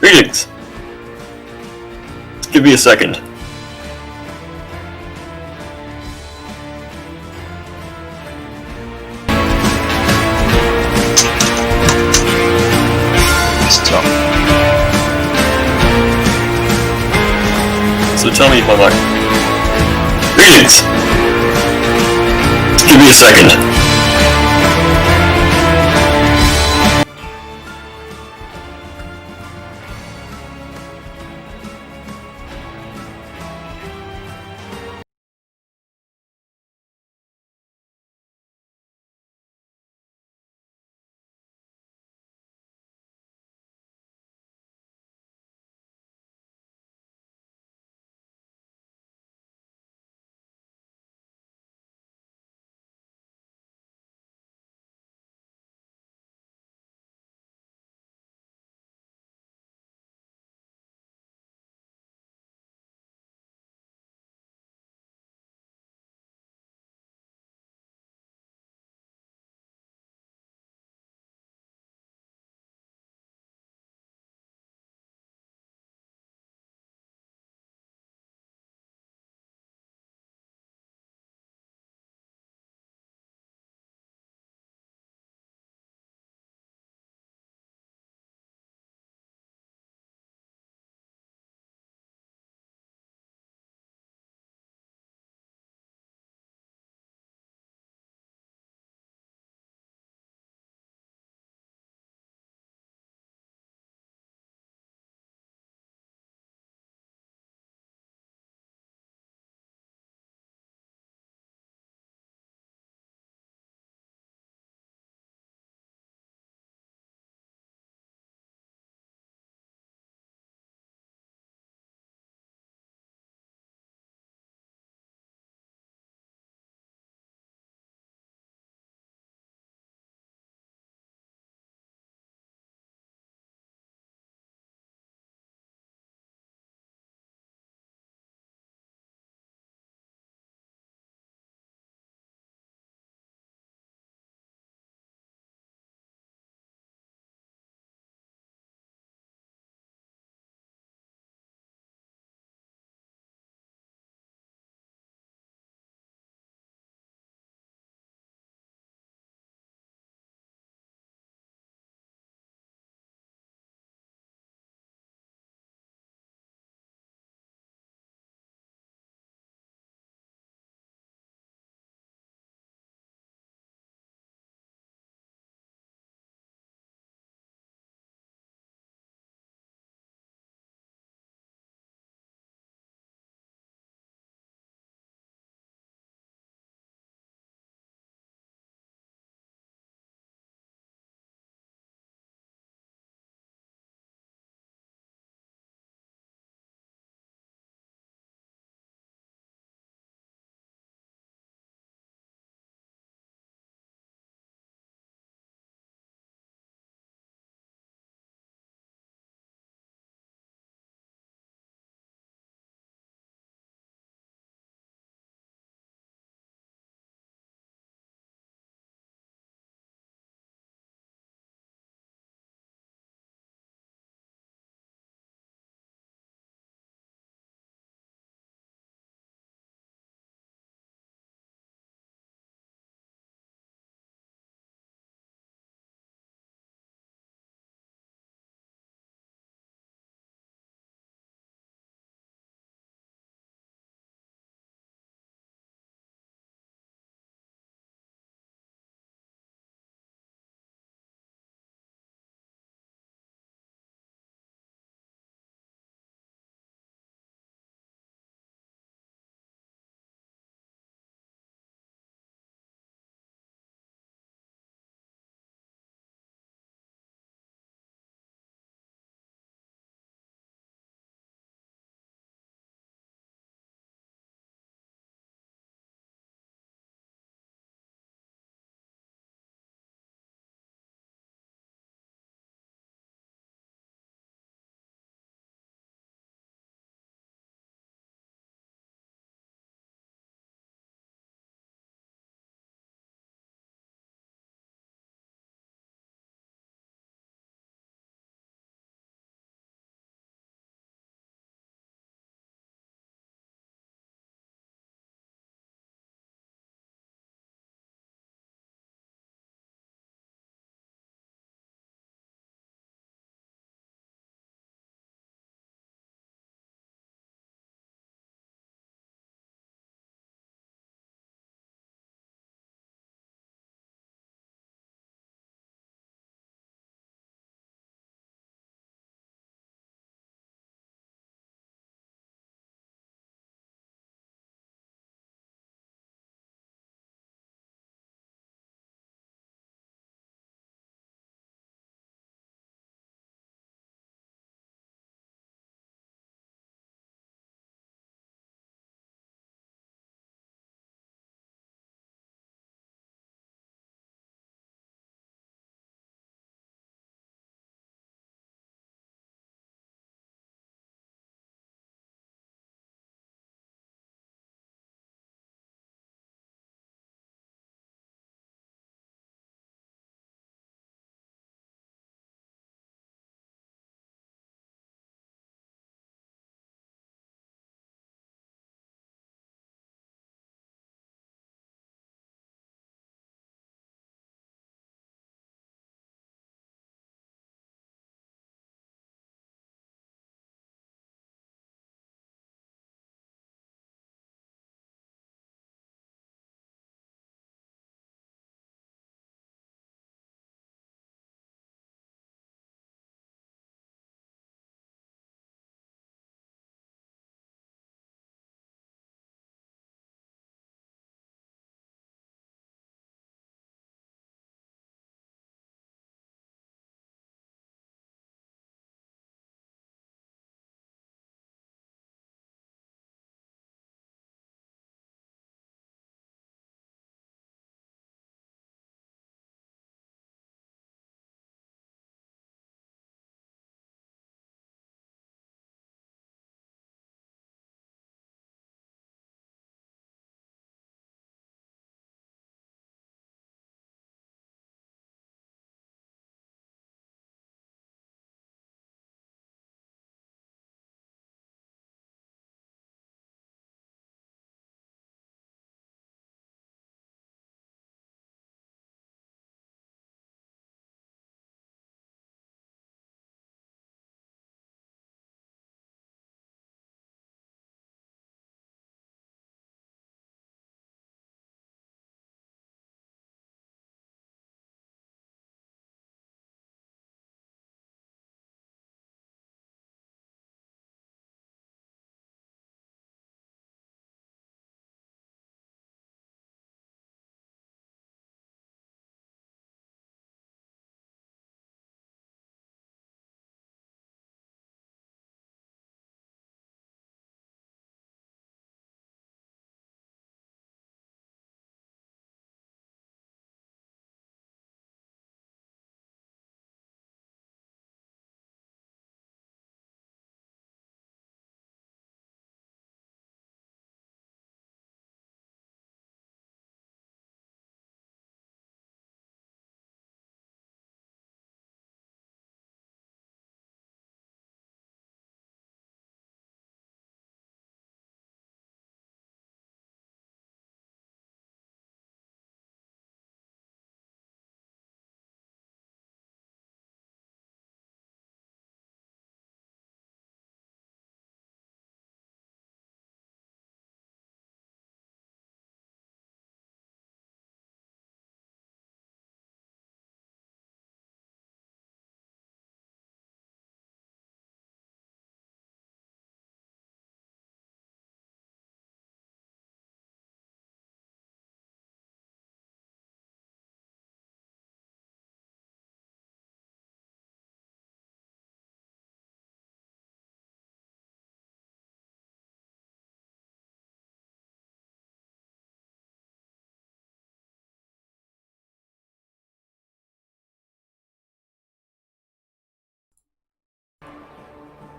Greetings! Give me a second. Stop. So tell me, Mama. Greetings! Give me a second.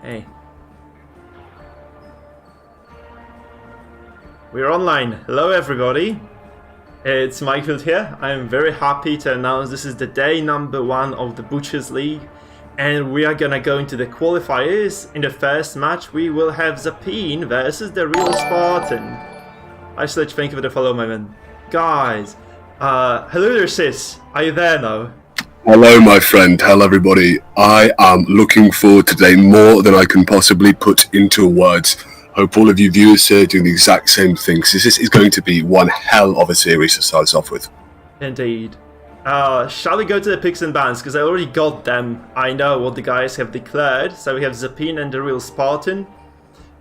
Hey. We're online. Hello everybody. It's Mikefield here. I'm very happy to announce this is the day number 1 of the Butchers League. And we are gonna go into the qualifiers. In the first match we will have Zapine versus the Real Spartan. I should let you thank you for the follow, my man. Guys, hello there sis. Are you there now? Hello, my friend. Hello, everybody. I am looking forward to today more than I can possibly put into words. Hope all of you viewers here do the exact same thing, because this is going to be one hell of a series to start us off with. Indeed. Shall we go to the picks and bans? Because I already got them. I know what the guys have declared. So we have Zapine and the Real Spartan.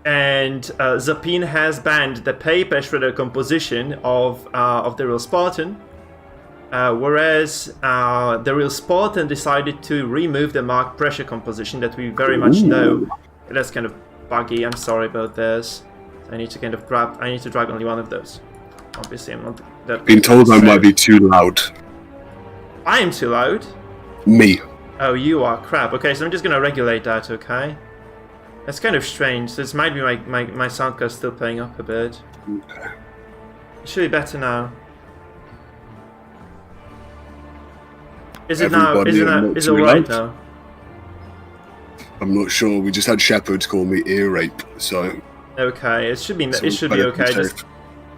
And Zapine has banned the paper shredder composition of the Real Spartan. Whereas the Real Spartan decided to remove the mark pressure composition that we very much know. That's kind of buggy, I'm sorry about this. I need to kind of I need to drag only one of those. Obviously I'm not that... Been told I might be too loud. I am too loud? Me. Oh, you are? Crap. Okay, so I'm just gonna regulate that, okay? That's kind of strange. This might be my sound card still playing up a bit. Okay. It should be better now. Is it now? Is it alright now? I'm not sure. We just had Shepard call me ear rape, so. Okay, it should be. It should be okay.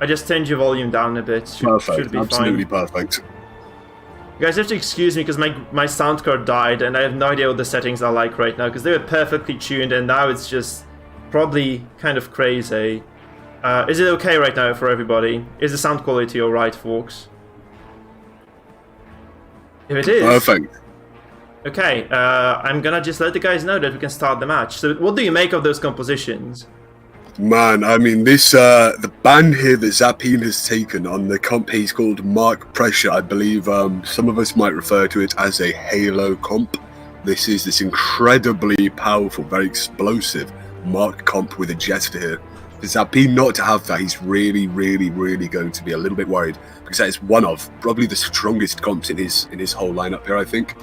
I just turned your volume down a bit. Should be absolutely fine. Perfect. You guys have to excuse me because my sound card died and I have no idea what the settings are like right now because they were perfectly tuned and now it's just probably kind of crazy. Is it okay right now for everybody? Is the sound quality alright, folks? If it is, perfect. Okay, I'm gonna just let the guys know that we can start the match. So what do you make of those compositions? Man, I mean, this the band here that Zapine has taken on the comp he's called Mark Pressure. I believe some of us might refer to it as a Halo comp. This is this incredibly powerful, very explosive Mark comp with a Jester here. For Zapine not to have that, he's really going to be a little bit worried, because that is one of probably the strongest comps in his whole lineup here. I think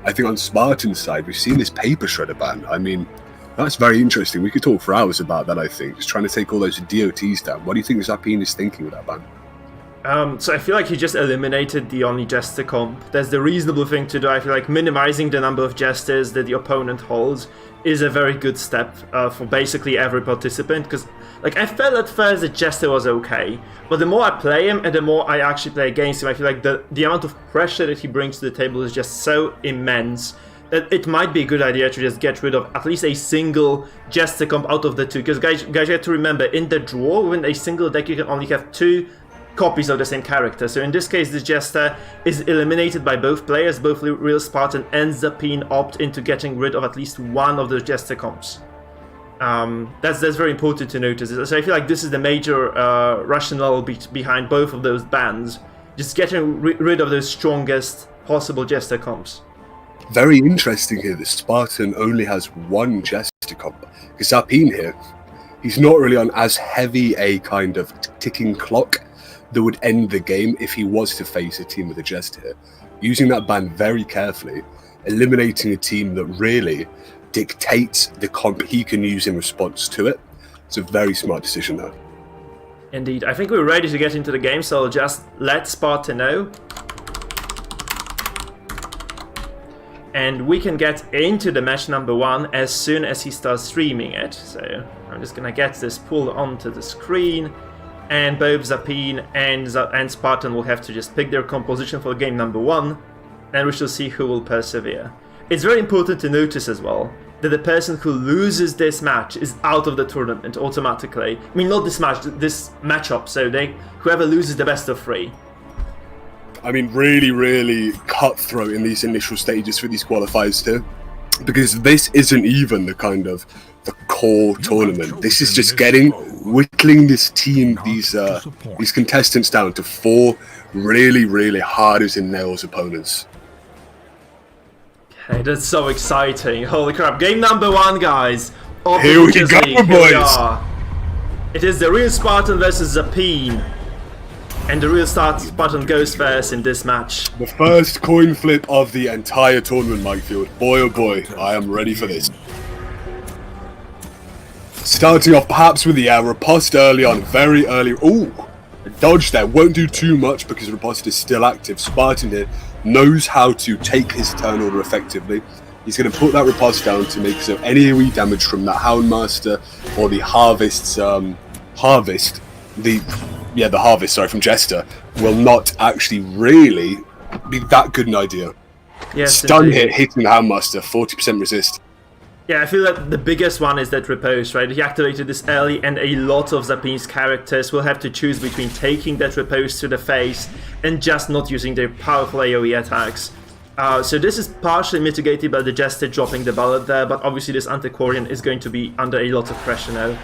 on Spartan's side, we've seen this paper shredder ban. I mean, that's very interesting. We could talk for hours about that, I think. Just trying to take all those DOTs down. What do you think Zapine is thinking with that ban? So I feel like he just eliminated the only Jester comp. That's the reasonable thing to do. I feel like minimizing the number of Jesters that the opponent holds is a very good step for basically every participant. Because, like, I felt at first that Jester was okay, but the more I play him and the more I actually play against him, I feel like the amount of pressure that he brings to the table is just so immense that it might be a good idea to just get rid of at least a single Jester comp out of the two. Because guys, you have to remember, in the draw, within a single deck, you can only have 2 copies of the same character. So in this case, this Jester is eliminated by both players. Both Real Spartan and Zapine opt into getting rid of at least one of those Jester comps. That's very important to notice. So I feel like this is the major rationale behind both of those bans. Just getting rid of those strongest possible Jester comps. Very interesting here that Spartan only has 1 Jester comp. Because Zapine here, he's not really on as heavy a kind of ticking clock that would end the game if he was to face a team with a Jester here. Using that ban very carefully, eliminating a team that really dictates the comp he can use in response to it. It's a very smart decision there. Indeed. I think we're ready to get into the game, so I'll just let Spartan know. And we can get into the match number 1 as soon as he starts streaming it. So I'm just gonna get this pulled onto the screen. And both Zapine and Spartan will have to just pick their composition for game number 1. And we shall see who will persevere. It's very important to notice as well that the person who loses this match is out of the tournament automatically. I mean, not this match, this matchup. So whoever loses the best of 3. I mean, really cutthroat in these initial stages for these qualifiers too, because this isn't even the kind of the core tournament. This is just whittling this team, these contestants down to 4 really hard as in nails opponents. Okay, that's so exciting! Holy crap! Game number 1, guys. Here we go, boys. It is the Real Spartan versus Zapine. And the Real Spartan goes first in this match. The first coin flip of the entire tournament, Mikefield. Boy oh boy, I am ready for this. starting off perhaps with the riposte early on, very early. Ooh, dodge there. Won't do too much because riposte is still active. Spartan here knows how to take his turn order effectively. He's going to put that riposte down to make so any AoE damage from that Houndmaster or the harvest, from Jester will not actually really be that good an idea. Yes, stun indeed. hit hitting the Houndmaster, 40% resist. Yeah, I feel like the biggest one is that riposte, right? He activated this early, and a lot of Zapin's characters will have to choose between taking that riposte to the face and just not using their powerful AoE attacks. So this is partially mitigated by the Jester dropping the bullet there, but obviously this Antiquarian is going to be under a lot of pressure now.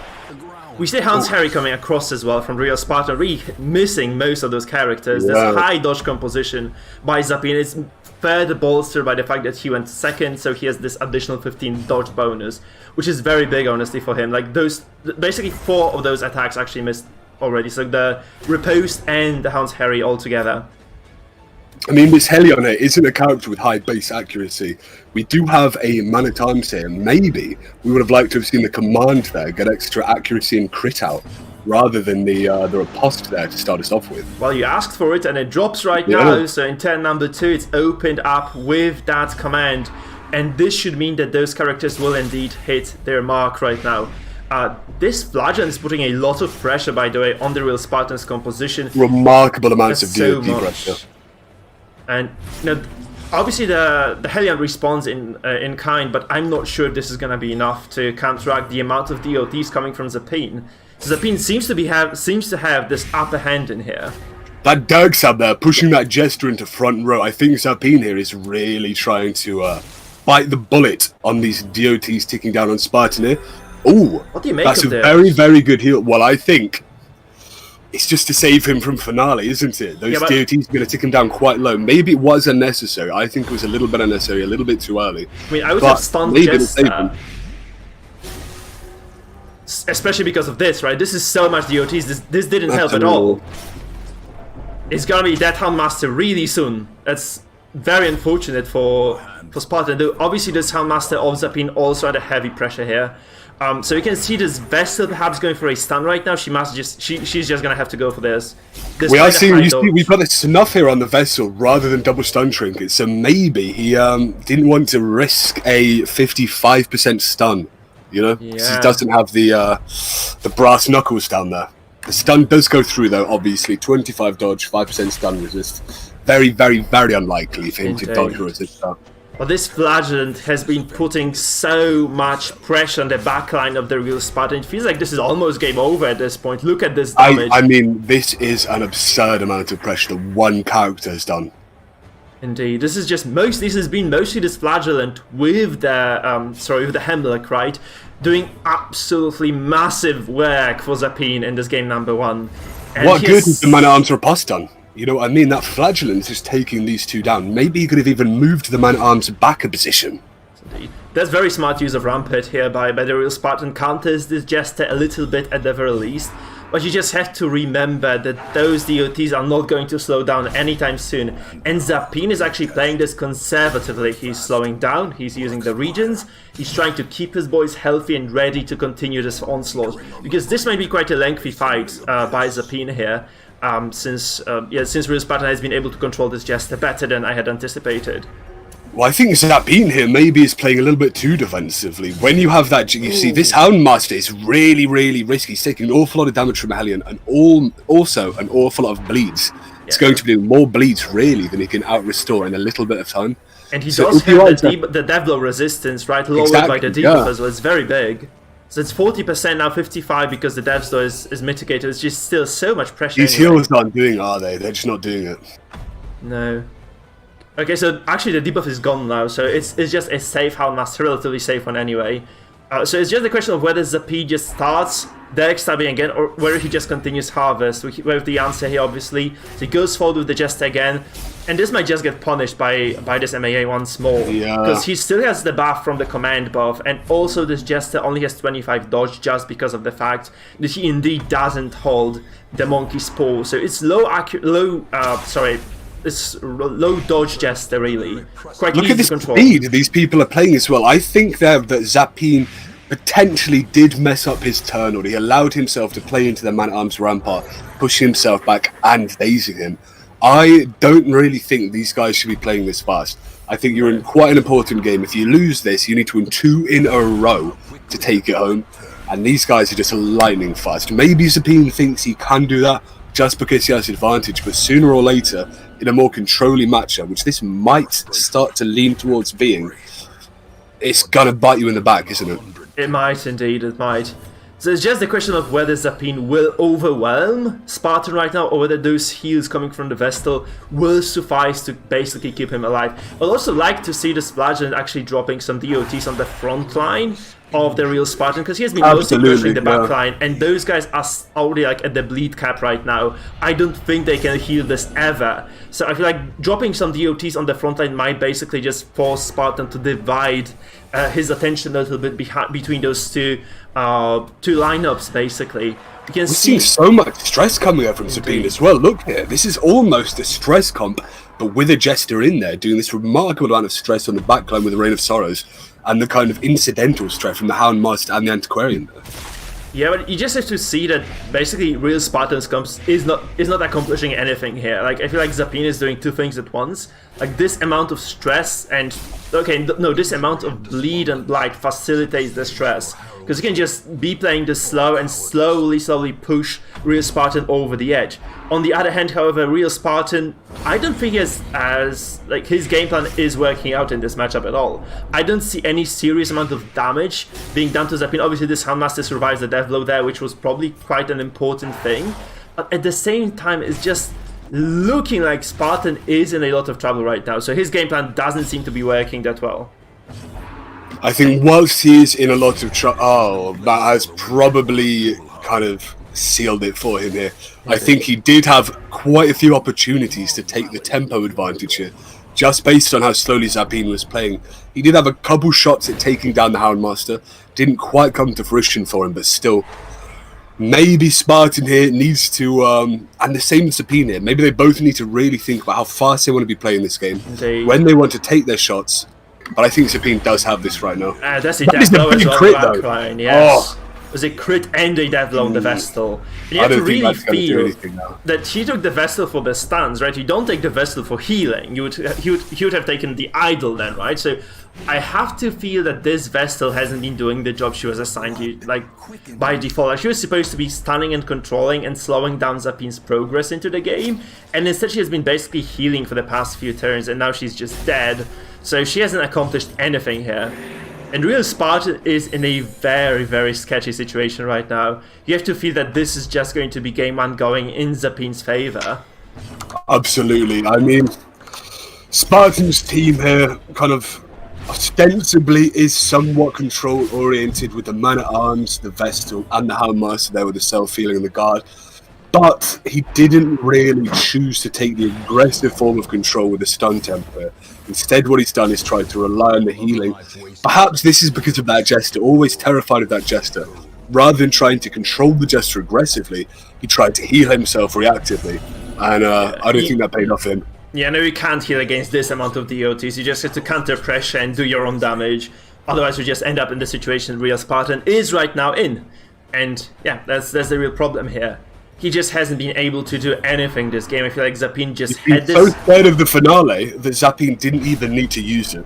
We see Hound's Harry coming across as well from Real Spartan, really missing most of those characters. Yeah. There's high dodge composition by Zapin. It's further bolstered by the fact that he went second, so he has this additional 15 dodge bonus, which is very big, honestly, for him. Like, those, basically 4 of those attacks actually missed already, so the riposte and the Hound's Harry all together. I mean, this Helion here isn't a character with high base accuracy. We do have a man-at-arms here. Maybe we would have liked to have seen the command there get extra accuracy and crit out, rather than the riposte there to start us off with. Well, you asked for it, and it drops right now, so in turn number 2, it's opened up with that command, and this should mean that those characters will indeed hit their mark right now. This Flagellant is putting a lot of pressure, by the way, on the Real Spartan's composition. Remarkable amounts of So DOD pressure. And obviously the Hellion responds in kind, but I'm not sure this is going to be enough to counteract the amount of DOTs coming from Zapin. So Zapin seems to have this upper hand in here. That Dirksab there, pushing that Jester into front row. I think Zapin here is really trying to bite the bullet on these DOTs ticking down on Spartan here. Ooh, What do you make that's of a this? very, very good heal. Well, I think it's just to save him from finale, isn't it? Those DOTs are going to tick him down quite low. Maybe it was unnecessary. I think it was a little bit unnecessary, a little bit too early. I mean, I would have stunned Jester. Especially because of this, right? This is so much DOTs. This didn't help at all. It's gonna be that Houndmaster really soon. That's very unfortunate for Spartan. Though obviously this Houndmaster of Zapin also under heavy pressure here. So you can see this Vessel perhaps going for a stun right now. She's just gonna have to go for this. We are seeing, we've got a snuff here on the Vessel rather than double stun trinket. So maybe he didn't want to risk a 55% stun. You know, he doesn't have the brass knuckles down there. The stun does go through though, obviously. 25 dodge, 5% stun resist. Very, very, very unlikely for him to dodge or resist that. But this Flagellant has been putting so much pressure on the backline of the Real Spartan. It feels like this is almost game over at this point. Look at this damage. I mean, this is an absurd amount of pressure that one character has done. Indeed, this has been mostly this Flagellant with the with the Hemlock, right? Doing absolutely massive work for Zapin in this game number 1. And what good is the man-at-arms riposte done? You know what I mean? That Flagellant is taking these two down. Maybe he could have even moved the man-at-arms back a position. Indeed. There's very smart use of Rampart here by the Real Spartan. Counters this Jester a little bit at the very least. But you just have to remember that those DOTs are not going to slow down anytime soon. And Zapin is actually playing this conservatively. He's slowing down, he's using the regions, he's trying to keep his boys healthy and ready to continue this onslaught. Because this might be quite a lengthy fight by Zapin here. Since Real Spartan has been able to control this Jester better than I had anticipated. Well, I think Zapin here maybe is playing a little bit too defensively. When you have that, you see this Houndmaster is really, really risky. He's taking an awful lot of damage from Hellion and also an awful lot of bleeds. It's going to be more bleeds really than he can out-restore in a little bit of time. And he does have the death blow resistance, right? Lowered by the debuff as well. It's very big. So it's 40% now, 55 because the death blow is mitigated. It's just still so much pressure. These heals aren't doing, are they? They're just not doing it. No. Okay, so actually the debuff is gone now, so it's just a safe Houndmaster, relatively safe one anyway. So it's just a question of whether Zapin just starts Derek stabbing again, or whether he just continues Harvest. We have the answer here, obviously. So he goes forward with the Jester again, and this might just get punished by this MAA once more. Yeah. Because he still has the buff from the command buff, and also this Jester only has 25 dodge just because of the fact that he indeed doesn't hold the Monkey's Paw. So it's it's low dodge Jester, really. Quite Look easy at this to control. speed these people are playing as well. I think that Zapin potentially did mess up his turn, or he allowed himself to play into the man-at-arms rampart, pushing himself back and dazing him. I don't really think these guys should be playing this fast. I think you're in quite an important game. If you lose this, you need to win 2 in a row to take it home. And these guys are just lightning fast. Maybe Zapine thinks he can do that just because he has advantage, but sooner or later, in a more controlling matchup, which this might start to lean towards being, it's gonna bite you in the back, isn't it? It might indeed, it might. So it's just the question of whether Zapine will overwhelm Spartan right now, or whether those heals coming from the Vestal will suffice to basically keep him alive. I'd also like to see the Splodgen actually dropping some DOTs on the front line of the real Spartan, because he has been mostly pushing the back line, and those guys are already like at the bleed cap right now. I don't think they can heal this ever. So I feel like dropping some DOTs on the front line might basically just force Spartan to divide his attention a little bit between those two lineups, basically. We're seeing so much stress coming out from Sabine as well. Look here, this is almost a stress comp, but with a Jester in there doing this remarkable amount of stress on the backline with the Reign of Sorrows, and the kind of incidental stress from the Houndmaster and the Antiquarian. Yeah, but you just have to see that basically real Spartan's comps is not accomplishing anything here. Like, I feel like Zapine is doing 2 things at once. Like, this amount of stress and... Okay, no, this amount of bleed and blight facilitates the stress. Because you can just be playing this slow and slowly push real Spartan over the edge. On the other hand, however, real Spartan, I don't think like his game plan is working out in this matchup at all. I don't see any serious amount of damage being done to Zapine. Obviously, this Houndmaster survives the death blow there, which was probably quite an important thing. But at the same time, it's just looking like Spartan is in a lot of trouble right now. So his game plan doesn't seem to be working that well. I think whilst he is in a lot of trouble, that has probably kind of sealed it for him here. I think he did have quite a few opportunities to take the tempo advantage here, just based on how slowly Zapine was playing. He did have a couple shots at taking down the Houndmaster, didn't quite come to fruition for him, but still, maybe Spartan here needs to, and the same with Zapine here, maybe they both need to really think about how fast they want to be playing this game, when they want to take their shots. But I think Zapine does have this right now. That's a death blow as well, crit, backline, yes. There's a crit and a death blow on the Vestal. And you have to really feel that he took the Vestal for the stuns, right? You don't take the Vestal for healing. He would have taken the Idol then, right? So I have to feel that this Vestal hasn't been doing the job she was assigned to, like, by default. Like, she was supposed to be stunning and controlling and slowing down Zapine's progress into the game, and instead she has been basically healing for the past few turns, and now she's just dead. So she hasn't accomplished anything here. And real Spartan is in a very sketchy situation right now. You have to feel that this is just going to be game 1 going in Zapine's favor. Absolutely. I mean, Spartan's team here kind of ostensibly is somewhat control oriented with the Man-at-Arms, the Vestal, and the Houndmaster there with the self-healing and the guard. But he didn't really choose to take the aggressive form of control with the stun tempo. Instead, what he's done is tried to rely on the healing. Perhaps this is because of that Jester, always terrified of that Jester. Rather than trying to control the Jester aggressively, he tried to heal himself reactively. And I don't think that paid off him. Yeah, no, you can't heal against this amount of DOTs. You just have to counter pressure and do your own damage. Otherwise, you just end up in the situation real Spartan is right now in. And yeah, that's the real problem here. He just hasn't been able to do anything this game. I feel like Zapine just had this... so scared of the finale that Zapine didn't even need to use it.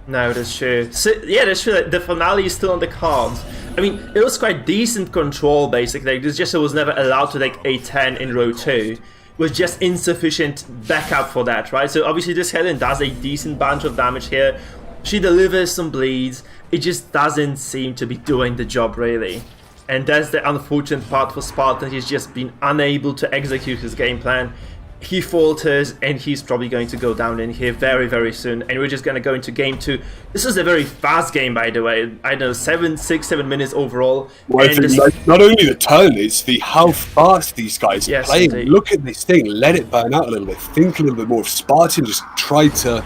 No, that's true. So, yeah, that's true. The finale is still on the cards. I mean, it was quite decent control, basically. This Jester was never allowed to take a 10 in row 2. It was just insufficient backup for that, right? So obviously this Helen does a decent bunch of damage here. She delivers some bleeds. It just doesn't seem to be doing the job, really. And that's the unfortunate part for Spartan. He's just been unable to execute his game plan. He falters, and he's probably going to go down in here very soon. And we're just going to go into game 2. This is a very fast game, by the way. I don't know, 7 minutes overall. Well, I think like, not only the turn, it's the how fast these guys are playing. Indeed. Look at this thing. Let it burn out a little bit. Think a little bit more. If Spartan just tried to...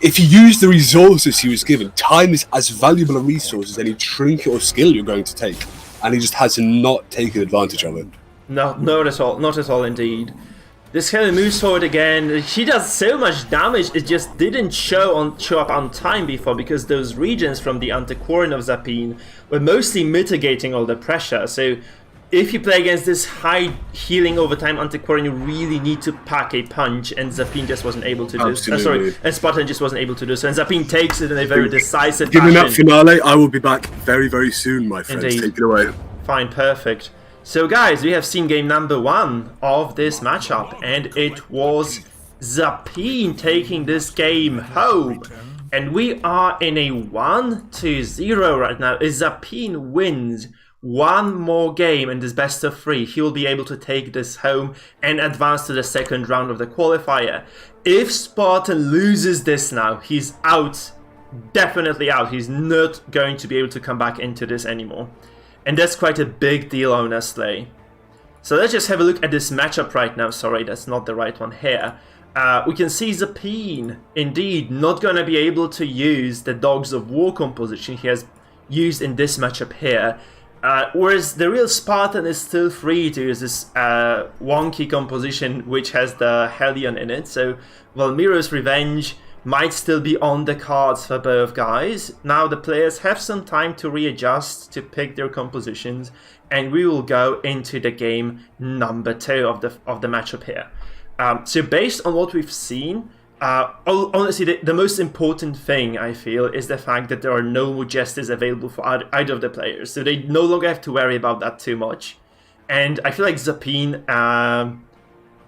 if he used the resources he was given, time is as valuable a resource as any trinket or skill you're going to take, and he just has not taken advantage of it. No, not at all indeed. This Helen moves forward again. She does so much damage, it just didn't show up on time before, because those regions from the Antiquarian of Zapine were mostly mitigating all the pressure. So if you play against this high healing over time Antiquarian, you really need to pack a punch, and Zapine just wasn't able to do so. Sorry, and Spartan just wasn't able to do so, and Zapine takes it in a very decisive fashion. Given that finale, I will be back very, very soon, my friends. Indeed. Take it away. Fine, perfect. So guys, we have seen game number 1 of this matchup, and it was Zapine taking this game home. And we are in a 1-0 right now. If Zapine wins one more game in this best of 3, he will be able to take this home and advance to the second round of the qualifier. If Spartan loses this now, he's out. Definitely out. He's not going to be able to come back into this anymore. And that's quite a big deal, honestly. So let's just have a look at this matchup right now. Sorry, that's not the right one here. We can see Zapine, indeed, not going to be able to use the Dogs of War composition he has used in this matchup here. Whereas the real Spartan is still free to use this wonky composition which has the Hellion in it. So Valmiro's Revenge might still be on the cards for both guys. Now the players have some time to readjust, to pick their compositions, and we will go into the game number 2 of the matchup here. So based on what we've seen, honestly, the most important thing, I feel, is the fact that there are no more jesters available for either of the players. So they no longer have to worry about that too much. And I feel like Zapine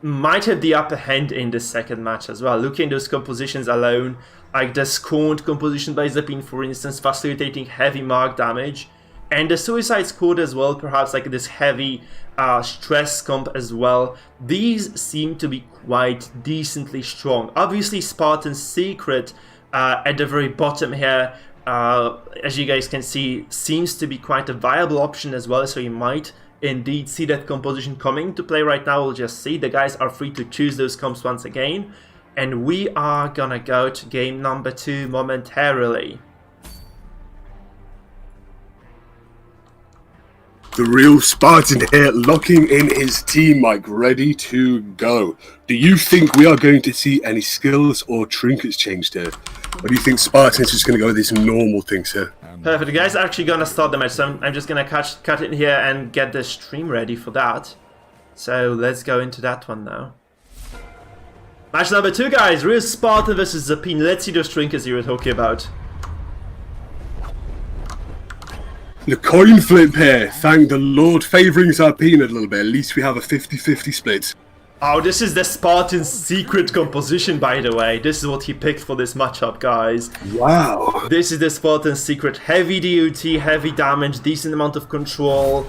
might have the upper hand in this second match as well. Looking at those compositions alone, like the Scorned composition by Zapine, for instance, facilitating heavy mark damage. And the Suicide Squad as well, perhaps like this heavy stress comp as well. These seem to be quite decently strong. Obviously, Spartan's Secret at the very bottom here, as you guys can see, seems to be quite a viable option as well. So you might indeed see that composition coming to play right now. We'll just see. The guys are free to choose those comps once again. And we are gonna go to game number 2 momentarily. The real Spartan here, locking in his team, Mike, ready to go. Do you think we are going to see any skills or trinkets changed here? Or do you think Spartan's just going to go with these normal things here? Perfect. The guys are actually going to start the match, so I'm just going to cut it here and get the stream ready for that. So let's go into that one now. Match number 2, guys. Real Spartan versus Zapine. Let's see those trinkets you were talking about. The coin flip here, thank the Lord, favouring Zapine a little bit. At least we have a 50-50 split. Oh, this is the Spartan's Secret composition, by the way. This is what he picked for this matchup, guys. Wow. This is the Spartan's Secret. Heavy DOT, heavy damage, decent amount of control.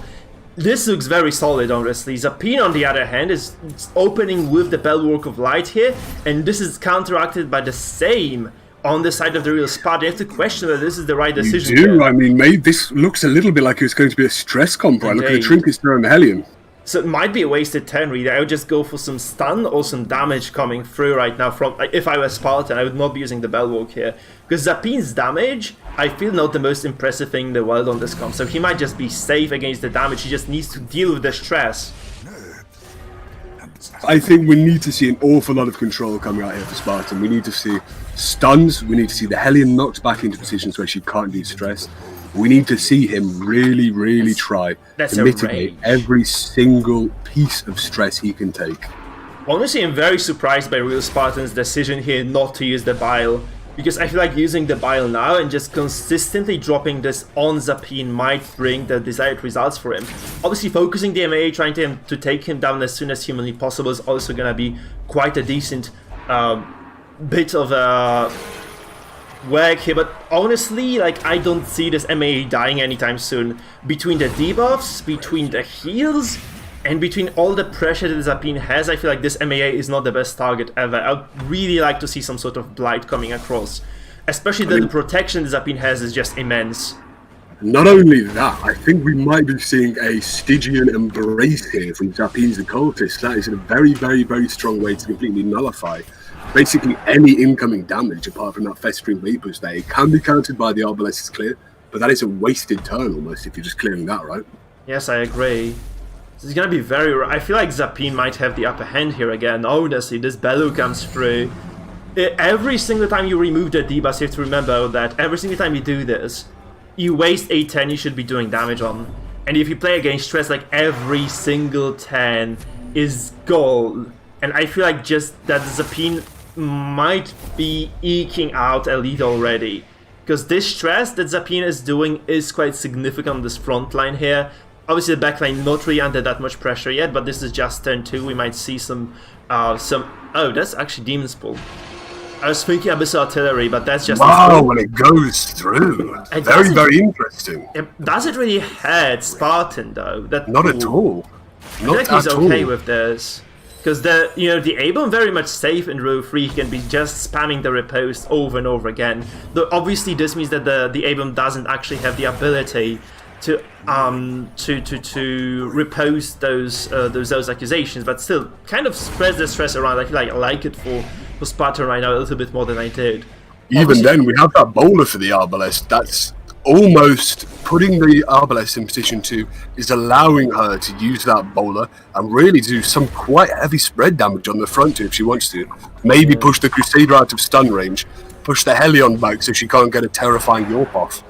This looks very solid, honestly. Zapine, on the other hand, is opening with the Bellwork of Light here, and this is counteracted by the same on the side of the real Spartan. You have to question whether this is the right decision. You do. I mean, maybe this looks a little bit like it's going to be a stress comp, right? Look at the trinkets there on the Hellion. So it might be a wasted turn, really. I would just go for some stun or some damage coming through right now. From if I was Spartan, I would not be using the Bellwalk here. Because Zapine's damage, I feel, not the most impressive thing in the world on this comp. So he might just be safe against the damage. He just needs to deal with the stress. I think we need to see an awful lot of control coming out here for Spartan. We need to see stuns. We need to see the Hellion knocked back into positions where she can't do stress. We need to see him really try to mitigate every single piece of stress he can take. Honestly, I'm very surprised by Real Spartan's decision here not to use the Bile. Because I feel like using the Bile now and just consistently dropping this on Zapine might bring the desired results for him. Obviously, focusing the MAA, trying to take him down as soon as humanly possible is also going to be quite a decent bit of work here. But honestly, like, I don't see this MAA dying anytime soon. Between the debuffs, between the heals, and between all the pressure that Zapine has, I feel like this MAA is not the best target ever. I'd really like to see some sort of blight coming across. Especially that the protection that Zapine has is just immense. Not only that, I think we might be seeing a Stygian embrace here from Zapine's occultist. That is a very strong way to completely nullify basically any incoming damage apart from that festering vapors there. It can be countered by the Arbalest clear, but that is a wasted turn almost if you're just clearing that, right? Yes, I agree. So it's gonna be very... I feel like Zapine might have the upper hand here again. Honestly, this Bellu comes through. Every single time you remove the debuffs, you have to remember that every single time you do this, you waste a 10 you should be doing damage on. And if you play against stress, like every single 10 is gold. And I feel like just that Zapine might be eking out a lead already. Because this stress that Zapine is doing is quite significant on this front line here. Obviously the back line not really under that much pressure yet, but this is just turn 2. We might see some... Oh, that's actually Demon's Pull. I was thinking Abyssal Artillery, but that's just... Wow, when it goes through. Very interesting. Does it really hurt Spartan, though? Not at all. I feel like he's okay with this. Because the A-bomb very much safe in row 3. He can be just spamming the riposte over and over again. Though obviously this means that the A-bomb doesn't actually have the ability to riposte those accusations, but still kind of spreads the stress around. I feel like I like it for Spartan right now a little bit more than I did. Even obviously, then, we have that bowler for the Arbalest. That's almost putting the Arbalest in position 2 is allowing her to use that bowler and really do some quite heavy spread damage on the front if she wants to. Maybe push the Crusader out of stun range, push the Helion back so she can't get a terrifying Yorp off.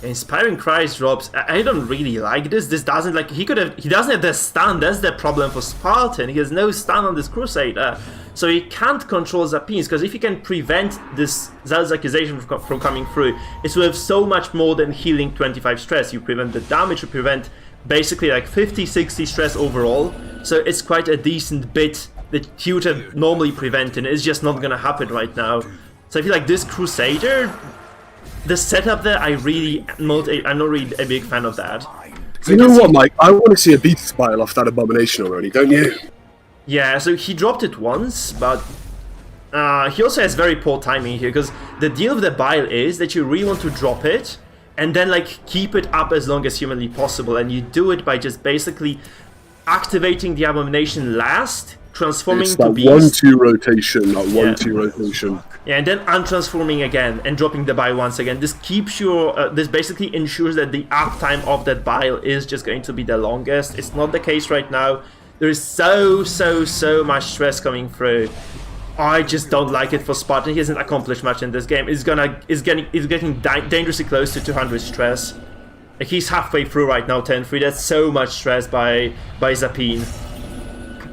Inspiring Cries drops. I don't really like this. This doesn't like he doesn't have the stun. That's the problem for Spartan. He has no stun on this Crusader, so he can't control Zapines. Because if he can prevent this Zell's accusation from coming through, it's worth so much more than healing 25 stress. You prevent the damage. You prevent basically like 50-60 stress overall. So it's quite a decent bit that he would have normally prevented. It's just not gonna happen right now. So I feel like this Crusader. The setup there, I'm not really a big fan of that. So you know what, Mike? I want to see a Beast Spile off that Abomination already, don't you? Yeah, so he dropped it once, but he also has very poor timing here, because the deal with the Bile is that you really want to drop it, and then like keep it up as long as humanly possible, and you do it by just basically activating the Abomination last, transforming it's to that Beast. 1-2 rotation, that 1-2 rotation. Yeah, and then untransforming again and dropping the bile once again. This keeps your this basically ensures that the uptime of that bile is just going to be the longest. It's not the case right now. There is so much stress coming through. I just don't like it for Spartan. He hasn't accomplished much in this game. He's getting dangerously close to 200 stress. Like he's halfway through right now, 10-3. That's so much stress by Zapine.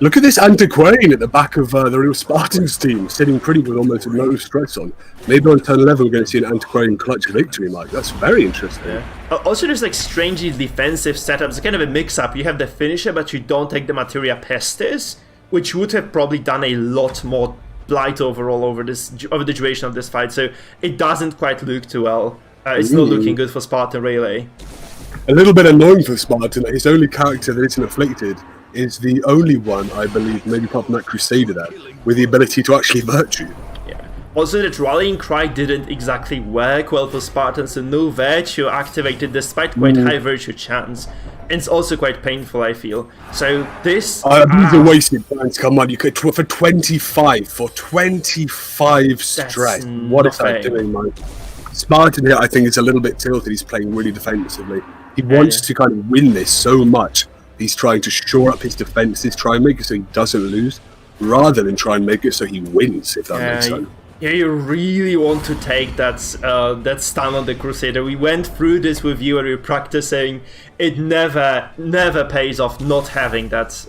Look at this Antiquarian at the back of the real Spartans team, sitting pretty with almost no stress on. Maybe on turn 11 we're going to see an Antiquarian clutch victory, Mike. That's very interesting. Yeah. Also, there's like strangely defensive setups. It's kind of a mix-up. You have the finisher, but you don't take the Materia Pestis, which would have probably done a lot more blight overall over the duration of this fight. So it doesn't quite look too well. It's not looking good for Spartan, really. A little bit annoying for Spartan that his only character that isn't afflicted is the only one, I believe, maybe apart from that Crusader there, with the ability to actually virtue. Yeah. Also, that Rallying Cry didn't exactly work well for Spartan, so no virtue activated despite quite high virtue chance. And it's also quite painful, I feel. So this... these are wasted points, come on, you could for 25 stress. What is that doing, Mike? Spartan here, I think, is a little bit tilted. He's playing really defensively. He wants to kind of win this so much. He's trying to shore up his defenses, try and make it so he doesn't lose, rather than try and make it so he wins, if that makes sense. Yeah, you really want to take that stun on the Crusader. We went through this with you and we were practicing. It never pays off not having that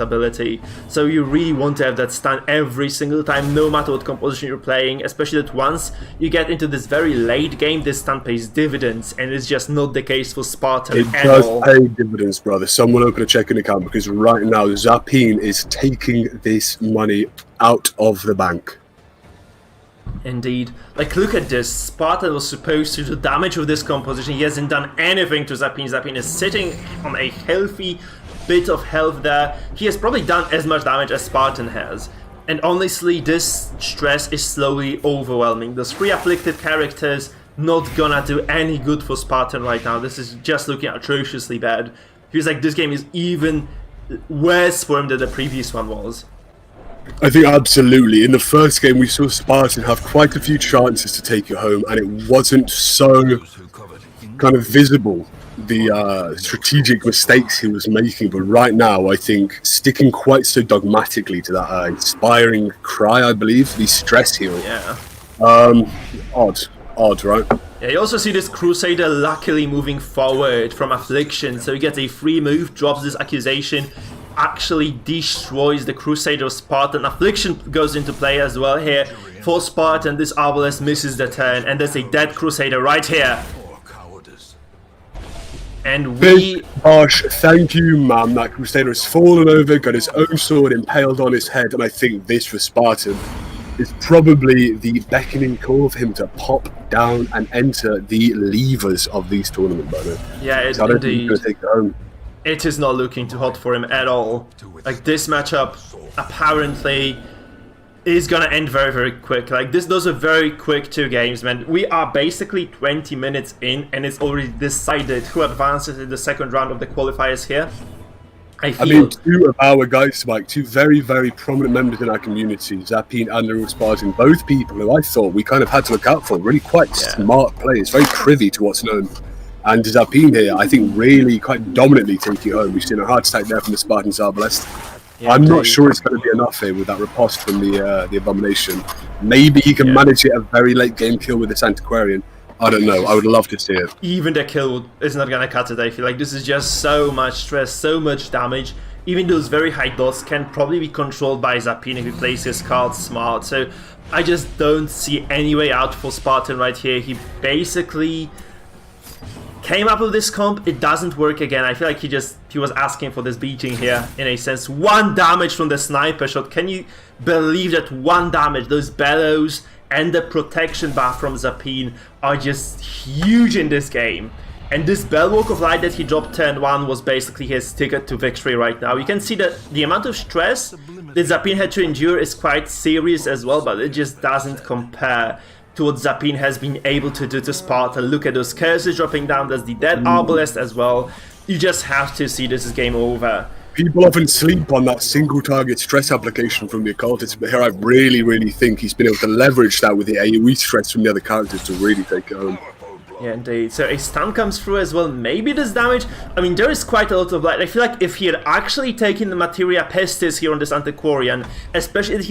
ability. So you really want to have that stun every single time, no matter what composition you're playing. Especially that once you get into this very late game, this stun pays dividends, and it's just not the case for Spartan it at all. It does pay dividends, brother. Someone open a checking account, because right now Zapine is taking this money out of the bank. Indeed. Like, look at this. Spartan was supposed to do damage with this composition. He hasn't done anything to Zapine. Zapine is sitting on a healthy bit of health there. He has probably done as much damage as Spartan has. And honestly, this stress is slowly overwhelming. Those 3 afflicted characters not gonna do any good for Spartan right now. This is just looking atrociously bad. Feels like this game is even worse for him than the previous one was. I think absolutely. In the first game, we saw Spartan have quite a few chances to take it home, and it wasn't so kind of visible the strategic mistakes he was making, but right now I think sticking quite so dogmatically to that inspiring cry, I believe, the stress heal. Yeah. Odd, right? Yeah, you also see this Crusader luckily moving forward from Affliction, so he gets a free move, drops this accusation, actually destroys the Crusader of Spartan. Affliction goes into play as well here for Spartan. This Arbalest misses the turn, and there's a dead Crusader right here. And we... Harsh, thank you, man. That Crusader has fallen over, got his own sword impaled on his head, and I think this for Spartan is probably the beckoning call for him to pop down and enter the levers of these tournament, brother. Yeah, indeed. It is not looking too hot for him at all. Like, this matchup apparently is gonna end very, very quick. Like, those are very quick 2 games, man. We are basically 20 minutes in, and it's already decided who advances in the second round of the qualifiers here. I mean, 2 of our guys, Mike, 2 very, very prominent members in our community, Zapine and Nero Spartan, both people who I thought we kind of had to look out for. Really quite smart players, very privy to what's known. And Zapine here, I think, really quite dominantly taking it home. We've seen a hard attack there from the Spartans Arbalest. Yeah, I'm not sure it's going to be enough here with that riposte from the Abomination. Maybe he can manage it a very late game kill with this Antiquarian. I don't know. I would love to see it. Even the kill is not gonna cut it, I feel like. This is just so much stress, so much damage. Even those very high dots can probably be controlled by Zapine if he plays his cards smart. So I just don't see any way out for Spartan right here. He basically came up with this comp. It doesn't work again. I feel like he was asking for this beating here, in a sense. 1 damage from the sniper shot. Can you believe that 1 damage? Those bellows and the protection buff from Zapine are just huge in this game. And this Bellwalk of Light that he dropped turn 1 was basically his ticket to victory right now. You can see that the amount of stress that Zapine had to endure is quite serious as well, but it just doesn't compare to what Zapine has been able to do to Sparta. Look at those curses dropping down, there's the dead Arbalest as well. You just have to see this is game over. People often sleep on that single target stress application from the occultist, but here I really, really think he's been able to leverage that with the AoE stress from the other characters to really take it home. Yeah, indeed. So a stun comes through as well. Maybe this damage. I mean, there is quite a lot of light. I feel like if he had actually taken the Materia Pestis here on this Antiquarian, especially if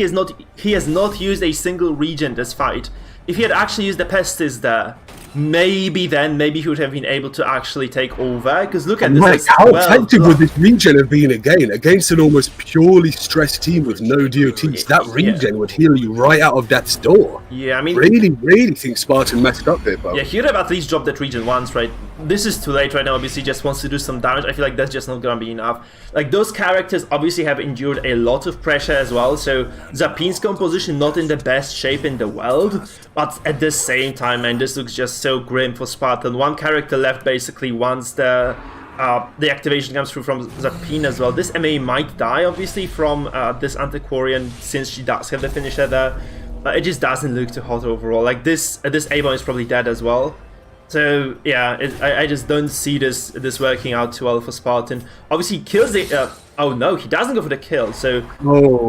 he has not used a single regen this fight. If he had actually used the Pestis there, maybe he would have been able to actually take over. Because look at this. Mike, how effective would this regen have been against an almost purely stressed team with no DOTs? That regen would heal you right out of death's door. Yeah, I mean, really think Spartan messed up there, bro. Yeah, he would have at least dropped that regen once, right? This is too late right now. Obviously, just wants to do some damage. I feel like that's just not gonna be enough. Like, those characters obviously have endured a lot of pressure as well. So Zapine's composition not in the best shape in the world, but at the same time, man, this looks just so grim for Spartan. 1 character left basically once the activation comes through from Zapine as well. This MA might die obviously from this Antiquarian, since she does have the finisher there. But it just doesn't look too hot overall. Like, this Avon is probably dead as well. So yeah, I just don't see this working out too well for Spartan. Obviously, he kills the. Oh no, he doesn't go for the kill. So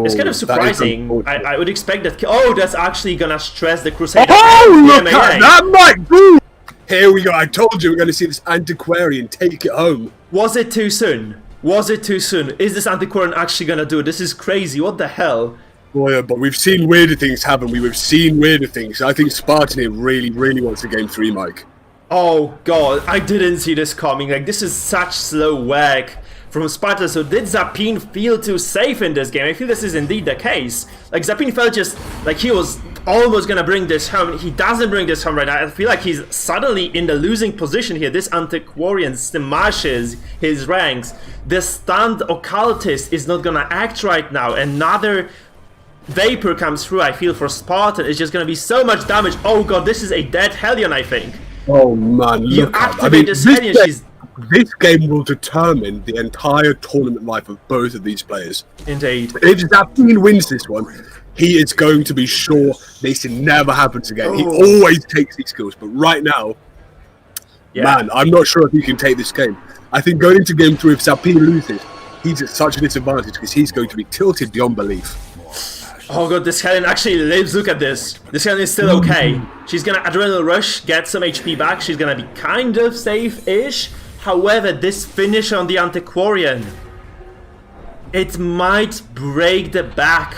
it's kind of surprising. I would expect that. Oh, that's actually gonna stress the Crusader. Oh, look at that, Mike! Boom! Here we go. I told you we're going to see this Antiquarian take it home. Was it too soon? Was it too soon? Is this Antiquarian actually gonna do it? This is crazy. What the hell? Boy, but we've seen weirder things, haven't we? We've seen weirder things. I think Spartan here really wants a game 3, Mike. Oh god, I didn't see this coming. Like, this is such slow work from Sparta. So did Zapine feel too safe in this game? I feel this is indeed the case. Like, Zapine felt just like he was almost gonna bring this home. He doesn't bring this home right now. I feel like he's suddenly in the losing position here. This Antiquarian smashes his ranks. The stunned occultist is not gonna act right now. Another vapor comes through, I feel, for Spartan. It's just gonna be so much damage. Oh god, this is a dead Hellion, I think. Oh man, look at that. I mean, this game will determine the entire tournament life of both of these players. Indeed. If Zapine wins this one, he is going to be sure this never happens again. He always takes these kills, but right now, man, I'm not sure if he can take this game. I think going into game 3, if Zapine loses, he's at such a disadvantage because he's going to be tilted beyond belief. Oh god, this Helen actually lives. Look at this. This Helen is still okay. She's gonna Adrenaline Rush, get some HP back. She's gonna be kind of safe-ish. However, this finish on the Antiquarian, it might break the back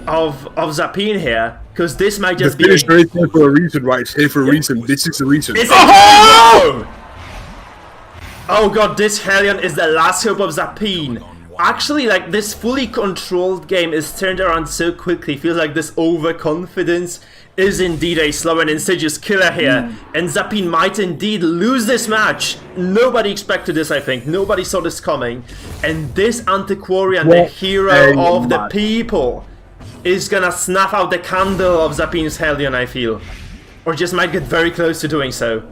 of Zapine here, because this might just be. The finisher is here for a reason, right? It's here for a reason. This is the reason. Oh god, this Hellion is the last hope of Zapine. Actually, like, this fully controlled game is turned around so quickly. Feels like this overconfidence is indeed a slow and insidious killer here. And Zapine might indeed lose this match. Nobody expected this, I think. Nobody saw this coming. And this Antiquarian, the hero of the people, is gonna snuff out the candle of Zapine's Hellion, I feel. Or just might get very close to doing so.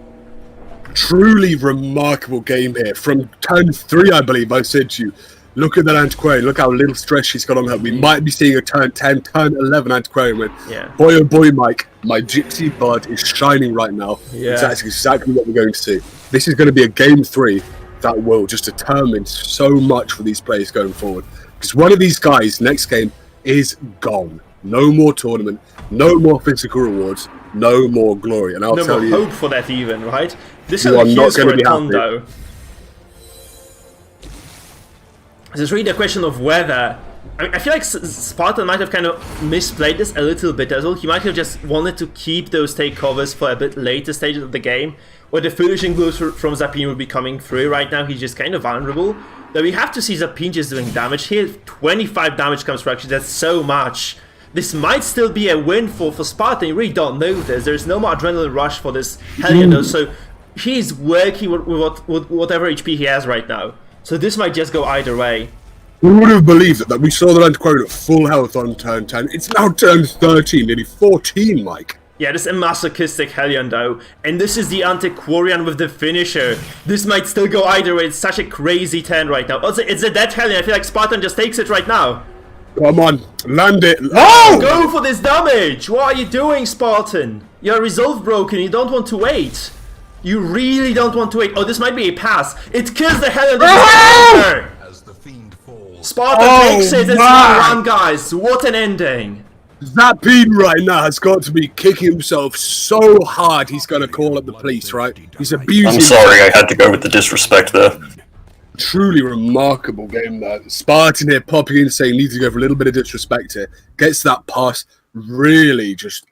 Truly remarkable game here. From turn 3, I believe, I said to you, look at that Antiquarian, look how little stress she's got on her. We might be seeing a turn 10, turn 11 Antiquarian win. Boy oh boy, Mike, my Gypsy blood is shining right now. That's exactly what we're going to see. This is going to be a game 3 that will just determine so much for these players going forward. Because one of these guys, next game, is gone. No more tournament, no more physical rewards, no more glory. And I'll tell you, no more hope for that even, right? This you are is not going to be ton, happy. though. It's really a question of whether. I feel like Spartan might have kind of misplayed this a little bit as well. He might have just wanted to keep those takeovers for a bit later stages of the game, where the finishing blows from Zapine will be coming through. Right now, he's just kind of vulnerable. Though we have to see Zapine just doing damage here. 25 damage comes through. Actually, that's so much. This might still be a win for Spartan. You really don't know this. There's no more adrenaline rush for this Hellion, though. So he's working with whatever HP he has right now. So this might just go either way. Who would have believed that we saw the Antiquarian at full health on turn 10? It's now turn 13, nearly 14, Mike. Yeah, this is a masochistic Hellion, though. And this is the Antiquarian with the finisher. This might still go either way. It's such a crazy turn right now. Also, it's a dead Hellion. I feel like Spartan just takes it right now. Come on, land it. Oh! Go for this damage! What are you doing, Spartan? Your resolve broken. You don't want to wait. You really don't want to wait. Oh, this might be a pass. It kills the Hellion. As the fiend falls. Spartan takes it. It's 1-1, guys. What an ending. Zapine right now has got to be kicking himself so hard he's going to call up the police, right? He's abusing. I'm sorry, I had to go with the disrespect there. Truly remarkable game there. Spartan here popping in saying needs to go for a little bit of disrespect here. Gets that pass, really just,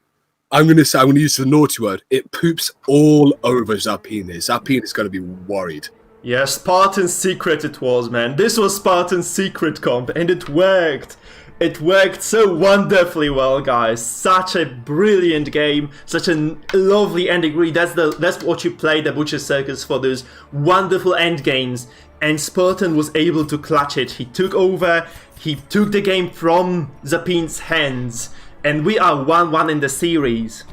I'm going to use the naughty word. It poops all over Zapine here. Zapine is going to be worried. Yeah, Spartan's secret it was, man. This was Spartan's secret comp, and it worked. It worked so wonderfully well, guys. Such a brilliant game, such a lovely ending. Really, that's what you play the Butcher Circus for, those wonderful end games. And Spartan was able to clutch it. He took over, he took the game from Zapine's hands, and we are 1-1 in the series.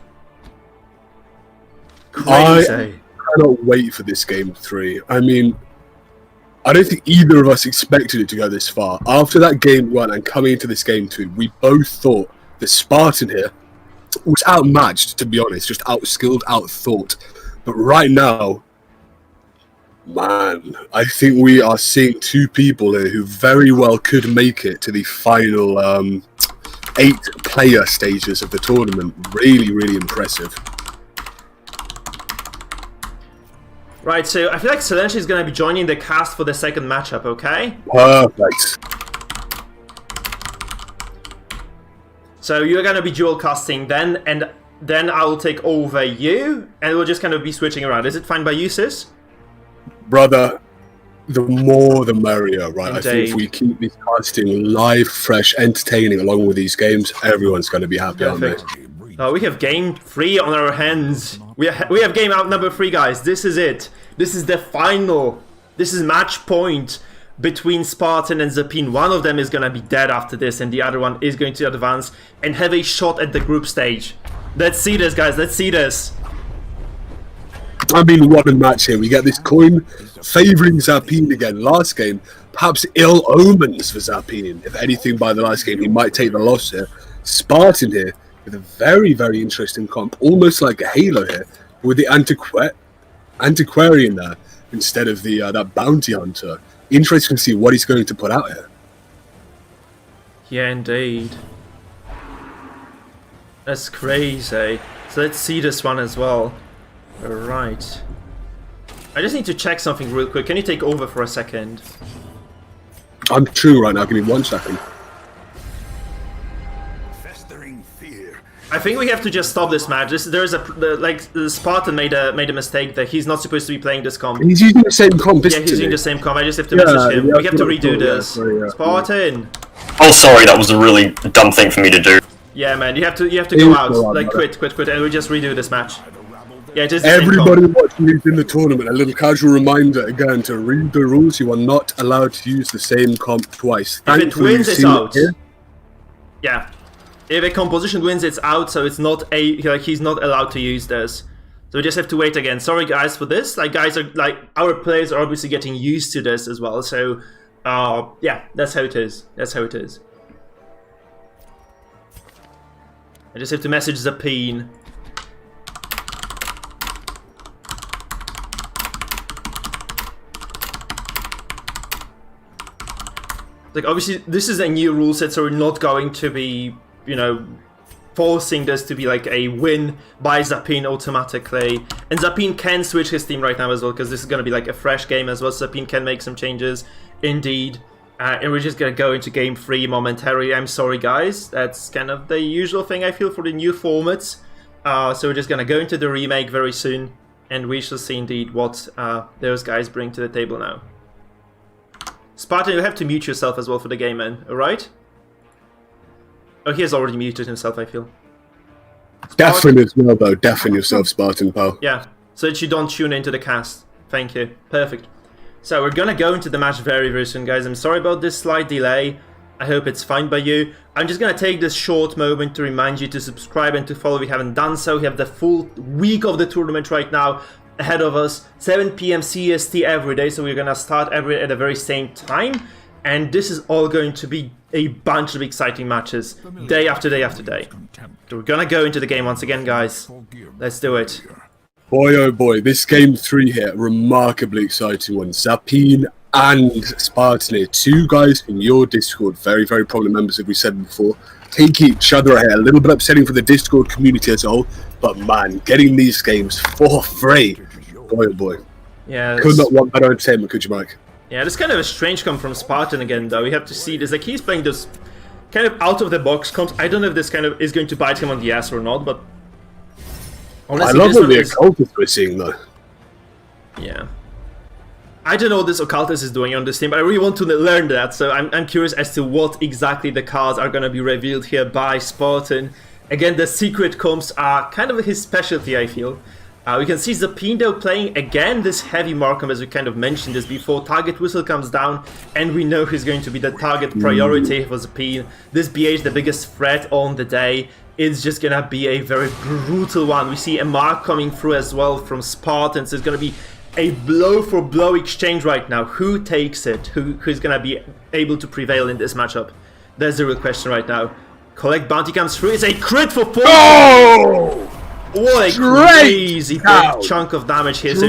Crazy. I cannot wait for this game 3. I mean, I don't think either of us expected it to go this far. After that game 1 and coming into this game 2, we both thought that Spartan here was outmatched, to be honest, just outskilled, outthought. But right now, man, I think we are seeing 2 people here who very well could make it to the final 8-player stages of the tournament. Really, really impressive. Right, so I feel like Solange is going to be joining the cast for the second matchup, okay? Perfect. So you're going to be dual casting then, and then I will take over you, and we'll just kind of be switching around. Is it fine by you, sis? Brother, the more the merrier, right? Indeed. I think if we keep this casting live, fresh, entertaining along with these games, everyone's going to be happy, aren't they? We have game 3 on our hands. We have game out number 3, guys. This is it. This is the final. This is match point between Spartan and Zapine. One of them is going to be dead after this, and the other one is going to advance and have a shot at the group stage. Let's see this, guys. Let's see this. I mean, what a match here. We get this coin favouring Zapine again. Last game, perhaps ill omens for Zapine. If anything, by the last game, he might take the loss here. Spartan here with a very, very interesting comp. Almost like a Halo here, with the Antiquarian there instead of the that Bounty Hunter. Interesting to see what he's going to put out here. Yeah, indeed. That's crazy. So let's see this one as well. Alright. I just need to check something real quick. Can you take over for a second? I'm true right now. Give me 1 second. Festering fear. I think we have to just stop this match. The Spartan made a mistake that he's not supposed to be playing this comp. He's using the same comp, Yeah, he's using the same comp. I just have to message him. We have to redo this. Spartan. Oh, sorry, that was a really dumb thing for me to do. Yeah, man, you have to go out. Like quit, and we just redo this match. Yeah, just everybody watching this in the tournament, a little casual reminder again to read the rules. You are not allowed to use the same comp twice. If it wins, it's out. Yeah. If a composition wins, it's out, so it's not he's not allowed to use this. So we just have to wait again. Sorry guys for this. Our players are obviously getting used to this as well. So yeah, that's how it is. That's how it is. I just have to message Zapine. Like, obviously, this is a new rule set, so we're not going to be, forcing this to be like a win by Zapine automatically. And Zapine can switch his team right now as well, because this is going to be like a fresh game as well. Zapine can make some changes, indeed. And we're just going to go into game 3 momentarily. I'm sorry, guys. That's kind of the usual thing I feel for the new formats. So we're just going to go into the remake very soon. And we shall see indeed what those guys bring to the table now. Spartan, you have to mute yourself as well for the game, man. Alright? Oh, he has already muted himself, I feel. Deafen as well, though. Deafen yourself, Spartan, pal. Yeah, so that you don't tune into the cast. Thank you. Perfect. So we're gonna go into the match very, very soon, guys. I'm sorry about this slight delay. I hope it's fine by you. I'm just gonna take this short moment to remind you to subscribe and to follow if you haven't done so. We have the full week of the tournament right now ahead of us, 7 PM CST every day, so we're gonna start at the very same time, and this is all going to be a bunch of exciting matches, day after day after day. So we're gonna go into the game once again, guys. Let's do it. Boy, oh boy, this game 3 here, remarkably exciting one. Zapine and Spartan here, 2 guys in your Discord, very, very prominent members, as we said before, take each other ahead. A little bit upsetting for the Discord community as a whole, but man, getting these games for free, boy oh boy. Yeah, could not want better entertainment, could you, Mike? Yeah, this is kind of a strange comp from Spartan again, though. We have to see this. Like, he's playing this kind of out of the box comps. I don't know if this kind of is going to bite him on the ass or not, but honestly, I love what the occultist we're seeing, though. Yeah. I don't know what this occultist is doing on this team, but I really want to learn that. So I'm curious as to what exactly the cards are going to be revealed here by Spartan. Again, the secret comps are kind of his specialty, I feel. We can see Zapine though playing again this heavy Markham, as we kind of mentioned this before. Target whistle comes down, and we know he's going to be the target priority for Zapine. This BH, the biggest threat on the day, is just gonna be a very brutal one. We see a mark coming through as well from Spartans. So it's gonna be a blow for blow exchange right now. Who takes it? Who's gonna be able to prevail in this matchup? That's the real question right now. Collect bounty comes through. It's a crit for 4. Oh! What a crazy big chunk of damage here. So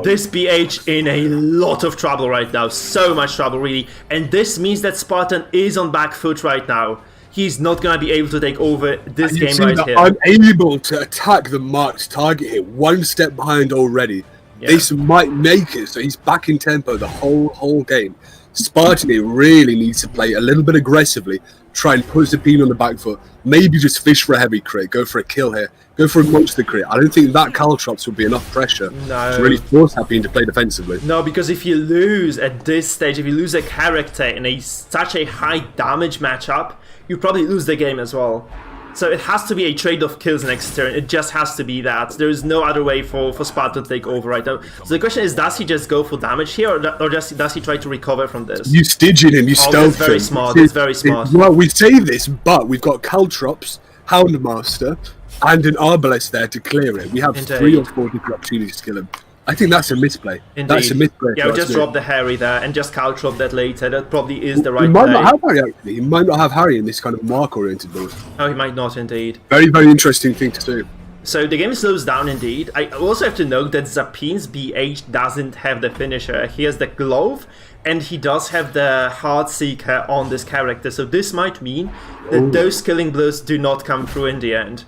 this BH in a lot of trouble right now. So much trouble, really. And this means that Spartan is on back foot right now. He's not going to be able to take over this game right here. Unable to attack the marked target here. 1 step behind already. Yeah. This might make it, so he's back in tempo the whole game. Spartan really needs to play a little bit aggressively, try and put Zapine on the back foot, maybe just fish for a heavy crit, go for a kill here, go for a monster crit. I don't think that Caltrops would be enough pressure to really force Zapine to play defensively. No, because if you lose at this stage, if you lose a character in such a high damage matchup, you probably lose the game as well. So it has to be a trade-off kills next turn. It just has to be that. There is no other way for Spartan to take over right now. So the question is, does he just go for damage here, or does he try to recover from this? You Stygian him, you stealth him. That's very smart, that's very smart. Well, we say this, but we've got Caltrops, Houndmaster, and an Arbalest there to clear it. We have 3 or 4 different opportunities to kill him. I think that's a misplay. Indeed. That's a misplay. Yeah, we'll just drop the Harry there and just Caltrop that later. That probably is the right play. He might play. not have Harry, actually. He might not have Harry in this kind of mark-oriented build. Oh, he might not, indeed. Very, very interesting thing to do. So the game slows down, indeed. I also have to note that Zapine's BH doesn't have the finisher. He has the glove, and he does have the Heart Seeker on this character. So this might mean that those killing blows do not come through in the end.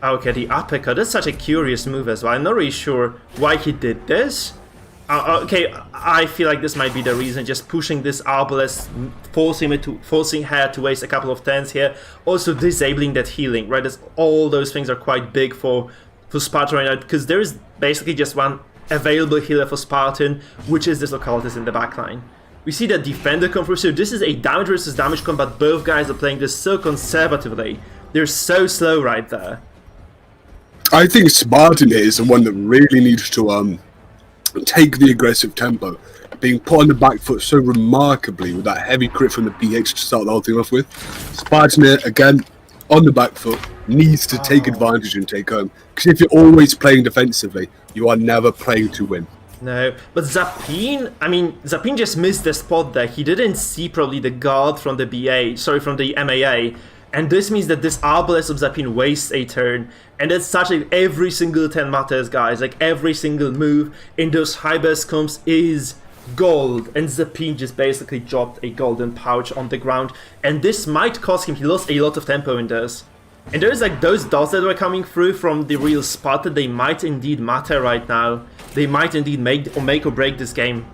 Okay, the uppercut. That's such a curious move as well. I'm not really sure why he did this. Okay, I feel like this might be the reason. Just pushing this Arbalest, forcing her to waste a couple of turns here. Also disabling that healing, right? All those things are quite big for Spartan right now, because there is basically just one available healer for Spartan, which is this Occultist in the backline. We see that Defender come through, so this is a damage versus damage combat. Both guys are playing this so conservatively. They're so slow right there. I think Spartan here is the one that really needs to take the aggressive tempo, being put on the back foot so remarkably with that heavy crit from the BH to start the whole thing off with. Spartan here, again, on the back foot, needs to take advantage and take home. Because if you're always playing defensively, you are never playing to win. No, but Zapine, I mean, Zapine just missed the spot there. He didn't see probably the guard from the from the MAA. And this means that this Arbalest of Zapine wastes a turn. And that's such like every single 10 matters, guys. Like every single move in those high burst comps is gold. And Zapine just basically dropped a golden pouch on the ground. And this might cost him, he lost a lot of tempo in this. And there's like those dots that were coming through from the real Spartan, they might indeed matter right now. They might indeed make or break this game.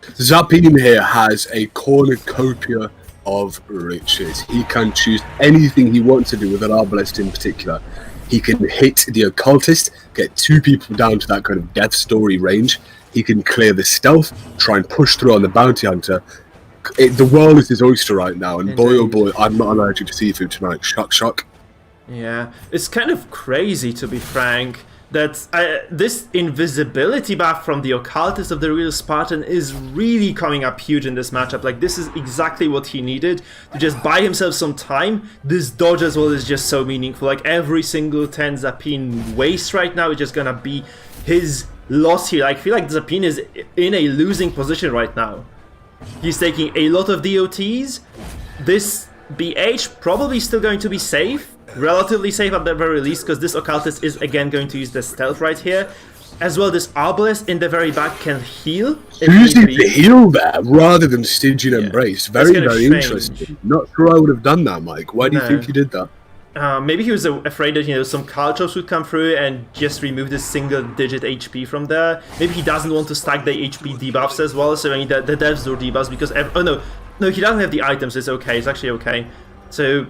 Zapine here has a cornucopia of riches. He can choose anything he wants to do with an Arbalest in particular. He can hit the Occultist, get 2 people down to that kind of death story range. He can clear the stealth, try and push through on the bounty hunter. The world is his oyster right now, and boy oh boy, I'm not allergic to seafood tonight. Shuck, shuck. Yeah, it's kind of crazy, to be frank, that this invisibility buff from the Occultist of the real Spartan is really coming up huge in this matchup. Like, this is exactly what he needed to just buy himself some time. This dodge as well is just so meaningful. Like, every single 10 Zapine wastes right now is just gonna be his loss here. I feel like Zapine is in a losing position right now. He's taking a lot of DOTs. This BH probably still going to be safe. Relatively safe at the very least, because this Occultist is again going to use the stealth right here. As well, this Arbalest in the very back can heal. Using the heal there rather than Stygian Embrace. Very, very interesting. Not sure I would have done that, Mike. Why do you think you did that? Maybe he was afraid that, some Caltrops would come through and just remove this single-digit HP from there. Maybe he doesn't want to stack the HP debuffs as well, so I mean the Death's Door debuffs, because... oh, no, he doesn't have the items, it's okay, it's actually okay. So,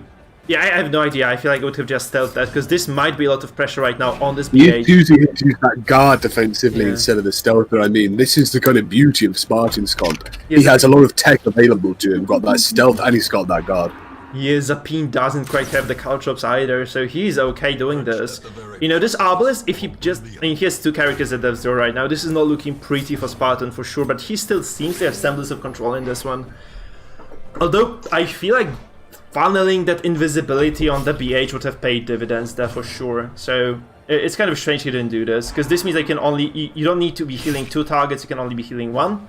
yeah, I have no idea, I feel like I would have just stealthed that, because this might be a lot of pressure right now on this BH. He's choosing to use that guard defensively instead of the stealther. I mean, this is the kind of beauty of Spartan's comp. Yes, he has a lot of tech available to him, got that stealth, and he's got that guard. Yeah, Zapine doesn't quite have the Caltrops either, so he's okay doing this. This Arbalest, if he just... I mean, he has 2 characters at Death's Door right now. This is not looking pretty for Spartan for sure, but he still seems to have semblance of control in this one. Although, I feel like funneling that invisibility on the BH would have paid dividends there for sure. So, it's kind of strange he didn't do this, because this means I can only... You don't need to be healing 2 targets, you can only be healing 1.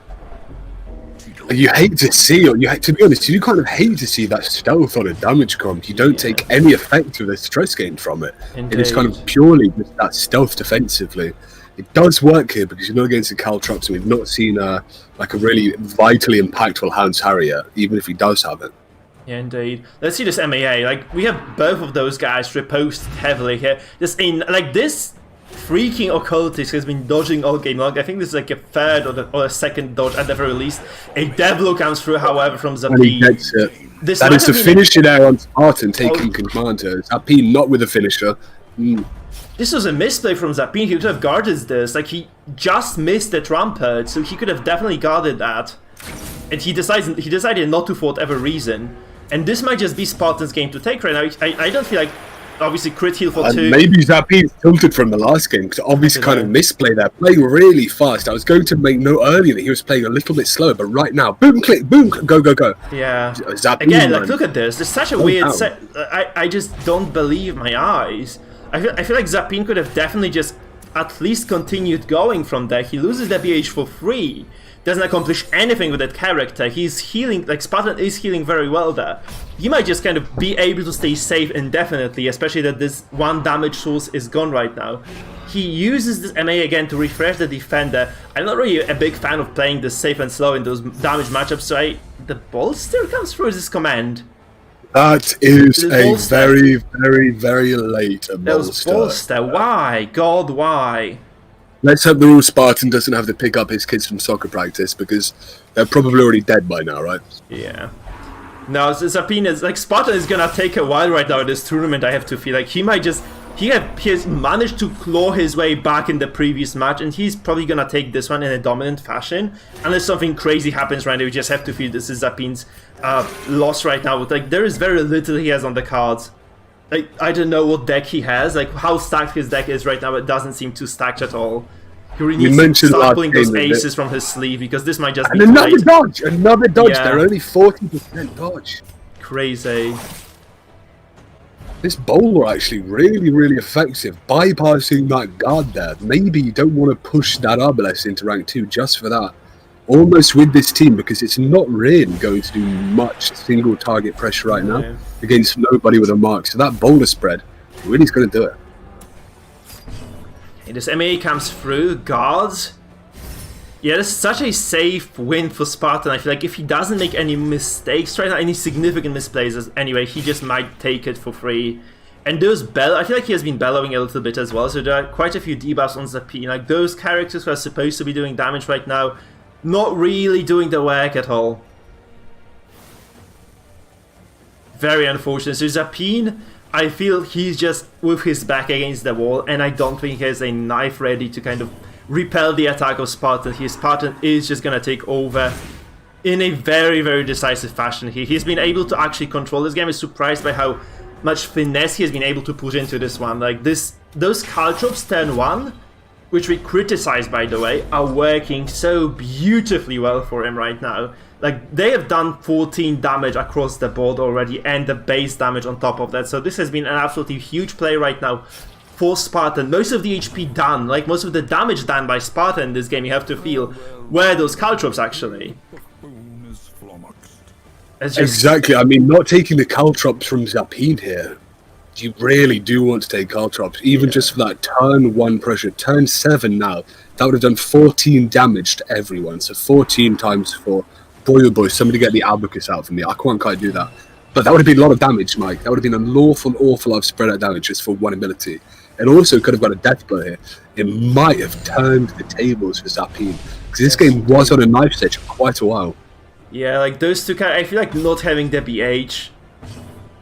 You hate to see, to be honest, you kind of hate to see that stealth on a damage comp. You don't take any effect of the stress gain from it. Indeed. It is kind of purely just that stealth defensively. It does work here because you're not against the Caltrops, and we've not seen like a really vitally impactful Hound's Harrier, even if he does have it. Yeah, indeed. Let's see this MAA. Like, we have both of those guys reposed heavily here. This freaking Occultist has been dodging all game long. I think this is like a third or a second dodge at the very least. A Devlo comes through, however, from Zapine. And he gets it. That is the finisher there on Spartan taking command here. Zapine not with a finisher. This was a misplay from Zapine. He could have guarded this. Like, he just missed the Trumpet, so he could have definitely guarded that. And he decided not to for whatever reason. And this might just be Spartan's game to take right now. I don't feel like... Obviously, crit heal for 2. Maybe Zapine's tilted from the last game, because obviously kind of misplay there. Playing really fast. I was going to make note earlier that he was playing a little bit slower, but right now, boom, click, boom, go, go, go. Yeah. Zapine, again, like, look at this. It's such a weird set. I just don't believe my eyes. I feel like Zapine could have definitely just at least continued going from there. He loses the BH for free. Doesn't accomplish anything with that character. He's healing, like Spartan is healing very well there. He might just kind of be able to stay safe indefinitely, especially that this 1 damage source is gone right now. He uses this MA again to refresh the defender. I'm not really a big fan of playing this safe and slow in those damage matchups, so the ball still comes through this command. That is a very, very, very late bolster. That was bolster. Why? God, why? Let's hope the rule Spartan doesn't have to pick up his kids from soccer practice because they're probably already dead by now, right? Yeah. No, Zapine is like Spartan is gonna take a while right now in this tournament. I have to feel like he might just he has managed to claw his way back in the previous match, and he's probably gonna take this one in a dominant fashion. Unless something crazy happens right now, we just have to feel this is Zapine's loss right now. Like there is very little he has on the cards. Like I don't know what deck he has, like how stacked his deck is right now. It doesn't seem too stacked at all. He really needs to start pulling those aces from his sleeve because this might just be another late. dodge, another dodge. Yeah. They're only 40% dodge. Crazy. This bowler actually really effective, bypassing that guard there. Maybe you don't want to push that Arbalest into rank 2 just for that. Almost with this team, because it's not really going to do much single target pressure right now against nobody with a mark. So that bowler spread really is going to do it. And this MA comes through, guards. Yeah, this is such a safe win for Spartan. I feel like if he doesn't make any mistakes right now, any significant misplays, anyway, he just might take it for free. And those I feel like he has been bellowing a little bit as well, so there are quite a few debuffs on Zapine. Like those characters who are supposed to be doing damage right now, not really doing the work at all. Very unfortunate. So Zapine, I feel he's just with his back against the wall, and I don't think he has a knife ready to kind of repel the attack of Spartan. His Spartan is just gonna take over in a very decisive fashion. He's been able to actually control this game. I'm surprised by how much finesse he has been able to put into this one. Like those Caltrops turn 1, which we criticized by the way, are working so beautifully well for him right now. Like they have done 14 damage across the board already, and the base damage on top of that. So this has been an absolutely huge play right now for Spartan. Most of the HP done, like most of the damage done by Spartan in this game, you have to feel, were those Caltrops actually. Exactly, I mean, not taking the Caltrops from Zapine here. You really do want to take Caltrops, even just for that turn 1 pressure. Turn 7 now, that would have done 14 damage to everyone. So 14 times 4. Boy oh boy, somebody get the abacus out for me. I can't quite do that. But that would have been a lot of damage, Mike. That would have been an awful lot of spread out damage just for one ability. It also could have got a death blow here. It might have turned the tables for Zapine, because this game was on a knife edge for quite a while. Yeah, like those two, I feel like not having the BH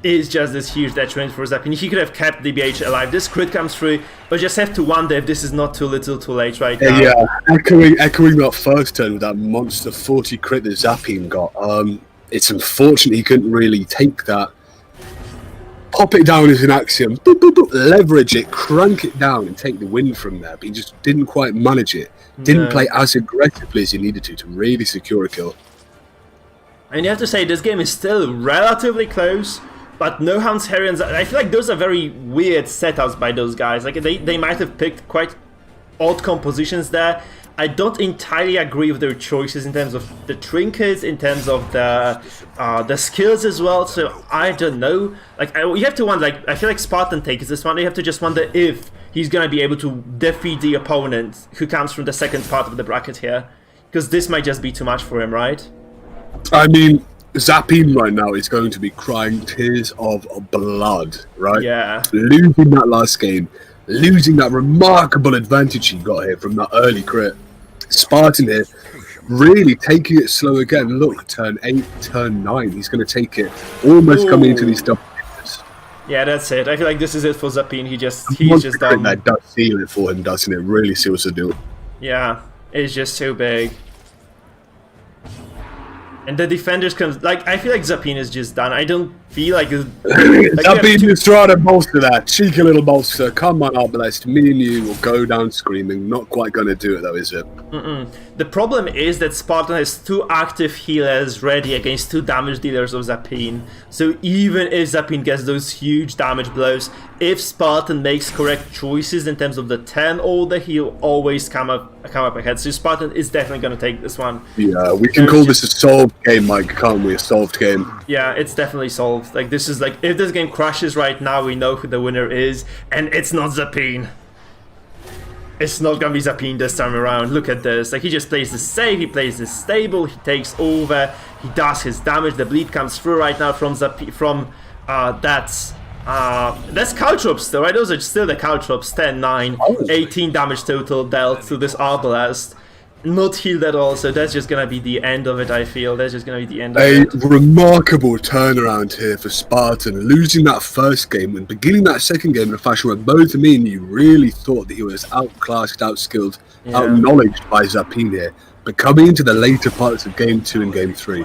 is just this huge detriment for Zapine. He could have kept the BH alive. This crit comes through, but just have to wonder if this is not too little too late right now. Yeah, echoing that first turn with that monster 40 crit that Zapine got. It's unfortunate he couldn't really take that. Pop it down as an axiom, boop, boop, boop, leverage it, crank it down and take the win from there. But he just didn't quite manage it. Didn't play as aggressively as he needed to really secure a kill. And you have to say, this game is still relatively close, but no Hounds Herons. I feel like those are very weird setups by those guys. Like they might have picked quite odd compositions there. I don't entirely agree with their choices in terms of the trinkets, in terms of the skills as well. So I don't know. Like you have to wonder. Like I feel like Spartan takes this one. You have to just wonder if he's gonna be able to defeat the opponent who comes from the second part of the bracket here, because this might just be too much for him, right? I mean, Zapine right now is going to be crying tears of blood, right? Yeah. Losing that last game, losing that remarkable advantage he got here from that early crit. Spartan here, really taking it slow again. Look, turn 8, turn 9, he's going to take it. Almost coming into these double digits. Yeah, that's it. I feel like this is it for Zapine. He's just done. That does seal it for him, doesn't it? Really seals the deal. Yeah, it's just so big. And the defenders come, like, I feel like Zapine is just done. I don't feel like... Zapine is trying to bolster that. Cheeky little bolster. Come on, Arbalest. Me and you will go down screaming. Not quite going to do it, though, is it? The problem is that Spartan has 2 active healers ready against 2 damage dealers of Zapine. So even if Zapine gets those huge damage blows, if Spartan makes correct choices in terms of the 10 order, he'll always come up ahead. So Spartan is definitely going to take this one. Yeah, we can call this a solved game, Mike, can't we? A solved game. Yeah, it's definitely solved. Like, this is like, if this game crashes right now, we know who the winner is, and it's not Zapine. It's not gonna be Zapine this time around. Look at this. Like, he just plays this safe, he plays this stable, he takes over, he does his damage, the bleed comes through right now from that That's Caltrops though, right? Those are still the Caltrops. 10, 9, 18 damage total dealt to this Arbalest. Not healed at all, so that's just gonna be the end of it, I feel. That's just gonna be the end of it. A remarkable turnaround here for Spartan, losing that first game and beginning that second game in a fashion where both me and you really thought that he was outclassed, outskilled, outknowledged by Zapine here. But coming into the later parts of Game 2 and Game 3,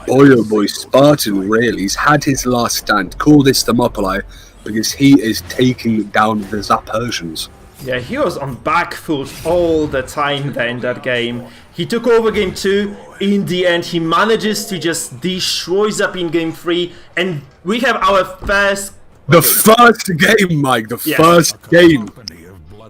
boy oh boy, Spartan really, he's had his last stand. Call this Thermopylae, because he is taking down the Zapersians. Yeah, he was on back foot all the time there in that game. He took over Game 2. In the end, he manages to just destroy Zap in Game 3. And we have our first... The first game, Mike. The first game.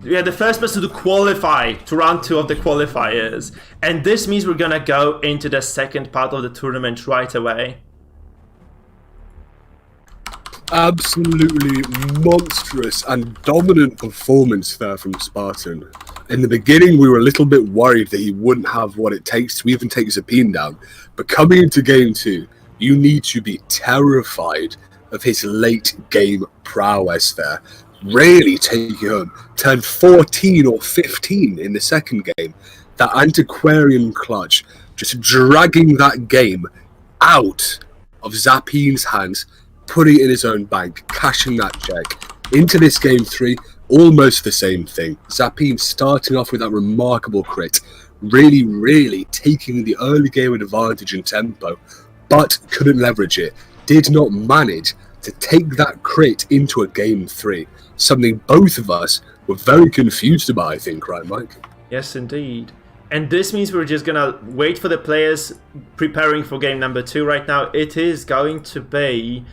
Yeah, the first person to qualify to round 2 of the qualifiers. And this means we're gonna go into the second part of the tournament right away. Absolutely monstrous and dominant performance there from Spartan. In the beginning, we were a little bit worried that he wouldn't have what it takes to even take Zapine down. But coming into Game 2, you need to be terrified of his late game prowess there. Really taking home. Turned 14 or 15 in the second game. That antiquarian clutch, just dragging that game out of Zapine's hands, putting it in his own bank, cashing that check. Into this Game 3, almost the same thing. Zapine starting off with that remarkable crit, really taking the early game advantage in tempo, but couldn't leverage it. Did not manage to take that crit into a Game 3. Something both of us were very confused about, I think, right, Mike? Yes, indeed. And this means we're just gonna wait for the players preparing for game number 2 right now. It is going to be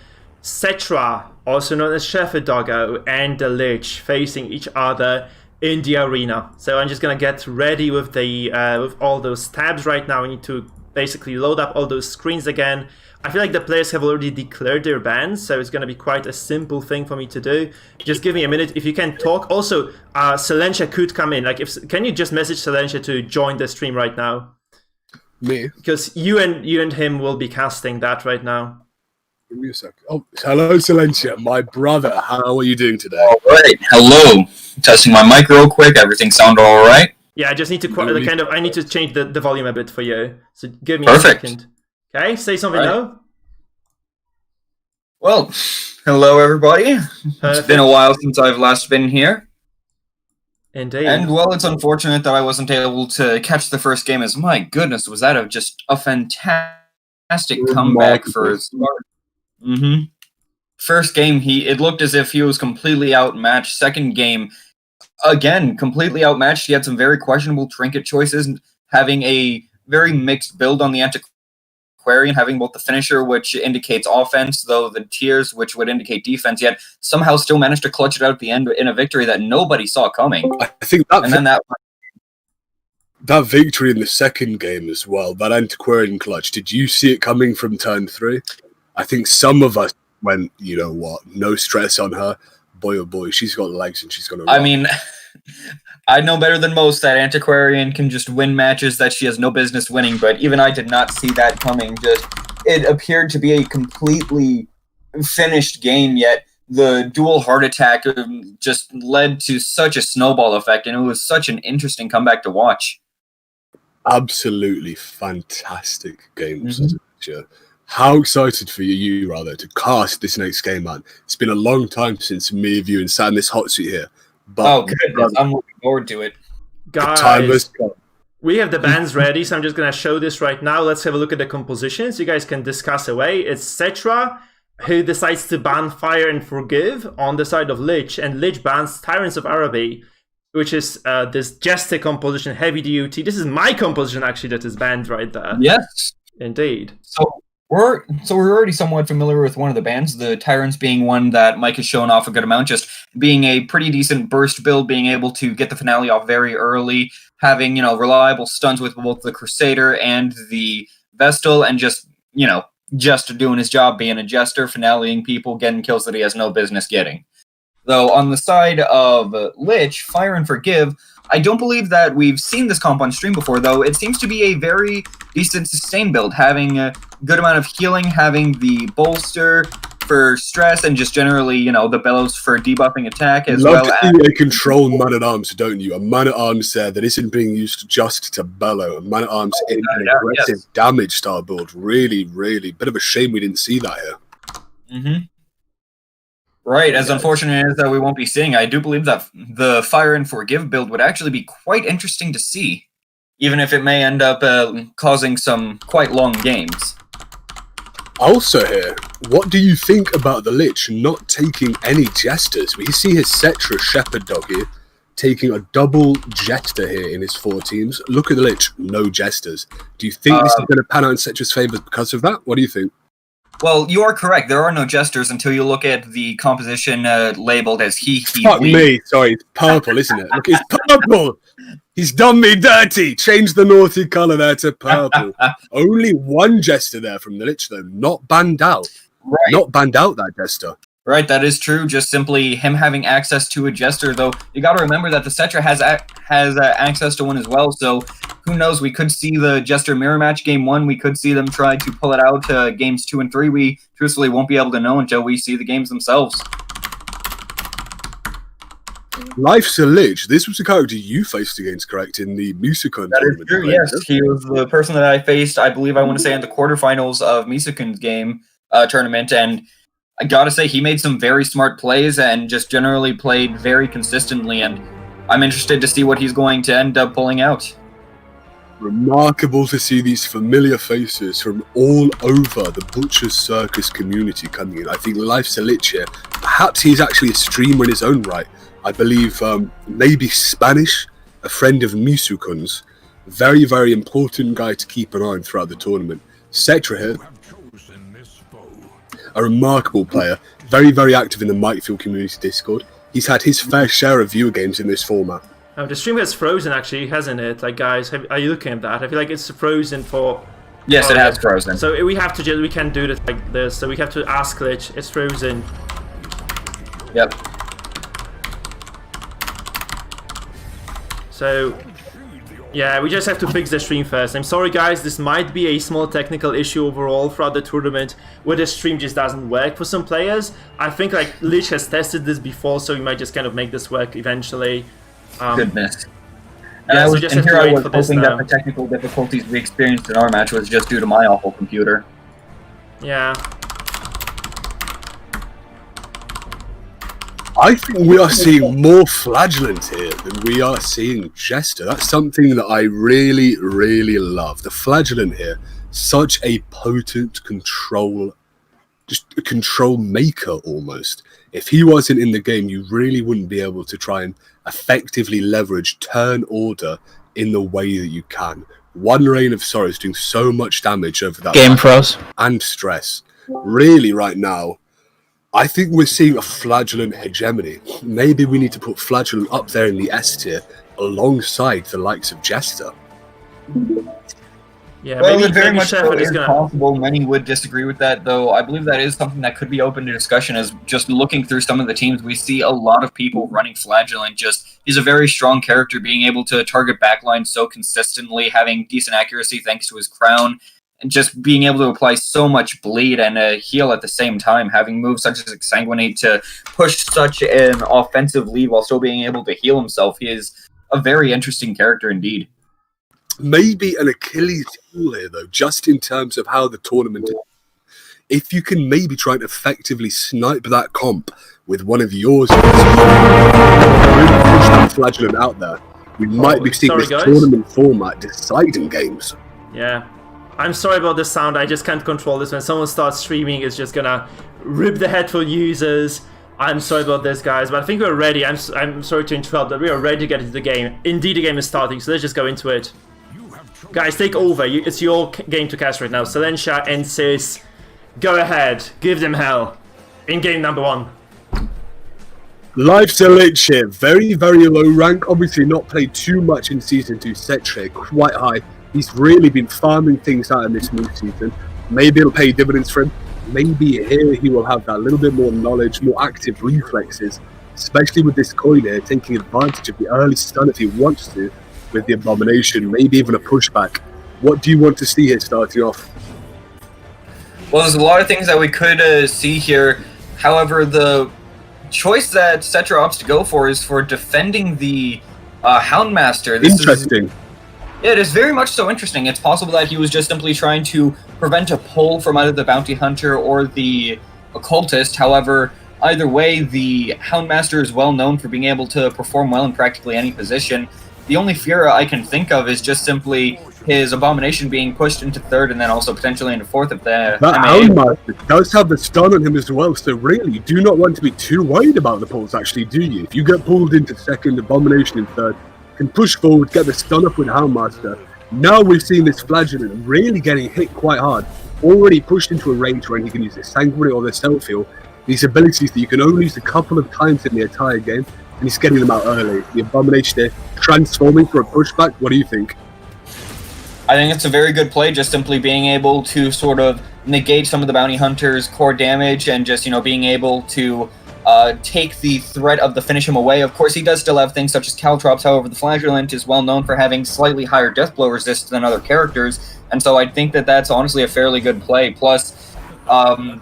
Cetra, also known as Shepherd Doggo, and the Lich facing each other in the arena. So I'm just gonna get ready with the with all those tabs right now. I need to basically load up all those screens again. I feel like the players have already declared their bans, so it's gonna be quite a simple thing for me to do. Just give me a minute. If you can talk, also Silentia could come in. Like, can you just message Silentia to join the stream right now? Me? Because you and him will be casting that right now. Give me a sec. Oh, hello, Silentia, my brother. How are you doing today? All right. Hello. Testing my mic real quick. Everything sound all right? Yeah, I just need to I need to change the volume a bit for you. So give me Perfect. a second. Okay, say something now. Well, hello everybody. It's been a while since I've last been here. Indeed. And well, it's unfortunate that I wasn't able to catch the first game, as my goodness, was that just a fantastic comeback for Spartan. First game, it looked as if he was completely outmatched. Second game, again, completely outmatched. He had some very questionable trinket choices, having a very mixed build on the Antiquarian, having both the finisher, which indicates offense, though the tiers, which would indicate defense, yet somehow still managed to clutch it out at the end in a victory that nobody saw coming. I think that, and then that victory in the second game as well, that Antiquarian clutch, did you see it coming from turn 3? I think some of us went, you know what, no stress on her. Boy, oh boy, she's got legs and she's going to run. I mean, I know better than most that Antiquarian can just win matches that she has no business winning, but even I did not see that coming. It appeared to be a completely finished game, yet the dual heart attack just led to such a snowball effect, and it was such an interesting comeback to watch. Absolutely fantastic games. How excited for you, rather, to cast this next game, man? It's been a long time since me, of you, and sat in this hot seat here. But oh, goodness, I'm looking forward to it. Guys, we have the bands ready, so I'm just going to show this right now. Let's have a look at the compositions. You guys can discuss away. It's Cetra, who decides to ban Fire and Forgive on the side of Lich, and Lich bans Tyrants of Araby, which is this Jester composition, heavy duty. This is my composition, actually, that is banned right there. Yes. Indeed. So we're already somewhat familiar with one of the bands, the Tyrants being one that Mike has shown off a good amount, just being a pretty decent burst build, being able to get the finale off very early, having, reliable stuns with both the Crusader and the Vestal, and just doing his job, being a jester, finaleing people, getting kills that he has no business getting. Though on the side of Lich, Fire and Forgive, I don't believe that we've seen this comp on stream before, though it seems to be a very decent sustain build, having a good amount of healing, having the bolster, for stress and just generally, the bellows for debuffing attack as Love well to as... see a control man-at-arms, don't you? A man-at-arms there that isn't being used just to bellow. A man-at-arms in an aggressive damage style build. Really, really. Bit of a shame we didn't see that here. Mm-hmm. Right, as unfortunate as that we won't be seeing, I do believe that the Fire and Forgive build would actually be quite interesting to see, even if it may end up causing some quite long games. Also here, what do you think about the Lich not taking any Jesters? We see his Cetra Shepherd Dog here, taking a double Jester here in his 4 teams. Look at the Lich, no Jesters. Do you think this is going to pan out in Cetra's favour because of that? What do you think? Well, you are correct. There are no Jesters until you look at the composition labeled as he, Fuck we. me, sorry, it's purple, isn't it? Look, it's purple! He's done me dirty! Change the naughty colour there to purple. Only one Jester there from the Lich, though. Not banned out. Right. Not banned out, that Jester. Right, that is true. Just simply him having access to a Jester, though. You got to remember that the Cetra has access to one as well, so who knows? We could see the Jester mirror match game 1. We could see them try to pull it out games 2 and 3. We truthfully won't be able to know until we see the games themselves. Life's a Lich. This was the character you faced against, correct, in the Musicon That is tournament? true, yes. He was the person that I faced, I believe I want to say, in the quarterfinals of Musicon's game tournament, and I gotta say, he made some very smart plays and just generally played very consistently, and I'm interested to see what he's going to end up pulling out. Remarkable to see these familiar faces from all over the Butcher's Circus community coming in. I think Life's a Lich here. Perhaps he's actually a streamer in his own right. I believe maybe Spanish, a friend of Misukun's. Very, very important guy to keep an eye on throughout the tournament. Cetra here. A remarkable player, very, very active in the Mikefield community Discord. He's had his fair share of viewer games in this format. Oh, the stream has frozen actually, hasn't it? Like, guys, are you looking at that? I feel like it's frozen for... Yes, it has frozen. So we have to we can't do this like this. So we have to ask Lich. It's frozen. Yep. So yeah, we just have to fix the stream first. I'm sorry, guys. This might be a small technical issue overall throughout the tournament, where the stream just doesn't work for some players. I think like Lich has tested this before, so we might just kind of make this work eventually. Goodness. Yeah, And, so just have here to I wait was for this hoping now. that the technical difficulties we experienced in our match was just due to my awful computer. Yeah. I think we are seeing more Flagellant here than we are seeing Jester. That's something that I really, really love. The Flagellant here, such a potent control, just a control maker almost. If he wasn't in the game, you really wouldn't be able to try and effectively leverage turn order in the way that you can. One Reign of Sorrow is doing so much damage over that Game froze. and stress. Really, right now, I think we're seeing a Flagellant hegemony. Maybe we need to put Flagellant up there in the S tier alongside the likes of Jester. Yeah, Well, maybe, it very maybe much so Shepherd is is gonna... possible. Many would disagree with that, though. I believe that is something that could be open to discussion. As just looking through some of the teams, we see a lot of people running Flagellant. Just he's a very strong character, being able to target backline so consistently, having decent accuracy thanks to his crown, and just being able to apply so much bleed and heal at the same time, having moves such as Exsanguinate to push such an offensive lead while still being able to heal himself. He is a very interesting character indeed. Maybe an Achilles heel here, though, just in terms of how the tournament is. If you can maybe try and effectively snipe that comp with one of yours, really push that Flagellant out there, we might be seeing sorry, this guys. tournament format deciding games. Yeah. I'm sorry about the sound, I just can't control this. When someone starts streaming, it's just gonna rip the headphone users. I'm sorry about this, guys, but I think we're ready. I'm sorry to interrupt, but we are ready to get into the game. Indeed, the game is starting, so let's just go into it. Guys, take over. It's your game to cast right now. Silentia and Sis, go ahead. Give them hell. In game number 1. Life's a Lich here. Very, very low rank. Obviously not played too much in Season 2. Cetra quite high. He's really been farming things out in this new season. Maybe it'll pay dividends for him. Maybe here he will have that little bit more knowledge, more active reflexes, especially with this coin here, taking advantage of the early stun if he wants to, with the Abomination, maybe even a pushback. What do you want to see here starting off? Well, there's a lot of things that we could see here. However, the choice that Cetra opts to go for is for defending the Houndmaster. Interesting. Yeah, it is very much so interesting. It's possible that he was just simply trying to prevent a pull from either the Bounty Hunter or the Occultist. However, either way, the Houndmaster is well known for being able to perform well in practically any position. The only fear I can think of is just simply his Abomination being pushed into third and then also potentially into fourth if the That Houndmaster does have the stun on him as well, so really you do not want to be too worried about the pulls, actually, do you? If you get pulled into second, Abomination in third, can push forward, get the stun up with Houndmaster. Now we've seen this Flagellant really getting hit quite hard, already pushed into a range where he can use the Sanguinary or the Self-Heal, these abilities that you can only use a couple of times in the entire game, and he's getting them out early. The Abomination there, transforming for a pushback, what do you think? I think it's a very good play, just simply being able to sort of negate some of the Bounty Hunter's core damage and just, being able to take the threat of the finish him away. Of course, he does still have things such as Caltrops, however, the Flagellant is well known for having slightly higher death blow resist than other characters, and so I think that that's honestly a fairly good play. Plus,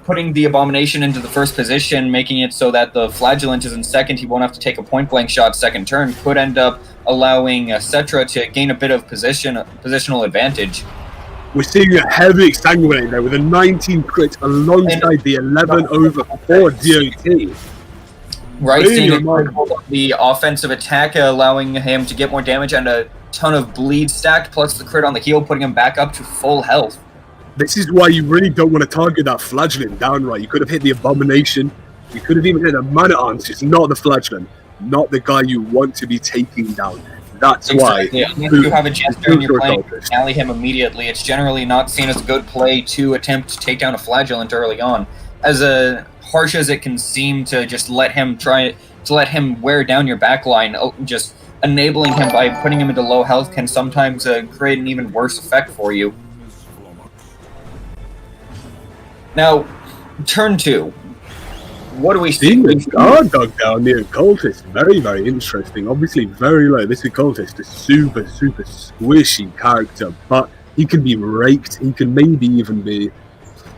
putting the Abomination into the first position, making it so that the Flagellant is in second, he won't have to take a point-blank shot second turn, could end up allowing Cetra to gain a bit of positional advantage. We're seeing a heavy Sanguinary there with a 19 crit alongside the 11 over 4 DOT. Right, seeing the offensive attack, allowing him to get more damage and a ton of bleed stacked, plus the crit on the heal, putting him back up to full health. This is why you really don't want to target that Flagellant downright. You could have hit the Abomination, you could have even hit a Man-at-Arms, it's not the Flagellant, not the guy you want to be taking down. That's exactly. why. If you have a Jester and you're playing, rally him immediately. It's generally not seen as a good play to attempt to take down a Flagellant early on. As harsh as it can seem to just let him wear down your backline, just enabling him by putting him into low health can sometimes create an even worse effect for you. Now, turn 2. What do we see? Seeing this guard dog down the Occultist, very, very interesting. Obviously very low. This Occultist is super, super squishy character, but he can be raked. He can maybe even be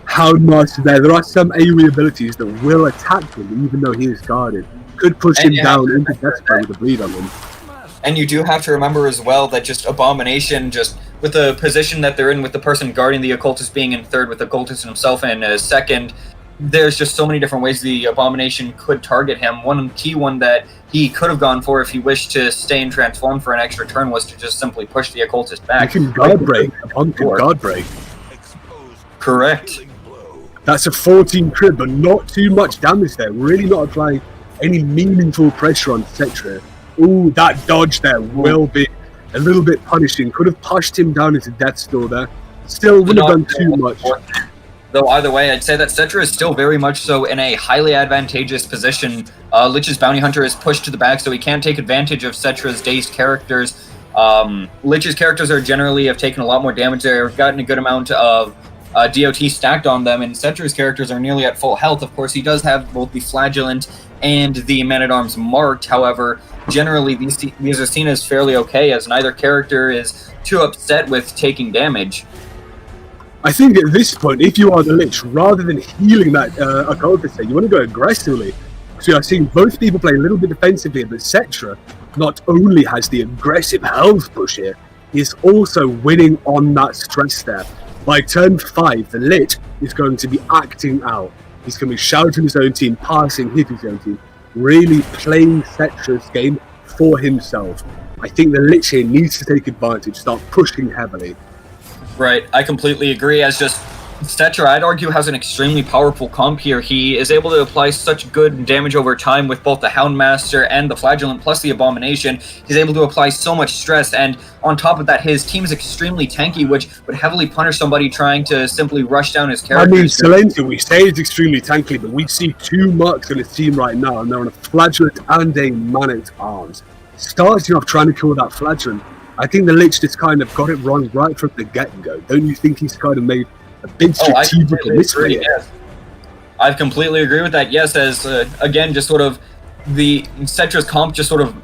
Houndmaster there. There are some AoE abilities that will attack him, even though he is guarded. Could push him down into death with a bleed on him. And you do have to remember as well that just Abomination, just with the position that they're in, with the person guarding the Occultist being in third, with the Occultist himself in second, there's just so many different ways the Abomination could target him. One key one that he could have gone for if he wished to stay and transform for an extra turn was to just simply push the Occultist back. You can guard break. Upon can guard break. Correct. That's a 14 crit, but not too much damage there. Really not applying any meaningful pressure on Cetra. Ooh, that dodge there will be a little bit punishing. Could have pushed him down into death's door there. Still wouldn't have done too much. Though either way, I'd say that Cetra is still very much so in a highly advantageous position. Lich's Bounty Hunter is pushed to the back, so he can't take advantage of Cetra's dazed characters. Lich's characters are generally have taken a lot more damage. They've gotten a good amount of DOT stacked on them, and Cetra's characters are nearly at full health. Of course, he does have both the Flagellant and the Man-at-Arms marked. However, generally these are seen as fairly okay, as neither character is too upset with taking damage. I think at this point, if you are the Lich, rather than healing that Occultist, you want to go aggressively. So you're seeing both people play a little bit defensively, but Cetra not only has the aggressive health push here, he's also winning on that stress there. By turn 5, the Lich is going to be acting out. He's going to be shouting his own team, passing, hit his own team, really playing Cetra's game for himself. I think the Lich here needs to take advantage, start pushing heavily. Right, I completely agree. As just Cetra, I'd argue, has an extremely powerful comp here. He is able to apply such good damage over time with both the Houndmaster and the Flagellant, plus the Abomination. He's able to apply so much stress, and on top of that, his team is extremely tanky, which would heavily punish somebody trying to simply rush down his characters. I mean, Silento, we say it's extremely tanky, but we see 2 marks on his team right now, and they're on a Flagellant and a Man-at-Arms. Starting off trying to kill that Flagellant, I think the Lich just kind of got it wrong right from the get-go. Don't you think he's kind of made a big strategic mistake? Yes. I completely agree with that. Yes, as again, just sort of the Cetra's comp just sort of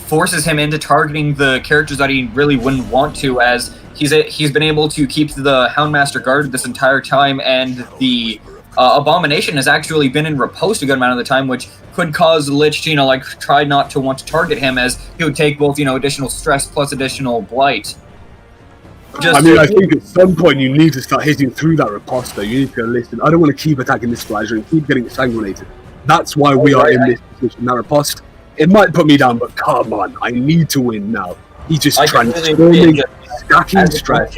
forces him into targeting the characters that he really wouldn't want to, as he's been able to keep the Houndmaster guarded this entire time, and the Abomination has actually been in riposte a good amount of the time, which could cause Lich to, like, try not to want to target him, as he would take both, additional stress plus additional blight. I think at some point you need to start hitting through that riposte. You need to go, listen, I don't want to keep attacking this Flash and keep getting sanguinated. That's why we are in this position. That riposte, it might put me down, but come on, I need to win now. He's just transforming, stacking stress.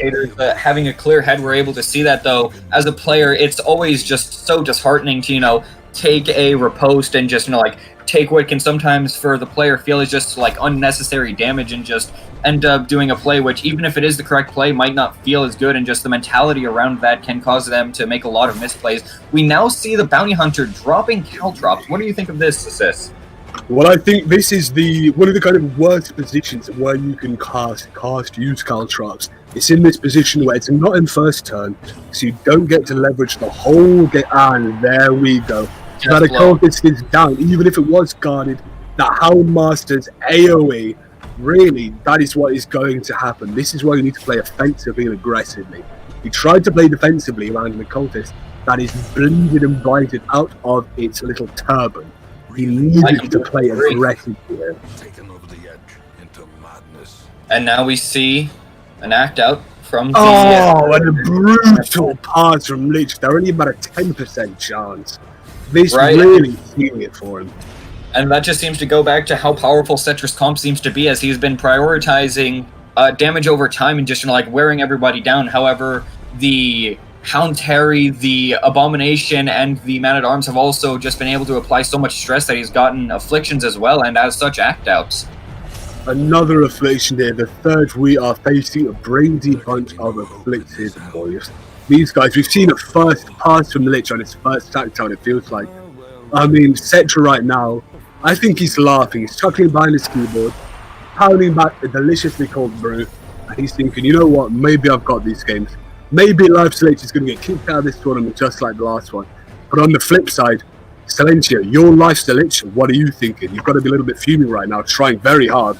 Having a clear head, we're able to see that, though. As a player, it's always just so disheartening to, take a riposte and just, like, take what can sometimes, for the player, feel is just, like, unnecessary damage and just end up doing a play which, even if it is the correct play, might not feel as good, and just the mentality around that can cause them to make a lot of misplays. We now see the Bounty Hunter dropping Caltrops. What do you think of this, Sis? Well, I think this is one of the kind of worst positions where you can use Caltrops. It's in this position where it's not in first turn, so you don't get to leverage the whole game. And there we go. So that a cultist is down, even if it was guarded. That Houndmaster's AoE, really, that is what is going to happen. This is why you need to play offensively and aggressively. He tried to play defensively around the cultist that is bleeded and blighted out of its little turban. He needed to play aggressive here. And now we see an act out from the... Oh, and a brutal pass from Lich. They're only about a 10% chance. This really sealing it for him. And that just seems to go back to how powerful Cetra's comp seems to be, as he's been prioritizing damage over time and just, like, wearing everybody down. However, the Hound Terry, the Abomination, and the Man-at-Arms have also just been able to apply so much stress that he's gotten afflictions as well, and as such, act-outs. Another affliction here. The third, we are facing a brazy bunch of afflicted boys. These guys, we've seen a first pass from Lich on his first takedown, it feels like. I mean, Cetra right now, I think he's laughing. He's chuckling behind his keyboard, pounding back a deliciously cold brew, and he's thinking, you know what, maybe I've got these games. Maybe Life Silencio is going to get kicked out of this tournament just like the last one. But on the flip side, Silencio, your Life Silencio, what are you thinking? You've got to be a little bit fuming right now, trying very hard.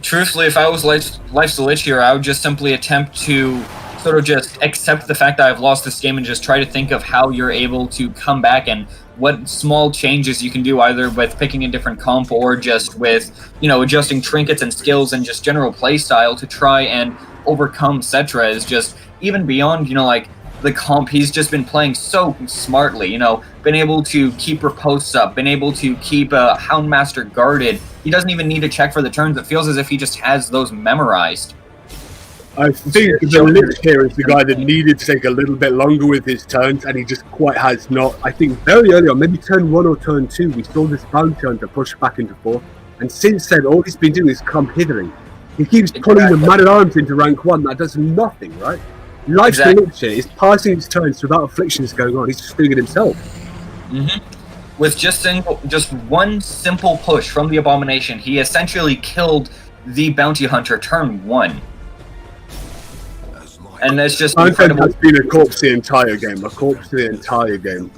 Truthfully, if I was Life Silencio, I would just simply attempt to sort of just accept the fact that I've lost this game and just try to think of how you're able to come back and what small changes you can do, either with picking a different comp or just with, adjusting trinkets and skills and just general play style to try and overcome Cetra. Is just, even beyond, like, the comp, he's just been playing so smartly, been able to keep riposts up, been able to keep Houndmaster guarded. He doesn't even need to check for the turns. It feels as if he just has those memorized. I think the Lich here is the guy that needed to take a little bit longer with his turns, and he just quite has not. I think very early on, maybe turn 1 or turn 2, we saw this Bounty Hunter push back into 4, and since then, all he's been doing is come hithering. He keeps pulling the Man-at-Arms into rank 1, that does nothing, right? Life's Lich here is passing his turns without afflictions going on, he's just doing it himself. With just one simple push from the Abomination, he essentially killed the Bounty Hunter turn 1. And that's just incredible. Has been a corpse the entire game.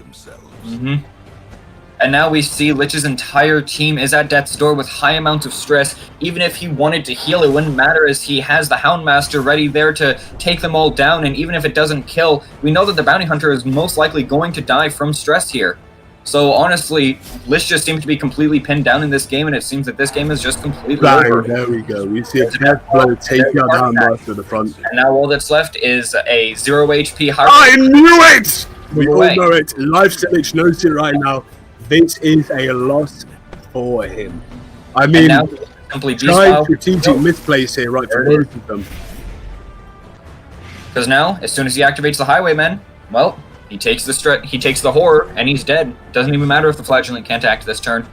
And now we see Lich's entire team is at death's door with high amounts of stress. Even if he wanted to heal, it wouldn't matter, as he has the Houndmaster ready there to take them all down. And even if it doesn't kill, we know that the Bounty Hunter is most likely going to die from stress here. So honestly, Lich just seems to be completely pinned down in this game, and it seems that this game is just completely over. There we go. We see a death blow taking out the Houndmaster to the front. And now all that's left is a 0 HP hard. I knew it! We all know it. Life Silencio knows it right now. This is a loss for him. I mean, giant strategic misplays here, right, for both of them. Because now, as soon as he activates the Highwayman, well, he takes the horror, and he's dead. Doesn't even matter if the Flagellant can't act this turn.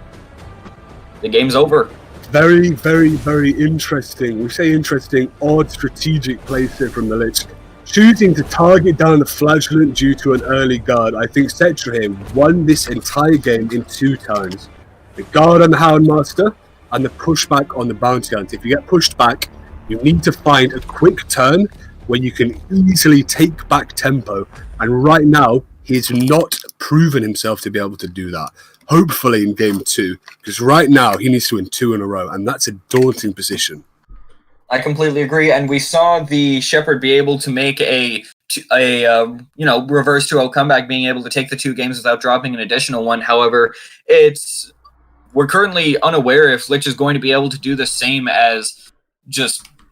The game's over. Very, very, very interesting. We say interesting, odd strategic plays here from the Lich. Choosing to target down the Flagellant due to an early guard. I think Cetra here won this entire game in 2 turns. The guard on the Houndmaster and the pushback on the Bounty Hunter. If you get pushed back, you need to find a quick turn where you can easily take back tempo. And right now, he's not proven himself to be able to do that. Hopefully in game 2, because right now he needs to win 2 in a row, and that's a daunting position. I completely agree, and we saw the Shepherd be able to make a reverse 2-0 comeback, being able to take the 2 games without dropping an additional one. However, we're currently unaware if Lich is going to be able to do the same, as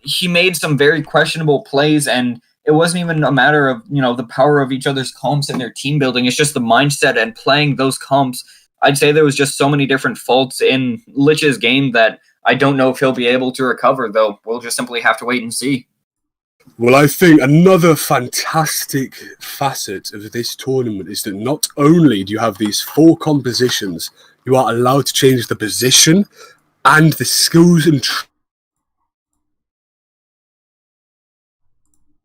he made some very questionable plays, and it wasn't even a matter of the power of each other's comps and their team building. It's just the mindset and playing those comps. I'd say there was just so many different faults in Lich's game that I don't know if he'll be able to recover, though. We'll just simply have to wait and see. Well, I think another fantastic facet of this tournament is that not only do you have these 4 compositions, you are allowed to change the position and the skills and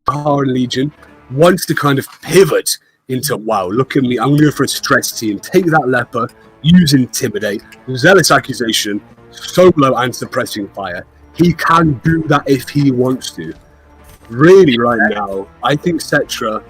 our Legion wants to kind of pivot into, wow, look at me, I'm going to go for a stress team, take that leper, use Intimidate, Zealous Accusation, solo and suppressing fire. He can do that if he wants to. Really, right now, I think Cetra,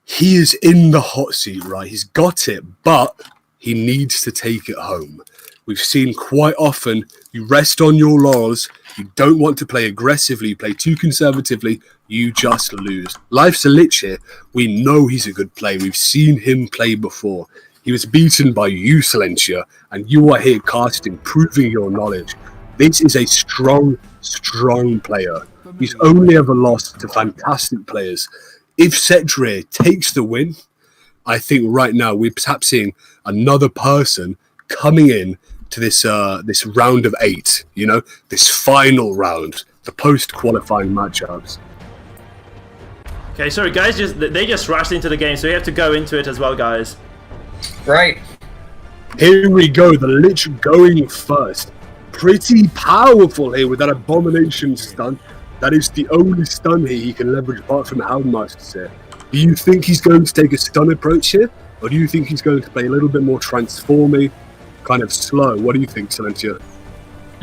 he is in the hot seat, right? He's got it, but he needs to take it home. We've seen quite often, you rest on your laurels, you don't want to play aggressively, you play too conservatively, you just lose. Life's a Lich here. We know he's a good player. We've seen him play before. He was beaten by you, Silentia, and you are here casting, proving your knowledge. This is a strong, strong player. He's only ever lost to fantastic players. If Cetra takes the win, I think right now we're perhaps seeing another person coming in to this round of 8, this final round, the post-qualifying matchups. Okay, sorry guys, they just rushed into the game, so we have to go into it as well, guys. Right. Here we go, the Lich going first. Pretty powerful here with that Abomination stun. That is the only stun here he can leverage apart from Houndmaster's here. Do you think he's going to take a stun approach here? Or do you think he's going to play a little bit more transforming, kind of slow? What do you think, Silentia?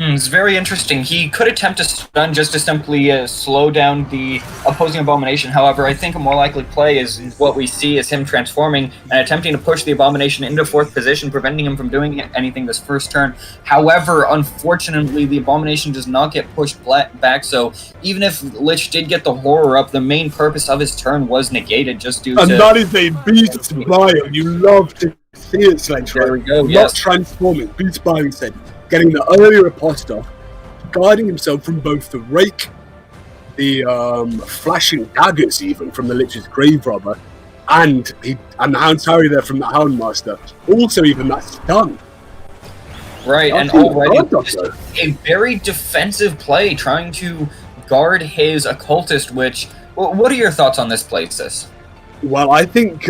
It's very interesting. He could attempt a stun just to simply slow down the opposing Abomination. However, I think a more likely play is what we see is him transforming and attempting to push the Abomination into 4th position, preventing him from doing anything this first turn. However, unfortunately, the Abomination does not get pushed back, so even if Lich did get the Horror up, the main purpose of his turn was negated just due to... And that is a beast bio. You love to see it, Silentia. There we go, Not yes. transforming, beast bio instead. Getting the earlier apostle, guarding himself from both the rake, the flashing daggers even from the Lich's grave robber, and the Hound Harry there from the Houndmaster. Also even that stun. Right, and already a very defensive play trying to guard his occultist, which... What are your thoughts on this play, Sis? Well, I think...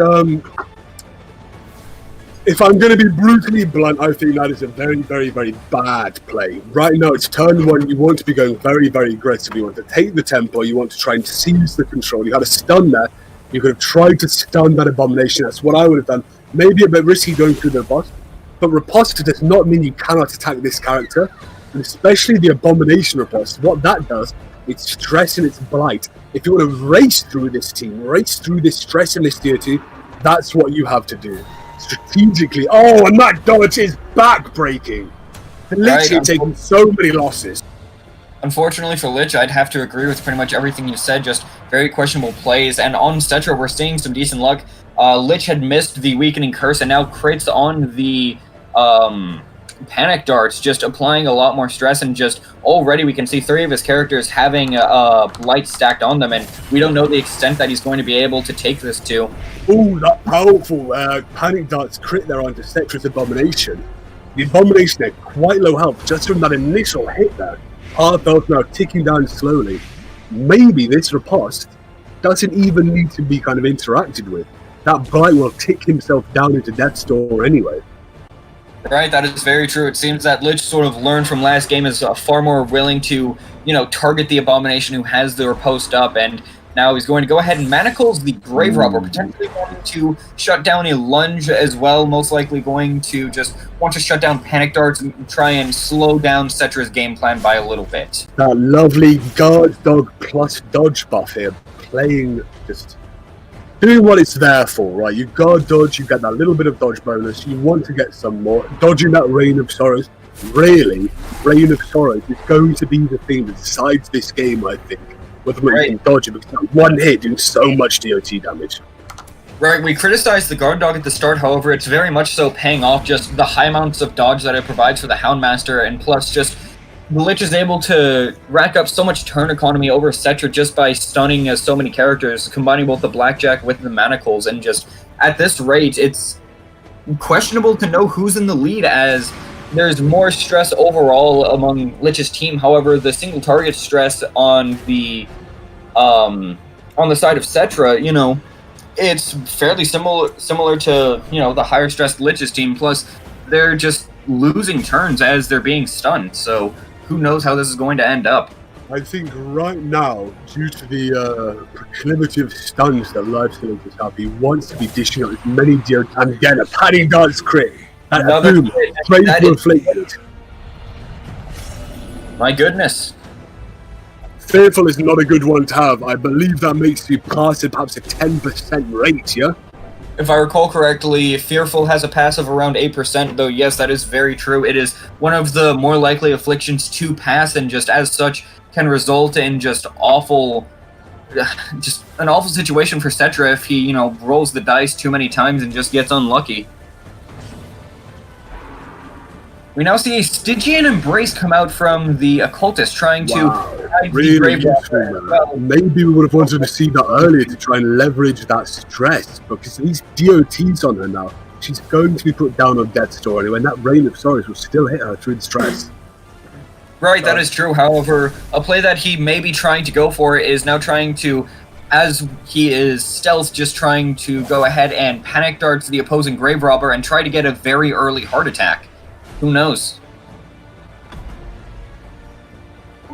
if I'm going to be brutally blunt, I think that is a very, very, very bad play. Right now, it's turn 1. You want to be going very, very aggressive. You want to take the tempo. You want to try and seize the control. You had a stun there. You could have tried to stun that Abomination. That's what I would have done. Maybe a bit risky going through the boss. But riposte does not mean you cannot attack this character. And especially the Abomination riposte. What that does, it's stress and it's blight. If you want to race through this team, race through this stress and this deity, that's what you have to do. Strategically, and that dodge is backbreaking. Literally taking so many losses. Unfortunately for Lich, I'd have to agree with pretty much everything you said. Just very questionable plays, and on Cetra, we're seeing some decent luck. Lich had missed the Weakening Curse, and now crits on the Panic Darts, just applying a lot more stress, and just already we can see 3 of his characters having blight stacked on them, and we don't know the extent that he's going to be able to take this to. Oh, that powerful Panic Darts crit there onto Cetra's Abomination. The Abomination had quite low health just from that initial hit there. Half health now ticking down slowly. Maybe this riposte doesn't even need to be kind of interacted with. That blight will tick himself down into Death's Door anyway. Right, that is very true. It seems that Lich sort of learned from last game, is far more willing to, target the Abomination who has the riposte up, and now he's going to go ahead and manacles the Grave Robber, potentially going to shut down a lunge as well, most likely going to just want to shut down Panic Darts and try and slow down Cetra's game plan by a little bit. That lovely Guard Dog plus dodge buff here, playing just... doing what it's there for, right? You guard dodge, you get that little bit of dodge bonus, you want to get some more. Dodging that Rain of Sorrows really, Reign of Sorrows is going to be the thing that decides this game, I think. Whether or not you can dodge it, because that one hit doing so much DOT damage. Right, we criticized the guard dog at the start, however, it's very much so paying off just the high amounts of dodge that it provides for the Houndmaster, and plus just the Lich is able to rack up so much turn economy over Cetra just by stunning so many characters, combining both the Blackjack with the Manacles, and just at this rate, it's questionable to know who's in the lead as there's more stress overall among Lich's team. However, the single target stress on the side of Cetra, you know, it's fairly similar to, you know, the higher stressed Lich's team. Plus, they're just losing turns as they're being stunned. So who knows how this is going to end up? I think right now, due to the proclivity of stuns that Lifesteal is have, he wants to be dishing out as many DOT and again a padding dance crit. Another boom, crit. My goodness. Fearful is not a good one to have. I believe that makes you pass at perhaps a 10% rate, yeah? If I recall correctly, Fearful has a passive around 8%, though yes, that is very true. It is one of the more likely afflictions to pass, and just as such can result in just an awful situation for Cetra if he, you know, rolls the dice too many times and just gets unlucky. We now see a Stygian Embrace come out from the Occultist, trying to really useful. Maybe we would have wanted to see that earlier to try and leverage that stress, because these DOTs on her now, she's going to be put down on Death's Door anyway, and that Reign of Sorrows will still hit her through the stress. Right, that is true. However, a play that he may be trying to go for is now trying to, as he is stealth, just trying to go ahead and panic dart to the opposing Grave Robber and try to get a very early heart attack. Who knows?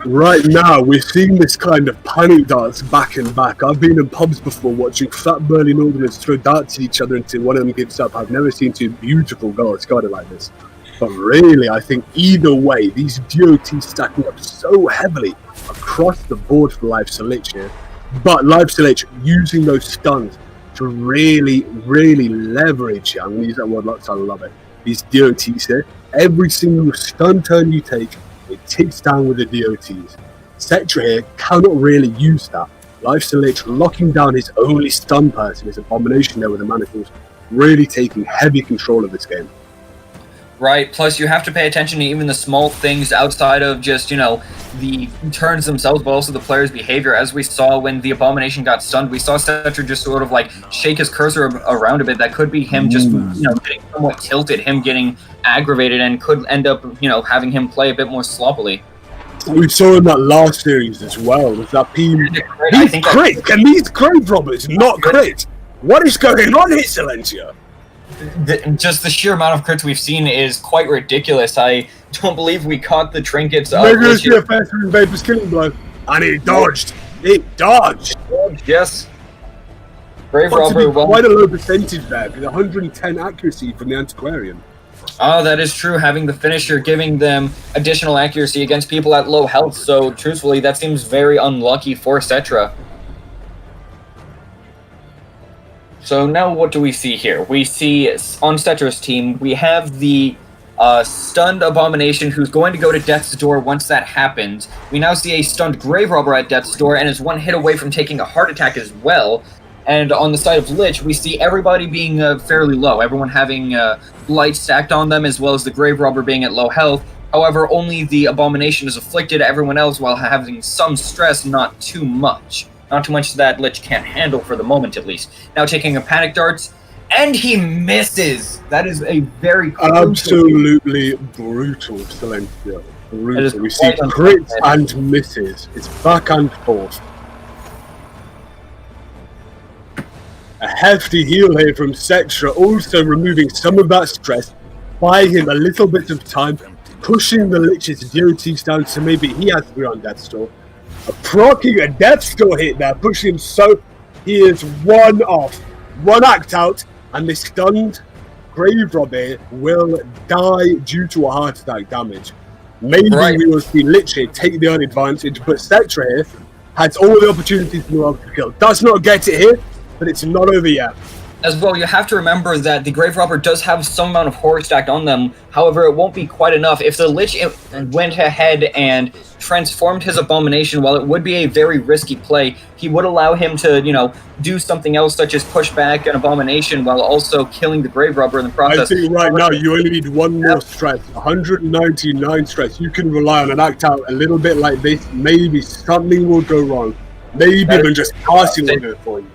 Right now, we're seeing this kind of panic darts back and back. I've been in pubs before watching fat burly northerners throw darts at each other until one of them gives up. I've never seen two beautiful girls guarded like this. But really, I think either way, these DOTs stacking up so heavily across the board for Lifesteal Lich here. But Lifesteal Lich using those stuns to really, really leverage, I'm going to use that word lots, I love it, these DOTs here. Every single stun turn you take, it ticks down with the DOTs. Cetra here cannot really use that. Lifesteal Lich locking down his only stun person, his Abomination there with the Manacles, really taking heavy control of this game. Right, plus you have to pay attention to even the small things outside of just, you know, the turns themselves, but also the player's behavior. As we saw when the Abomination got stunned, we saw Cetra just sort of like shake his cursor around a bit. That could be him just, you know, getting somewhat tilted, him getting aggravated, and could end up, you know, having him play a bit more sloppily. We saw in that last series as well, with that team. These crit! Can these Grave Robbers not crit? What is going on here, Silencio? Just the sheer amount of crits we've seen is quite ridiculous. I don't believe we caught the trinkets. Maybe it's a faster than Vapor's killing blow. And it dodged. It dodged. Yes. Grave Robber. Quite a low percentage there, with 110 accuracy from the Antiquarian. Oh, that is true. Having the finisher giving them additional accuracy against people at low health. So, truthfully, that seems very unlucky for Cetra. So now what do we see here? We see on Cetra's team, we have the stunned Abomination who's going to go to Death's Door once that happens. We now see a stunned Grave Robber at Death's Door and is one hit away from taking a heart attack as well. And on the side of Lich, we see everybody being fairly low. Everyone having light stacked on them, as well as the Grave Robber being at low health. However, only the Abomination is afflicted. Everyone else, while having some stress, not too much. Not too much that Lich can't handle for the moment, at least. Now taking a panic darts, and he misses! That is a very absolutely brutal Silencio. Brutal. We see crits and misses. It's back and forth. A hefty heal here from Cetra, also removing some of that stress, buying him a little bit of time, pushing the Lich's DOTs down so maybe he has to be on Death's Door. Procking a Death's Door hit there, pushing him so he is one off, one act out, and this stunned Grave Robber will die due to a heart attack damage. Maybe we will see Lich here take the advantage, but Cetra here has all the opportunities in the world to kill. Does not get it here, but it's not over yet. As well, you have to remember that the Grave Robber does have some amount of horror stacked on them. However, it won't be quite enough. If the Lich went ahead and transformed his Abomination, while it would be a very risky play, he would allow him to, do something else, such as push back an Abomination, while also killing the Grave Robber in the process. I think right now you only need one more stress, 199 stress. You can rely on an act out a little bit like this. Maybe something will go wrong. Maybe even just passing will go for you.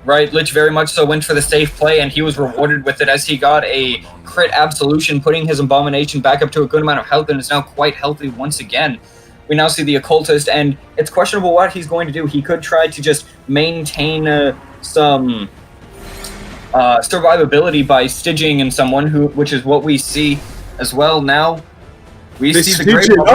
Right, Lich very much so went for the safe play, and he was rewarded with it as he got a crit absolution, putting his Abomination back up to a good amount of health, and is now quite healthy once again. We now see the Occultist, and it's questionable what he's going to do. He could try to just maintain some survivability by stitching in someone, which is what we see as well now. We see the Grave Robber.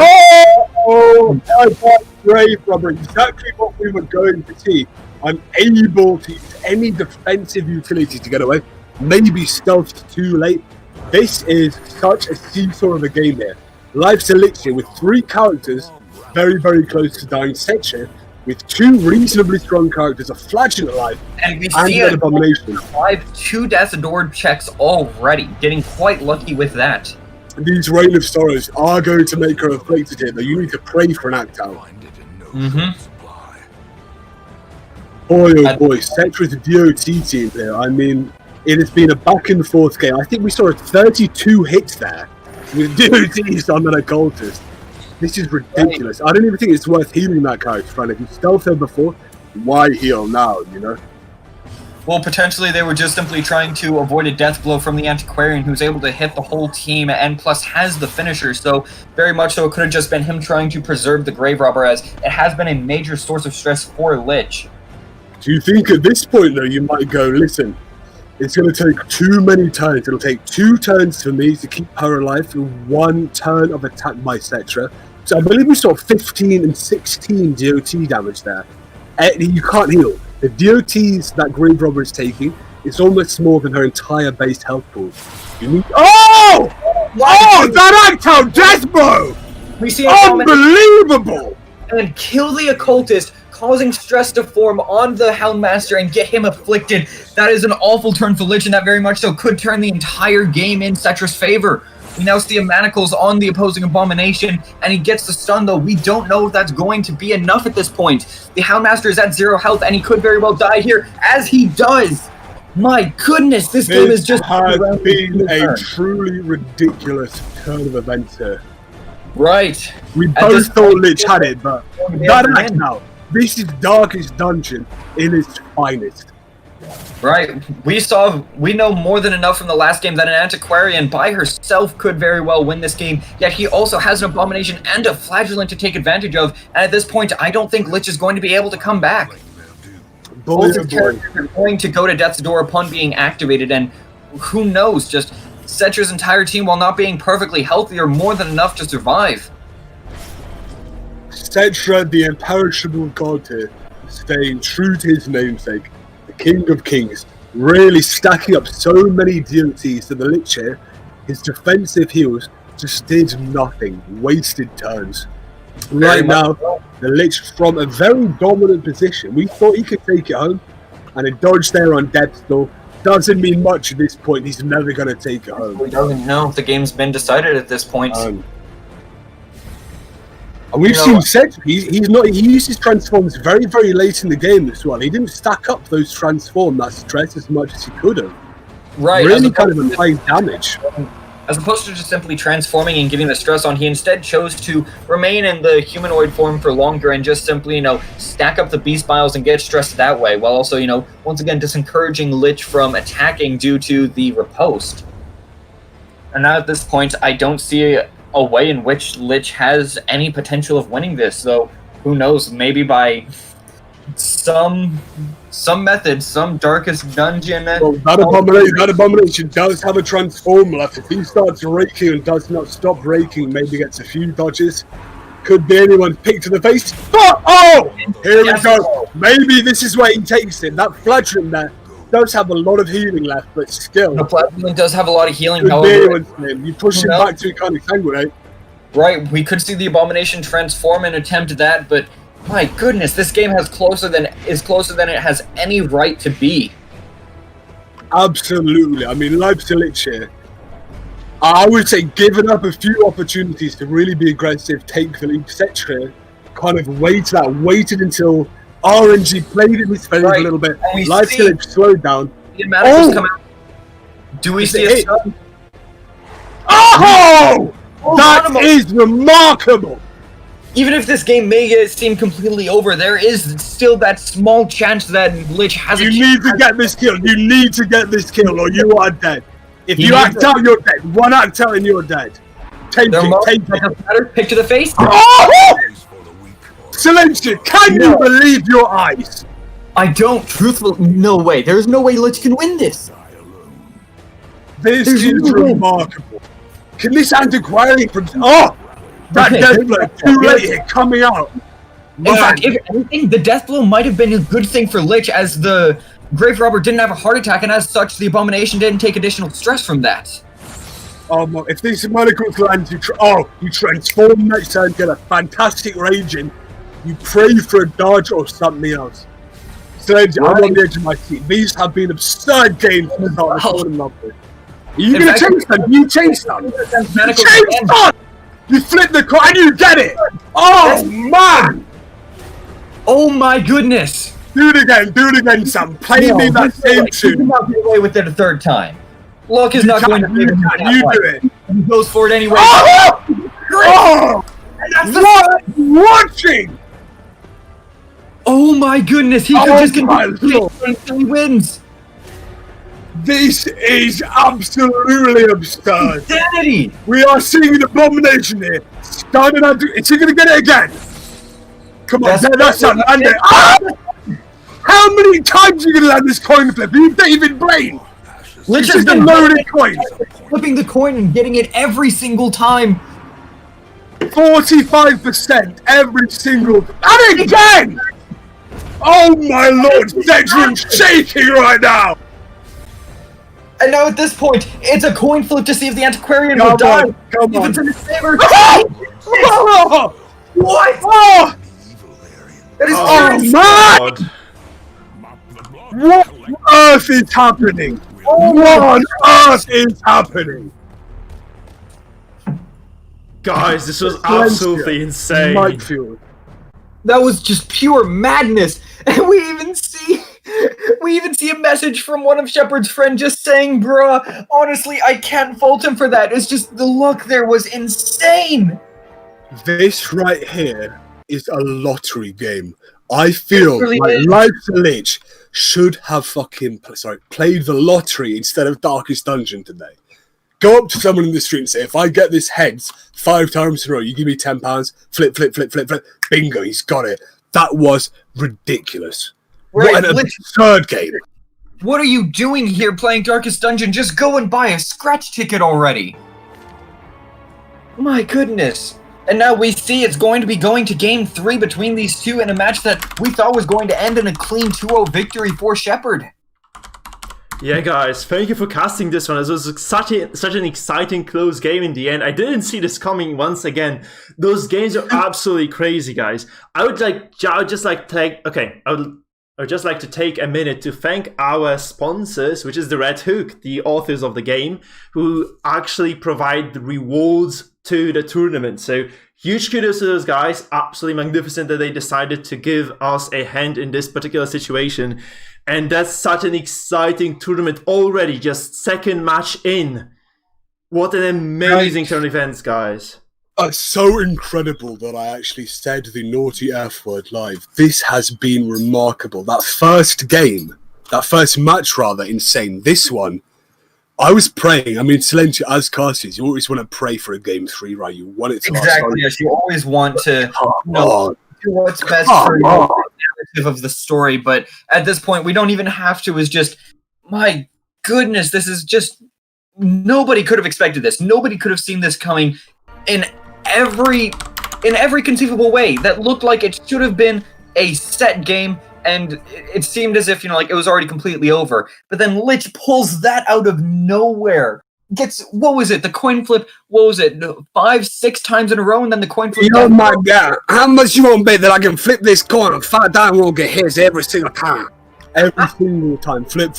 Oh, my God, Grave Robber, exactly what we were going to see. Unable to use any defensive utility to get away, maybe stealth too late. This is such a seesaw of a game here. Life's Elixir with 3 characters very, very close to dying. Setcher with 2 reasonably strong characters, a Flagellant Life and we see an Abomination. 2 Death Door checks already, getting quite lucky with that. These Reign of Sorrows are going to make her afflicted here, though. You need to pray for an act out. Boy, oh boy, Cetra's DOT team here. I mean, it has been a back and forth game. I think we saw 32 hits there with DOTs on an Occultist. This is ridiculous. I don't even think it's worth healing that character, friend. If you stealthed her before, why heal now, Well, potentially they were just simply trying to avoid a death blow from the Antiquarian, who's able to hit the whole team and plus has the finisher, so very much so it could have just been him trying to preserve the Grave Robber, as it has been a major source of stress for Lich. Do you think at this point, though, you might go, listen, it's going to take too many turns. It'll take 2 turns for me to keep her alive through 1 turn of attack by Cetra. So I believe we saw 15 and 16 DOT damage there. You can't heal. The DOTs that Grave Robber is taking is almost more than her entire base health pool. You need... Oh! Oh, that act out, death blow! We see unbelievable! And kill the Occultist, causing stress to form on the Houndmaster and get him afflicted. That is an awful turn for Lich, and that very much so could turn the entire game in Cetra's favor. We now see a Manacles on the opposing Abomination, and he gets the stun, though. We don't know if that's going to be enough at this point. The Houndmaster is at 0 health, and he could very well die here, as he does. My goodness, this game is just... has been a truly ridiculous turn of events here. Right. We both thought Lich had it, but that act now. This is Darkest Dungeon in its finest. Right. We know more than enough from the last game that an Antiquarian by herself could very well win this game, yet he also has an Abomination and a Flagellant to take advantage of, and at this point, I don't think Lich is going to be able to come back. Both characters are going to go to Death's Door upon being activated, and who knows, just Cetra's entire team, while not being perfectly healthy, are more than enough to survive. Cetra, the imperishable god here, staying true to his namesake, the King of Kings, really stacking up so many DOTs to the Lich here. His defensive heals just did nothing, wasted turns. Right now, the Lich from a very dominant position. We thought he could take it home, and a dodge there on Death's Door doesn't mean much at this point. He's never going to take it home. We don't know if the game's been decided at this point. And we've seen Cetra, he used his transforms very, very late in the game as well. He didn't stack up those transform, that stress, as much as he could have. Right. Really kind of applying damage. As opposed to just simply transforming and giving the stress on, he instead chose to remain in the humanoid form for longer and just simply, stack up the beast biles and get stressed that way, while also, once again, disencouraging Lich from attacking due to the riposte. And now at this point, I don't see a way in which Lich has any potential of winning this, though who knows, maybe by some method, some darkest dungeon. Well, that abomination does have a transform left. If he starts raking and does not stop raking, maybe gets a few dodges. Could be anyone picked to the face. Oh! Here we go. Maybe this is where he takes it. That Flagellant there does have a lot of healing left, but still. The Flagellant does have a lot of healing, could however. You push him back to kind of sanguinate. Right, we could see the Abomination transform and attempt that, but my goodness, this game is closer than it has any right to be. Absolutely. I mean, life's a lich here. I would say giving up a few opportunities to really be aggressive, take the lead, etc. Kind of waited until RNG played in his favor a little bit. Life's a lich slowed down. Come out. Do we see a stun? Oh! That is remarkable! Even if this game may seem completely over, there is still that small chance that Lich has You need to get this kill. You need to get this kill or you are dead. If you act out, you're dead. One act out and you're dead. Take it. Pick to the face. Oh! Silencio, can you believe your eyes? I don't. Truthfully, no way. There's no way Lich can win this. This is remarkable. Can this antiquarian that death blow too late here coming out. In fact, if anything, the death blow might have been a good thing for Lich, as the Grave Robber didn't have a heart attack, and as such, the Abomination didn't take additional stress from that. Oh, if these manacles land, you transform next turn, get a fantastic raging. You pray for a dodge or something else. So I'm on the edge of my seat. These have been absurd games to start falling in love with. Are you going to chase them? You chase them. You chase them! You flip the coin and you get it! Oh, man! Oh my goodness! Do it again, Sam. Play me that same tune. You cannot get away with it a third time. Luck is not going to be able to You do it. He goes for it anyway. Oh! And that's What? Watching! Oh my goodness, he could just get until he wins. This is absolutely absurd. Insanity! We are seeing an abomination here. Starting out to, is he going to get it again? Come on, that's not land it. How many times are you going to land this coin flip? Are you David Blaine? Lich has been loaded coins. Flipping the coin and getting it every single time. 45% every single. And again! Oh my lord, Cedric's shaking right now! And now at this point, it's a coin flip to see if the Antiquarian will die. Come on. If it's in his favor. Oh! What? Oh! That is man! What on earth is happening? What on earth is happening? Guys, this was absolutely insane. Mikefield. That was just pure madness. And we even see a message from one of Shepard's friends just saying, bruh, honestly, I can't fault him for that. It's just the luck there was insane. This right here is a lottery game. I feel really like is. Life's a Lich should have played the lottery instead of Darkest Dungeon today. Go up to someone in the street and say, if I get this heads 5 times in a row, you give me £10, flip, bingo, he's got it. That was ridiculous. Right, What an absurd game. What are you doing here playing Darkest Dungeon? Just go and buy a scratch ticket already. My goodness. And now we see it's going to be going to Game 3 between these two in a match that we thought was going to end in a clean 2-0 victory for Shepard. Yeah, guys, thank you for casting this one. This was such an exciting close game in the end. I didn't see this coming once again. Those games are absolutely crazy, guys. I would just like to take a minute to thank our sponsors, which is the Red Hook, the authors of the game, who actually provide the rewards to the tournament. So huge kudos to those guys. Absolutely magnificent that they decided to give us a hand in this particular situation. And that's such an exciting tournament already, just second match in. What an amazing turn of events, guys. So incredible that I actually said the naughty F word live. This has been remarkable. That first match rather, insane. This one, I was praying. I mean, Silencio, as casters, you always want to pray for a Game 3, right? You want it to Exactly, yes. You always want to do what's best for the narrative of the story, but at this point, we don't even have to. It's just, my goodness, this is just, nobody could have expected this. Nobody could have seen this coming in every conceivable way. That looked like it should have been a set game, and it seemed as if, it was already completely over. But then Lich pulls that out of nowhere. Gets, what was it? The coin flip, 5-6 times in a row, and then the coin flip. Oh my god, how much you want to bet that I can flip this coin 5 times and won't get hits every single time? Every single time. Flip.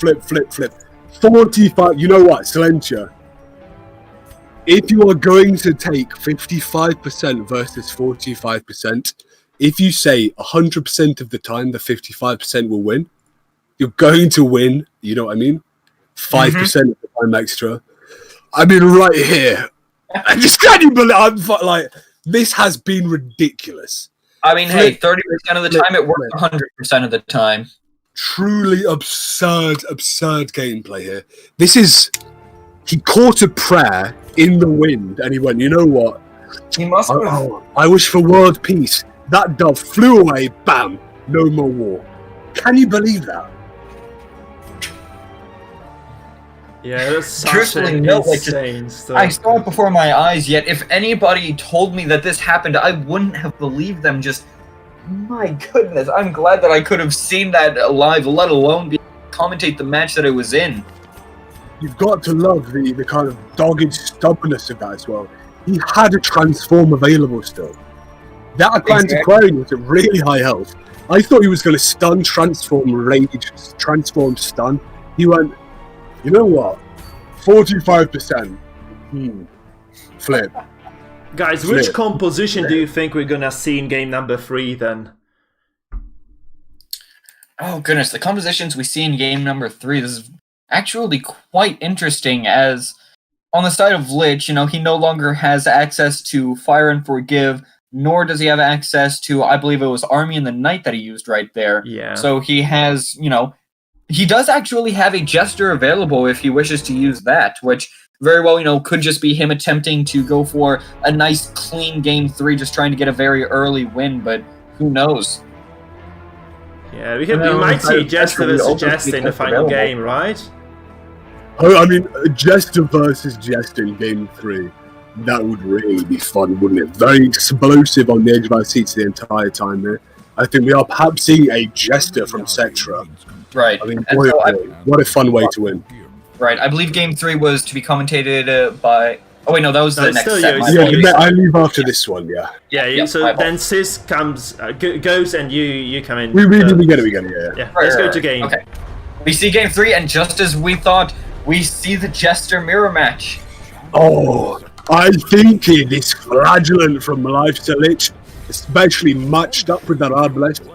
45. You know what, Silentia? If you are going to take 55% versus 45%, if you say 100% of the time the 55% will win, you're going to win. You know what I mean? 5% of the time extra. I mean, right here. I just can't even believe. Like, this has been ridiculous. I mean, hey, 30% of the time it worked 100% of the time. Truly absurd gameplay here. This is... He caught a prayer in the wind, and he went, you know what? He must have. I wish for world peace. That dove flew away, bam, no more war. Can you believe that? Yeah, that's such Truthfully, an no, like, insane stuff. I saw it before my eyes, yet if anybody told me that this happened, I wouldn't have believed them. Just, my goodness, I'm glad that I could have seen that live, let alone be able to commentate the match that I was in. You've got to love the kind of dogged stubbornness of that as well. He had a transform available still. That Atlantic Aquarium was at really high health. I thought he was going to stun, transform, rage, transform, stun. He went, you know what? 45%. Flip. Guys, which composition do you think we're gonna see in game number 3 then? Oh goodness, the compositions we see in game number 3, this is actually quite interesting, as on the side of Lich, you know, he no longer has access to Fire and Forgive, nor does he have access to, I believe it was Army in the Night that he used right there. Yeah. So he has, you know, he does actually have a Jester available if he wishes to use that, which very well, you know, could just be him attempting to go for a nice clean game 3, just trying to get a very early win, but who knows? Yeah, we might see Jester versus Jester in the final game, right? Oh, I mean, Jester versus Jester in game 3. That would really be fun, wouldn't it? Very explosive on the edge of our seats the entire time there. I think we are perhaps seeing a Jester from Cetra. Right. I mean, boy, what a fun way to win. Right. I believe game 3 was to be commentated by... Oh, wait, no, that was the next set. Yeah, I leave after this one, yeah. Yeah, so then Sis comes, goes and you come in. We get it, yeah. Yeah, let's go to game. Okay. We see game 3, and just as we thought, we see the Jester mirror match. Oh, I think this Flagellant from Life to Lich, especially matched up with that Arbalest,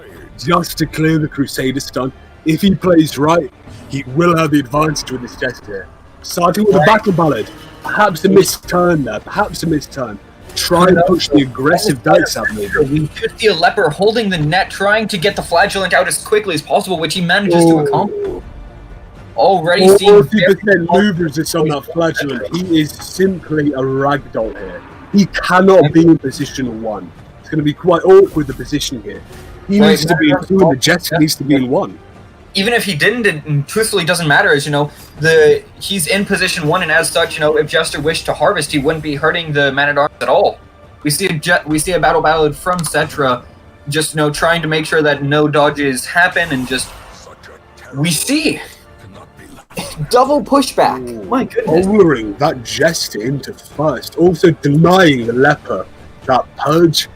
just to clear the Crusader stun. If he plays right, he will have the advantage with his Jester. Starting with a Battle Ballad, perhaps a missed turn there, Try and push the aggressive dice out maybe. We could see a Leper holding the net, trying to get the Flagellant out as quickly as possible, which he manages to accomplish. Already seeing 40% movers on that Flagellant. He is simply a ragdoll here. He cannot be in position 1. It's going to be quite awkward, the position here. He needs to be in 2 and the Jester needs to be in 1. Even if he didn't, it truthfully doesn't matter, as you know, he's in position 1, and as such, you know, if Jester wished to harvest, he wouldn't be hurting the Man-at-Arms at all. We see a Battle Ballad from Cetra, just, you know, trying to make sure that no dodges happen, and just, we see double pushback. My goodness. Lowering that Jester into first, also denying the Leper that purge,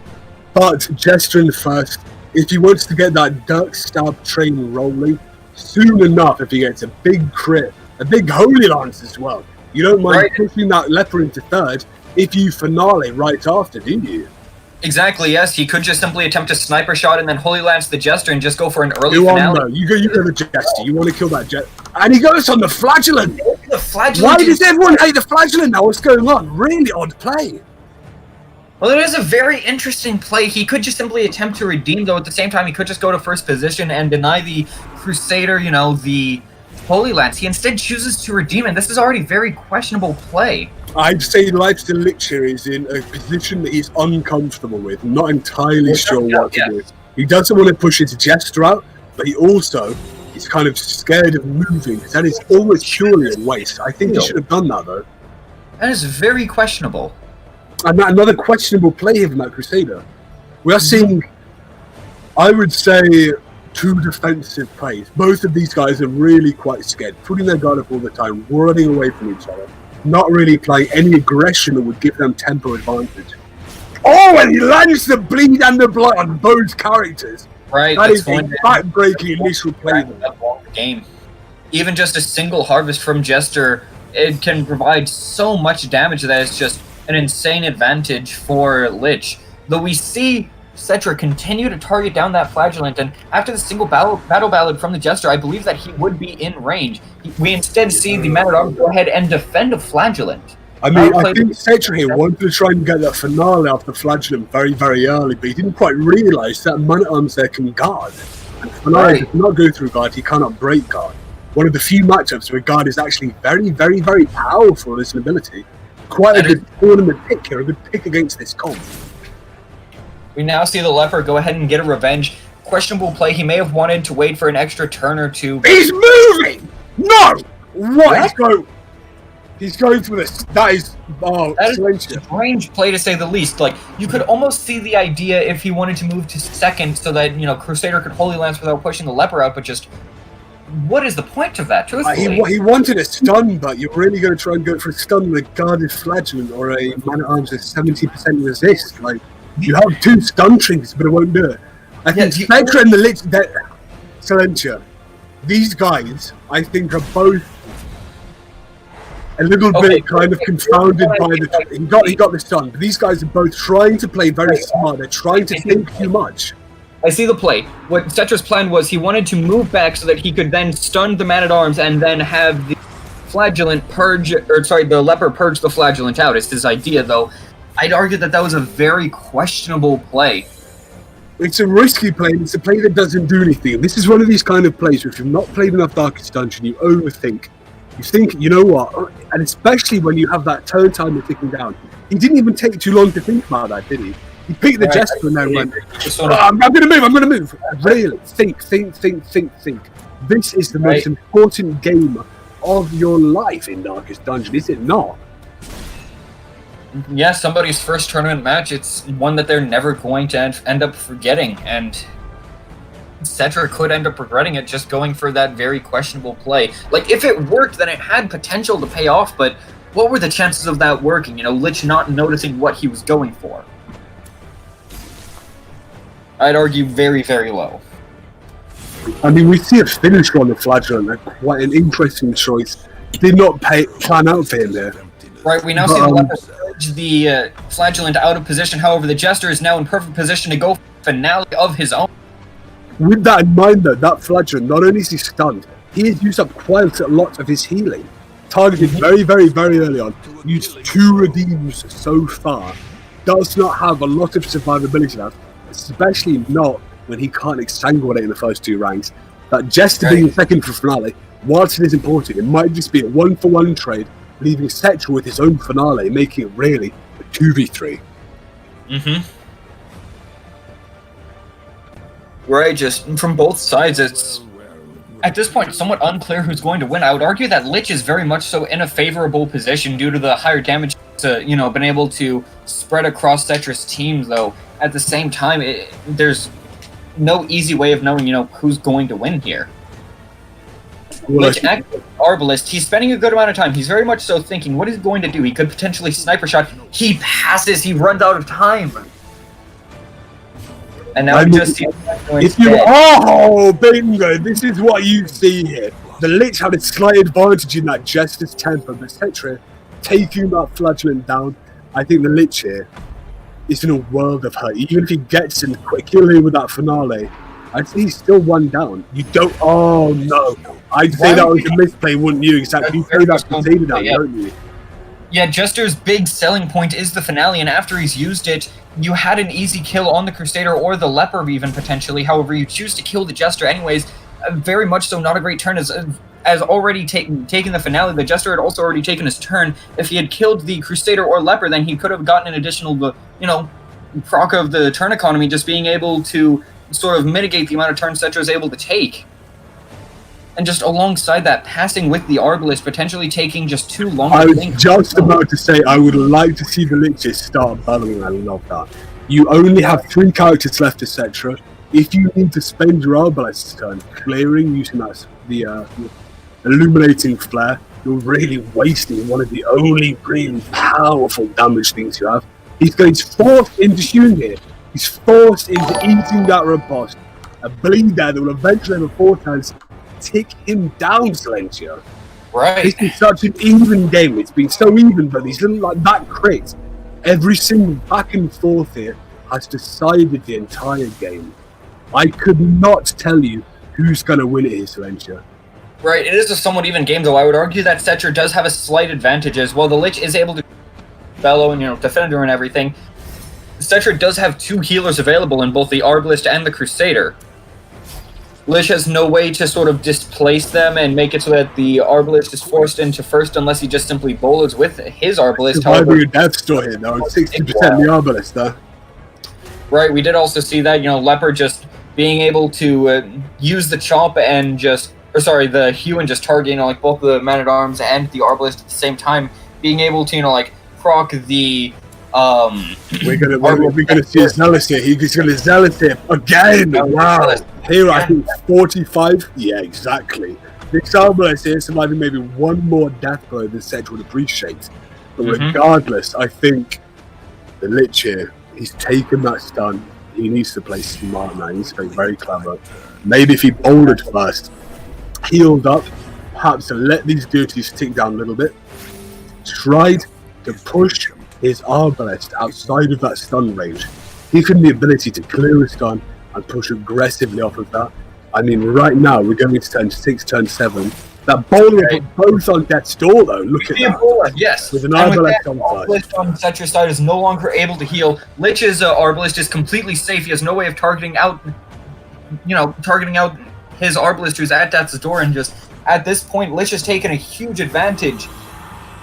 but Jester in first. If he wants to get that Dirk Stab train rolling, soon enough, if he gets a big crit, a big Holy Lance as well, you don't mind pushing that Leper into third if you finale right after, do you? Exactly, yes. He could just simply attempt a sniper shot and then Holy Lance the Jester and just go for an early finale. You go the Jester. You want to kill that Jester. And he goes on the Flagellant! The Flagellant. Why does everyone hate the Flagellant now? What's going on? Really odd play. Well, it is a very interesting play. He could just simply attempt to redeem, though at the same time he could just go to first position and deny the Crusader, you know, the Holy Lance. He instead chooses to redeem, and this is already very questionable play. I'd say Life's the Lich here is in a position that he's uncomfortable with, not entirely sure what to do. He doesn't want to push his Jester out, but he also is kind of scared of moving, because that is almost purely a waste. I think he should have done that, though. That is very questionable. And another questionable play here from that Crusader. We are seeing, I would say, 2 defensive plays. Both of these guys are really quite scared, putting their guard up all the time, running away from each other, not really playing any aggression that would give them tempo advantage. Oh, and he lands the bleed and the blood on both characters. Right. That is a back-breaking initial play. That game. even just a single harvest from Jester, it can provide so much damage that it's just an insane advantage for Lich. Though we see Cetra continue to target down that Flagellant, and after the single battle ballad from the Jester, I believe that he would be in range. We instead see the Man-at-Arms go ahead and defend a Flagellant. I mean, I think Cetra here wanted to try and get that finale off the Flagellant very, very early, but he didn't quite realise that Man-at-Arms there can guard. And finale does not go through guard, he cannot break guard. One of the few matchups where guard is actually very, very, very powerful as an ability. Quite a good tournament pick here, a good pick against this comp. We now see the Leper go ahead and get a revenge. Questionable play. He may have wanted to wait for an extra turn or two. He's moving! No! What? He's going for this. That is a strange play to say the least. Like, you could almost see the idea if he wanted to move to second so that, Crusader could Holy Lance without pushing the Leper out, but just what is the point of that, truthfully? He wanted a stun, but you're really going to try and go for a stun with a guarded Flagellant or a Man-at-Arms with 70% resist. Like, you have 2 stun trinkets, but it won't do it. I think Spectre and the Lich, Silentia, these guys, I think, are both a little bit kind of confounded by the... He got the stun, but these guys are both trying to play very smart. They're trying to think too much. I see the play. What Cetra's plan was, he wanted to move back so that he could then stun the Man-at-Arms and then have the Flagellant the Leper purge the Flagellant out. It's his idea, though. I'd argue that was a very questionable play. It's a risky play, and it's a play that doesn't do anything. This is one of these kind of plays where if you've not played enough Darkest Dungeon, you overthink. You think, you know what, and especially when you have that turn timer ticking down. He didn't even take too long to think about that, did he? He picked the Jester and then went, I'm going to move. Really, think. This is the most important game of your life in Darkest Dungeon, is it not? Yeah, somebody's first tournament match, it's one that they're never going to end up forgetting, and Cetra could end up regretting it just going for that very questionable play. Like, if it worked, then it had potential to pay off, but what were the chances of that working? Lich not noticing what he was going for. I'd argue very, very low. I mean, we see a finisher on the Flagellant, quite an interesting choice. Did not plan out for him there. Right, we now see the Leper purge the Flagellant out of position. However, the Jester is now in perfect position to go for the finale of his own. With that in mind, though, that Flagellant, not only is he stunned, he has used up quite a lot of his healing. Targeted very, very, very early on. Used 2 redeems so far. Does not have a lot of survivability left, especially not when he can't exsanguinate in the first 2 ranks. That Jester being second for finale, whilst it is important, it might just be a 1-for-1 trade, leaving Cetra with his own finale, making it really a 2v3. Right, just from both sides, it's at this point somewhat unclear who's going to win. I would argue that Lich is very much so in a favorable position due to the higher damage to, been able to spread across Cetra's team, though. At the same time, there's no easy way of knowing, who's going to win here. Lich active Arbalist, he's spending a good amount of time. He's very much so thinking, what is he going to do? He could potentially sniper shot. He passes, he runs out of time. And now we just see bingo! This is what you see here. The Lich had a slight advantage in that Jester's temper, but Cetra taking that Flagellant down. I think the Lich here is in a world of hurt. Even if he gets in quickly with that finale, I'd say he's still 1 down. You don't. Oh no! I'd say that was a misplay, wouldn't you? Exactly. You play that Crusader down, don't you? Yeah, Jester's big selling point is the finale, and after he's used it, you had an easy kill on the Crusader or the Leper even potentially. However, you choose to kill the Jester anyways. Very much so not a great turn as already taken the finale. The Jester had also already taken his turn. If he had killed the Crusader or Leper, then he could have gotten an additional, proc of the turn economy, just being able to sort of mitigate the amount of turns Cetra is able to take. And just alongside that, passing with the Arbalist, potentially taking just too long. I was just about to say, I would like to see the Liches start battling. I love that. You only have 3 characters left, etc. If you need to spend your Arbalist turn clearing, using the illuminating flare, you're really wasting one of the only really powerful damage things you have. He's forced into shooting here. He's forced into eating that riposte. A bleed there that will eventually have a 4 times tick him down, Silencio. Right. This is such an even game. It's been so even, but these little like that crit, every single back and forth here has decided the entire game. I could not tell you who's going to win it here, Silencio. Right, it is a somewhat even game, though. I would argue that Setcher does have a slight advantage as well. The Lich is able to bellow and, Defender and everything. Setcher does have 2 healers available in both the Arbalist and the Crusader. Lich has no way to sort of displace them and make it so that the Arbalist is forced into first unless he just simply bowlers with his Arbalist. However, your death store here, though. 60% the Arbalist, though. Right, we did also see that, Leopard just being able to use the chop and just... the Hue and just target, both the Man-at-Arms and the Arbalist at the same time, being able to, proc the, We're gonna see a Zealous here. He's gonna Zealous here again! Wow! Here, I think 45? Yeah, exactly. This Arbalist here surviving maybe one more death blow than Sedge would appreciate. But regardless, I think the Lich here, he's taken that stun. He needs to play smart now. He needs to play very clever. Maybe if he bouldered first, healed up, perhaps to let these duties tick down a little bit, tried to push his Arbalest outside of that stun range. He had the ability to clear a stun and push aggressively off of that. I mean, right now we're going into turn 6, turn 7. That bowler both on death's door, though. Look at that. Bowler, yes. With an Arbalest on Arbalist on Setcher's side is no longer able to heal. Lich's Arbalest is completely safe. He has no way of targeting out his Arbalist who's at death's door, and just at this point, Lich has taken a huge advantage.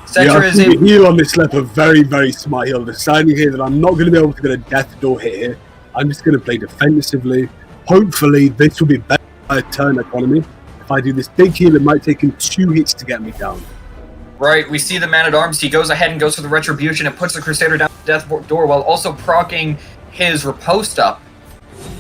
Setcher is able to heal on this leper. Very, very smart heal. Deciding here that I'm not going to be able to get a death door hit here. I'm just going to play defensively. Hopefully, this will be better turn economy. If I do this big heal, it might take him 2 hits to get me down. Right, we see the Man-at-Arms. He goes ahead and goes for the Retribution. It puts the Crusader down the death door while also proccing his riposte up.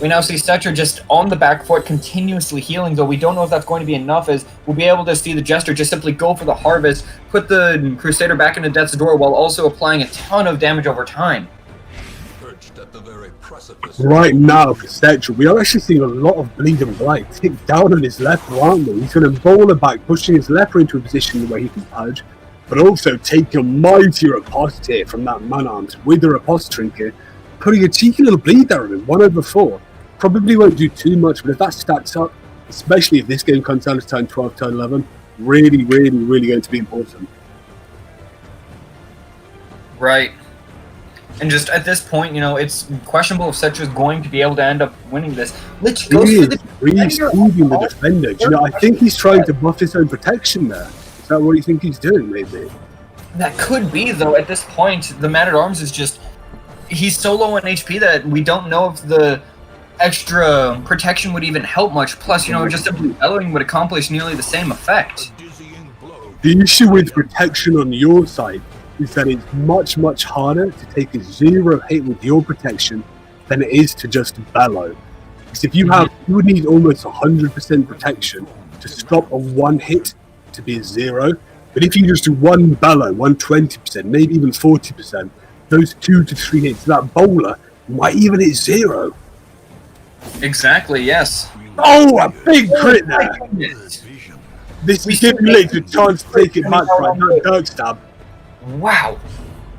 We now see Setcher just on the back foot, continuously healing, though we don't know if that's going to be enough, as we'll be able to see the Jester just simply go for the Harvest, put the Crusader back into death's door while also applying a ton of damage over time. Right now, for Setcher, we are actually seeing a lot of bleeding blight tick down on his left, aren't we? He's going to bowl it back, pushing his left into a position where he can purge, but also take a mighty riposte here from that Man-Arms with the riposte trinket, putting a cheeky little bleed there on him, 1/4. Probably won't do too much, but if that stacks up, especially if this game comes down to turn 12, turn 11, really, really, really going to be important. Right. And just at this point, it's questionable if Setcher's going to be able to end up winning this. Lich goes for the defender. I think he's trying to buff his own protection there. Is that what you think he's doing, maybe? That could be, though. At this point, the Man-at-Arms is just... He's so low on HP that we don't know if the extra protection would even help much. Plus, just simply bellowing would accomplish nearly the same effect. The issue with protection on your side is that it's much, much harder to take a 0 hit with your protection than it is to just bellow. Because if you would need almost 100% protection to stop a 1 hit to be a 0. But if you just do 1 bellow, 120%, maybe even 40%, those 2 to 3 hits, that bowler might even hit 0. Exactly, yes. Oh, a big crit there! This is giving Lich a chance to take it back right now. Dirk stab. Wow.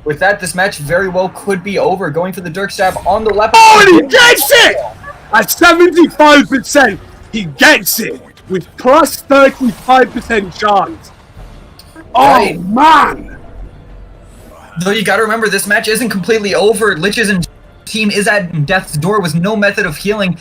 With that, this match very well could be over. Going for the Dirk stab on the leopard. Oh, and he gets it! At 75%, he gets it with plus 35% chance. Oh, man! Though you gotta remember, this match isn't completely over. Lich's team is at death's door with no method of healing.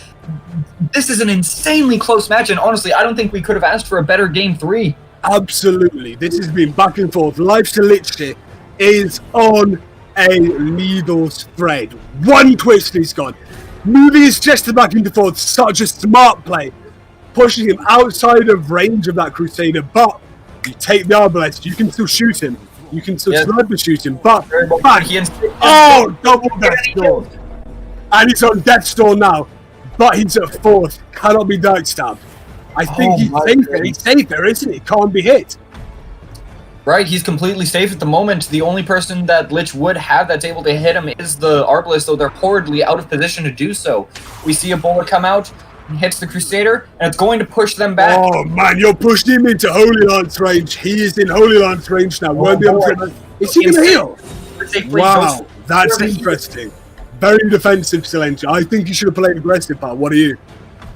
This is an insanely close match, and honestly, I don't think we could have asked for a better Game 3. Absolutely. This has been back and forth. Life to Lich is on a needle's thread. One twist, he's gone. Moving his Jester back into forth, such a smart play. Pushing him outside of range of that Crusader, but you take the Arbalest, you can still shoot him. You can still sniper shoot him, but double death's door. And he's on death's door now, but he's at 4th. Cannot be Dirk stabbed. I think he's safer. He's safer, isn't he? Can't be hit. Right, he's completely safe at the moment. The only person that Lich would have that's able to hit him is the Arbalest, though they're horridly out of position to do so. We see a bowler come out, He hits the Crusader, and it's going to push them back. Oh man, you're pushing him into Holy Lance range. He is in Holy Lance range now. Won't be able to. Is he going to heal? Wow, that's interesting. Very defensive, Silencio. I think you should have played aggressive, pal. What are you?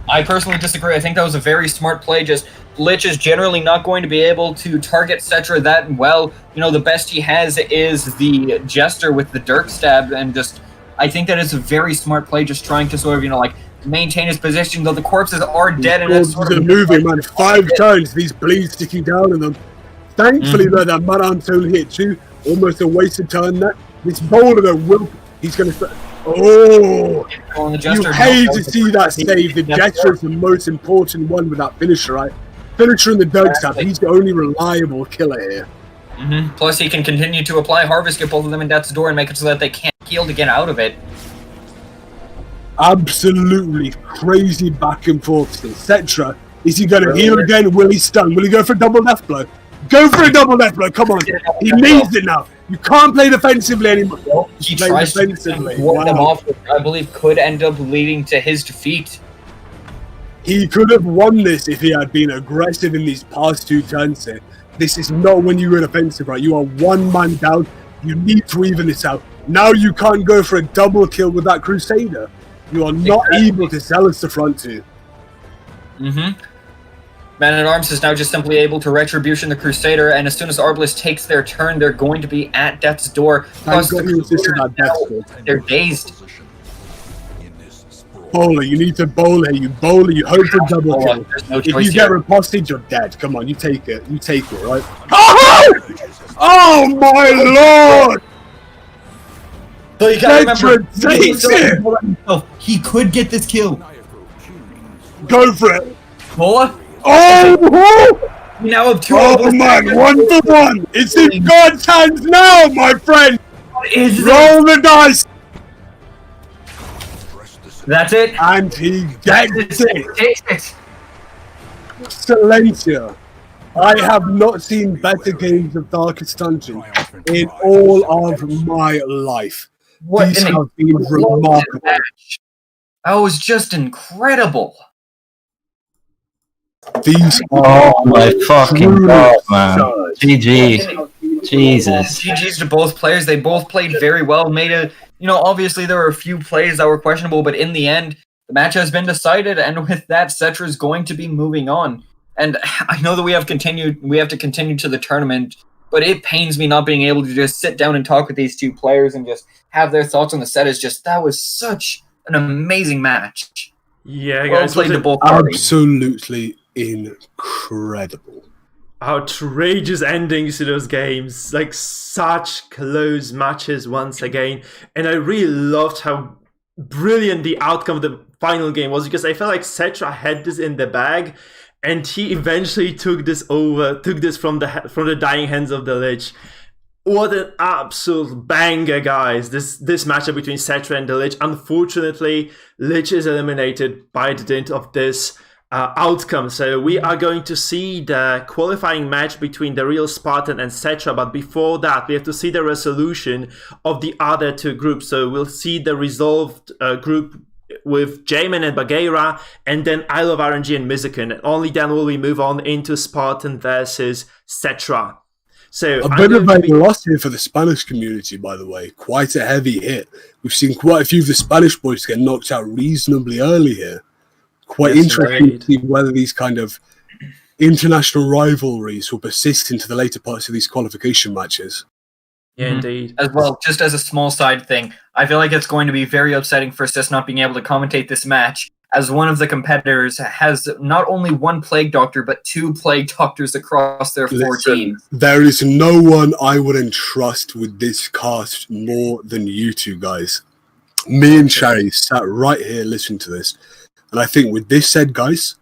I personally disagree. I think that was a very smart play. Just Lich is generally not going to be able to target Cetra that well. You know, the best he has is the Jester with the Dirk Stab, and just I think that is a very smart play. Just trying to sort of, you know, like maintain his position, though the corpses are dead, and it's sort of moving, man. 5 times these bleeds sticking down on them. Thankfully, though, that Maranton hit you. Almost a wasted turn. That this bowler though will he's going to. Oh, you hate to see that save. The Jester is the most important one with that finisher, right? Finisher and the Dirk Stab. He's the only reliable killer here. Plus, he can continue to apply Harvest, get both of them in Death's Door, and make it so that they can't heal to get out of it. Absolutely crazy back and forth. Cetra, is he going to heal again? Will he stun? Will he go for a double death blow? Go for a double death blow! Come on, he needs it now. You can't play defensively anymore. He tries defensively. To ward them off, which I believe could end up leading to his defeat. He could have won this if he had been aggressive in these past 2 turns here. This is not when you go defensive, right? You are 1 man down. You need to even this out. Now you can't go for a double kill with that Crusader. You are not able to Zealous the front 2. Man-at-Arms is now just simply able to Retribution the Crusader, and as soon as Arbalest takes their turn, they're going to be at Death's Door. Plus, they're dazed. Bowler, you need to bowl here. You bowler, you hope for double kill. No if you here. get riposted, you're dead. Come on, you take it. You take it, right? Oh my lord! So you gotta remember, he could get this kill. Go for it. Bola? Oh! Now have 2 Oh man, 1 for 1! It's in God's hands now, my friend! Roll the dice! That's it. And he gets it! Silencio. I have not seen better games of Darkest Dungeon in all of my life. These have been remarkable. Match. That was just incredible. These oh my fucking god, man. GG. Jesus. GG's to both players. They both played very well. Made a, you know, obviously there were a few plays that were questionable, but in the end, the match has been decided, and with that, Cetra is going to be moving on. And I know that we have to continue to the tournament, but it pains me not being able to just sit down and talk with these 2 players and just have their thoughts on the set. Is just, that was such an amazing match. Yeah, well guys, played to both parties. Absolutely incredible. Outrageous endings to those games, like such close matches once again, and I really loved how brilliant the outcome of the final game was, because I felt like Cetra had this in the bag, and he eventually took this from the dying hands of the Lich. What an absolute banger, guys! This matchup between Cetra and the Lich. Unfortunately, Lich is eliminated by the dint of this outcome. So we are going to see the qualifying match between the real Spartan and Cetra, but before that we have to see the resolution of the other 2 groups. So we'll see the resolved group with Jamin and Bagheera, and then Isle of RNG and Mizakin, and only then will we move on into Spartan versus Cetra. So a bit of a loss here for the Spanish community, by the way. Quite a heavy hit. We've seen quite a few of the Spanish boys get knocked out reasonably early here. Quite interesting to see whether these kind of international rivalries will persist into the later parts of these qualification matches. Yeah, indeed. As well, just as a small side thing, I feel like it's going to be very upsetting for Sis not being able to commentate this match, as one of the competitors has not only 1 Plague Doctor, but 2 Plague Doctors across their 4 teams. There is no one I would entrust with this cast more than you 2 guys. Me and Sherry sat right here listening to this. And I think with this said, guys,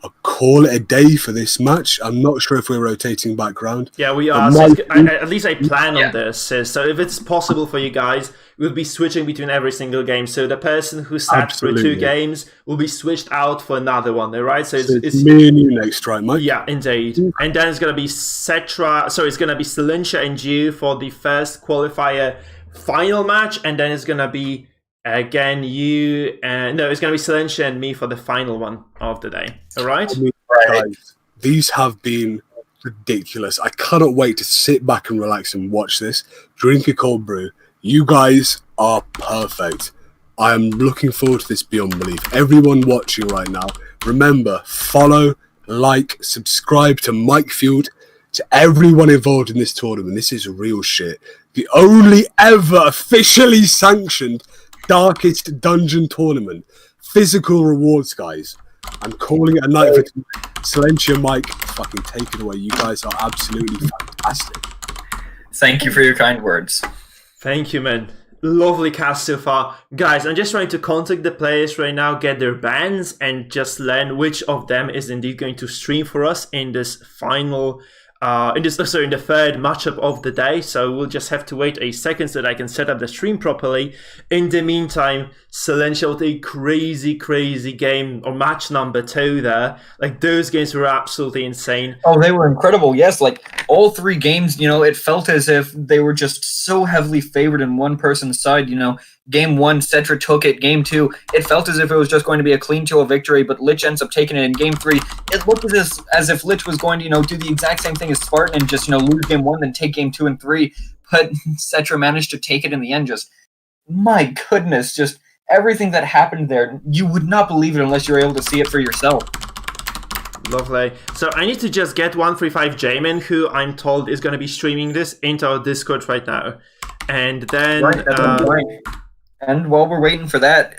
I'll call it a day for this match. I'm not sure if we're rotating background. Yeah, we are. So at least I plan on this. So if it's possible for you guys, we'll be switching between every single game. So the person who sat through 2 games will be switched out for another one, right? So it's me and you next, right, Mike? Yeah, indeed. And then it's going to be Cetra. So it's going to be Silentia and you for the first qualifier final match. And then it's going to be Again, you no, it's gonna be Silentia and me for the final one of the day. All right. I mean, guys, these have been ridiculous. I cannot wait to sit back and relax and watch this. Drink a cold brew. You guys are perfect. I am looking forward to this beyond belief. Everyone watching right now, remember, follow, like, subscribe to Mikefield, to everyone involved in this tournament. This is real shit. The only ever officially sanctioned Darkest Dungeon tournament. Physical rewards, guys. I'm calling it a night for tonight. Silentia, Mike, fucking take it away. You guys are absolutely fantastic. Thank you for your kind words. Thank you, man. Lovely cast so far. Guys, I'm just trying to contact the players right now, get their bans, and just learn which of them is indeed going to stream for us in this final, in the third matchup of the day. So we'll just have to wait a second so that I can set up the stream properly. In the meantime, Silentia with a crazy game, or match number 2 there. Like, those games were absolutely insane. Oh, they were incredible. Yes, like all 3 games, it felt as if they were just so heavily favored in one person's side. Game 1, Cetra took it. Game 2, it felt as if it was just going to be a clean 2-0 victory, but Lich ends up taking it. In Game 3, it looked as if Lich was going to, do the exact same thing as Spartan and just, lose Game 1, then take Game 2 and 3. But Cetra managed to take it in the end. Just, my goodness, just everything that happened there, you would not believe it unless you're able to see it for yourself. Lovely. So I need to just get 135 Jamin, who I'm told is going to be streaming this, into our Discord right now. And then... And while we're waiting for that,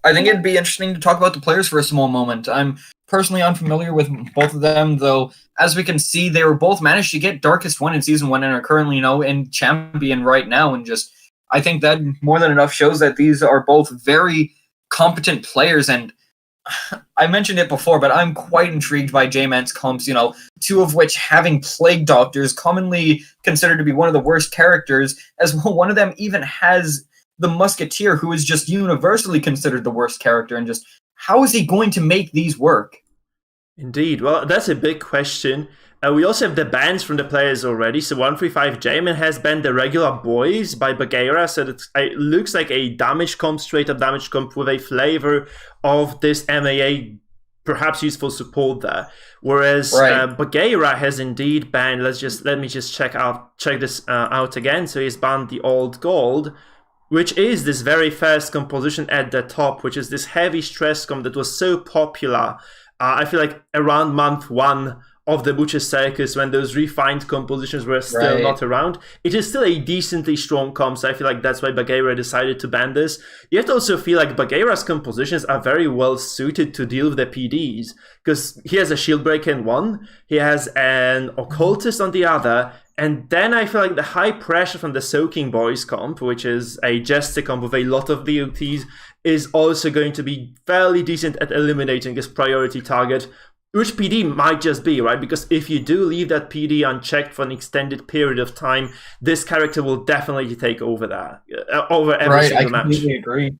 I think it'd be interesting to talk about the players for a small moment. I'm personally unfamiliar with both of them, though, as we can see, they were both managed to get Darkest 1 in Season 1 and are currently, in Champion right now. And just, I think that more than enough shows that these are both very competent players. And I mentioned it before, but I'm quite intrigued by J-Man's comps, 2 of which having Plague Doctors, commonly considered to be one of the worst characters, as well, one of them even has the Musketeer, who is just universally considered the worst character, and just how is he going to make these work? Indeed. Well, that's a big question. We also have the bans from the players already. So 135 Jamin has banned the regular boys by Bagheera, so it looks like a damage comp, straight up damage comp with a flavor of this MAA, perhaps useful support there. Whereas Bagheera has indeed banned, let me just check this out again. So he's banned the Old Gold, which is this very first composition at the top, which is this heavy stress comp that was so popular. I feel like around month 1 of the Butcher Circus, when those refined compositions were still not around. It is still a decently strong comp, so I feel like that's why Bagheera decided to ban this. You have to also feel like Bagheera's compositions are very well suited to deal with the PDs, because he has a Shield Breaker in one, he has an Occultist on the other, and then I feel like the high pressure from the Soaking Boys comp, which is a Jester comp with a lot of VOTs, is also going to be fairly decent at eliminating this priority target, which PD might just be, right? Because if you do leave that PD unchecked for an extended period of time, this character will definitely take over that, over every single match. Right, I completely agree.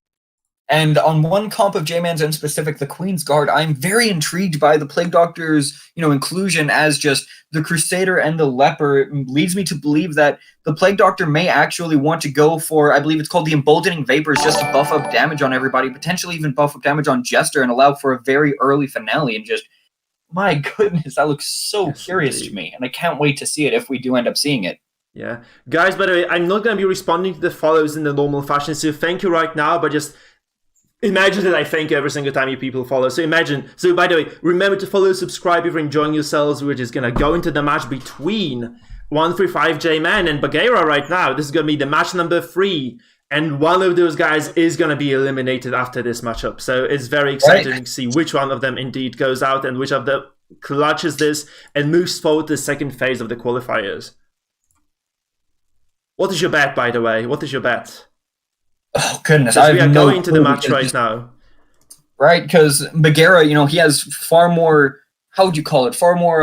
And on one comp of J-Man's in specific, the Queen's Guard, I'm very intrigued by the Plague Doctor's, inclusion as just the Crusader and the Leper. It leads me to believe that the Plague Doctor may actually want to go for, I believe it's called the Emboldening Vapors, just to buff up damage on everybody, potentially even buff up damage on Jester and allow for a very early finale. And just, my goodness, that looks so curious to me. And I can't wait to see it if we do end up seeing it. Yeah. Guys, by the way, I'm not going to be responding to the follows in the normal fashion, so thank you right now, but just imagine that I thank every single time you people follow. So by the way, remember to follow, subscribe if you're enjoying yourselves. We're just going to go into the match between 135 J-Man and Bagheera right now. This is going to be the match number 3. And one of those guys is going to be eliminated after this matchup. So it's very exciting to see which one of them indeed goes out and which of them clutches this and moves forward to the second phase of the qualifiers. What is your bet, by the way? What is your bet? Oh, goodness. We are going into the match right now. Right, because Bagheera, he has far more, how would you call it? Far more,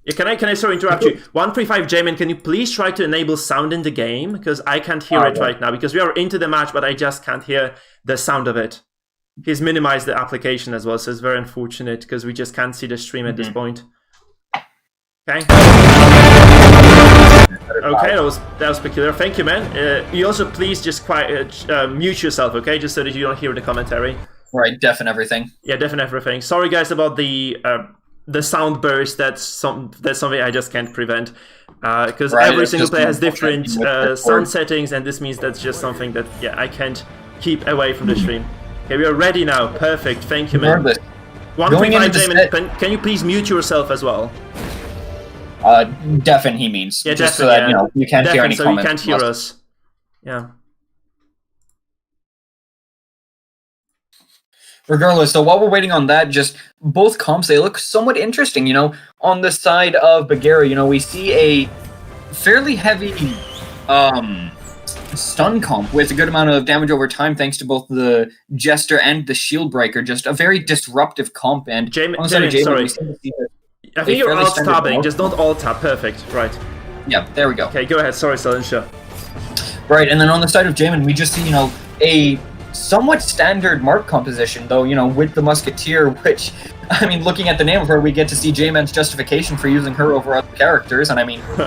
Yeah, can I sorry interrupt you? 135 Jamin, can you please try to enable sound in the game? Because I can't hear it right now. Because we are into the match, but I just can't hear the sound of it. He's minimized the application as well, so it's very unfortunate because we just can't see the stream at this point. Okay. Okay, that was peculiar. Thank you, man. You also please just mute yourself, okay? Just so that you don't hear the commentary. Right, deafen everything. Yeah, deafen everything. Sorry, guys, about the sound burst. That's something I just can't prevent. Because every single player has different sound settings, and this means that's just something that I can't keep away from the stream. Okay, we are ready now. Perfect. Thank you, man. 135 Jamin, can you please mute yourself as well? Deafen, he means. Yeah, just deafen, so that you can't hear any so comments. You can't hear us. Yeah. Regardless, so while we're waiting on that, just both comps, they look somewhat interesting. On the side of Bagheera, we see a fairly heavy stun comp with a good amount of damage over time, thanks to both the Jester and the Shield Breaker. Just a very disruptive comp. And Jamin, sorry. I think you're alt-tabbing, just don't alt-tab. Perfect, right. Yeah, there we go. Okay, go ahead. Sorry, Salinsha. Right, and then on the side of Jamin, we just see, a somewhat standard mark composition, though, with the Musketeer, which, looking at the name of her, we get to see J-Man's justification for using her over other characters, and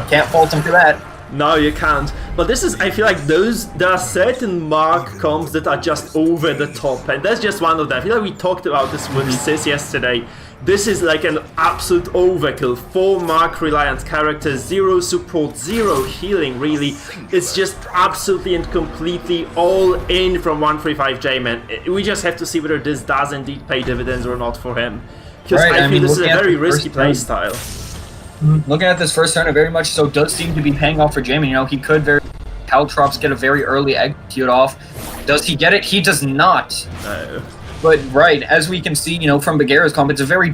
can't fault him for that. No, you can't. But I feel like there are certain mark comps that are just over the top, and that's just one of them. I feel like we talked about this with Sis yesterday. This is like an absolute overkill. 4 mark reliant characters, 0 support, 0 healing, really. It's just absolutely and completely all in from 135 J-Man. We just have to see whether this does indeed pay dividends or not for him. Because I feel this is a very risky playstyle. Looking at this first turn, it very much so does seem to be paying off for Jamin. He could very Caltrops get a very early execute off. Does he get it? He does not. No. But right, as we can see, from Bagheera's comp, it's a very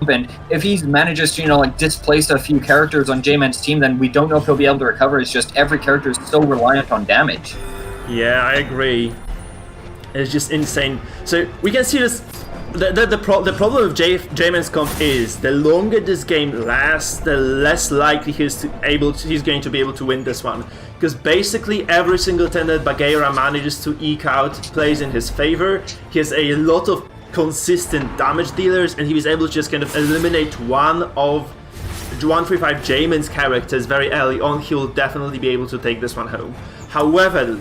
and if he manages to, displace a few characters on J-Man's team, then we don't know if he'll be able to recover. It's just every character is so reliant on damage. Yeah, I agree. It's just insane. So we can see this. The problem with J-Man's comp is the longer this game lasts, the less likely he's going to be able to win this one. Because basically every single turn that Bagheera manages to eke out plays in his favor. He has a lot of consistent damage dealers, and he was able to just kind of eliminate one of 135 J-Man's characters very early on. He'll definitely be able to take this one home. However,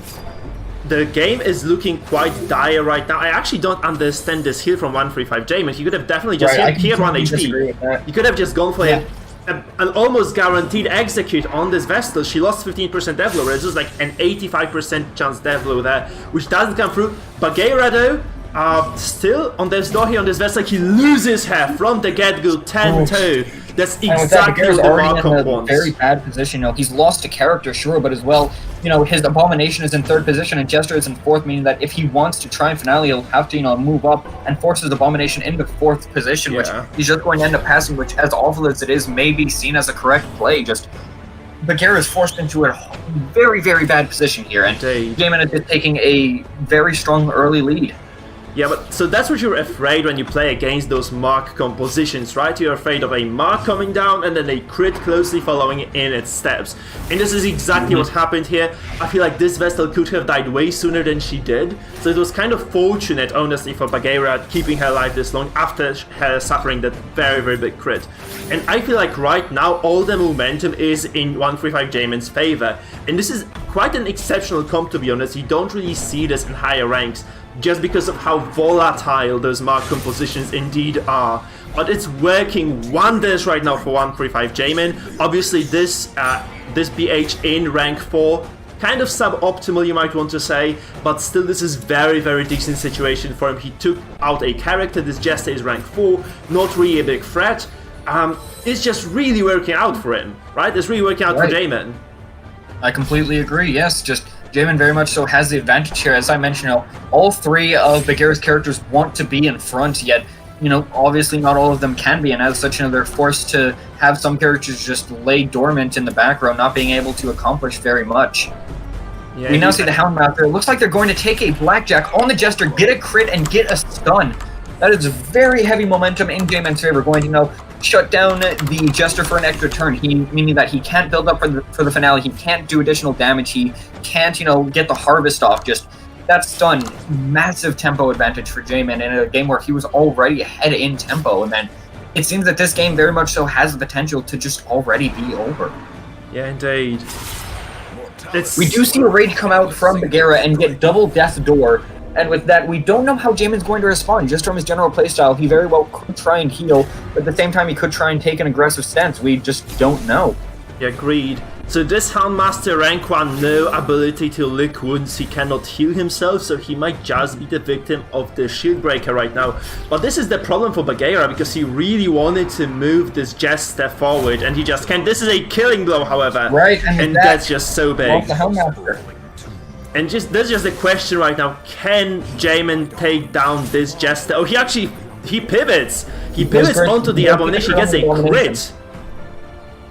the game is looking quite dire right now. I actually don't understand this heal from 135 J-Man. He could have definitely just healed 1 HP. He could have just gone for an almost guaranteed execute on this Vestal. She lost 15% dev blow. It's just like an 85% chance dev blow there, which doesn't come through. Bagheera though, still on this door here on this Vestal, he loses her from the get-go 10-2. That's exactly what the Markham wants. Very bad position. He's lost a character, sure, but as well, his Abomination is in 3rd position and Jester is in 4th, meaning that if he wants to try and finale, he'll have to, move up and force his Abomination into 4th position, which he's just going to end up passing, which, as awful as it is, may be seen as a correct play. Just Bagheera is forced into a very, very bad position here, and J-Man is just taking a very strong early lead. Yeah, but so that's what you're afraid when you play against those mark compositions, right? You're afraid of a mark coming down and then a crit closely following in its steps. And this is exactly what happened here. I feel like this Vestal could have died way sooner than she did. So it was kind of fortunate, honestly, for Bagheera keeping her alive this long after her suffering that very, very big crit. And I feel like right now all the momentum is in 135 J-Man's favor. And this is quite an exceptional comp, to be honest. You don't really see this in higher ranks, just because of how volatile those mark compositions indeed are. But it's working wonders right now for 135 J-Man. Obviously this BH in rank 4, kind of suboptimal you might want to say, but still this is very, very decent situation for him. He took out a character, this Jester is rank 4, not really a big threat. It's just really working out for him, right? It's really working out for J-Man. I completely agree, yes, just J-Man very much so has the advantage here. As I mentioned, all 3 of Bagheera's characters want to be in front, yet, obviously not all of them can be, and as such, they're forced to have some characters just lay dormant in the background, not being able to accomplish very much. Yeah, we now see the Houndmaster. It looks like they're going to take a Blackjack on the Jester, get a crit, and get a stun. That is very heavy momentum in J-Man's favor, going to shut down the Jester for an extra turn, meaning that he can't build up for the finale, he can't do additional damage, he can't, get the harvest off. Just that stun, massive tempo advantage for J-Man in a game where he was already ahead in tempo, and then it seems that this game very much so has the potential to just already be over. Yeah, indeed. We do see a Rage come out from Bagheera and get double Death Door, and with that, we don't know how Jamin's going to respond. Just from his general playstyle, he very well could try and heal, but at the same time, he could try and take an aggressive stance. We just don't know. Yeah, agreed. So this Houndmaster rank 1, no ability to lick wounds, he cannot heal himself, so he might just be the victim of the shield breaker right now. But this is the problem for Bagheera, because he really wanted to move this Jester forward, and he just can't. This is a killing blow, however. Right, and that's just so big. Off the Houndmaster. And there's just a question right now, can Jamin take down this Jester? Oh, he pivots! He pivots onto the Abomination, he gets a crit!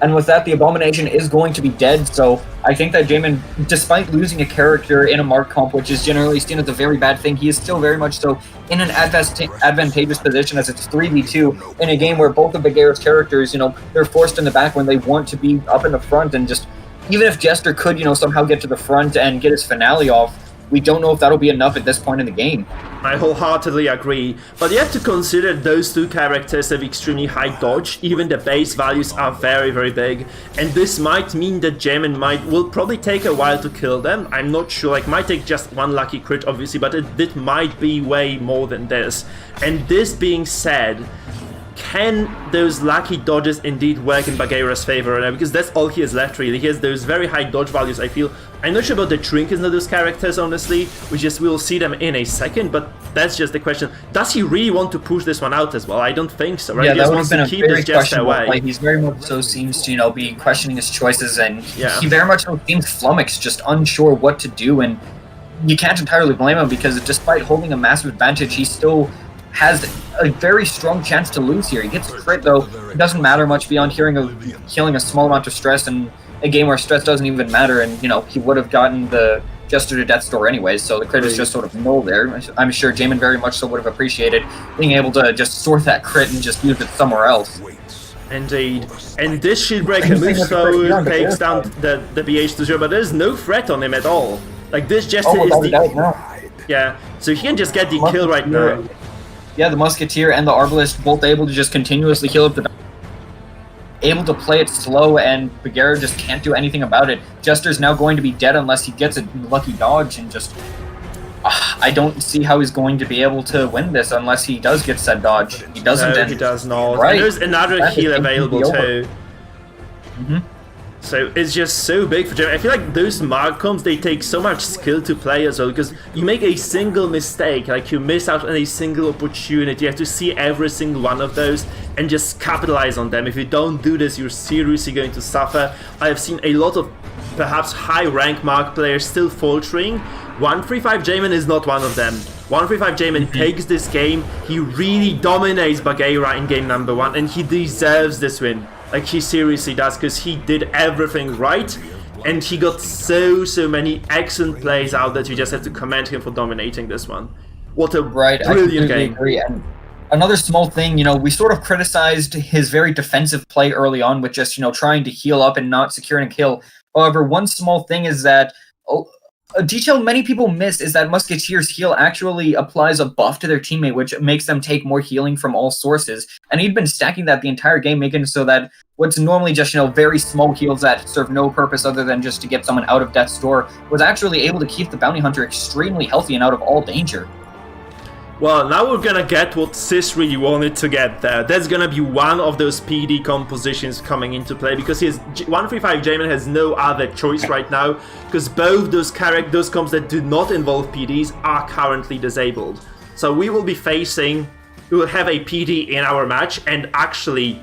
And with that, the Abomination is going to be dead, so I think that Jamin, despite losing a character in a Mark comp, which is generally seen as a very bad thing, he is still very much so in an advantageous position as it's 3v2 in a game where both of Bagheera's characters, they're forced in the back when they want to be up in the front, and just, even if Jester could, somehow get to the front and get his finale off, we don't know if that'll be enough at this point in the game. I wholeheartedly agree, but you have to consider those two characters have extremely high dodge, even the base values are very, very big, and this might mean that Jamin will probably take a while to kill them. I'm not sure, might take just one lucky crit obviously, but it might be way more than this. And this being said, can those lucky dodges indeed work in Bagheera's favor right now? Because that's all he has left really. He has those very high dodge values, I feel. I'm not sure about the trinkets of those characters, honestly. We'll see them in a second, but that's just the question. Does he really want to push this one out as well? I don't think so, right? Yeah, he that just would wants have been to a keep very this Jester questionable away. He's very much so seems to, be questioning his choices, and Yeah. he very much so seems flummoxed, just unsure what to do, and you can't entirely blame him, because despite holding a massive advantage, he still has a very strong chance to lose here. He gets a crit, though. It doesn't matter much beyond healing a small amount of stress, and a game where stress doesn't even matter, and, he would have gotten the Jester to Death's Door anyways, so the crit is just sort of null there. I'm sure Jamin very much so would have appreciated being able to just sort that crit and just use it somewhere else. Indeed. And this Shieldbreaker moves forward, takes down the BH to 0, but there's no threat on him at all. This Jester is the... Yeah, so he can just get the kill right now. Yeah, the Musketeer and the Arbalist both able to just continuously heal up the... Able to play it slow, and Bagheera just can't do anything about it. Jester's now going to be dead unless he gets a lucky dodge, and just... I don't see how he's going to be able to win this unless he does get said dodge. He doesn't. No, he does not. Right. And there's another heal available too. So it's just so big for Jamin. I feel like those Mark comps, they take so much skill to play as well, because you make a single mistake, you miss out on a single opportunity, you have to see every single one of those and just capitalize on them. If you don't do this, you're seriously going to suffer. I have seen a lot of perhaps high rank Mark players still faltering. 135 Jamin is not one of them. 135 Jamin takes this game, he really dominates Bagheera in game number 1, and he deserves this win. He seriously does, because he did everything right, and he got so many excellent plays out that you just have to commend him for dominating this one. What a brilliant game. Agree. And another small thing, we sort of criticized his very defensive play early on with just, trying to heal up and not securing a kill. However, one small thing is that a detail many people miss is that Musketeer's heal actually applies a buff to their teammate, which makes them take more healing from all sources. And he'd been stacking that the entire game, making it so that what's normally just, very small heals that serve no purpose other than just to get someone out of Death's Door was actually able to keep the Bounty Hunter extremely healthy and out of all danger. Well, now we're gonna get what Sis really wanted to get there. That's gonna be one of those PD compositions coming into play, because 135 Jamin has no other choice right now, because both those comps that do not involve PDs are currently disabled. So we will have a PD in our match, and actually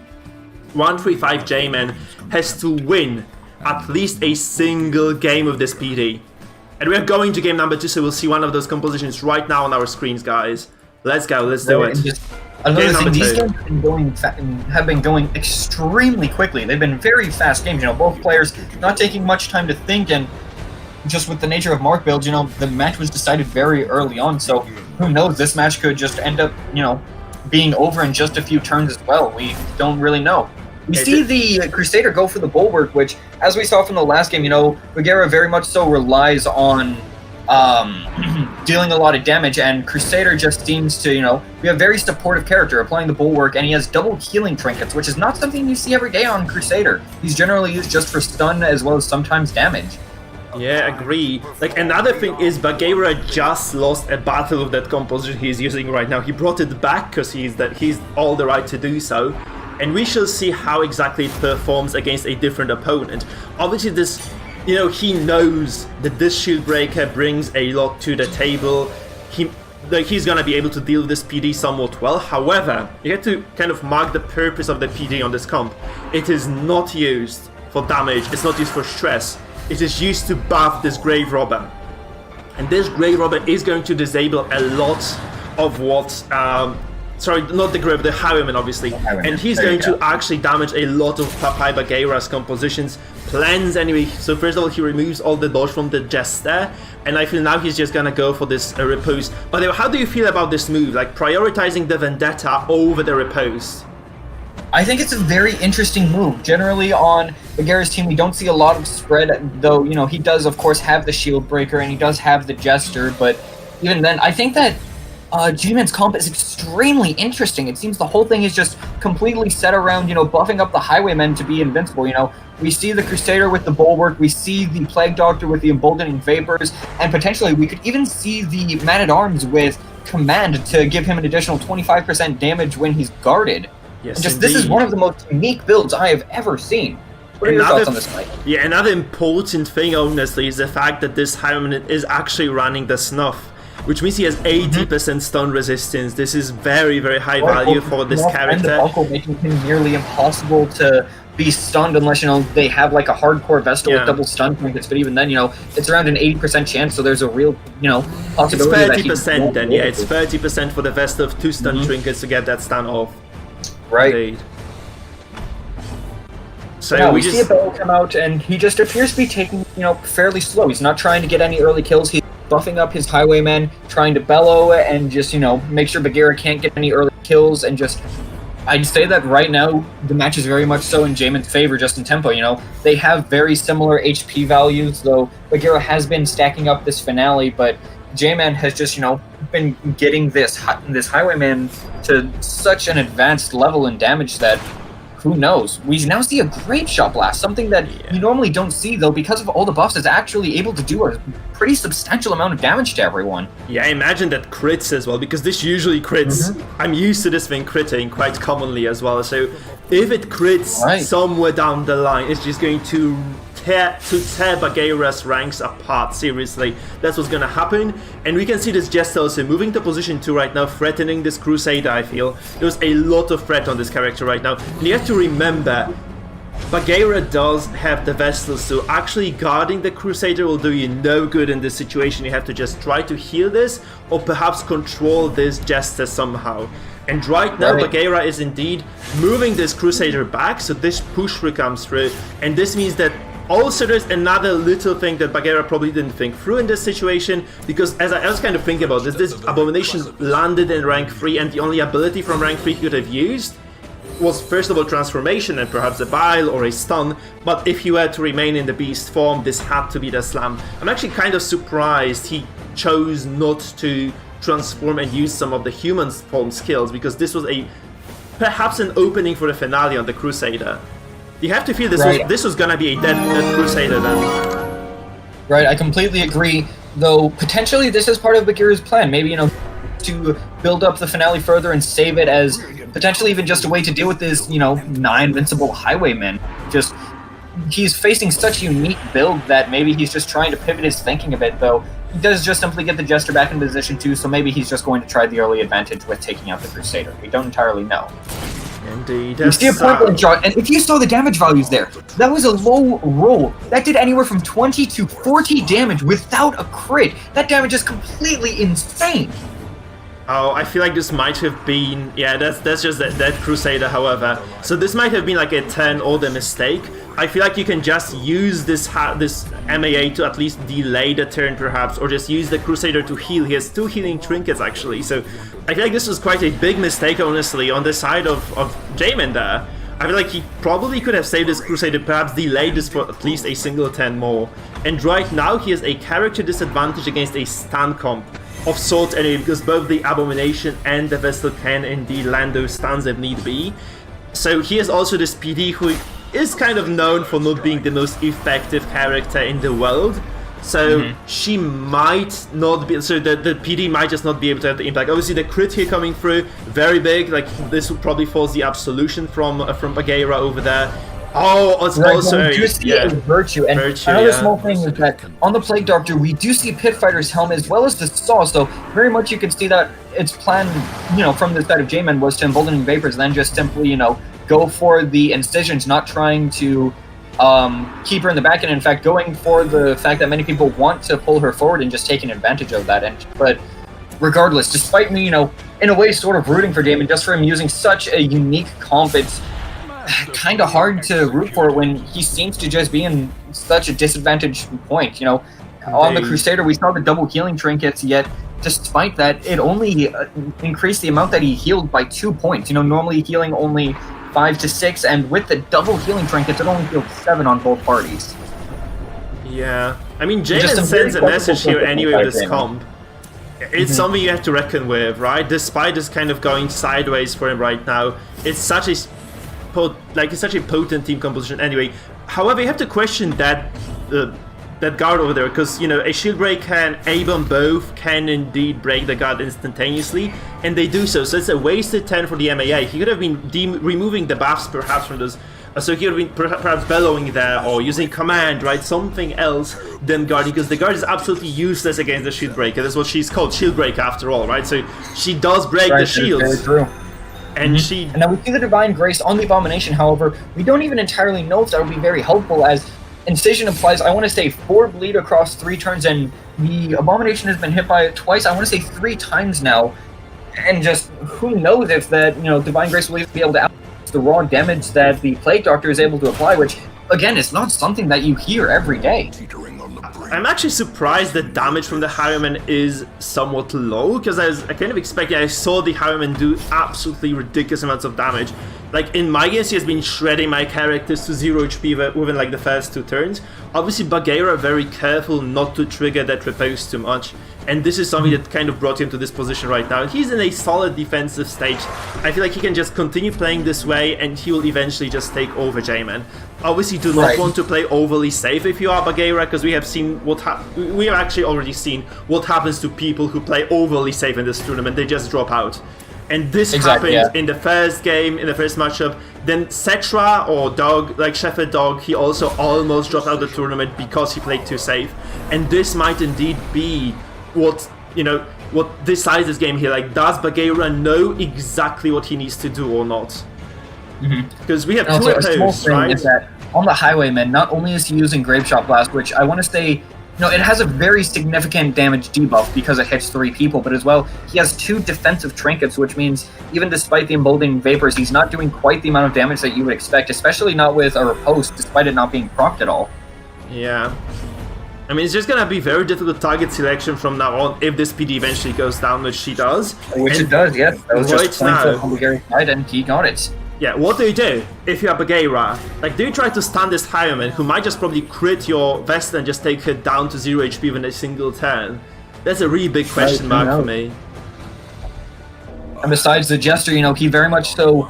135 Jamin has to win at least a single game of this PD. And we're going to game number 2, so we'll see one of those compositions right now on our screens, guys. Let's go, let's do it. Another thing, these games have been going extremely quickly. They've been very fast games, both players not taking much time to think, and just with the nature of Mark builds, the match was decided very early on, so who knows, this match could just end up, being over in just a few turns as well. We don't really know. We see the Crusader go for the Bulwark, which, as we saw from the last game, Bagheera very much so relies on dealing a lot of damage, and Crusader just seems to, be a very supportive character, applying the bulwark, and he has double healing trinkets, which is not something you see every day on Crusader. He's generally used just for stun as well as sometimes damage. Yeah, agree. Like, another thing is Bagheera just lost a battle of that composition he's using right now. He brought it back because he's all the right to do so. And we shall see how exactly it performs against a different opponent. Obviously this, he knows that this shield breaker brings a lot to the table. He's gonna be able to deal with this PD somewhat well. However, you have to kind of mark the purpose of the PD on this comp. It is not used for damage, it's not used for stress. It is used to buff this Grave Robber. And this Grave Robber is going to disable a lot of what... sorry, not the Grave, the Highwayman, obviously. And he's going to actually damage a lot of Papai Bagheera's compositions. Plans, anyway. So first of all, he removes all the dodge from the Jester. And I feel now he's just gonna go for this Repose. By the way, how do you feel about this move? Like, prioritizing the Vendetta over the Repose? I think it's a very interesting move. Generally on Bagheera's team, we don't see a lot of spread, though, he does, of course, have the Shield Breaker, and he does have the Jester, but even then, I think that G-Man's comp is extremely interesting. It seems the whole thing is just completely set around, buffing up the Highwaymen to be invincible, We see the Crusader with the Bulwark, we see the Plague Doctor with the Emboldening Vapors, and potentially we could even see the Man-at-Arms with Command to give him an additional 25% damage when he's guarded. Yes, and this is one of the most unique builds I have ever seen. What are your thoughts on this, Mike? Yeah, another important thing, honestly, is the fact that this Highwayman is actually running the Snuff, which means he has 80% stun resistance. This is very, very high value for this character. And also making him nearly impossible to be stunned unless, they have like a hardcore Vestal with double stun trinkets, but even then, it's around an 80% chance, so there's a real, possibility it's 30% then, yeah, it's 30% for the Vestal of 2 stun trinkets to get that stun off. Right. Indeed. So yeah, we see a Bellow come out, and he just appears to be taking, fairly slow. He's not trying to get any early kills. He's buffing up his Highwaymen, trying to Bellow, and just, make sure Bagheera can't get any early kills, and just... I'd say that right now, the match is very much so in Jamin's favor, just in tempo, They have very similar HP values, though Bagheera has been stacking up this finale, but J-Man has just, been getting this Highwayman to such an advanced level in damage that, who knows? We now see a Great Shot Blast, something that you normally don't see, though, because of all the buffs, is actually able to do a pretty substantial amount of damage to everyone. Yeah, I imagine that crits as well, because this usually crits. I'm used to this thing critting quite commonly as well, so if it crits somewhere down the line, it's just going to tear Bagheera's ranks apart, seriously. That's what's gonna happen. And we can see this Jester also moving to position 2 right now, threatening this Crusader, I feel. There's a lot of threat on this character right now. And you have to remember, Bagheera does have the Vestals, so actually guarding the Crusader will do you no good in this situation. You have to just try to heal this, or perhaps control this Jester somehow. And right now, Bagheera is indeed moving this Crusader back, so this push through comes through, and this means that also there's another little thing that Bagheera probably didn't think through in this situation, because as I was kind of thinking about this Abomination landed in rank 3, and the only ability from rank 3 he could have used was first of all Transformation and perhaps a Bile or a Stun, but if he were to remain in the Beast form, this had to be the Slam. I'm actually kind of surprised he chose not to transform and use some of the human form skills, because this was perhaps an opening for the finale on the Crusader. You have to feel this was gonna be a dead Crusader then. Right, I completely agree, though potentially this is part of Bagheera's plan. Maybe, to build up the finale further and save it as potentially even just a way to deal with this, 9 invincible Highwaymen. Just, he's facing such a unique build that maybe he's just trying to pivot his thinking a bit, though. He does just simply get the Jester back in position 2, so maybe he's just going to try the early advantage with taking out the Crusader. We don't entirely know. Indeed. You see a point blank shot, and if you saw the damage values there, that was a low roll. That did anywhere from 20 to 40 damage without a crit. That damage is completely insane. Oh, I feel like this might have been... Yeah, that's just that Crusader, however. So this might have been like a turn order mistake. I feel like you can just use this MAA to at least delay the turn, perhaps, or just use the Crusader to heal. He has 2 healing trinkets, actually, so I feel like this was quite a big mistake, honestly, on the side of Jamin there. I feel like he probably could have saved this Crusader, perhaps delayed this for at least a single turn more. And right now he has a character disadvantage against a stun comp of sorts anyway, because both the Abomination and the Vessel can indeed land those stuns if need be. So he has also this PD who is kind of known for not being the most effective character in the world. So she might not be, so the PD might just not be able to have the impact. Obviously the crit here coming through, very big, like this would probably force the Absolution from Bagheera over there. Oh, it's also we do see a Virtue, and another small thing is that on the Plague Doctor we do see Pit Fighter's helm as well as the Saw, so very much you can see that its plan, you know, from the side of J-Man was to Emboldening Vapors, then just simply, you know, go for the incisions, not trying to keep her in the back end. In fact, going for the fact that many people want to pull her forward and just taking advantage of that. But regardless, despite me, you know, in a way sort of rooting for Damon just for him using such a unique comp, it's kind of hard to root for when he seems to just be in such a disadvantaged point. You know, on the Crusader we saw the double healing trinkets, yet despite that it only increased the amount that he healed by 2 points. You know, normally healing only 5 to 6, and with the double healing trinkets, it only healed 7 on both parties. Yeah, I mean, Jaden sends a message here anyway with this comp. It's something you have to reckon with, right? Despite this kind of going sideways for him right now, it's such a it's such a potent team composition anyway. However, you have to question that that guard over there, because, you know, a shield break and A-bomb both can indeed break the guard instantaneously, and they do so. So it's a wasted 10 for the MAA. He could have been removing the buffs perhaps from those, so he could have been perhaps bellowing there or using command, right? Something else than guarding, because the guard is absolutely useless against the shield breaker. That's what she's called, shield breaker after all, right? So she does break the shields. Very true. And and now we see the Divine Grace on the Abomination. However, we don't even entirely know if that would be very helpful, as Incision applies, I want to say, 4 bleed across 3 turns, and the Abomination has been hit by it twice, I want to say 3 times now, and just who knows if that, you know, Divine Grace will be able to out the raw damage that the Plague Doctor is able to apply, which again is not something that you hear every day. I'm actually surprised that damage from the Highwayman is somewhat low, because I kind of expected, I saw the Highwayman do absolutely ridiculous amounts of damage. Like, in my games, he has been shredding my characters to 0 HP within, like, the first 2 turns. Obviously, Bagheera very careful not to trigger that repose too much, and this is something that kind of brought him to this position right now. He's in a solid defensive stage. I feel like he can just continue playing this way, and he will eventually just take over J-Man. Obviously, do not want to play overly safe if you are Bagheera, because we have seen we have actually already seen what happens to people who play overly safe in this tournament. They just drop out. And this happened in the first game, in the first matchup. Then Cetra, or Dog, like Shepherd Dog, he also almost dropped out of the tournament because he played too safe. And this might indeed be what, you know, what decides this game here. Like, does Bagheera know exactly what he needs to do or not? Because we have 2 opposed, right? Is that on the Highwayman, not only is he using Graveshot Blast, which I want to say, no, it has a very significant damage debuff because it hits 3 people, but as well, he has 2 defensive trinkets, which means even despite the Emboldening Vapors, he's not doing quite the amount of damage that you would expect, especially not with a Riposte, despite it not being procced at all. Yeah. I mean, it's just gonna be very difficult target selection from now on if this PD eventually goes down, which she does. Which it does, yes. That was just points side, and he got it. Yeah, what do you do if you are Bagheera? Like, do you try to stun this Highwayman, who might just probably crit your Vestal and just take her down to 0 HP within a single turn? That's a really big question mark for me. And besides the Jester, you know, he very much so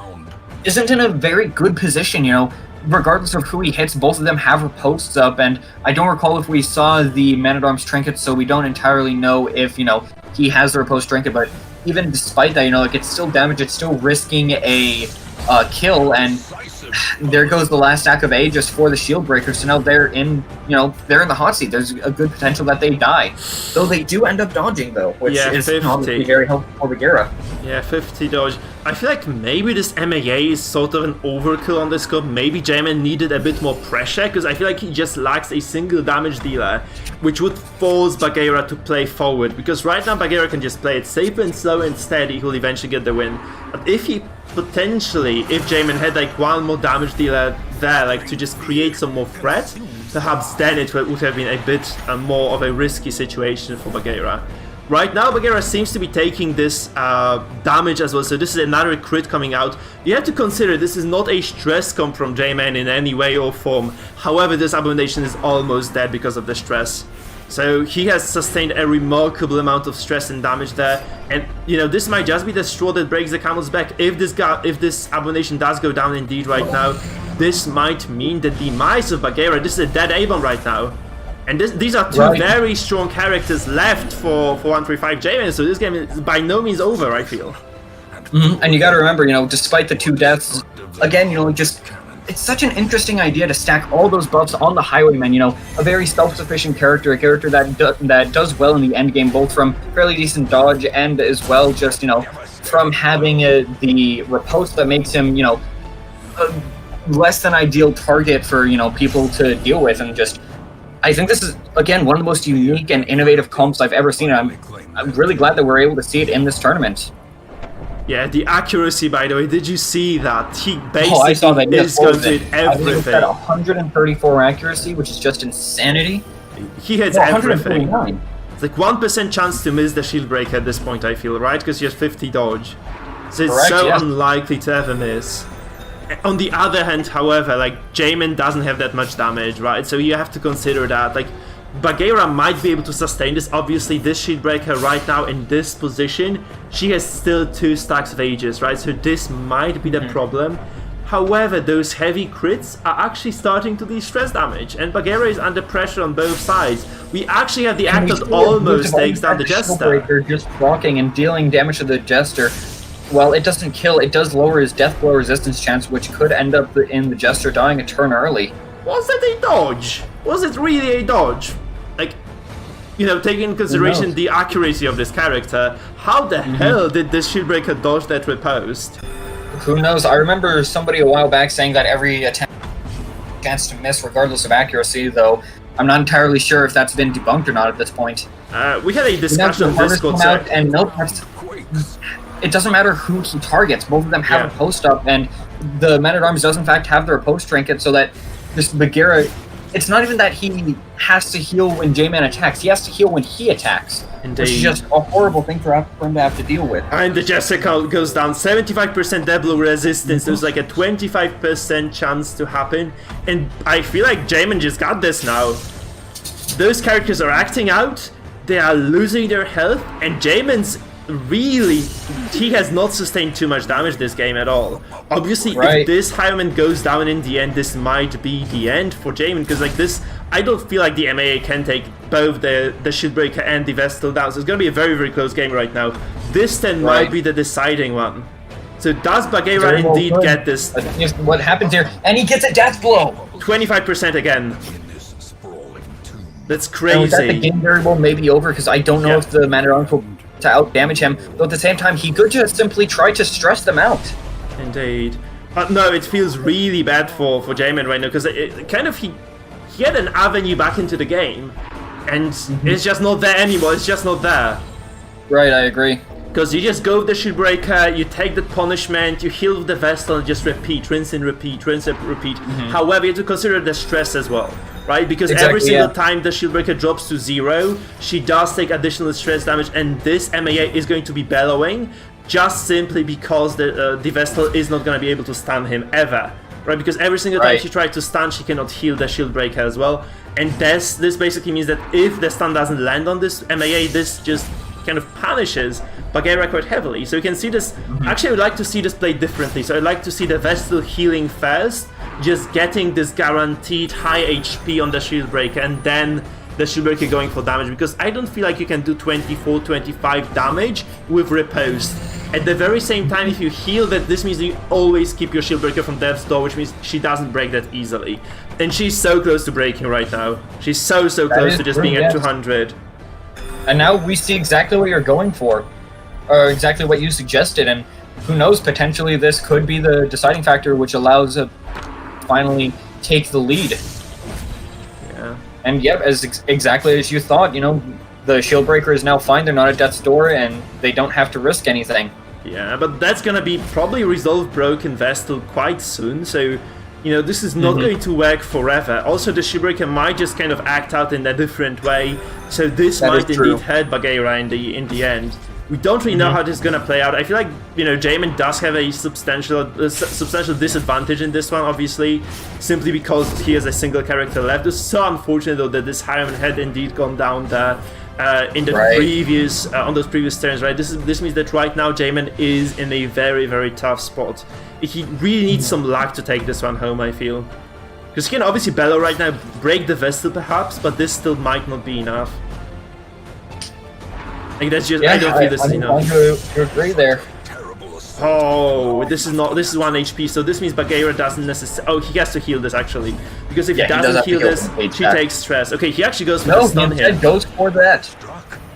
isn't in a very good position, you know. Regardless of who he hits, both of them have ripostes up, and I don't recall if we saw the Man-at-Arms trinket, so we don't entirely know if, you know, he has the riposte trinket, but even despite that, you know, like, it's still damage, it's still risking a kill, and there goes the last stack of Aegis for the shield breaker. So now they're in, you know, they're in the hot seat. There's a good potential that they die, though they do end up dodging, though, which is obviously very helpful for Bagheera. Yeah, 50 dodge. I feel like maybe this MAA is sort of an overkill on this scope. Maybe J-Man needed a bit more pressure, because I feel like he just lacks a single damage dealer, which would force Bagheera to play forward, because right now Bagheera can just play it safe and slow and steady. He'll eventually get the win. But if he potentially, if J-Man had like 1 more damage dealer there, like to just create some more threat, perhaps then it would have been a bit more of a risky situation for Bagheera. Right now, Bagheera seems to be taking this damage as well, so this is another crit coming out. You have to consider this is not a stress comp from J-Man in any way or form. However, this Abomination is almost dead because of the stress. So he has sustained a remarkable amount of stress and damage there, and you know, this might just be the straw that breaks the camel's back. If this Abomination does go down indeed right now, this might mean the demise of Bagheera. This is a dead A-bomb right now. And these are two very strong characters left for 135 J-Man, so this game is by no means over, I feel. And you gotta remember, you know, despite the 2 deaths, again, you know, just... It's such an interesting idea to stack all those buffs on the Highwayman, you know, a very self-sufficient character, a character that does well in the end game, both from fairly decent dodge and as well just, you know, from having the riposte that makes him, you know, a less than ideal target for, you know, people to deal with, and just... I think this is, again, one of the most unique and innovative comps I've ever seen, and I'm really glad that we're able to see it in this tournament. Yeah, the accuracy, by the way, did you see that? He basically I saw that. is going to hit everything. He's got 134 accuracy, which is just insanity. He hits everything. It's like 1% chance to miss the shield break at this point, I feel, right? Because he has 50 dodge. So it's unlikely to ever miss. On the other hand, however, like, J-Man doesn't have that much damage, right? So you have to consider that. Like, Bagheera might be able to sustain this. Obviously, this shield breaker right now in this position, she has still 2 stacks of Aegis, right? So this might be the problem. However, those heavy crits are actually starting to do stress damage, and Bagheera is under pressure on both sides. We actually have the act that almost takes down the Jester. Just blocking and dealing damage to the Jester. Well, it doesn't kill, it does lower his death blow resistance chance, which could end up in the Jester dying a turn early. Was that a dodge? Was it really a dodge? Like, you know, taking into consideration the accuracy of this character, how the hell did this Shieldbreaker dodge that riposte? Who knows? I remember somebody a while back saying that every attempt chance to miss regardless of accuracy, though I'm not entirely sure if that's been debunked or not at this point. We had a discussion on Discord, and it doesn't matter who he targets. Both of them have a post up, and the Man-at-Arms does in fact have their post trinket, so that this Bagheera, it's not even that he has to heal when J-Man attacks, he has to heal when he attacks. Indeed. Which is just a horrible thing for him to have to deal with. And the Jester goes down, 75% death blow resistance, there's like a 25% chance to happen, and I feel like J-Man just got this now. Those characters are acting out, they are losing their health, and J-Man's really, he has not sustained too much damage this game at all. Obviously, if this Highwayman goes down in the end, this might be the end for J-Man, because like this, I don't feel like the MAA can take both the Shieldbreaker and the Vestal down, so it's going to be a very, very close game right now. This then might be the deciding one. So does Bagheera indeed get this? What happens here? And he gets a death blow! 25% again. That's crazy. And with that, the game variable may be over, because I don't know if the Man-at-Arms will to out-damage him, but at the same time, he could just simply try to stress them out. Indeed. But no, it feels really bad for J-Man right now, because it kind of, he had an avenue back into the game, and it's just not there anymore, it's just not there. Right, I agree. Because you just go with the Shieldbreaker, you take the punishment, you heal with the Vestal, and just repeat, rinse and repeat, rinse and repeat. However, you have to consider the stress as well, right? Because every single time the Shieldbreaker drops to 0, she does take additional stress damage, and this MAA is going to be bellowing, just simply because the Vestal is not going to be able to stun him ever, right? Because every single time she tries to stun, she cannot heal the Shieldbreaker as well. And this basically means that if the stun doesn't land on this MAA, this just kind of punishes Bagheera quite heavily. So you can see this, actually I would like to see this played differently. So I'd like to see the Vestal healing first, just getting this guaranteed high HP on the Shieldbreaker, and then the Shieldbreaker going for damage, because I don't feel like you can do 24, 25 damage with riposte. At the very same time, if you heal that, this means you always keep your Shieldbreaker from death's door, which means she doesn't break that easily. And she's so close to breaking right now. She's so close to just being at 200. And now we see exactly what you're going for, or exactly what you suggested, and who knows, potentially this could be the deciding factor which allows a finally take the lead. Yeah. And yep, exactly as you thought, you know, the Shieldbreaker is now fine, they're not at death's door, and they don't have to risk anything. Yeah, but that's gonna be probably resolve broken Vestal quite soon, so you know, this is not going to work forever. Also, the Shipbreaker might just kind of act out in a different way, so this might indeed hurt Bagheera in the end. We don't really know how this is going to play out. I feel like, you know, Jamin does have a substantial disadvantage in this one, obviously, simply because he has a single character left. It's so unfortunate, though, that this Hiram had indeed gone down there in the previous, on those previous turns, right? This means that right now Jamin is in a very, very tough spot. He really needs some luck to take this one home, I feel. Because he can obviously bellow right now, break the Vestal perhaps, but this still might not be enough. Like that's just, I don't feel this is enough. You agree there. Oh, this is 1 HP, so this means Bagheera doesn't necessarily... Oh, he has to heal this, actually. Because if he doesn't heal this, she takes stress. Okay, he actually goes for the stun here. No, he goes for that.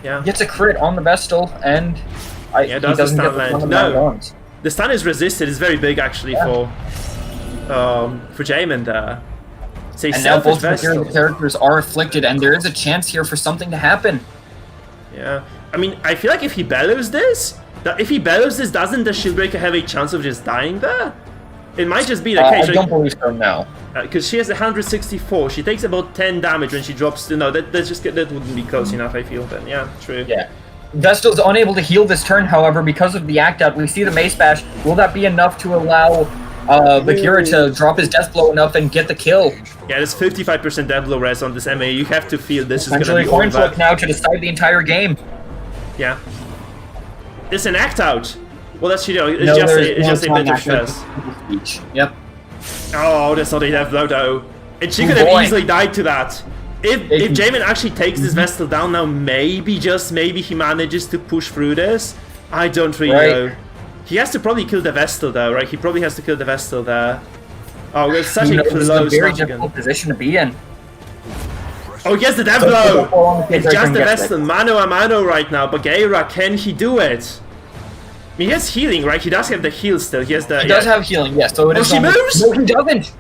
Yeah. Gets a crit on the Vestal, and he doesn't get the stun land. No, the stun is resisted. It's very big, actually, for Jamin there. And now both the characters are afflicted, and there is a chance here for something to happen. Yeah. I mean, I feel like if he bellows this, doesn't the Shieldbreaker have a chance of just dying there? It might just be the case. I don't believe so now. Because she has 164. She takes about 10 damage when she drops to... No, that wouldn't be close enough, I feel, then. Yeah, true. Yeah. Vestal's unable to heal this turn, however, because of the act out. We see the Mace Bash. Will that be enough to allow Bagheera to drop his death blow enough and get the kill? Yeah, there's 55% death blow res on this MA. You have to feel this is going to be a coin flip now to decide the entire game. Yeah. It's an act out. Well, that's, you know, it's just a bit of stress. Yep. Oh, that's not a death blow, though. And she could have easily died to that. If Jamin actually takes this Vestal down now, maybe, just maybe, he manages to push through this. I don't really know. He has to probably kill the Vestal, though, right? He probably has to kill the Vestal there. Oh, it's such a close... It's a very difficult position to be in. Oh, he has the death blow! It's just the Vestal, mano a mano right now. Bagheera, can he do it? I mean, he has healing, right? He does have the heal still. He has the... He does have healing, yes. So it is she moves? No, he doesn't!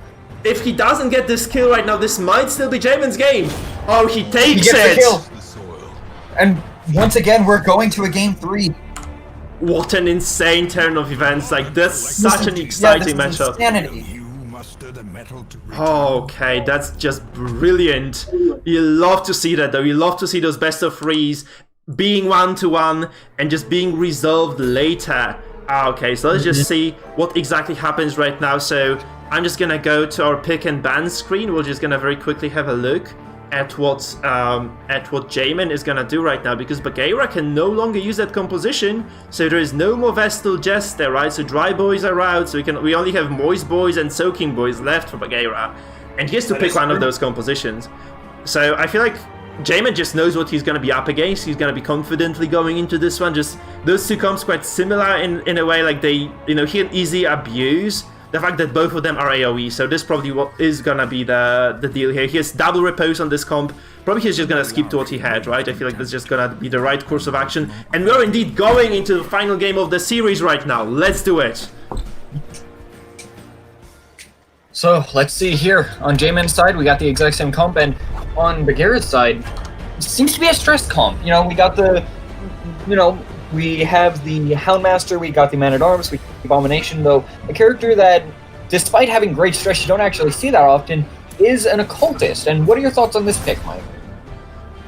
If he doesn't get this kill right now, this might still be Jamin's game. Oh, he takes he gets the kill. And once again, we're going to a game 3. What an insane turn of events. Like, that's such an exciting matchup. Insanity. Okay, that's just brilliant. You love to see that, though. You love to see those best of 3s being 1-1 and just being resolved later. Okay, so let's just see what exactly happens right now. So I'm just gonna go to our pick and ban screen. We're just gonna very quickly have a look at what Jamin is gonna do right now, because Bagheera can no longer use that composition, so there is no more Vestal Jester, right? So Dry Boys are out, so we only have Moist Boys and Soaking Boys left for Bagheera, and he has to pick one of those compositions. So I feel like Jamin just knows what he's gonna be up against. He's gonna be confidently going into this one. Just those two comps quite similar in a way, like they, you know, he'll easily abuse the fact that both of them are AoE, so this probably what is gonna be the deal here. He has double repose on this comp. Probably he's just gonna skip to what he had, right? I feel like that's just gonna be the right course of action. And we're indeed going into the final game of the series right now. Let's do it. So let's see here. On Jamin's side, we got the exact same comp, and on Bagheera's side, it seems to be a stressed comp. You know, we got the, you know, we have the Houndmaster, we got the Man-at-Arms, we got the Abomination, though a character that, despite having great stress, you don't actually see that often, is an Occultist. And what are your thoughts on this pick, Mike?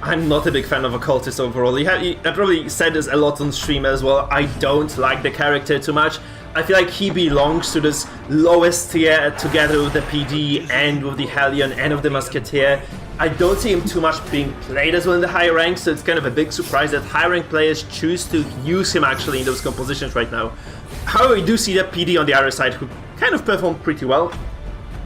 I'm not a big fan of Occultist overall. I probably said this a lot on stream as well. I don't like the character too much. I feel like he belongs to this lowest tier together with the PD and with the Hellion and with the Musketeer. I don't see him too much being played as well in the higher ranks, so it's kind of a big surprise that high rank players choose to use him actually in those compositions right now. However, we do see the PD on the other side who kind of performed pretty well.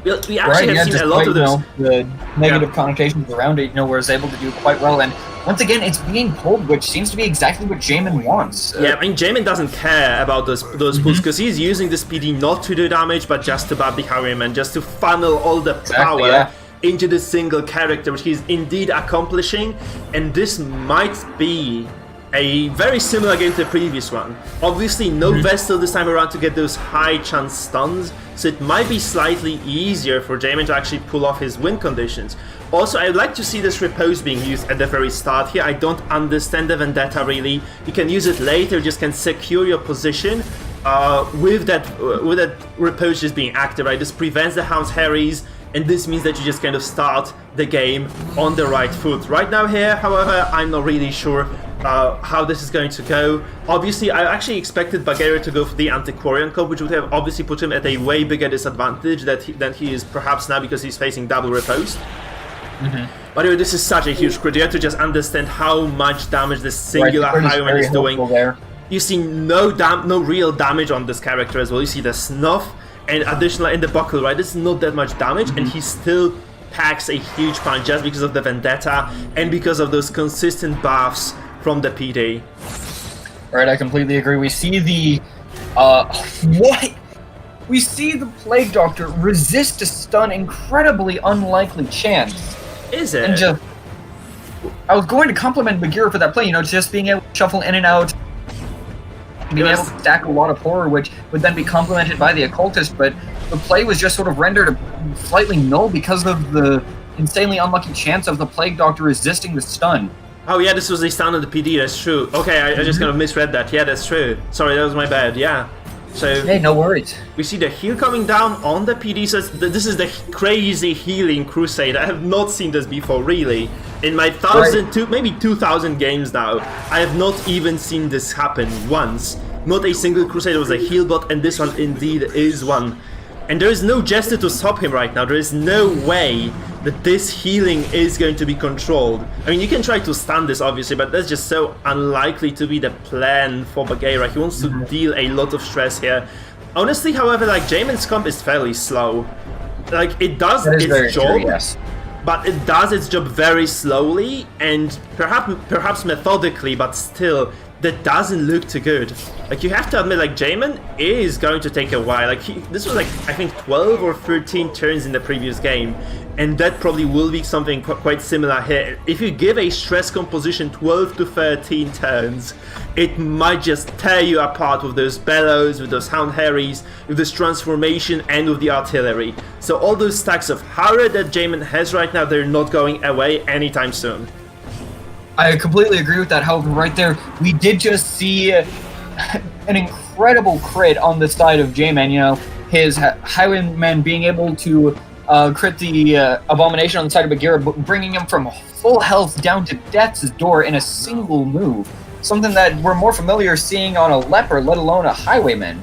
We actually have seen a lot of those. The negative connotations around it, you know, was able to do quite well. And once again, it's being pulled, which seems to be exactly what Jamin wants. Yeah, I mean, Jamin doesn't care about those pulls, because he's using this PD not to do damage, but just to bab the Harem and just to funnel all the power into the single character, which he's indeed accomplishing. And this might be a very similar game to the previous one. Obviously, no Vestal this time around to get those high chance stuns, so it might be slightly easier for Jamin to actually pull off his win conditions. Also, I'd like to see this Repose being used at the very start here. I don't understand the Vendetta really. You can use it later, just can secure your position. with that repose just being active, right? This prevents the Hound's Harries, and this means that you just kind of start the game on the right foot. Right now here, however, I'm not really sure how this is going to go. Obviously, I actually expected Bagheera to go for the Antiquarian comp, which would have obviously put him at a way bigger disadvantage than he is perhaps now, because he's facing double repose. By the way, this is such a huge crit. You have to just understand how much damage this singular Highwayman is doing. You see no real damage on this character as well. You see the snuff and additional in the buckle, right? This is not that much damage, and he still packs a huge punch just because of the vendetta and because of those consistent buffs from the PD. Right, I completely agree. We see the what? We see the Plague Doctor resist a stun incredibly unlikely chance. Is it? And just, I was going to compliment Bagheera for that play, you know, just being able to shuffle in and out, being able to stack a lot of horror, which would then be complemented by the occultist, but the play was just sort of rendered slightly null because of the insanely unlucky chance of the Plague Doctor resisting the stun. Oh yeah, this was a stun on the PD, that's true. Okay, I just kind of misread that. Yeah, that's true. Sorry, that was my bad, yeah. So hey, no worries. We see the heal coming down on the PD, so this is the crazy healing crusade. I have not seen this before, really. In my maybe 2,000 games now, I have not even seen this happen once. Not a single Crusader was a heal bot, and this one indeed is one. And there is no Jester to stop him right now. There is no way that this healing is going to be controlled. I mean, you can try to stun this, obviously, but that's just so unlikely to be the plan for Bagheera. He wants to deal a lot of stress here. Honestly, however, like, Jamin's comp is fairly slow. Like, it does its job, true, yes. but it does its job very slowly and perhaps methodically, but still, that doesn't look too good. Like, you have to admit, like, Jamin is going to take a while. Like, this was like, I think 12 or 13 turns in the previous game, and that probably will be something quite similar here. If you give a stress composition 12 to 13 turns, it might just tear you apart with those bellows, with those Hound Harries, with this transformation, and with the artillery. So all those stacks of horror that Jamin has right now, they're not going away anytime soon. I completely agree with that. However, right there, we did just see an incredible crit on the side of J-Man. You know, his Highwayman being able to crit the Abomination on the side of Bagheera, bringing him from full health down to death's door in a single move. Something that we're more familiar seeing on a Leper, let alone a Highwayman.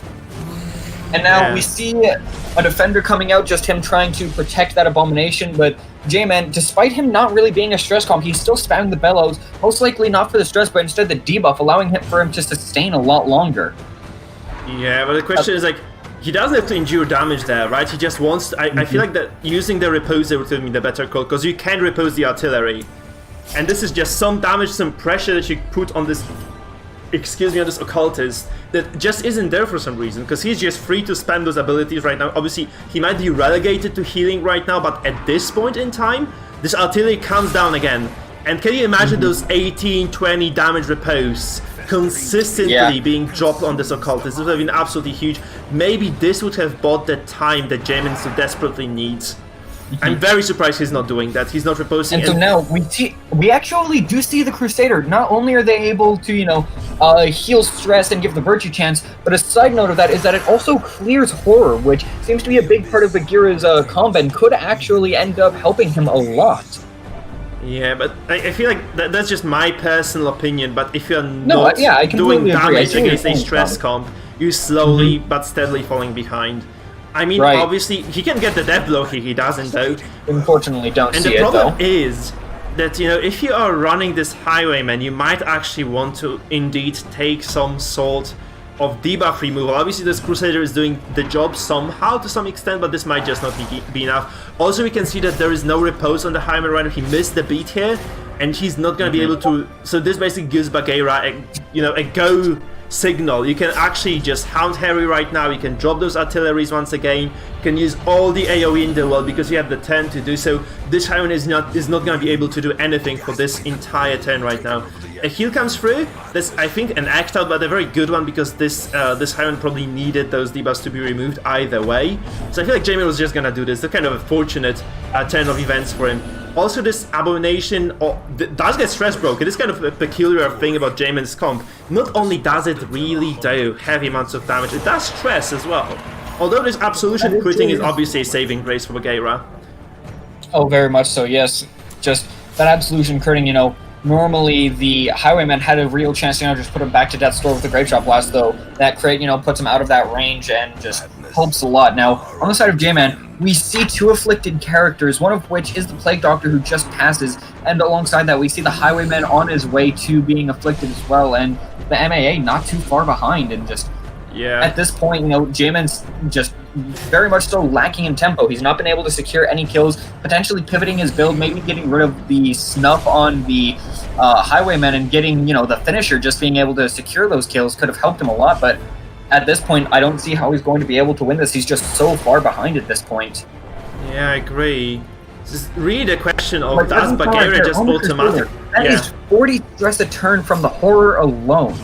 And now we see a defender coming out, just him trying to protect that Abomination, but J-Man, despite him not really being a stress comp, he's still spamming the bellows, most likely not for the stress, but instead the debuff, allowing for him to sustain a lot longer. Yeah, but the question is, like, he doesn't have to endure damage there, right? He just wants to, I feel like that using the reposer would be the better call, because you can repose the artillery. And this is just some damage, some pressure that you put on this, on this occultist that just isn't there for some reason, because he's just free to spam those abilities right now. Obviously, he might be relegated to healing right now, but at this point in time, this artillery comes down again. And can you imagine those 18, 20 damage repose consistently being dropped on this occultist? This would have been absolutely huge. Maybe this would have bought the time that Jamin so desperately needs. I'm very surprised he's not doing that. He's not reposing. And so now we actually do see the Crusader. Not only are they able to, you know, heal stress and give the virtue chance, but a side note of that is that it also clears horror, which seems to be a big part of Bagheera's combat and could actually end up helping him a lot. Yeah, but I feel like that's just my personal opinion, but if you're not doing damage against a stress comp, you're slowly but steadily falling behind. I mean, obviously, he can get the death blow here, he doesn't, though. Unfortunately, don't see it, though. And the problem is that, you know, if you are running this Highwayman, you might actually want to, indeed, take some sort of debuff removal. Obviously, this Crusader is doing the job somehow, to some extent, but this might just not be enough. Also, we can see that there is no repose on the Highwayman right now. He missed the beat here, and he's not going to be able to... So this basically gives Bagheera a go signal. You can actually just Hound Harry right now, you can drop those artilleries once again, can use all the AoE in the world because you have the 10 to do so. This Highwayman is not going to be able to do anything for this entire turn right now. A heal comes through. That's, I think, an act out, but a very good one because this Highwayman probably needed those debuffs to be removed either way. So I feel like Jamin was just gonna do this. It's kind of a fortunate turn of events for him. Also, this Abomination does get stress broken. It's kind of a peculiar thing about Jamin's comp. Not only does it really do heavy amounts of damage, it does stress as well. Although this Absolution critting is obviously a saving grace for Bagheera. Oh, very much so, yes. Just that Absolution critting, you know, normally the Highwayman had a real chance to, you know, just put him back to death's door with the Grave Shot Blast, though that crit, you know, puts him out of that range and just helps a lot. Now, on the side of J-Man, we see two afflicted characters, one of which is the Plague Doctor who just passes, and alongside that we see the Highwayman on his way to being afflicted as well, and the MAA not too far behind, and just at this point, you know, J-Man's just very much so lacking in tempo. He's not been able to secure any kills, potentially pivoting his build, maybe getting rid of the snuff on the Highwayman and getting, you know, the finisher, just being able to secure those kills could have helped him a lot, but at this point, I don't see how he's going to be able to win this. He's just so far behind at this point. Yeah, I agree. This is really the question of, does Bagheera just automatic... That is 40 stress a turn from the horror alone.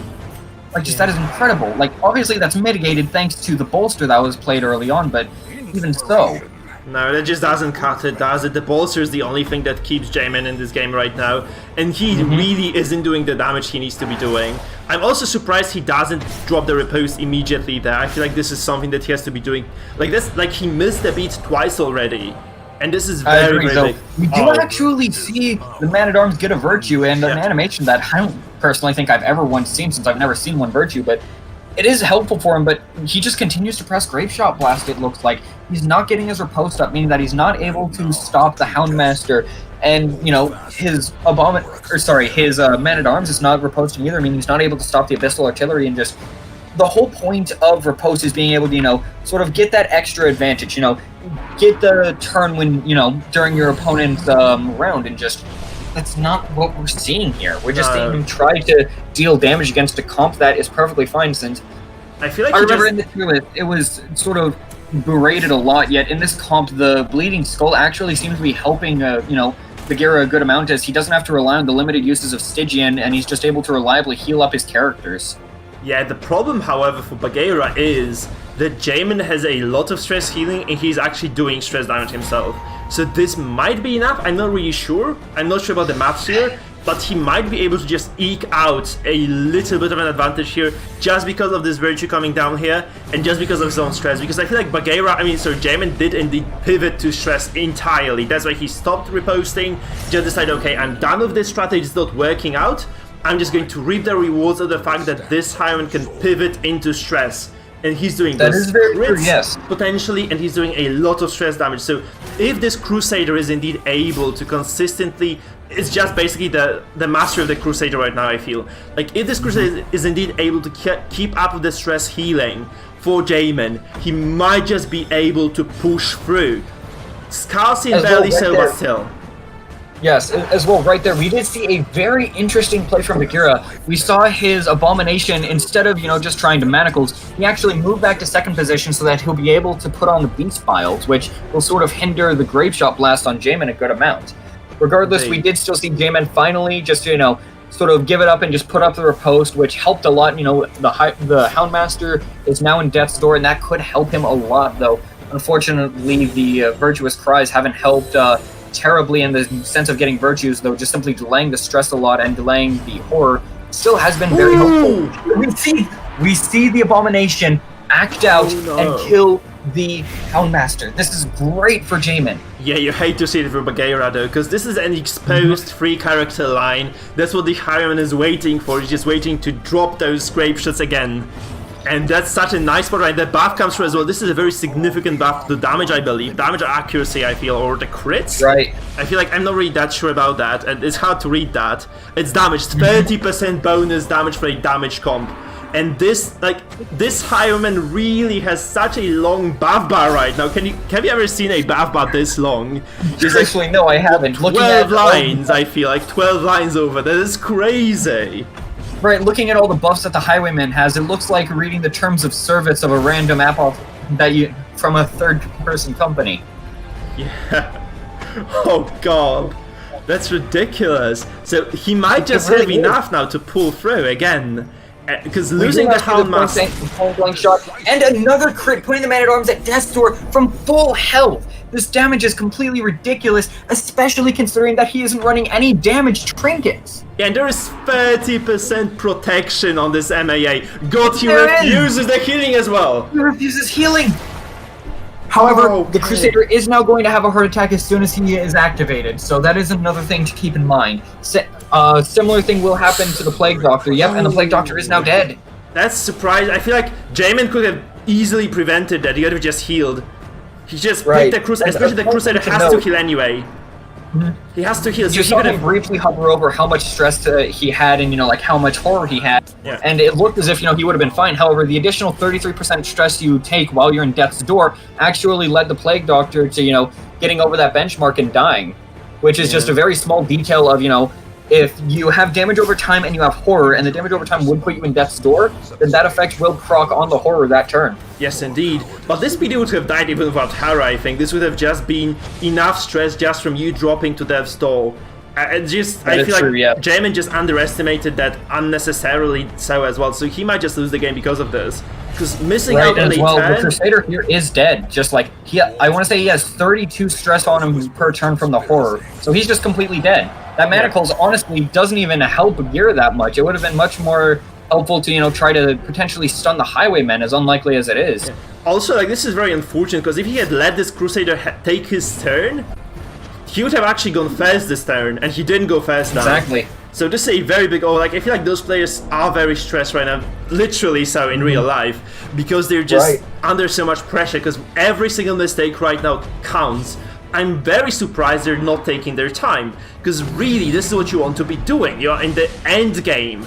Like, just that is incredible. Like, obviously that's mitigated thanks to the bolster that was played early on, but even so... No, that just doesn't cut it, does it? The bolster is the only thing that keeps J-Man in this game right now, and he really isn't doing the damage he needs to be doing. I'm also surprised he doesn't drop the riposte immediately there. I feel like this is something that he has to be doing. Like this, like he missed the beat twice already, and this is very, very big. We do actually see the Man-at-Arms get a Virtue, and an animation that I don't personally think I've ever once seen, since I've never seen one Virtue, but it is helpful for him, but he just continues to press Grave Shot Blast, it looks like. He's not getting his riposte up, meaning that he's not able to stop the Houndmaster, and, you know, his Man-at-Arms is not riposting either, meaning he's not able to stop the Abyssal Artillery, and just the whole point of riposte is being able to, you know, sort of get that extra advantage, you know, get the turn when, you know, during your opponent's round, and just... That's not what we're seeing here. We're just seeing him try to deal damage against a comp that is perfectly fine, since... I feel like I remember in the tier it was sort of berated a lot, yet in this comp, the Bleeding Skull actually seems to be helping, you know, Bagheera a good amount, as he doesn't have to rely on the limited uses of Stygian, and he's just able to reliably heal up his characters. Yeah, the problem, however, for Bagheera is that J-Man has a lot of stress healing, and he's actually doing stress damage himself. So this might be enough, I'm not really sure. I'm not sure about the maths here, but he might be able to just eke out a little bit of an advantage here just because of this Virtue coming down here, and just because of his own stress. Because I feel like J-Man did indeed pivot to stress entirely. That's why he stopped riposting, just decided, okay, I'm done with this strategy, it's not working out. I'm just going to reap the rewards of the fact that this Highwayman can pivot into stress. And he's doing this crits, potentially, and he's doing a lot of stress damage. So if this Crusader is indeed able to consistently... It's just basically the mastery of the Crusader right now, I feel. Like, if this Crusader is indeed able to keep up with the stress healing for J-Man, he might just be able to push through. Scarcely and barely so, but still. Yes, as well, right there, we did see a very interesting play from Bagheera. We saw his Abomination, instead of, you know, just trying to Manacles, he actually moved back to second position so that he'll be able to put on the Beast Files, which will sort of hinder the Grave Shot Blast on J-Man a good amount. Regardless, we did still see J-Man finally just, you know, sort of give it up and just put up the riposte, which helped a lot. You know, the Houndmaster is now in death's door, and that could help him a lot, though. Unfortunately, the Virtuous Cries haven't helped terribly in the sense of getting virtues, though just simply delaying the stress a lot and delaying the horror still has been very helpful. We see the Abomination act out and kill the Houndmaster. This is great for J-Man. Yeah, you hate to see it for Bagheera though, because this is an exposed free character line. That's what the Highwayman is waiting for. He's just waiting to drop those scrape shots again. And that's such a nice spot, right? The buff comes through as well. This is a very significant buff to damage, I believe. Damage or accuracy, I feel, or the crits. Right. I feel like I'm not really that sure about that, and it's hard to read that. It's damage, 30% bonus damage for a damage comp. And this, like, this Highwayman really has such a long buff bar right now. Have you ever seen a buff bar this long? It's actually, no, I haven't. 12 lines, I feel like, 12 lines over. That is crazy. Right, looking at all the buffs that the Highwayman has, it looks like reading the terms of service of a random app that from a third-person company. Yeah. Oh god, that's ridiculous. So he might just really have enough now to pull through again, because losing the Houndmaster. Point-blank shot, and another crit, putting the Man-at-Arms at death's door from full health. This damage is completely ridiculous, especially considering that he isn't running any damage trinkets. Yeah, and there is 30% protection on this MAA. God, he There is. refuses the healing as well. He refuses healing. However, the Crusader is now going to have a heart attack as soon as he is activated, so that is another thing to keep in mind. Similar thing will happen to the Plague Doctor, yep, and the Plague Doctor is now dead. That's surprising. I feel like Jamin could have easily prevented that. He could have just healed. He just picked the Crusader, especially the Crusader has to heal anyway. He has to heal. So You he saw could him have. briefly hover over how much stress he had and, like, how much horror he had. Yeah. And it looked as if, he would have been fine. However, the additional 33% stress you take while you're in death's door actually led the Plague Doctor to, getting over that benchmark and dying. Which is just a very small detail of, if you have damage over time and you have horror, and the damage over time would put you in death's door, then that effect will proc on the horror that turn. Yes, indeed. But this PD would have died even without Hera, I think. This would have just been enough stress just from you dropping to death's door. I feel like Jamin just underestimated that unnecessarily so as well. So he might just lose the game because of this. Because missing out on as well, turn, the Crusader here is dead. Just like, I want to say he has 32 stress on him per turn from the horror. So he's just completely dead. That Manacles honestly doesn't even help Gear that much. It would have been much more helpful to, try to potentially stun the Highwaymen, as unlikely as it is. Yeah. Also, like, this is very unfortunate, because if he had let this Crusader take his turn, he would have actually gone first this turn, and he didn't go first now. Exactly. So this is a very big, I feel like those players are very stressed right now, literally so in real life, because they're just under so much pressure, because every single mistake right now counts. I'm very surprised they're not taking their time, because really, this is what you want to be doing. You're in the end game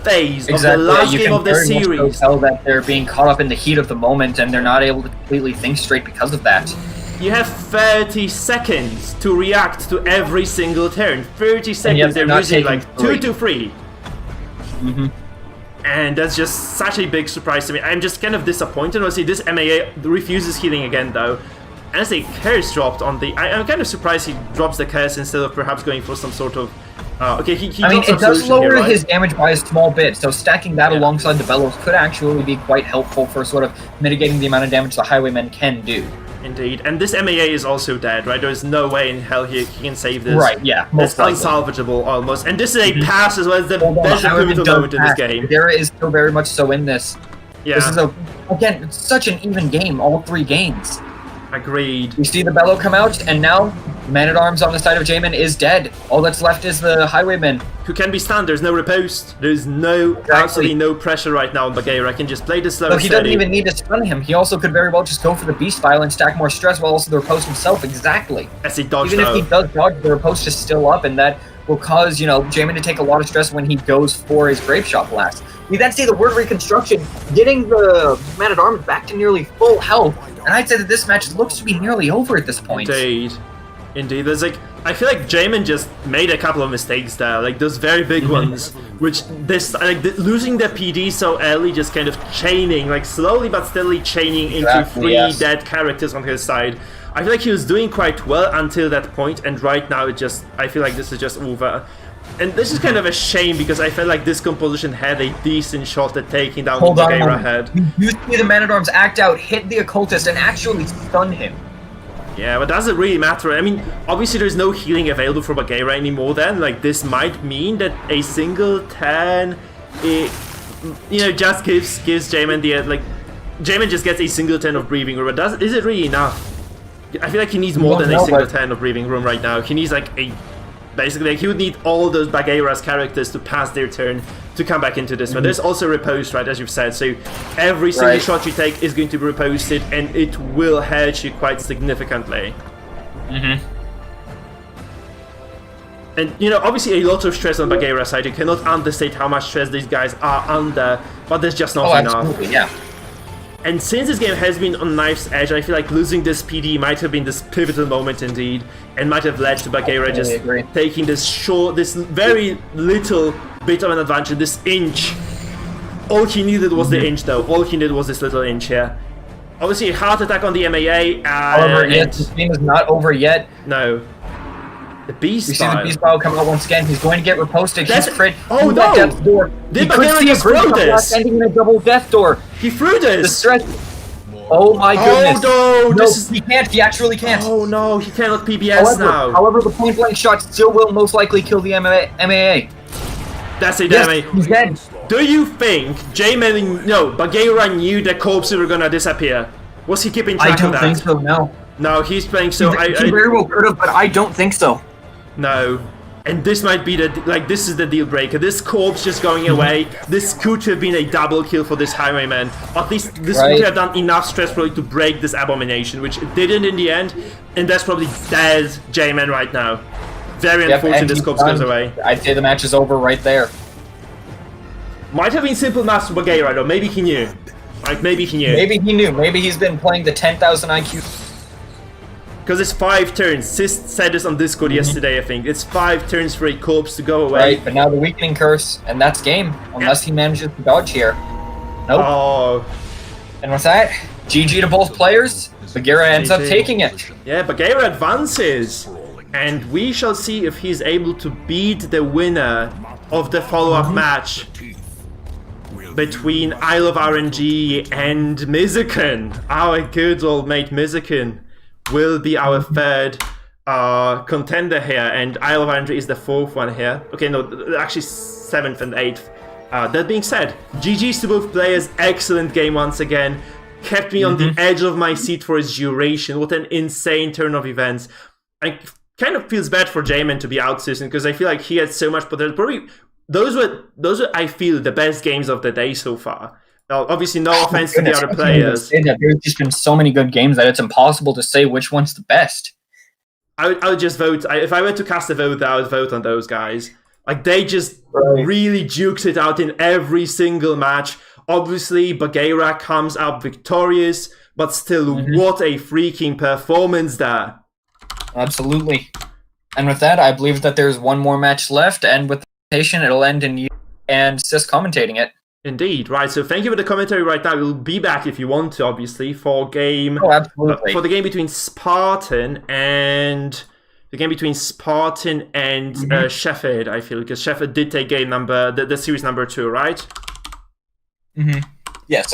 phase of the last game of the series. You can tell that they're being caught up in the heat of the moment, and they're not able to completely think straight because of that. You have 30 seconds to react to every single turn. 30 seconds, they're using like 2 to 3. And that's just such a big surprise to me. I'm just kind of disappointed. Honestly, this MAA refuses healing again, though. As a curse dropped on the... I'm kind of surprised he drops the curse instead of perhaps going for some sort of... okay, he it does lower his damage by a small bit, so stacking that alongside the Bellows could actually be quite helpful for sort of mitigating the amount of damage the Highwaymen can do. Indeed, and this MAA is also dead, right? There's no way in hell he can save this. Right, yeah. It's unsalvageable, almost. And this is a pass as well as the best pivotal moment in this game. There is still very much so in this. Yeah. This is, again, it's such an even game, all 3 games. Agreed. We see the Bellow come out, and now Man-at-Arms on the side of Jamin is dead. All that's left is the Highwaymen. Who can be stunned. There's no riposte. There's absolutely no pressure right now on Bagheera. I can just play the slow and he doesn't even need to stun him. He also could very well just go for the Beast File and stack more stress while also the riposte himself. Exactly. As he dodged Even if he does dodge, the riposte is still up, and that will cause, Jamin to take a lot of stress when he goes for his Grape Shot Blast. We then see the Word Reconstruction getting the Man-at-Arms back to nearly full health, and I'd say that this match looks to be nearly over at this point. Indeed. There's I feel like Jamin just made a couple of mistakes there, like those very big ones, which losing the PD so early, just kind of chaining, like slowly but steadily chaining into 3 dead characters on his side. I feel like he was doing quite well until that point, and right now I feel like this is just over. And this is kind of a shame, because I felt like this composition had a decent shot at taking down the Bagheera head. You see the Man-at-Arms act out, hit the Occultist, and actually stun him. Yeah, but does it really matter? I mean, obviously there's no healing available for Bagheera anymore then. Like, this might mean that a single turn, just gives Jamin the, Jamin just gets a single turn of breathing room. But is it really enough? I feel like he needs more than a single turn of breathing room right now. He needs basically, he would need all those Bagheera's characters to pass their turn to come back into this one. There's also riposte, right, as you've said, so every single shot you take is going to be riposted, and it will hurt you quite significantly. And, obviously a lot of stress on Bagheera's side. You cannot understate how much stress these guys are under, but there's just not enough. Absolutely, yeah. And since this game has been on knife's edge, I feel like losing this PD might have been this pivotal moment indeed, and might have led to Bagheera just taking this very little bit of an advantage, this inch. All he needed was the inch, though. All he needed was this little inch here. Obviously, a heart attack on the MAA. However, yes, this game is not over yet. No. The B We see the style. B style come out once again. He's going to get riposted. That's- He's crit. oh, He's at no! death's door. Did He could Bagheera see a just great throw this? ending in a double death door. He threw The this! stress. Oh my goodness. Oh no! No, This is... he can't. He actually can't. Oh no, he cannot PBS now. However, the point blank shot still will most likely kill the MAA. That's it, Yes, Demi. he's dead. Do you think Bagheera knew the corpses were gonna disappear? Was he keeping track I of don't that? think so. No. No, he's playing so. He very well could have, but I don't think so. No. And this might be this is the deal breaker. This corpse just going away. This could have been a double kill for this highwayman. At least this Right. would have done enough stress probably to break this abomination, which it didn't in the end. And that's probably dead J-Man right now. Very unfortunate this corpse goes away. I'd say the match is over right there. Might have been simple maths for Bagheera though. Maybe he knew. Like, maybe he knew. Maybe he knew. Maybe he's been playing the 10,000 IQ. Because it's 5 turns. Sis said this on Discord yesterday, I think. It's 5 turns for a corpse to go away. Right, but now the weakening curse, and that's game. Unless he manages to dodge here. Nope. Oh. And with that, GG to both players. Bagheera ends up GG. taking it. Yeah, Bagheera advances. And we shall see if he's able to beat the winner of the follow-up match between Isle of RNG and Mizuken. Our good old mate Mizuken will be our third contender here, and Isle of RNG is the 4th one here. Okay, no, actually 7th and 8th. That being said, GG's to both players. Excellent game once again. Kept me on the edge of my seat for its duration. What an insane turn of events. I kind of feels bad for J-Man to be out season because I feel like he had so much potential. Probably those were I feel the best games of the day so far. Now, obviously, no offense to the other players. There's just been so many good games that it's impossible to say which one's the best. I would just vote. If I were to cast a vote, I would vote on those guys. Like, they just really duked it out in every single match. Obviously, Bagheera comes out victorious, but still, what a freaking performance there. Absolutely. And with that, I believe that there's one more match left, and with the patient, it'll end in you and Sis commentating it. Indeed, right. So thank you for the commentary right now. We'll be back if you want to, obviously, for game. Oh, absolutely. For the game between Spartan and Sheffield, I feel, because Sheffield did take game number the series number 2, right? Yes.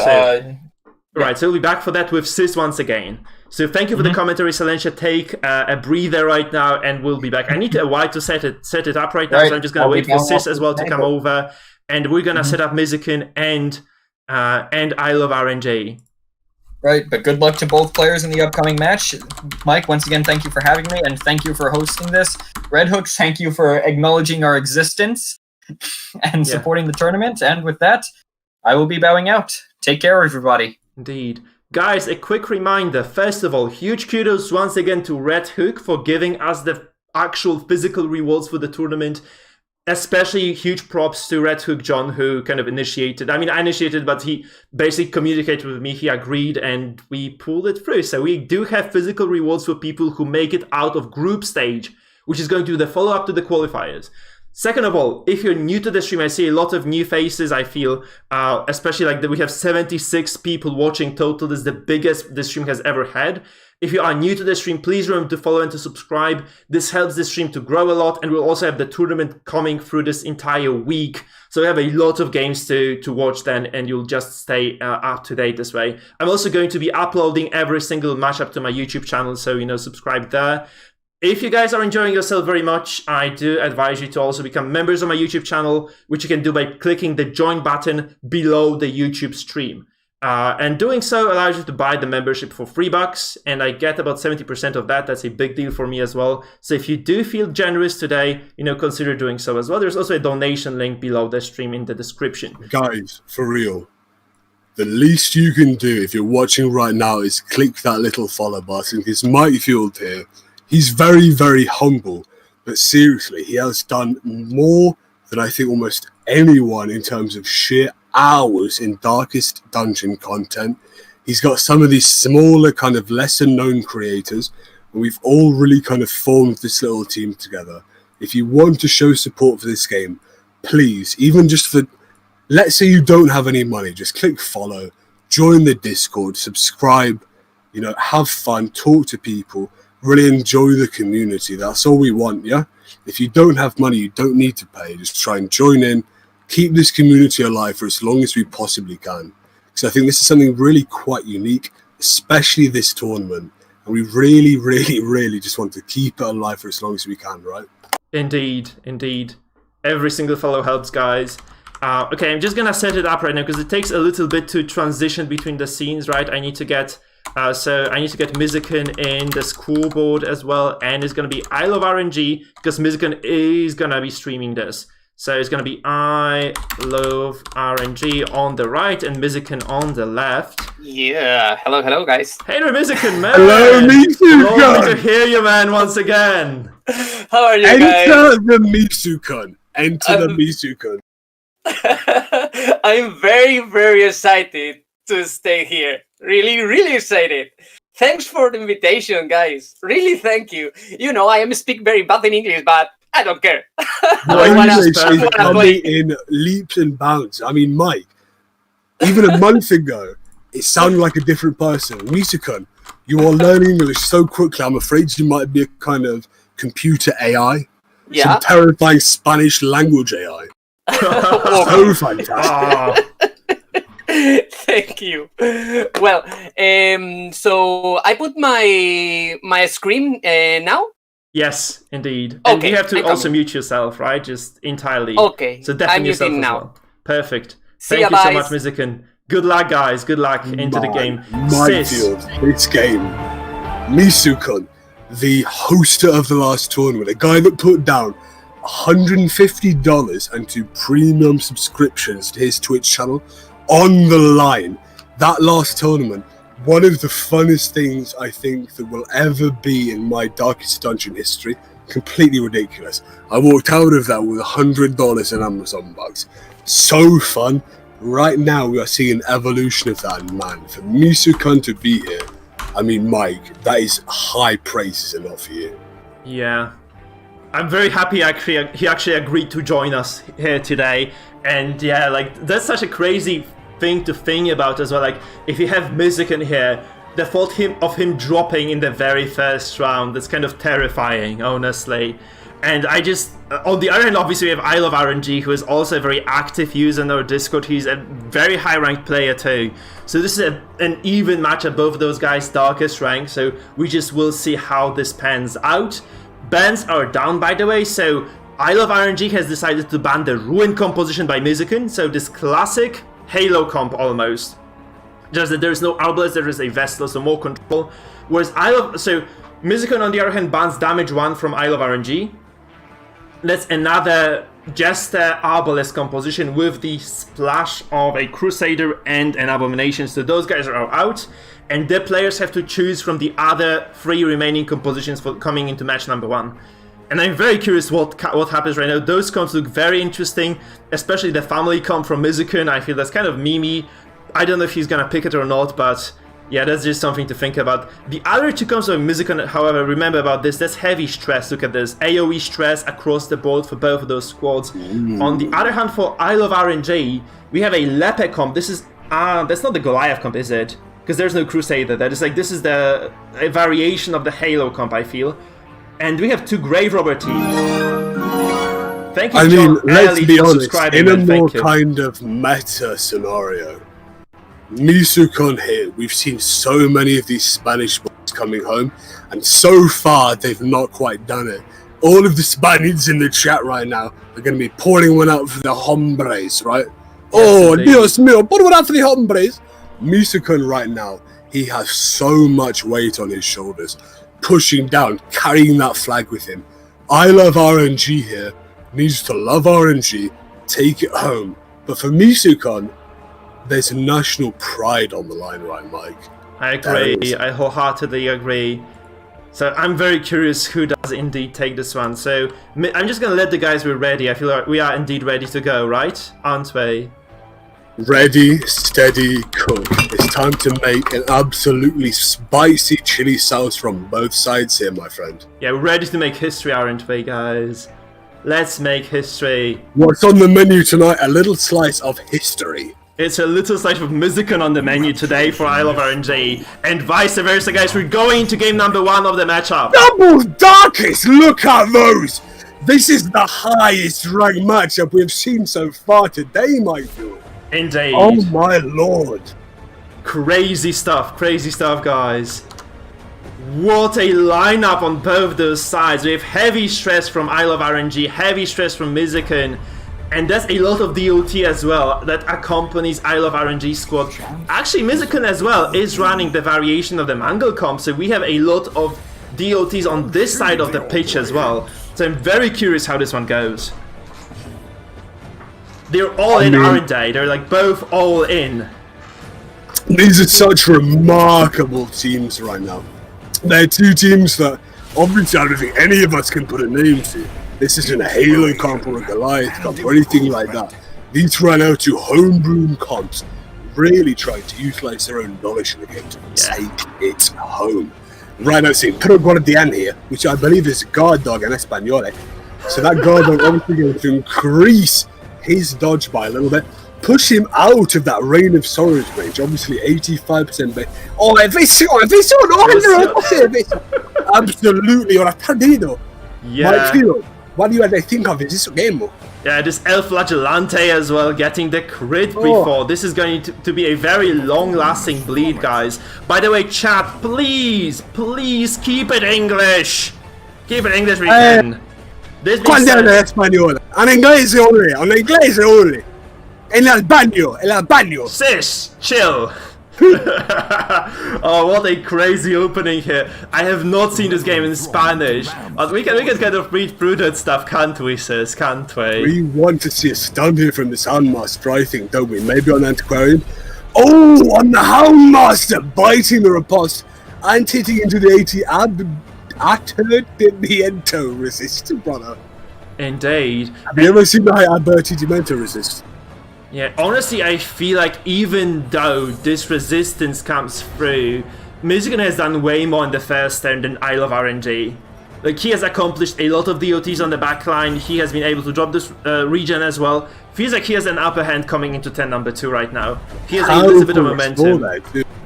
Right, so we'll be back for that with Sis once again. So thank you for the commentary, Silentia. Take a breather right now, and we'll be back. I need a while to set it up right now, so I'm just gonna wait for Sis as well to come over, and we're gonna set up Mizuken and Isle of RNG. Right, but good luck to both players in the upcoming match. Mike, once again, thank you for having me, and thank you for hosting this. Red Hooks, thank you for acknowledging our existence and supporting the tournament. And with that, I will be bowing out. Take care, everybody. Indeed. Guys, a quick reminder. First of all, huge kudos once again to Red Hook for giving us the actual physical rewards for the tournament. Especially huge props to Red Hook John, who kind of initiated. I mean, I initiated, but he basically communicated with me. He agreed, and we pulled it through. So we do have physical rewards for people who make it out of group stage, which is going to be the follow-up to the qualifiers. Second of all, if you're new to the stream, I see a lot of new faces, I feel, especially like that we have 76 people watching total. This is the biggest this stream has ever had. If you are new to the stream, please remember to follow and to subscribe. This helps the stream to grow a lot, and we'll also have the tournament coming through this entire week. So we have a lot of games to watch then, and you'll just stay up to date this way. I'm also going to be uploading every single matchup to my YouTube channel, so, subscribe there. If you guys are enjoying yourself very much, I do advise you to also become members of my YouTube channel, which you can do by clicking the join button below the YouTube stream. And doing so allows you to buy the membership for $3, and I get about 70% of that. That's a big deal for me as well. So if you do feel generous today, consider doing so as well. There's also a donation link below the stream in the description. Guys, for real, the least you can do if you're watching right now is click that little follow button, because Mikefield here, he's very, very humble, but seriously, he has done more than I think almost anyone in terms of sheer hours in Darkest Dungeon content. He's got some of these smaller, kind of lesser-known creators, and we've all really kind of formed this little team together. If you want to show support for this game, please, even just for, let's say you don't have any money, just click follow, join the Discord, subscribe, you know, have fun, talk to people, really enjoy the community. That's all we want, yeah? If you don't have money, you don't need to pay. Just try and join in, keep this community alive for as long as we possibly can. Because I think this is something really quite unique, especially this tournament. And we really, really, really just want to keep it alive for as long as we can, right? Indeed, indeed. Every single follow helps, guys. Okay, I'm just gonna set it up right now because it takes a little bit to transition between the scenes, right? I need to get Mizuken in the scoreboard as well, and it's gonna be I Love RNG because Mizuken is gonna be streaming this. So it's gonna be I Love RNG on the right and Mizuken on the left. Yeah, hello guys. Hey there, Mizuken, man! Hello, Mizuken! Lovely to hear you, man, once again. How are you guys? Enter the Mizuken. Enter the Mizuken. I'm very excited to stay here. Really excited. Thanks for the invitation, guys. Really, thank you. You know, I am speak very bad in English, but I don't care. English is coming in leaps and bounds. I mean, Mike, even a month ago, it sounded like a different person. Mizuken, you are learning English so quickly. I'm afraid you might be a kind of computer AI. Yeah. Some terrifying Spanish language AI. So fantastic. Thank you. Well, so I put my screen now. Yes, indeed. Okay, And you have to I'm also coming. mute yourself, right? Just entirely. Okay, So deafen I'm yourself muting as now. well. Perfect. See Thank ya, you so much, guys. Mizuken. Good luck, guys. Good luck into the game. Mikefield, this game. Mizuken, the hoster of the last tournament, a guy that put down $150 and 2 premium subscriptions to his Twitch channel on the line. That last tournament, one of the funnest things I think that will ever be in my Darkest Dungeon history. Completely ridiculous. I walked out of that with $100 in Amazon bucks. So fun. Right now we are seeing an evolution of that, man. For Mizuken to be here, I mean, Mike, that is high praises enough for you. Yeah. I'm very happy he actually agreed to join us here today. And yeah, like, that's such a crazy thing to think about as well. Like, if you have Mizuken here, the thought of him dropping in the very first round, that's kind of terrifying, honestly. And I just, on the other hand, obviously we have I Love RNG, who is also a very active user in our Discord. He's a very high ranked player too. So this is an even match of both of those guys' darkest rank. So we just will see how this pans out. Bans are down, by the way, so I Love RNG has decided to ban the Ruin composition by Mizuken, so this classic Halo comp almost. Just that there's no Arbalest, there is a Vestal, so more control. Whereas Mizuken on the other hand bans damage 1 from I Love RNG. That's another Jester Arbalest composition with the splash of a Crusader and an Abomination, so those guys are out. And the players have to choose from the other 3 remaining compositions for coming into match number 1. And I'm very curious what happens right now. Those comps look very interesting, especially the family comp from Mizuken. I feel that's kind of memey. I don't know if he's gonna pick it or not, but yeah, that's just something to think about. The other 2 comps of Mizuken, however, remember about this, that's heavy stress. Look at this, AoE stress across the board for both of those squads. On the other hand, for I Love RNG, we have a Lepe comp. This is, that's not the Goliath comp, is it? Because there's no Crusader there. It's like, this is a variation of the Halo comp, I feel. And we have 2 Grave Robber teams. Thank you, John let's Ellie, be for honest, subscribing, in a man. more Thank you. kind of meta scenario, Mizuken here, we've seen so many of these Spanish boys coming home, and so far they've not quite done it. All of the Spaniards in the chat right now are going to be pouring one out for the hombres, right? Oh, indeed. Dios mío, pour one out for the hombres. Mizuken right now, he has so much weight on his shoulders, pushing down, carrying that flag with him. I Love RNG here needs to love RNG, take it home. But for Mizuken, there's national pride on the line, right, Mike? I agree. I wholeheartedly agree. So I'm very curious who does indeed take this one. So I'm just going to let the guys be ready. I feel like we are indeed ready to go, right? Aren't we? Ready, steady, cook. It's time to make an absolutely spicy chili sauce from both sides here, my friend. Yeah, we're ready to make history, aren't we, guys? Let's make history. What's on the menu tonight? A little slice of history. It's a little slice of Musican on the menu today for Isle of RNG, and vice versa, guys. We're going into game number 1 of the matchup. Double Darkest! Look at those! This is the highest ranked matchup we've seen so far today, Mikefield. Indeed. Oh my lord. Crazy stuff, guys. What a lineup on both those sides. We have heavy stress from Isle of RNG, heavy stress from Musican, and there's a lot of DOT as well that accompanies Isle of RNG squad. Actually, Musican as well is running the variation of the Mangle comp, so we have a lot of DOTs on this side of the pitch as well. So I'm very curious how this one goes. They're all in, aren't they? They're like both all in. These are such remarkable teams right now. They're two teams that obviously I don't think any of us can put a name to. This isn't a Halo comp or a Goliath comp or anything like that. These ran out to homebrewed comps, really trying to utilize their own knowledge in the game to take it home. Right now, seeing Pro Guardian here, which I believe is guard dog in Espanol. So that guard dog obviously going to increase his dodge by a little bit, push him out of that Reign of Sorrows range. Obviously, 85% base. Oh, è visto, absolutely, ora perdido. Yeah. What do you think of this game? Yeah, this El Flagellante as well, getting the crit before. This is going to be a very long-lasting bleed, guys. By the way, chat, please keep it English. Keep it English, we can. This being said, español. En inglés only. En Albano. Sis, chill. Oh, what a crazy opening here. I have not seen this game in Spanish. But we can kind of read through that stuff, can't we, sis? Can't we? We want to see a stun here from the Houndmaster, I think, don't we? Maybe on Antiquarian. Oh, on the Houndmaster, biting the riposte and hitting into the 80 Advertimiento resist, brother. Indeed. Have you ever seen the high Advertimiento resist? Yeah, honestly, I feel like even though this resistance comes through, Musican has done way more in the first turn than Isle of RNG. Like, he has accomplished a lot of DOTs on the backline, he has been able to drop this regen as well. Feels like he has an upper hand coming into 10 number 2 right now. He has a little bit of momentum.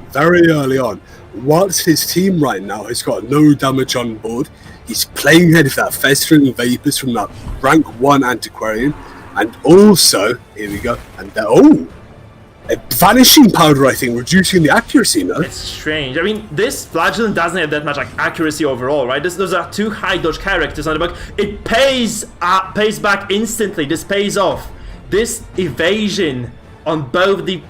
Very early on, whilst his team right now has got no damage on board, he's playing ahead of that festering vapors from that rank 1 Antiquarian. And also, here we go, and a vanishing powder, I think, reducing the accuracy, no? It's strange. I mean, this Flagellant doesn't have that much accuracy overall, right? Those are 2 high dodge characters on the back. It pays back instantly. This pays off. This evasion on both the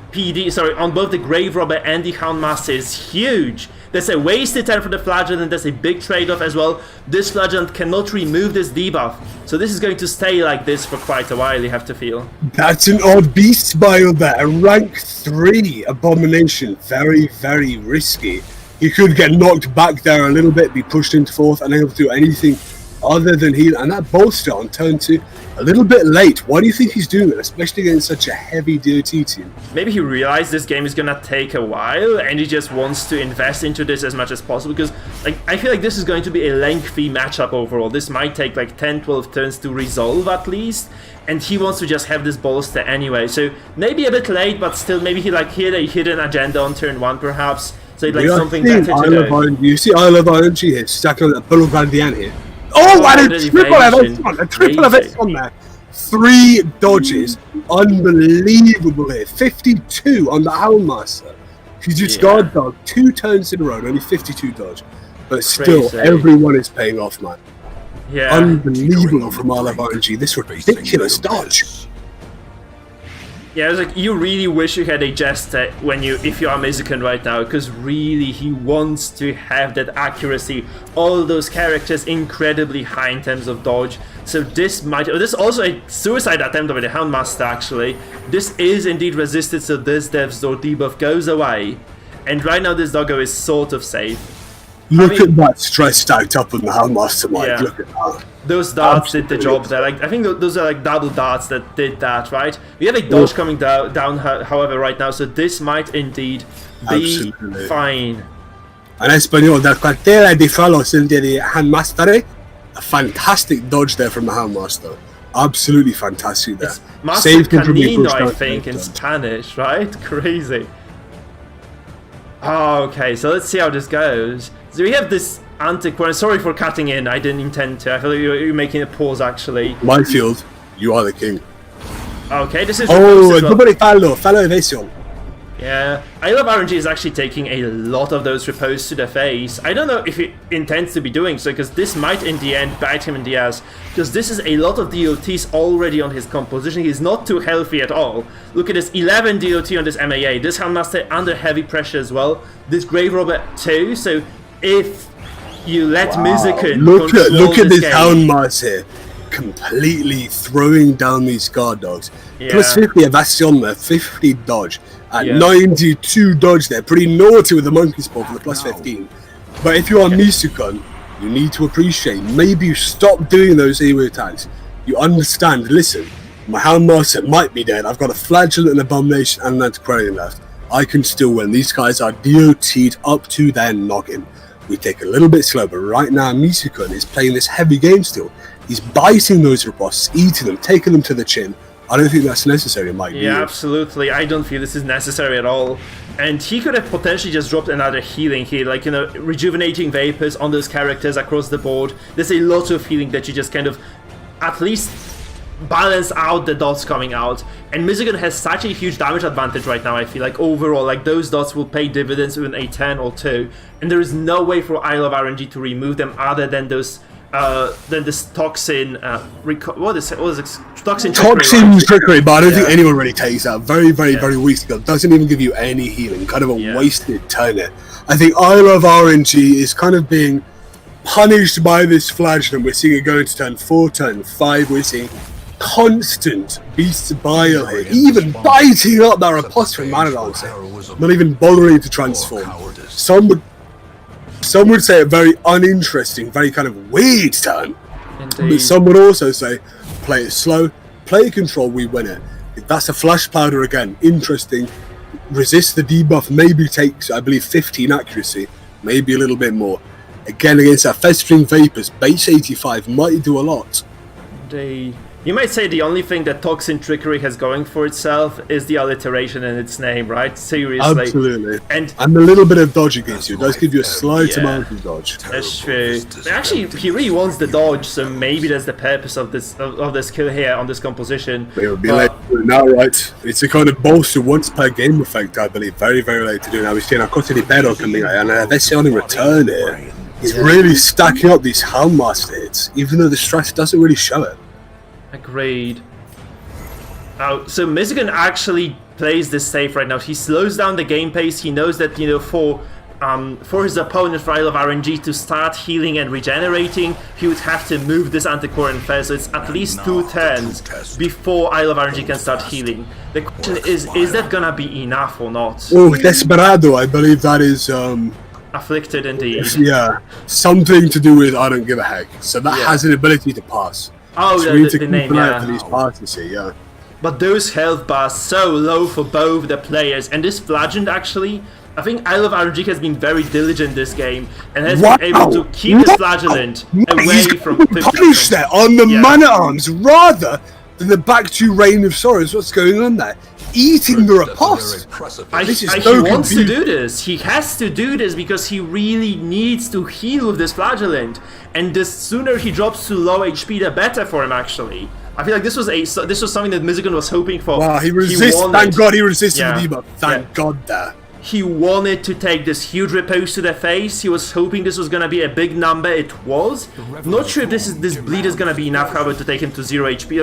on both the Grave Robber and the Houndmaster is huge. There's a wasted time for the Flagellant, and there's a big trade-off as well. This Flagellant cannot remove this debuff, so this is going to stay like this for quite a while, you have to feel. That's an odd beast bio there, a rank 3 Abomination. Very, very risky. He could get knocked back there a little bit, be pushed into 4th, and able to do anything other than heal. And that bolster on turn 2, a little bit late. Why do you think he's doing it, especially against such a heavy DOT team? Maybe he realized this game is gonna take a while and he just wants to invest into this as much as possible, because like I feel like this is going to be a lengthy matchup overall. This might take like 10-12 turns to resolve at least, and he wants to just have this bolster anyway. So maybe a bit late, but still maybe he had a hidden agenda on turn 1 perhaps, so like something better to do. You see Isle of RNG here, stacking on that Pro Guardian here. Oh, and a triple event on there. 3 dodges. Unbelievable here. 52 on the Houndmaster. He's just guard dog 2 turns in a row and only 52 dodge. But still, everyone is paying off, man. Yeah. Unbelievable from Isle of RNG. This ridiculous dodge. Yeah, it's like you really wish you had a Jester if you are Musican right now, because really he wants to have that accuracy. All those characters incredibly high in terms of dodge. So this is also a suicide attempt by the Houndmaster actually. This is indeed resisted, so this Death's Door debuff goes away. And right now this doggo is sort of safe. Look at that stress stacked up on the Houndmaster, Mike. Yeah. Look at that. Those darts did the job there. Like I think those are like double darts that did that, right? We have a dodge coming down, however, right now, so this might indeed be fine. En español, del cuartel de Falos el de Houndmaster. A fantastic dodge there from the Houndmaster. Absolutely fantastic there. It's Master Saved him from being Canino, pushed I out think, to in the dodge. Spanish, right? Crazy. Oh, okay, so let's see how this goes. So we have this antiquarian. Sorry for cutting in, I didn't intend to. I feel like you're making a pause, actually. Mikefield, you are the king. Okay, this is... Oh, as well. nobody fallo evasión. Yeah, I Love RNG is actually taking a lot of those repos to the face. I don't know if he intends to be doing so, because this might in the end bite him in the ass. Because this is a lot of DOTs already on his composition. He's not too healthy at all. Look at this 11 DOT on this MAA. This Handmaster under heavy pressure as well. This Grave Robber too. So if you let Mizukin Look at this game, Houndmaster completely throwing down these guard dogs. Yeah. Plus 50 evasion there, 50 dodge. At Yeah. 92 dodge there, pretty naughty with the monkey spot for the plus 15. But if you are Misukun, you need to appreciate, maybe you stop doing those AoE attacks. You understand, listen, my Houndmaster might be dead, I've got a Flagellant, an Abomination, and an Antiquarian left. I can still win. These guys are DOT'd up to their noggin. We take a little bit slow, but right now Misukun is playing this heavy game still. He's biting those riposts, eating them, taking them to the chin. I don't think that's necessary, Mike. Yeah, absolutely. I don't feel this is necessary at all. And he could have potentially just dropped another healing here, like, you know, rejuvenating vapors on those characters across the board. There's a lot of healing that you just kind of at least balance out the dots coming out. And Mizukin has such a huge damage advantage right now, I feel like overall, like those dots will pay dividends with an A10 or 2. And there is no way for Isle of RNG to remove them other than those then this toxin what is it? Toxin trickery, but I don't think anyone really takes that. Very weak skill. Doesn't even give you any healing. Kind of a wasted turn it. I think Isle of RNG is kind of being punished by this Flagellant. We're seeing it go into turn 4, turn 5. We're seeing constant Beast of Bile here, even biting up that riposte from Manadance here. Not even bothering to transform. Some would say a very uninteresting, very kind of weird turn. Indeed. But some would also say, play it slow, play control, we win it. If that's a flash powder again, interesting. Resist the debuff, maybe takes, I believe, 15 accuracy, maybe a little bit more. Again, against that Festering Vapors, base 85 might do a lot. Indeed. You might say the only thing that Toxin Trickery has going for itself is the alliteration in its name, right? Seriously. Absolutely. And a little bit of dodge against you. It does give you a slight amount of dodge. That's true. Actually, he really wants the dodge, so maybe that's the purpose of this skill here on this composition. It would be late to do it now, right? It's a kind of bolster once per game effect, I believe. Very late to do now. We've seen Acosta di Pero coming out, and Vessione in return here. He's really stacking up these Houndmaster hits, even though the stress doesn't really show it. Agreed. So Mizukin actually plays this safe right now. He slows down the game pace. He knows that, you know, for his opponent, for Isle of RNG to start healing and regenerating, he would have to move this Antiquarian first. So it's at least 2 turns before Isle of RNG can start healing. The question is that gonna be enough or not? Oh, Desperado, I believe that is Afflicted indeed. Yeah, something to do with I don't give a heck. So that has an ability to pass. Oh, so we need to the keep name, an eye out yeah. for these passes here, yeah. But those health bars so low for both the players, and this Flagellant actually, I think Isle of RNG has been very diligent this game and has been able to keep this Flagellant away from 50%. Punished there on the mana arms rather than the back to Reign of Sorrows. What's going on there? Eating the riposte. He wants to do this. He has to do this because he really needs to heal with this Flagellant. And the sooner he drops to low HP, the better for him, actually. I feel like this was something that Mizukin was hoping for. Wow, he resists. Thank God he resisted the debuff. Thank God there. He wanted to take this huge repose to the face. He was hoping this was gonna be a big number. It was. Not sure if this bleed is gonna be enough, however, to take him to 0 HP,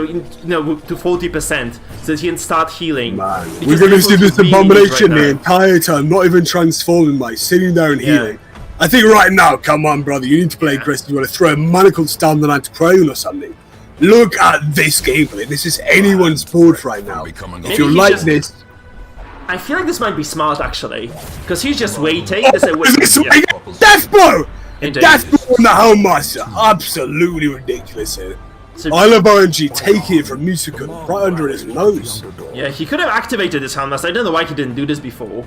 to 40%, so that he can start healing. Man, we're gonna see this abomination the entire time, not even transforming, mate, sitting there and healing. I think right now, come on, brother, you need to play aggressive. You want to throw a manacles down the Antiquarian or something. Look at this gameplay. This is anyone's board right now. If you like this. I feel like this might be smart, actually, because he's just waiting. Death blow! Death blow on the Houndmaster. Absolutely ridiculous here. So, Isle of RNG taking it from Misukun right under his nose. Yeah, he could have activated this Houndmaster. I don't know why he didn't do this before.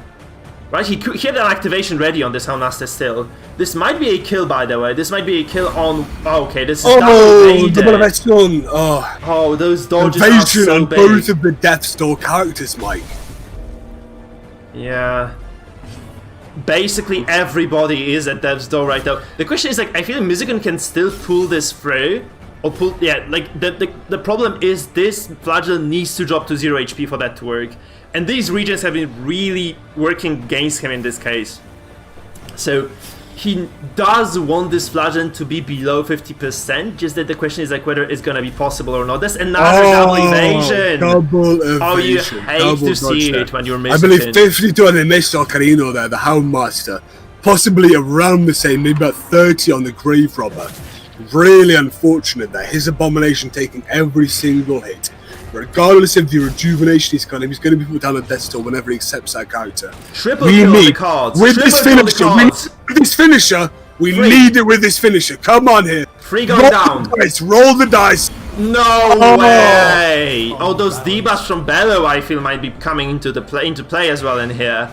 Right, he had an activation ready on this Houndmaster still. This might be a kill, by the way. This might be a kill on... Oh, okay, this is double evasion! Oh, those dodges are evasion so on big. both of the Death's Door characters, Mike. Yeah. Basically, everybody is at Death's Door right now. The question is, like, I feel Mizugun can still pull this through. Or pull... Yeah, like, the problem is this Flagellant needs to drop to 0 HP for that to work. And these regions have been really working against him in this case. So he does want this Flagellant to be below 50%, just that the question is like whether it's gonna be possible or not. That's another double evasion! Double evasion. Oh, you hate to see it when you're missing. I believe 52 on the Mr. Carino there, the Houndmaster. Possibly around the same, maybe about 30 on the Grave Robber. Really unfortunate there. His Abomination taking every single hit. Regardless of the rejuvenation he's got, he's going to be put down on Death's Door whenever he accepts that character. Triple kill on the cards. With this finisher, we need it with this finisher. Come on here. 3 going down. Roll the dice. No way! Oh, those debuffs from Bellow I feel might be coming into play as well in here.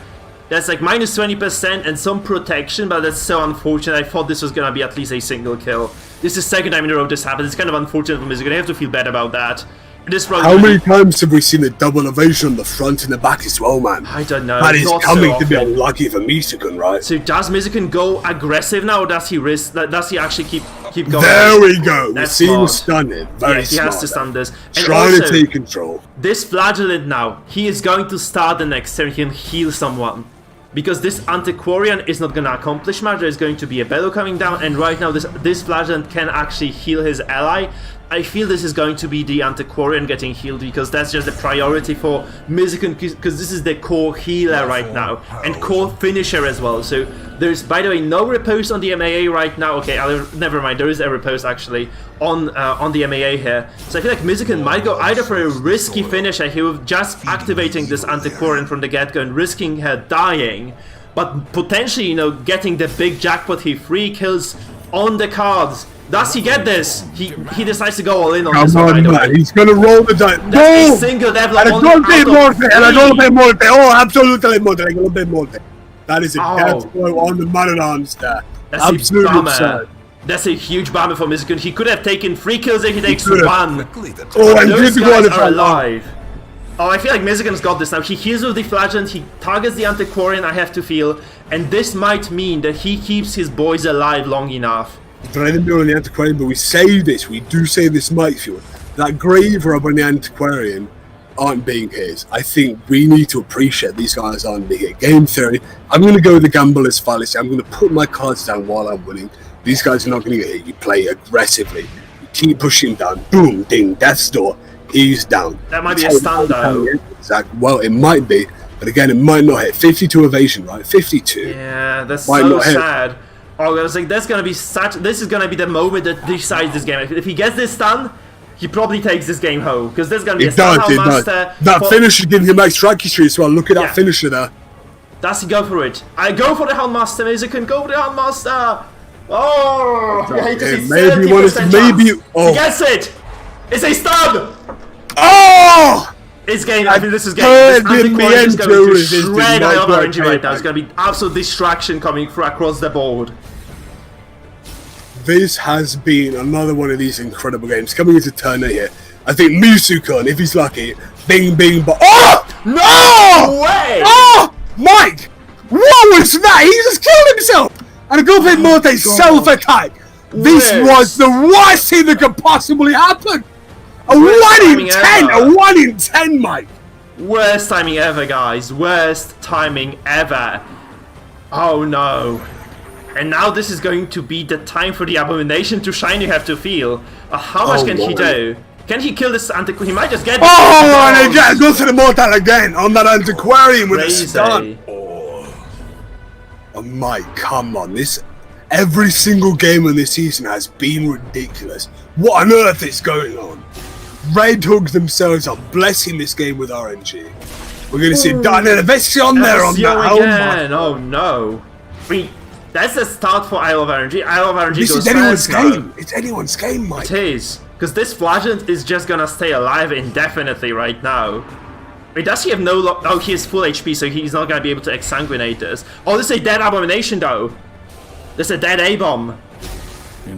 That's like minus 20% and some protection, but that's so unfortunate. I thought this was gonna be at least a single kill. This is the second time in a row this happened. It's kind of unfortunate for me. You're gonna have to feel bad about that. How many times have we seen a double evasion on the front and the back as well, man? I don't know. That is coming to be unlucky for Mizugun, right? So does Mizugun go aggressive now, or does he risk? Does he actually keep going? There we go. That's we see him smart. stun it. Very he smart. has to stun this. And Trying also, to take control. This Flagellant now, he is going to start the next turn. He can heal someone. Because this Antiquarian is not going to accomplish much. There's going to be a Bellow coming down, and right now this Flagellant can actually heal his ally. I feel this is going to be the Antiquarian getting healed, because that's just a priority for Mizugun, because this is the core healer right now, and core finisher as well. So there's, by the way, no repose on the MAA right now. Okay, never mind, there is a repose actually on the MAA here. So I feel like Mizugun might go either for a risky finisher here with just activating this Antiquarian from the get-go and risking her dying, but potentially, you know, getting the big jackpot here, 3 kills on the cards. Does he get this? He decides to go all in on this one, by the way. He's gonna roll the dice. That's a single devil And I don't pay Morte. Oh, absolutely Morte. I don't pay Morte. That is a death blow on the man-at-arms there. That's absolutely a bummer. absurd. That's a huge bummer for Mizugun. He could have taken 3 kills if he takes 1. Oh, and those guys are alive. Oh, I feel like Mizugun's got this now. He heals with the Flagellant, he targets the Antiquarian, I have to feel, and this might mean that he keeps his boys alive long enough. But I didn't know on the Antiquarian, but we say this, we do say this, Mikefield. That Grave Robber and the Antiquarian aren't being hit. I think we need to appreciate these guys aren't being hit. Game theory, I'm going to go with the gambler's fallacy. I'm going to put my cards down while I'm winning. These guys are not going to get hit. You play aggressively. You keep pushing down. Boom, ding, Death's Door. He's down. That might be a stun though. Well, it might be. But again, it might not hit. 52 evasion, right? 52. Yeah, that's might so sad. Oh, I was like, that's gonna be such. This is gonna be the moment that decides this game. If he gets this stun, he probably takes this game home, because there's gonna be a stun master. That finisher giving him extra history as well. Look at that finisher there. Does he go for it? I go for the Houndmaster. Mizugun, go for the Houndmaster. Oh, I hate to see 70% chance. Oh, he gets it. It's a stun. Oh! It's game. I think this is game. This Antiquarian is going to shred I love RNG right now. It's going to be absolute distraction coming through across the board. This has been another one of these incredible games. Coming into turn 8 here. I think Mizugun, if he's lucky, bing, bing, but oh! No way! Oh! Mike! What was that? He just killed himself! And a Goblin Morte self-attack! This was the worst thing that could possibly happen! A 1 in 10! A 1 in 10, Mike! Worst timing ever, guys. Worst timing ever. Oh no. And now this is going to be the time for the Abomination to shine, you have to feel. How much can he do? Can he kill this Antiquarian? He might just get... Oh, and again, go to the Mortal again on that Antiquarian with a stun. Oh, Mike, come on. Every single game in this season has been ridiculous. What on earth is going on? Red Hooks themselves are blessing this game with RNG. We're going to see Daniel Vession there on that helmet. Oh no. I mean, that's the start for I Love RNG. I Love RNG this goes is anyone's game. It's anyone's game, Mike. It is. Because this Flagellant is just going to stay alive indefinitely right now. Wait, does he have no oh, he has full HP, so he's not gonna be able to exsanguinate this. Oh, this is a dead abomination, though. This is a dead A-bomb.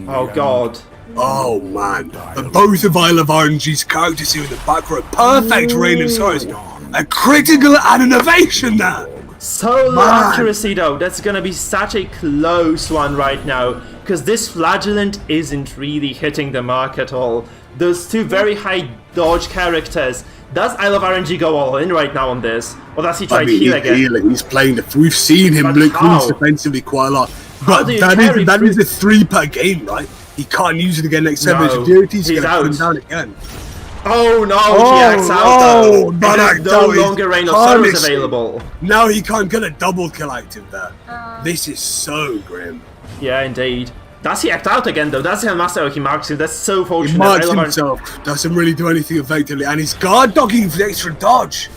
Oh, God. Oh, man. The both of I Love RNG's characters here in the back row. Perfect rain of sorrows. A critical and an innovation there. So low accuracy, though. That's gonna be such a close one right now. Because this Flagellant isn't really hitting the mark at all. Those two very high dodge characters. Does I Love RNG go all in right now on this? Or does he try to heal again? He's playing the... We've seen him look defensively quite a lot. But that is a 3 per game, right? He can't use it again next 7 minutes. He's going to put him down again. Oh no, he acts out though. There's no longer Rain of Sorrows available. Now he can't get a double kill active there. This is so grim. Yeah, indeed. Does he act out again though? Does he have Master? He marks him. That's so fortunate. He marks himself. Doesn't really do anything effectively. And he's guard dogging for the extra dodge.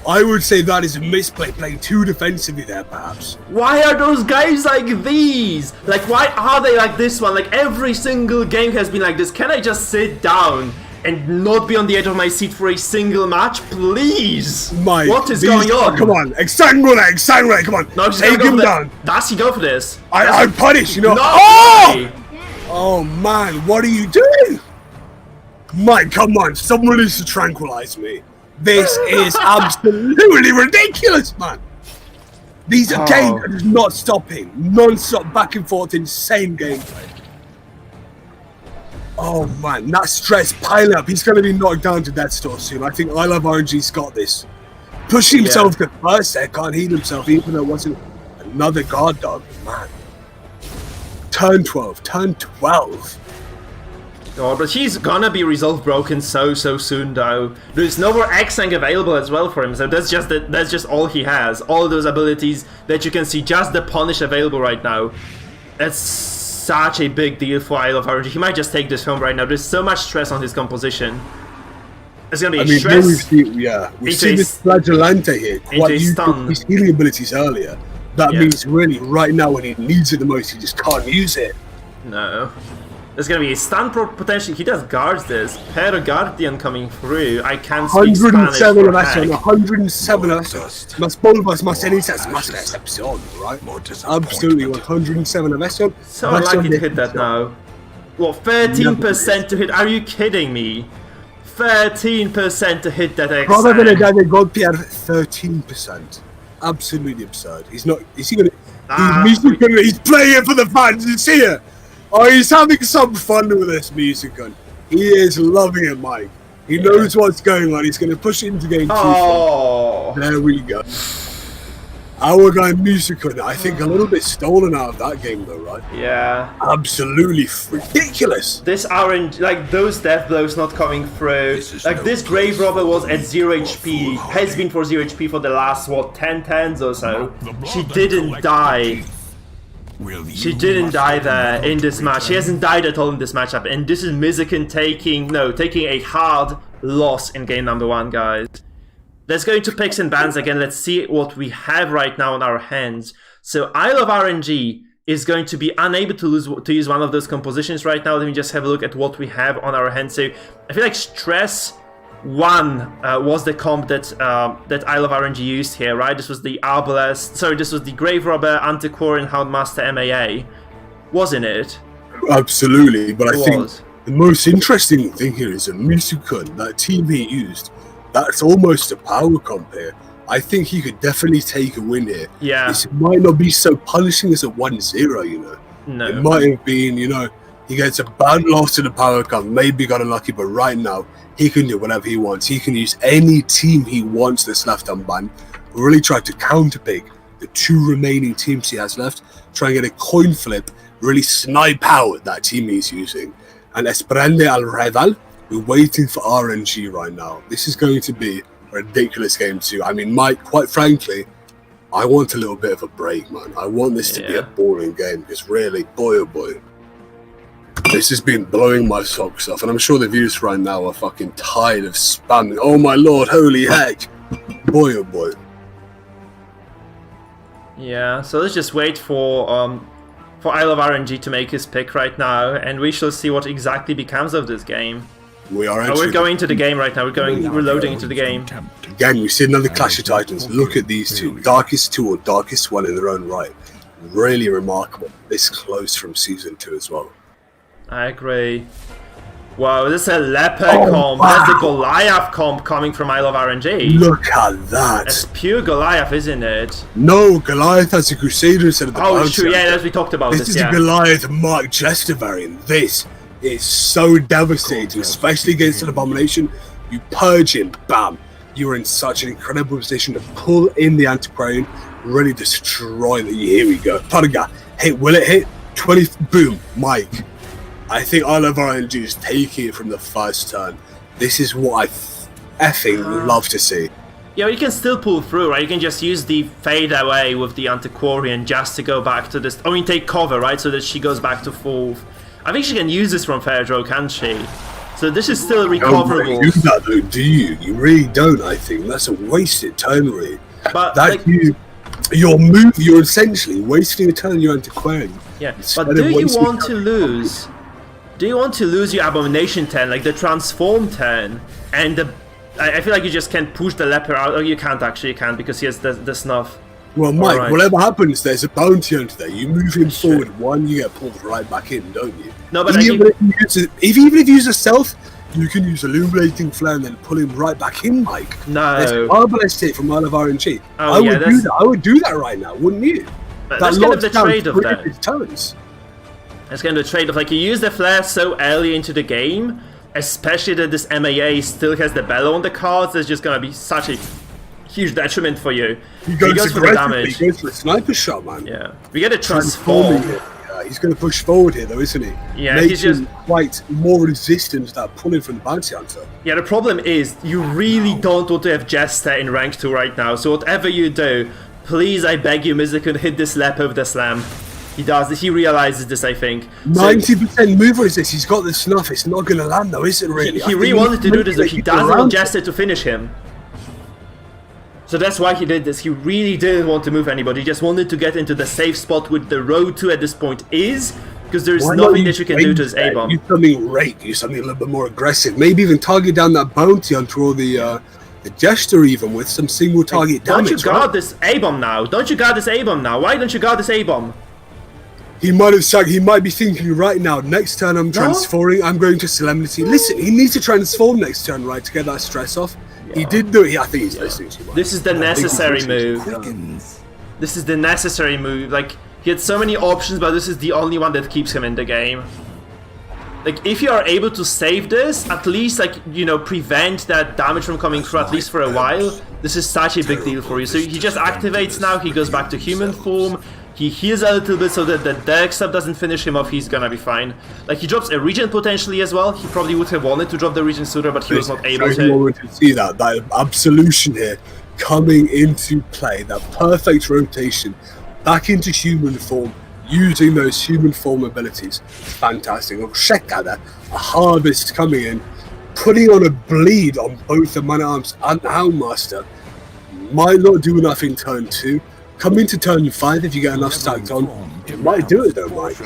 I would say that is a misplay, playing too defensively there, perhaps. Why are those guys like these? Like, why are they like this one? Like, every single game has been like this. Can I just sit down and not be on the edge of my seat for a single match, please? Mike, what is going on? Come on, exsanguinate, come on. No, take him down. Does he go for this? I punish, you know. No, oh man, what are you doing? Mike, come on, someone needs to tranquilize me. This is absolutely ridiculous, man. These games are just not stopping. Non-stop back and forth, insane gameplay. Oh man, that stress piling up. He's going to be knocked down to death store soon. I think I Love RNG's got this. Pushing himself to first there, can't heal himself, even though it wasn't another guard dog. Man. Turn 12. Oh, but he's gonna be resolve broken so soon though. There's no more X-Sang available as well for him, so that's just all he has. All those abilities that you can see, just the punish available right now. That's such a big deal for I Love RNG. He might just take this home right now. There's so much stress on his composition. It's gonna be stress. We've seen this Flagellante here. Quite used his healing abilities earlier. That means really right now when he needs it the most, he just can't use it. No. There's gonna be a stun potentially. He does guards this. Per Guardian coming through. I can't speak Spanish. 107 of Ession. Mas polvas, mas cenizas, mas recepción, right? Absolutely 107 of Ession. So unlikely to hit that now. What, 13% to hit? Are you kidding me? 13% to hit that X. Probabilidad de golpear 13%. Absolutely absurd. He's not. Is he gonna? He's playing it for the fans. You see it? Oh, he's having some fun with this music gun. He is loving it, Mike. He knows what's going on. He's going to push it into game 2. There we go. Our guy Musicun, I think a little bit stolen out of that game though, right? Yeah. Absolutely ridiculous. This RNG, like those death blows not coming through. Like this Grave Robber was at 0 HP, has been for 0 HP for the last, what, 10 turns or so. She didn't die. She didn't die there in this match. She hasn't died at all in this matchup. And this is Mizikin taking a hard loss in game number 1, guys. Let's go into picks and bans again. Let's see what we have right now on our hands. So I Love RNG is going to be unable to use one of those compositions right now. Let me just have a look at what we have on our hands. So I feel like Stress 1 was the comp that I Love RNG used here, right? This was the Arbalest. Sorry, this was the Grave Robber, Antiquor, and Houndmaster MAA. Wasn't it? Absolutely, but I think the most interesting thing here is a Musukun, that team he used. That's almost a power comp here. I think he could definitely take a win here. Yeah. This might not be so punishing as a 1-0, you know. No. It might have been, you know, he gets a bad loss to the power comp, maybe got unlucky, but right now, he can do whatever he wants. He can use any team he wants that's left unbanned. Really try to counterpick the 2 remaining teams he has left. Try and get a coin flip, really snipe out that team he's using. And Esprende al rival, we're waiting for RNG right now. This is going to be a ridiculous game too. I mean, Mike, quite frankly, I want a little bit of a break, man. I want this to be a boring game because really, boy oh boy, this has been blowing my socks off. And I'm sure the viewers right now are fucking tired of spamming. Oh my lord, holy heck. Boy oh boy. Yeah, so let's just wait for I Love RNG to make his pick right now, and we shall see what exactly becomes of this game. We are Oh, entering we're going into the game right now. We're loading into the game. again. We see another Clash of Titans. Look at these two, darkest two or darkest one in their own right. Really remarkable. This close from season 2 as well. I agree. Wow, this is a leopard comp. Wow. That's the Goliath comp coming from I Love RNG. Look at that. That's pure Goliath, isn't it? No, Goliath has a Crusader instead of the Oh, Bounty true. Yeah, Hunter. as we talked about This this. is Yeah. a Goliath Mark Jester variant. This is so devastating, especially against an Abomination. You purge him, bam. You're in such an incredible position to pull in the Antiquarian, really destroy the. Here we go. Padaga, hit, will it hit? 20, boom, Mike. I think I Love RNG is taking it from the first turn. This is what I effing love to see. Yeah, you can still pull through, right? You can just use the fade away with the Antiquarian just to go back to this. I mean, take cover, right? So that she goes back to 4th. I think she can use this from fair draw, can't she? So this is still recoverable. Don't do that though, do you? You really don't, I think. That's a wasted turn, really. But That like, your move, you're essentially wasting a turn your Antiquarian. yeah. Instead But of do you wasting want to lose? Do you want to lose your Abomination turn, like the Transform turn, and the? I feel like you just can't push the leper out. Oh, you can't actually. You can't because he has the snuff. Well, Mike, Alright. whatever happens, there's a bounty hunter there. You move him forward one, you get pulled right back in, don't you? No, but even if you use a stealth, you can use Illuminating Flare and then pull him right back in, Mike. There's no. a Arbalest hit from Isle of RNG. Oh, I yeah, would do that's- that. I would do that right now, wouldn't you? But that's kind of the trade of that. His turns. That's kind of the trade of like you use the flare so early into the game, especially that this MAA still has the bellow on the cards. There's just gonna be such a huge detriment for you. He goes for the aggressively, damage. he goes for a sniper shot, man. Yeah, we get a Transforming transform. it. Yeah, he's going to push forward here, though, isn't he? Yeah, Making he's just- quite more resistant to that pulling from the bounty hunter. Yeah, the problem is you really don't want to have Jester in rank 2 right now. So whatever you do, please, I beg you, Mizuki, hit this leper with the slam. He does this. He realizes this, I think. So 90% move on this. He's got the snuff. It's not going to land, though, is it? Really? he really wanted to do this, but he doesn't want Jester to finish him. So that's why he did this. He really didn't want to move anybody. He just wanted to get into the safe spot with the road to at this point is, because there's Why not nothing use that you can do to his rake A-bomb. there? Use something rake. Use something a little bit more aggressive. Maybe even target down that bounty hunter or the Jester even with some single target Don't damage. you guard right? this A-bomb now? Don't you guard this A-bomb now? Why don't you guard this A-bomb? He might have he might be thinking right now, next turn I'm transforming, I'm going to Solemnity. Listen, he needs to transform next turn, right, to get that stress off. He did do it. I think he's listening to you, Mike. This is the necessary move. Quickens. This is the necessary move. Like, he had so many options, but this is the only one that keeps him in the game. Like, if you are able to save this, at least, like, you know, prevent that damage from coming through, at least for a while, this is such a big deal for you. So he just activates now, he goes back to human form, he heals a little bit so that the Derek sub doesn't finish him off, he's gonna be fine. Like, he drops a regen potentially as well. He probably would have wanted to drop the regen sooner, but he was not able I to. wanted to see that absolution here coming into play, that perfect rotation back into human form, using those human form abilities. Fantastic. Oh, check out that. A harvest coming in, putting on a bleed on both the Man-at-Arms and the Houndmaster. Might not do enough in turn 2. Come into turn 5 if you get enough stacked on. You might do it though, Mike.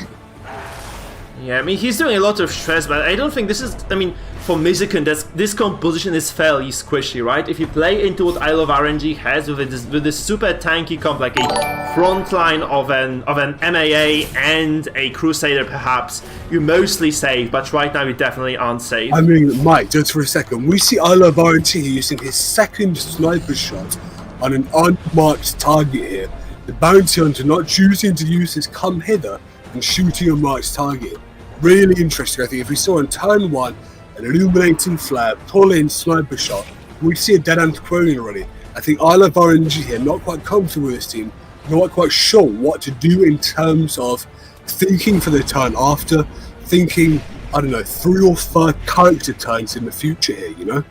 Yeah, I mean, he's doing a lot of stress, but I don't think this is... I mean, for Mizuki, this composition is fairly squishy, right? If you play into what I Love RNG has with this super tanky comp, like a front line of an MAA and a Crusader, perhaps, you mostly save, but right now you definitely aren't safe. I mean, Mike, just for a second, we see I Love RNG using his second sniper shot on an unmarked target here. The bounty hunter not choosing to use his come hither and shooting a marked target. Really interesting. I think if we saw in turn 1 an illuminating flare, pull in sniper shot, we see a dead Antiquarian already. I think I Love RNG here, not quite comfortable with this team, not quite sure what to do in terms of thinking for the turn after, thinking, I don't know, 3 or 4 character turns in the future here, you know?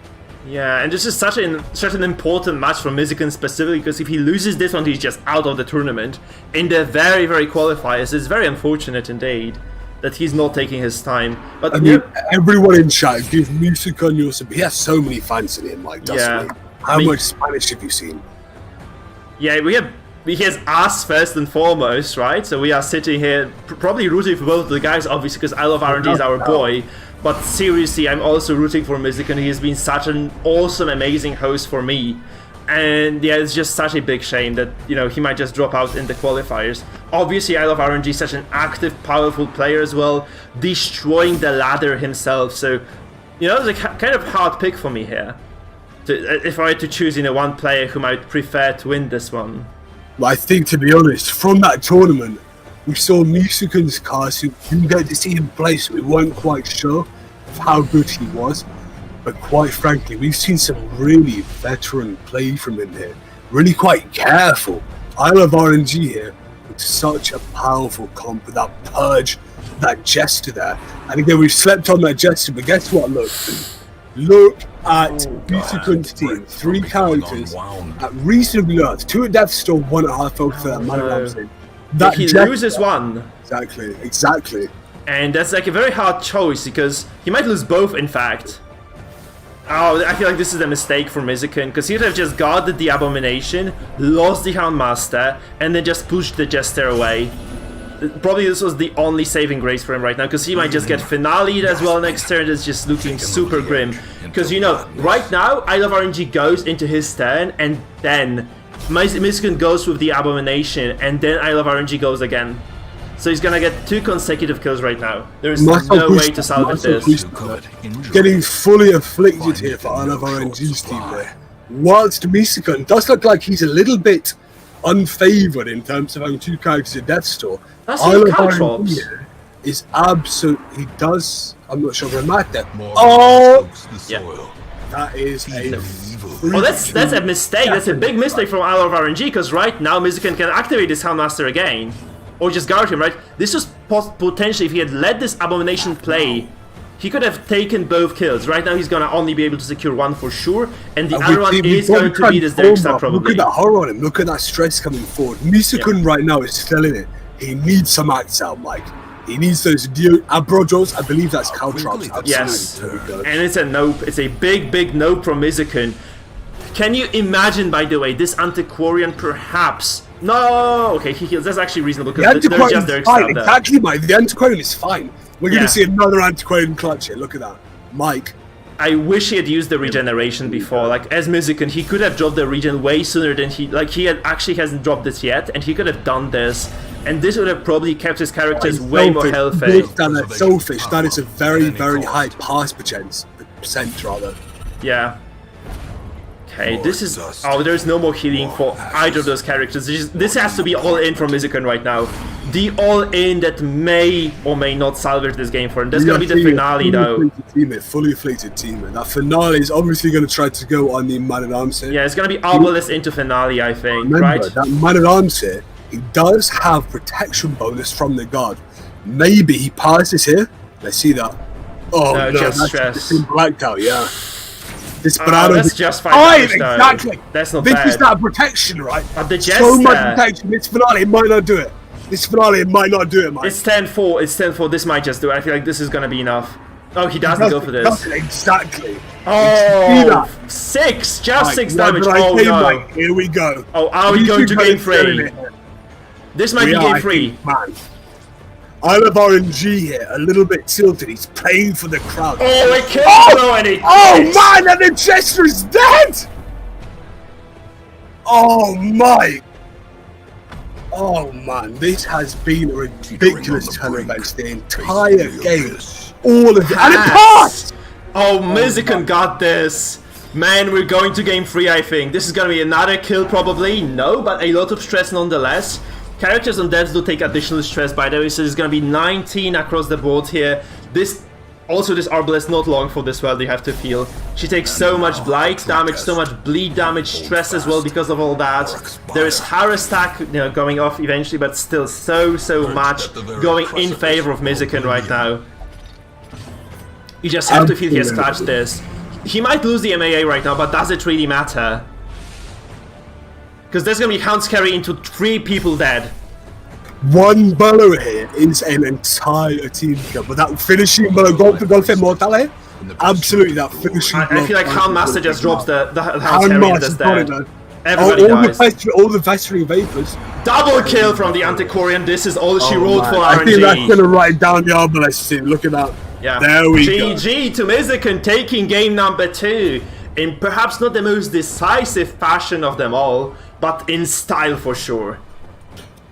Yeah, and this is such an important match for Mizuki specifically, because if he loses this one, he's just out of the tournament. In the very, very qualifiers, it's very unfortunate indeed that he's not taking his time. But I mean, everyone in chat, give music on your sub. He has so many fans in him, Mike, doesn't he? How much Spanish have you seen? Yeah, he has us first and foremost, right? So we are sitting here probably rooting for both of the guys, obviously, because I Love RNG is our boy. But seriously, I'm also rooting for Mizukan. He has been such an awesome, amazing host for me. And yeah, it's just such a big shame that, you know, he might just drop out in the qualifiers. Obviously, I Love RNG is such an active, powerful player as well, destroying the ladder himself. So, you know, it's a kind of hard pick for me here. If I had to choose, you know, one player whom I would prefer to win this one. I think, to be honest, from that tournament, we saw Mizukan's cast, who didn't get to see him play, so we weren't quite sure of how good he was. But quite frankly, we've seen some really veteran play from him here. Really quite careful. I Love RNG here with such a powerful comp with that Purge, that Jester there. And again, we've slept on that Jester, but guess what? Look at Mizukan's team. 3 characters at reasonably earth. 2 at Death Storm, 1 at High Folk for that man. That he loses one. Exactly. And that's like a very hard choice because he might lose both, in fact. Oh, I feel like this is a mistake for Mizukan because he would have just guarded the Abomination, lost the Houndmaster, and then just pushed the Jester away. Probably this was the only saving grace for him right now because he might just get finale'd as well next turn. It's just looking super grim. Because, you know, right now, I Love RNG goes into his turn and then Mizukan goes with the Abomination, and then I Love RNG goes again. So he's gonna get 2 consecutive kills right now. There's no way to salvage this. Getting fully afflicted here for I Love RNG's team there. Whilst Mizukan does look like he's a little bit unfavoured in terms of having 2 characters at Death Store. That's I Love RNG here is absolutely, he does, I'm not sure if I'm at that. Oh! Yeah. That is a... Oh, that's a mistake. That's a big mistake from I Love RNG because right now Mizukan can activate his Houndmaster again. Or just guard him, right? This was potentially, if he had let this Abomination play, he could have taken both kills. Right now he's gonna only be able to secure 1 for sure, and the other one is going to be this Darkstar probably. Look at that horror on him, look at that stress coming forward. Mizukan right now is feeling it. He needs some acts out, Mike. He needs those Abrojos, I believe that's Caltrops. Yes, and it's a nope. It's a big nope from Mizukan. Can you imagine, by the way, this Antiquarian perhaps... No! Okay, he heals. That's actually reasonable because there's just Darkstar fine. there. Exactly, Mike. The Antiquarian is fine. We're going to see another Antiquarian clutch here. Look at that. Mike. I wish he had used the regeneration before. Like, as Mizukan, he could have dropped the regen way sooner than he hasn't dropped this yet, and he could have done this. And this would have probably kept his characters way more healthy. Selfish. That is a very high pass percent rather. Yeah. Okay, this is... Oh, there's no more healing for either of those characters. This has to be all-in from Mizukan right now. The all-in that may or may not salvage this game for him. There's going to be the finale, though. Fully afflicted teammate. That finale is obviously going to try to go on the Man-at-Arms here. Yeah, it's going to be Arbalest into finale, I think, Remember, right? that Man-at-Arms here, he does have protection bonus from the guard. Maybe he passes here. Let's see that. Oh, no, just that's stress. been blacked out, yeah. That's just 5 damage, exactly. That's not this bad. This is that protection, right? But the Jester... So much protection. This finale might not do it. This finale might not do it, Mike. It's 10-4. It's 10-4. This might just do it. I feel like this is going to be enough. Oh, he doesn't go for this. Exactly. Oh, 6. Just Mike, 6 damage. Oh, no. Mike, here we go. Oh, are we going to game 3? This might be game 3. Man. I Love RNG here, a little bit tilted. He's playing for the crowd. Oh, it killed him already. Oh, man, and the Jester is dead! Oh, my. Oh, man, this has been a ridiculous turn of events the entire game. All of it. And it passed! Oh, Mizukan got this. Man, we're going to game 3, I think. This is going to be another kill, probably. No, but a lot of stress nonetheless. Characters on devs do take additional stress, by the way, so there's going to be 19 across the board here. This Arbalest not long for this world, you have to feel. She takes so much blight damage, so much bleed damage, stress as well because of all that. There is Harass stack, going off eventually, but still so much going in favor of Mizukan right now. You just have to feel he has clutched this. He might lose the MAA right now, but does it really matter? Because there's going to be Hounds carry into 3 people dead. One blow here is an entire team kill, but that finishing blow, Golf Mortal here, absolutely that finishing blow. I feel like Houndmaster just drops the Hounds carry and that's dead. Everybody dies. All the Veteran Vapors. Double kill from the Antiquarian. This is all she rolled for RNG. I think that's going to write down the Arbalest team. Look at that. Yeah. There we go. GG to Mizuken taking game number 2 in perhaps not the most decisive fashion of them all, but in style for sure.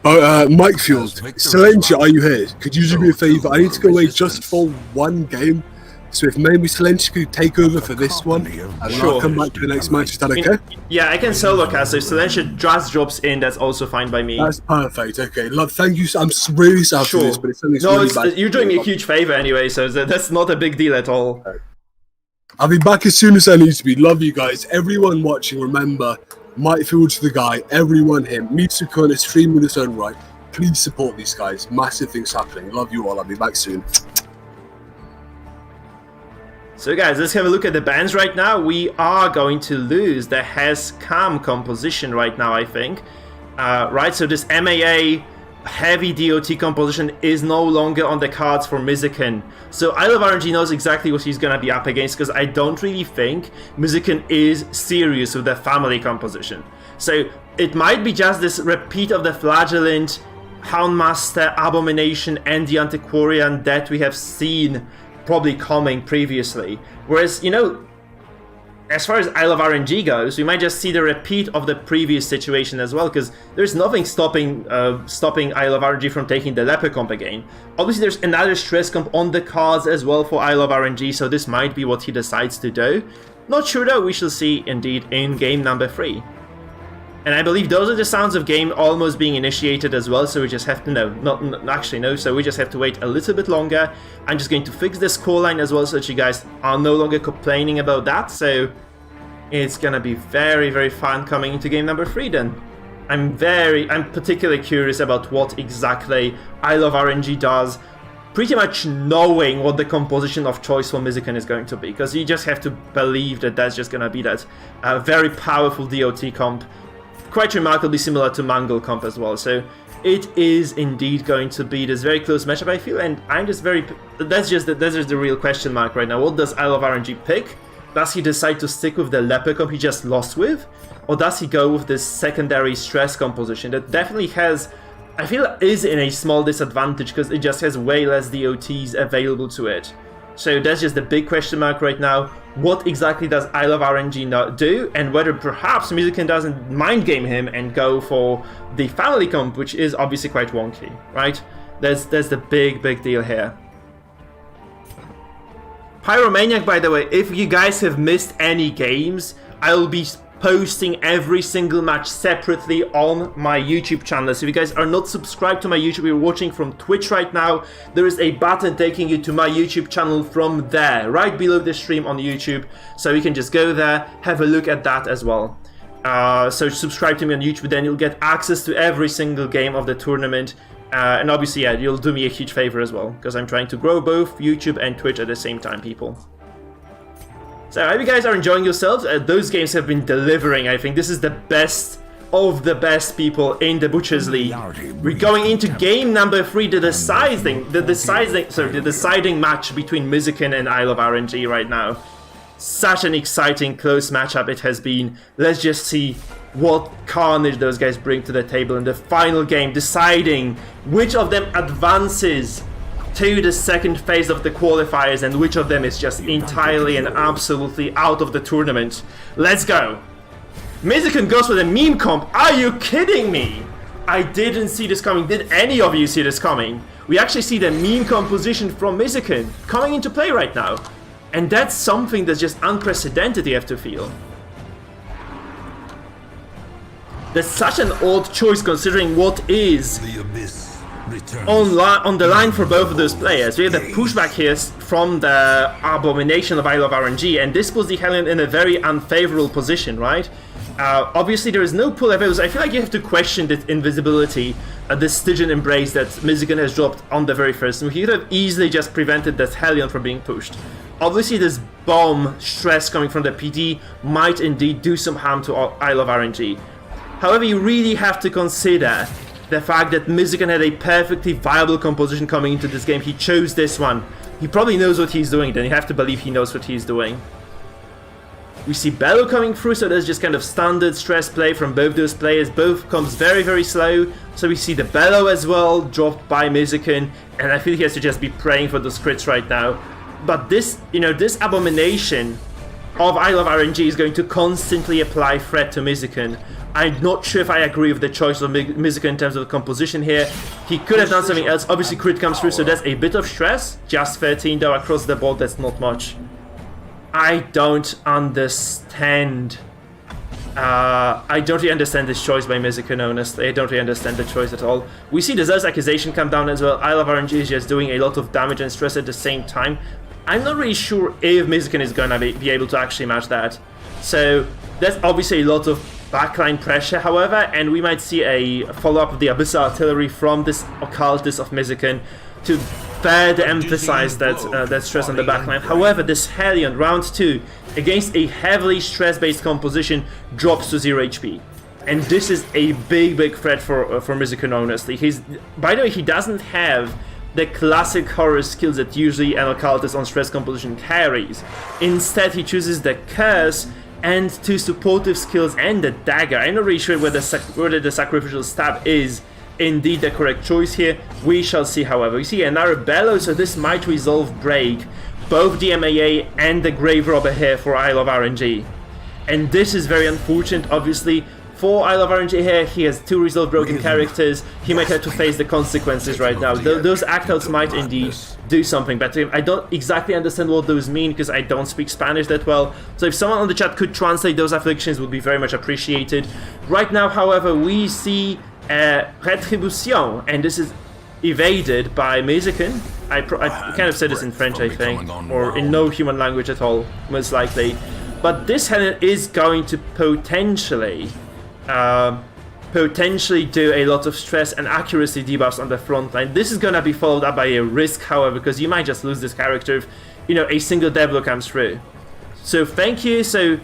Mikefield, Silentia, are you here? Could you do me a favour? I need to go away just for one game. So if maybe Silentia could take over for this one, and I'll come back to the next match. Is that okay? Yeah, I can solo cast, so if Silentia just drops in, that's also fine by me. That's perfect. Okay, love. Thank you. I'm really sorry for this, but it's something really bad. You're doing me a huge favour anyway, so that's not a big deal at all. I'll be back as soon as I need to be. Love you guys. Everyone watching, remember, Mikefield's the guy. Everyone him. Mitsukun is streaming in his own right. Please support these guys. Massive things happening. Love you all. I'll be back soon. So guys, let's have a look at the bans right now. We are going to lose the Hes Cam composition right now, I think. Right, so this MAA heavy DOT composition is no longer on the cards for Mizuken. So I Love RNG knows exactly what he's gonna be up against, because I don't really think Mizuken is serious with the family composition. So it might be just this repeat of the Flagellant, Houndmaster, Abomination, and the Antiquarian that we have seen probably coming previously. Whereas, you know, as far as I Love RNG goes, we might just see the repeat of the previous situation as well, because there's nothing stopping I Love RNG from taking the Leper comp again. Obviously, there's another stress comp on the cards as well for I Love RNG, so this might be what he decides to do. Not sure though, we shall see indeed in game number 3. And I believe those are the sounds of game almost being initiated as well, so we just have to, so we just have to wait a little bit longer. I'm just going to fix the scoreline as well, so that you guys are no longer complaining about that, so it's gonna be very, very fun coming into game number 3 then. I'm particularly curious about what exactly I Love RNG does, pretty much knowing what the composition of choice for Mizuken is going to be, because you just have to believe that that's just gonna be that very powerful DOT comp, quite remarkably similar to Mangle comp as well. So it is indeed going to be this very close matchup, I feel, and I'm just very... That's just the real question mark right now. What does I Love RNG pick? Does he decide to stick with the Leper comp he just lost with? Or does he go with this secondary stress composition that definitely has, I feel, is in a small disadvantage because it just has way less DOTs available to it. So that's just the big question mark right now. What exactly does I Love RNG not do, and whether perhaps Mizuken doesn't mind game him and go for the family comp, which is obviously quite wonky, right? That's the big deal here. Pyromaniac, by the way, if you guys have missed any games, I will be posting every single match separately on my YouTube channel. So if you guys are not subscribed to my YouTube, you're watching from Twitch right now, there is a button taking you to my YouTube channel from there, right below the stream on YouTube. So you can just go there, have a look at that as well. So subscribe to me on YouTube, then you'll get access to every single game of the tournament. And obviously, yeah, you'll do me a huge favor as well, because I'm trying to grow both YouTube and Twitch at the same time, people. So I hope you guys are enjoying yourselves. Those games have been delivering. I think this is the best of the best people in the Butchers League. We're going into game number 3, the deciding match between Mizuken and I Love RNG right now. Such an exciting close matchup it has been. Let's just see what carnage those guys bring to the table in the final game, deciding which of them advances to the second phase of the qualifiers and which of them is just entirely and absolutely out of the tournament. Let's go! Mizuken goes with a meme comp. Are you kidding me? I didn't see this coming. Did any of you see this coming? We actually see the meme composition from Mizuken coming into play right now. And that's something that's just unprecedented, you have to feel. That's such an odd choice considering what is on the line for both of those players. We have the pushback here from the Abomination of I Love RNG, and this puts the Hellion in a very unfavorable position, right? Obviously there is no pull available. I feel like you have to question the invisibility, the Stygian Embrace that Mizuken has dropped on the very first, and he could have easily just prevented that Hellion from being pushed. Obviously this bomb stress coming from the PD might indeed do some harm to I Love RNG. However, you really have to consider the fact that Mizuken had a perfectly viable composition coming into this game. He chose this one. He probably knows what he's doing, then you have to believe he knows what he's doing. We see Bellow coming through, so there's just kind of standard stress play from both those players. Both comes very, very slow. So we see the Bellow as well, dropped by Mizuken, and I feel he has to just be praying for those crits right now. But this, this abomination of I Love RNG is going to constantly apply threat to Mizuken. I'm not sure if I agree with the choice of Mizuken in terms of the composition here. He could have done something else. Obviously, crit comes through, so that's a bit of stress. Just 13 though across the board, that's not much. I don't understand. I don't really understand this choice by Mizuken, honestly. I don't really understand the choice at all. We see the Zeus accusation come down as well. I Love RNG is just doing a lot of damage and stress at the same time. I'm not really sure if Mizuken is gonna be able to actually match that. So that's obviously a lot of backline pressure, however, and we might see a follow-up of the Abyssal Artillery from this Occultist of Mizuken to further emphasize that stress on the backline. However, this Hellion, round 2, against a heavily stress-based composition, drops to 0 HP. And this is a big threat for Mizuken, honestly. By the way, he doesn't have the classic horror skills that usually an Occultist on stress composition carries. Instead, he chooses the Curse and 2 supportive skills and the Dagger. I'm not really sure whether the Sacrificial Stab is indeed the correct choice here. We shall see, however. We see another Bellow, so this might resolve break both the MAA and the Grave Robber here for I Love RNG. And this is very unfortunate, obviously. For I Love RNG here, he has 2 resolved broken characters. He might have to face the consequences right now. Those act-outs might indeed do something better. I don't exactly understand what those mean because I don't speak Spanish that well. So if someone on the chat could translate those afflictions, would be very much appreciated. Right now, however, we see Retribution, and this is evaded by Mizuken. I kind of said this in French, I think, or in no human language at all, most likely. But this Hellion is going to potentially do a lot of stress and accuracy debuffs on the front line. This is gonna be followed up by a risk, however, because you might just lose this character if, a single Deblo comes through. So thank you. So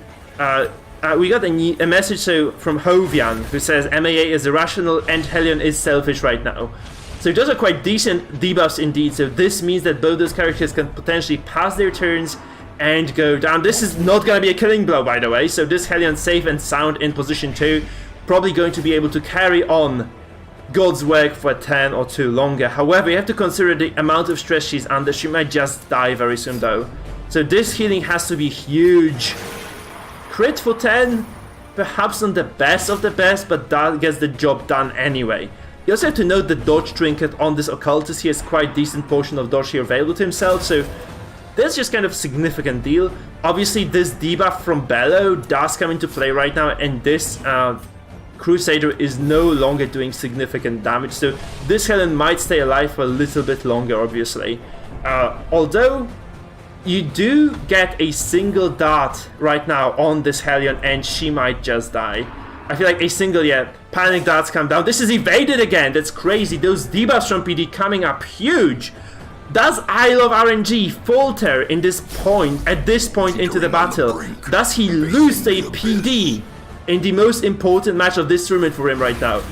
we got a message from Hovian, who says MAA is irrational and Hellion is selfish right now. So those are quite decent debuffs indeed. So this means that both those characters can potentially pass their turns and go down. This is not going to be a killing blow, by the way. So this Hellion safe and sound in position 2, probably going to be able to carry on God's work for a turn or 2 longer. However, you have to consider the amount of stress she's under. She might just die very soon though. So this healing has to be huge. Crit for 10, perhaps not the best of the best, but that gets the job done anyway. You also have to note the dodge trinket on this Occultist. He has quite decent portion of dodge here available to himself, so that's just kind of a significant deal. Obviously, this debuff from Bellow does come into play right now, and this Crusader is no longer doing significant damage, so this Hellion might stay alive for a little bit longer, obviously. Although, you do get a single dart right now on this Hellion, and she might just die. I feel like a single, panic darts come down. This is evaded again. That's crazy. Those debuffs from PD coming up huge. Does I Love RNG falter at this point into the battle? Does he lose the PD in the most important match of this tournament for him right now?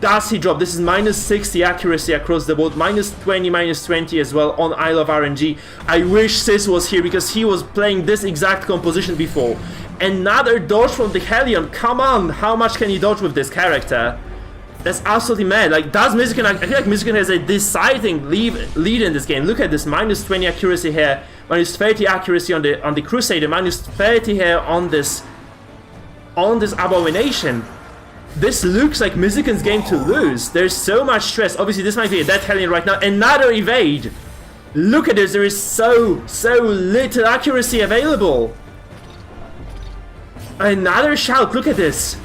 Does he drop? This is minus 60 accuracy across the board, minus 20 as well on I Love RNG. I wish Sis was here because he was playing this exact composition before. Another dodge from the Hellion. Come on, how much can you dodge with this character? That's absolutely mad. Like, does Mizuken... I feel like Mizuken has a deciding lead in this game. Look at this, minus 20 accuracy here, minus 30 accuracy on the Crusader, minus 30 here on this Abomination. This looks like Mizuken's game to lose. There's so much stress. Obviously, this might be a dead Hellion right now. Another evade. Look at this. There is so little accuracy available. Another shout. Look at this.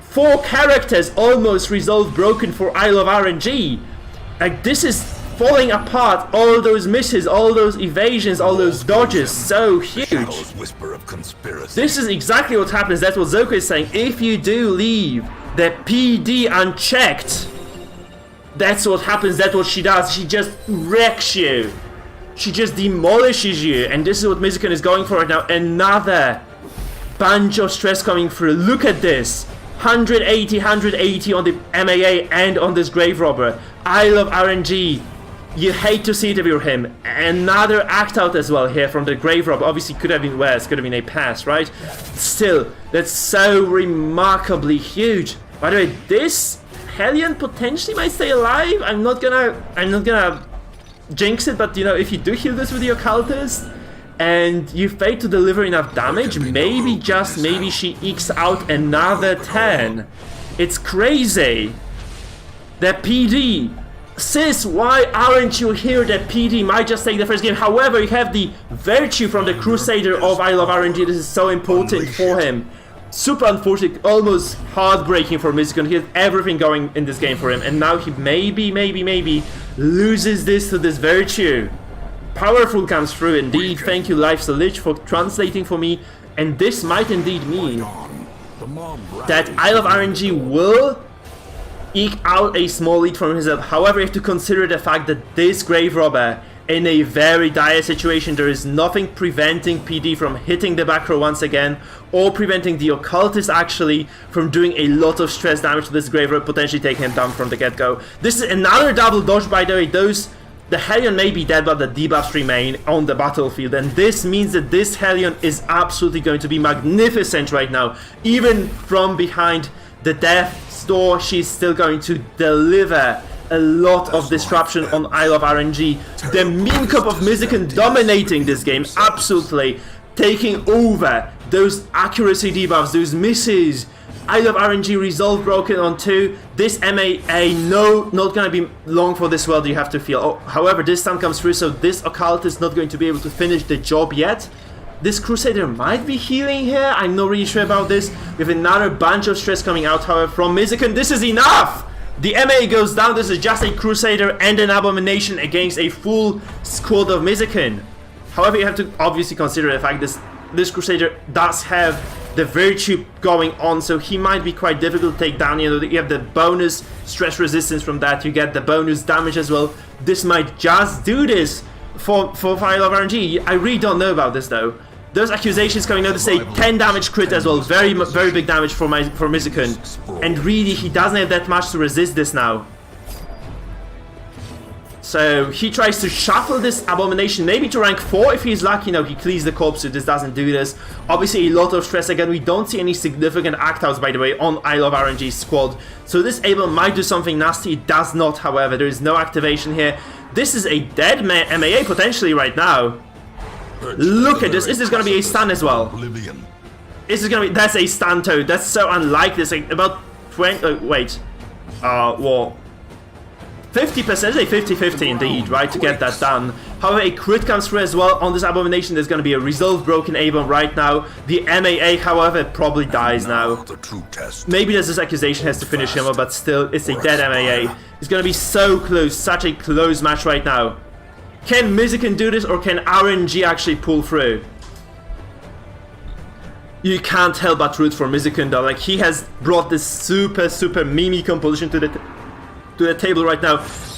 4 characters almost resolved broken for I Love RNG. Like, this is falling apart. All those misses, all those evasions, all those dodges. So huge. This is exactly what happens. That's what Zoko is saying. If you do leave the PD unchecked, that's what happens. That's what she does. She just wrecks you. She just demolishes you. And this is what Mizuken is going for right now. Another bunch of stress coming through. Look at this. 180 on the MAA and on this Grave Robber. I Love RNG. You hate to see it if you're him. Another act out as well here from the Grave Robber. Obviously could have been worse, could have been a pass, right? Still, that's so remarkably huge. By the way, this Hellion potentially might stay alive. I'm not gonna jinx it, but you know, if you do heal this with the Occultist, and you fail to deliver enough damage, maybe, just maybe, she ekes out another 10. It's crazy. The PD. Sis, why aren't you here? The PD might just take the first game. However, you have the virtue from the Crusader of I Love RNG. This is so important for him. Super unfortunate, almost heartbreaking for Mizzicon. He has everything going in this game for him. And now he maybe loses this to this virtue. Powerful comes through indeed. Thank you, Life's a Lich, for translating for me. And this might indeed mean that I Love RNG will eke out a small lead from himself. However, you have to consider the fact that this Grave Robber, in a very dire situation, there is nothing preventing PD from hitting the back row once again, or preventing the Occultist actually from doing a lot of stress damage to this Grave Robber, potentially taking him down from the get-go. This is another double dodge, by the way. The Hellion may be dead, but the debuffs remain on the battlefield, and this means that this Hellion is absolutely going to be magnificent right now. Even from behind the Death's Door, she's still going to deliver a lot of disruption on I Love RNG. The meme cup of Mizzicon dominating this game, absolutely taking over those accuracy debuffs, those misses. I Love RNG resolve broken on 2. This MAA, no, not gonna be long for this world, you have to feel. Oh, however, this stun comes through, so this Occult is not going to be able to finish the job yet. This Crusader might be healing here, I'm not really sure about this. We have another bunch of stress coming out, however, from Mizzicon. This is enough! The MA goes down. This is just a Crusader and an Abomination against a full squad of Mizzicon. However, you have to obviously consider the fact this Crusader does have the virtue going on, so he might be quite difficult to take down. You know, you have the bonus stress resistance from that, you get the bonus damage as well. This might just do this for I Love RNG. I really don't know about this though. Those accusations coming out to say 10 damage crit as well, very big damage for Mizzicon, and really he doesn't have that much to resist this now. So he tries to shuffle this Abomination, maybe to rank 4 if he's lucky. No, he clears the corpse, so this doesn't do this. Obviously a lot of stress again. We don't see any significant act-outs, by the way, on I Love RNG's squad. So this Abel might do something nasty. It does not, however. There is no activation here. This is a dead MAA potentially right now. Look at this. Is this going to be a stun as well? Is this going to be... That's a stun toad. That's so unlike this. Like, about 20... wait. Well... 50%, a 50-50 indeed, right, to get that done. However, a crit comes through as well on this Abomination. There's going to be a Resolve broken Abel right now. The MAA, however, probably dies now. Maybe there's this accusation has to finish him, but still, it's a dead MAA. It's going to be so close, such a close match right now. Can Mizzicon do this, or can RNG actually pull through? You can't help but root for Mizzicon though. Like, he has brought this super meme composition to the table right now.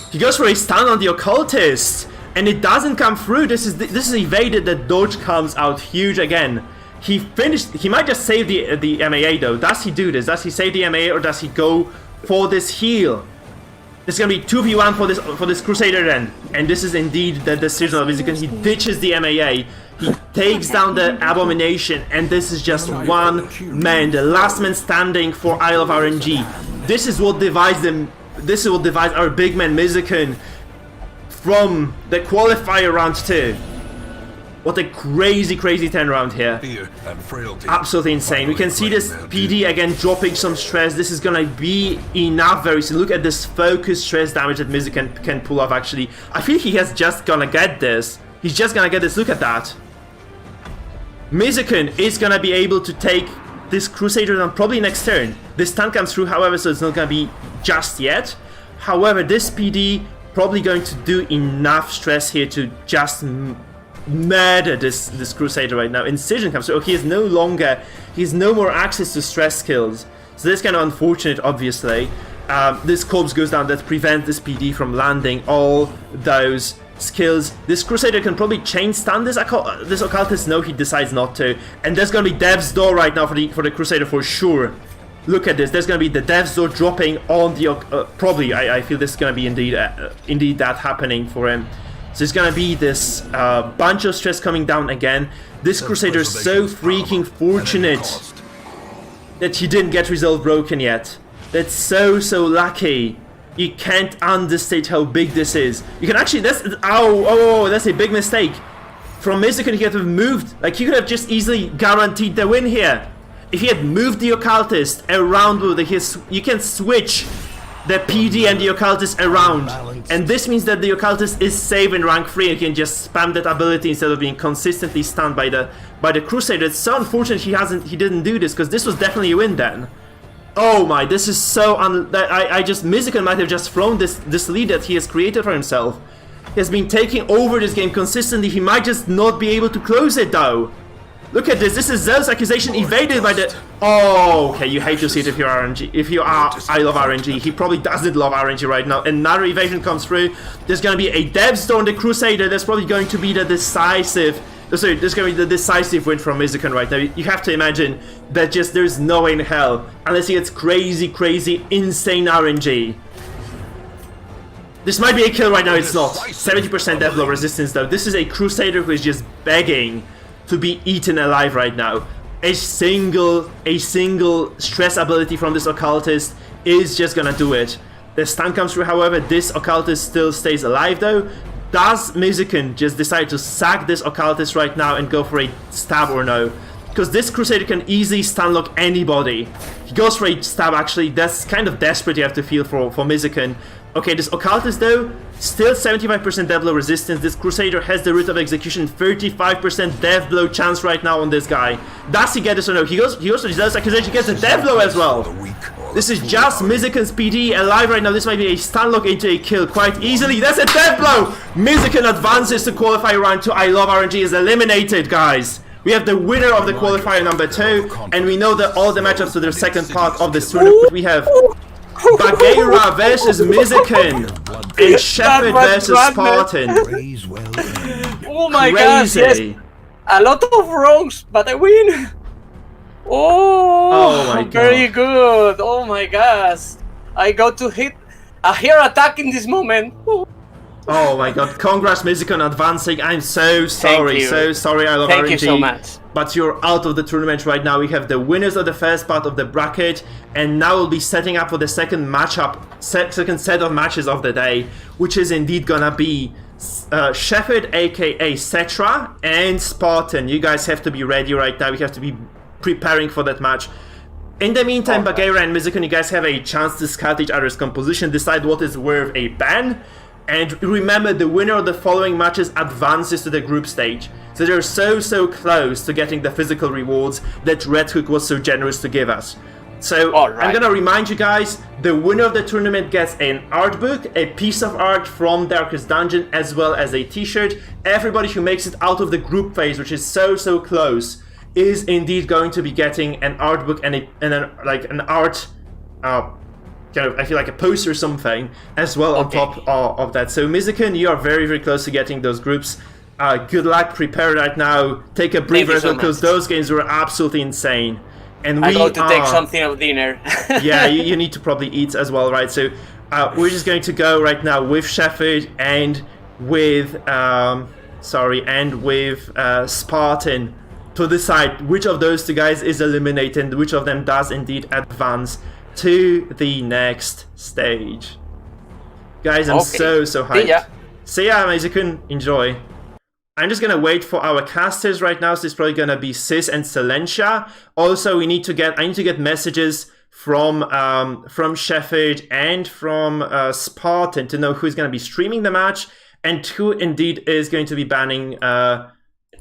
He goes for a stun on the Occultist, and it doesn't come through. This is evaded. The dodge comes out huge again. He finished. He might just save the MAA though. Does he do this? Does he save the MAA, or does he go for this heal? It's gonna be 2v1 for this Crusader then, and this is indeed the decision of Mizzicon. He ditches the MAA. He takes down the Abomination, and this is just one man, the last man standing for I Love RNG. This is what divides them. This is what divides our big man Mizzicon from the qualifier round 2. What a crazy 10 round here. Absolutely insane. We can see this PD again dropping some stress. This is gonna be enough very soon. Look at this focus stress damage that Mizzicon can pull off actually. I feel he has just gonna get this. He's just gonna get this. Look at that. Mizzicon is gonna be able to take this Crusader down probably next turn. This stun comes through, however, so it's not gonna be just yet. However, this PD probably going to do enough stress here to just murder this Crusader right now. Incision comes through. Oh, he has no more access to stress skills. So this is kind of unfortunate, obviously. This corpse goes down, that prevents this PD from landing all those skills. This Crusader can probably chain stun this Occultist. No, he decides not to. And there's gonna be Death's Door right now for the Crusader for sure. Look at this. There's gonna be the Death's Door dropping on the probably. I feel this is gonna be indeed that happening for him. So it's gonna be this bunch of stress coming down again. This Crusader is so freaking fortunate that he didn't get Resolve broken yet. That's so lucky. You can't understate how big this is. You can actually, that's a big mistake. From Mizukan, he could have moved, like he could have just easily guaranteed the win here. If he had moved the Occultist around with you can switch the PD and the Occultist around. And this means that the Occultist is safe in rank 3 and can just spam that ability instead of being consistently stunned by the Crusader. It's so unfortunate he didn't do this, because this was definitely a win then. Oh my, this is so Mizukan might have just thrown this lead that he has created for himself. He has been taking over this game consistently. He might just not be able to close it though. Look at this. This is Zell's accusation evaded by the... Oh, okay, you hate to see it if you're RNG. If you are, I love RNG. He probably doesn't love RNG right now. Another evasion comes through. There's going to be a Devstone, the Crusader. That's probably going to be the decisive... Sorry, there's going to be the decisive win from Mizukan right now. You have to imagine that just there's no way in hell, unless he gets crazy, insane RNG. This might be a kill right now, it's not. 70% death blow resistance though. This is a Crusader who is just begging to be eaten alive right now. A single stress ability from this Occultist is just gonna do it. The stun comes through, however, this Occultist still stays alive though. Does Mizukan just decide to sack this Occultist right now and go for a stab or no? Because this Crusader can easily stun lock anybody. He goes for a stab actually. That's kind of desperate, you have to feel for Mizukan. Okay, this Occultist though, still 75% death blow resistance. This Crusader has the Root of Execution, 35% death blow chance right now on this guy. Does he get this or no? He goes to his accusation, he gets a death blow as well. This is just Mizukan's PD alive right now. This might be a stun lock into a kill quite easily. That's a death blow! Mizukan advances to qualifier round 2. I love RNG is eliminated, guys. We have the winner of the qualifier number 2, and we know that all the matchups to the second part of this tournament. We have Bagheera versus Mizukan and Shepherd versus Spartan. Oh my god, yes. A lot of wrongs, but I win. Oh my god. Very good. Oh my gosh. I got to hit a hair attack in this moment. Oh my god. Congrats, Mizukan, advancing. I'm so sorry. So sorry, I love RNG. Thank you so much. But you're out of the tournament right now. We have the winners of the first part of the bracket, and now we'll be setting up for the second matchup, second set of matches of the day, which is indeed gonna be Shepherd, aka Cetra, and Spartan. You guys have to be ready right now. We have to be preparing for that match. In the meantime, Bagheera and Mizukan, you guys have a chance to scout each other's composition, decide what is worth a ban, and remember, the winner of the following matches advances to the group stage. So they're so close to getting the physical rewards that Red Hook was so generous to give us. So I'm gonna remind you guys, the winner of the tournament gets an art book, a piece of art from Darkest Dungeon, as well as a t-shirt. Everybody who makes it out of the group phase, which is so close, is indeed going to be getting an art book and an art kind of, I feel like a poster or something as well on top of that. So Mizukan, you are very close to getting those groups. Good luck, prepare right now, take a breather because those games were absolutely insane. And I got to take something of dinner. Yeah, you need to probably eat as well, right? So we're just going to go right now with Shepherd and with Spartan to decide which of those two guys is eliminated and which of them does indeed advance to the next stage. Guys, I'm so hyped. See ya, Mizukan. Enjoy. I'm just gonna wait for our casters right now, so it's probably gonna be Sis and Silentia. Also, I need to get messages from Shepherd and from Spartan to know who's gonna be streaming the match and who indeed is going to be banning and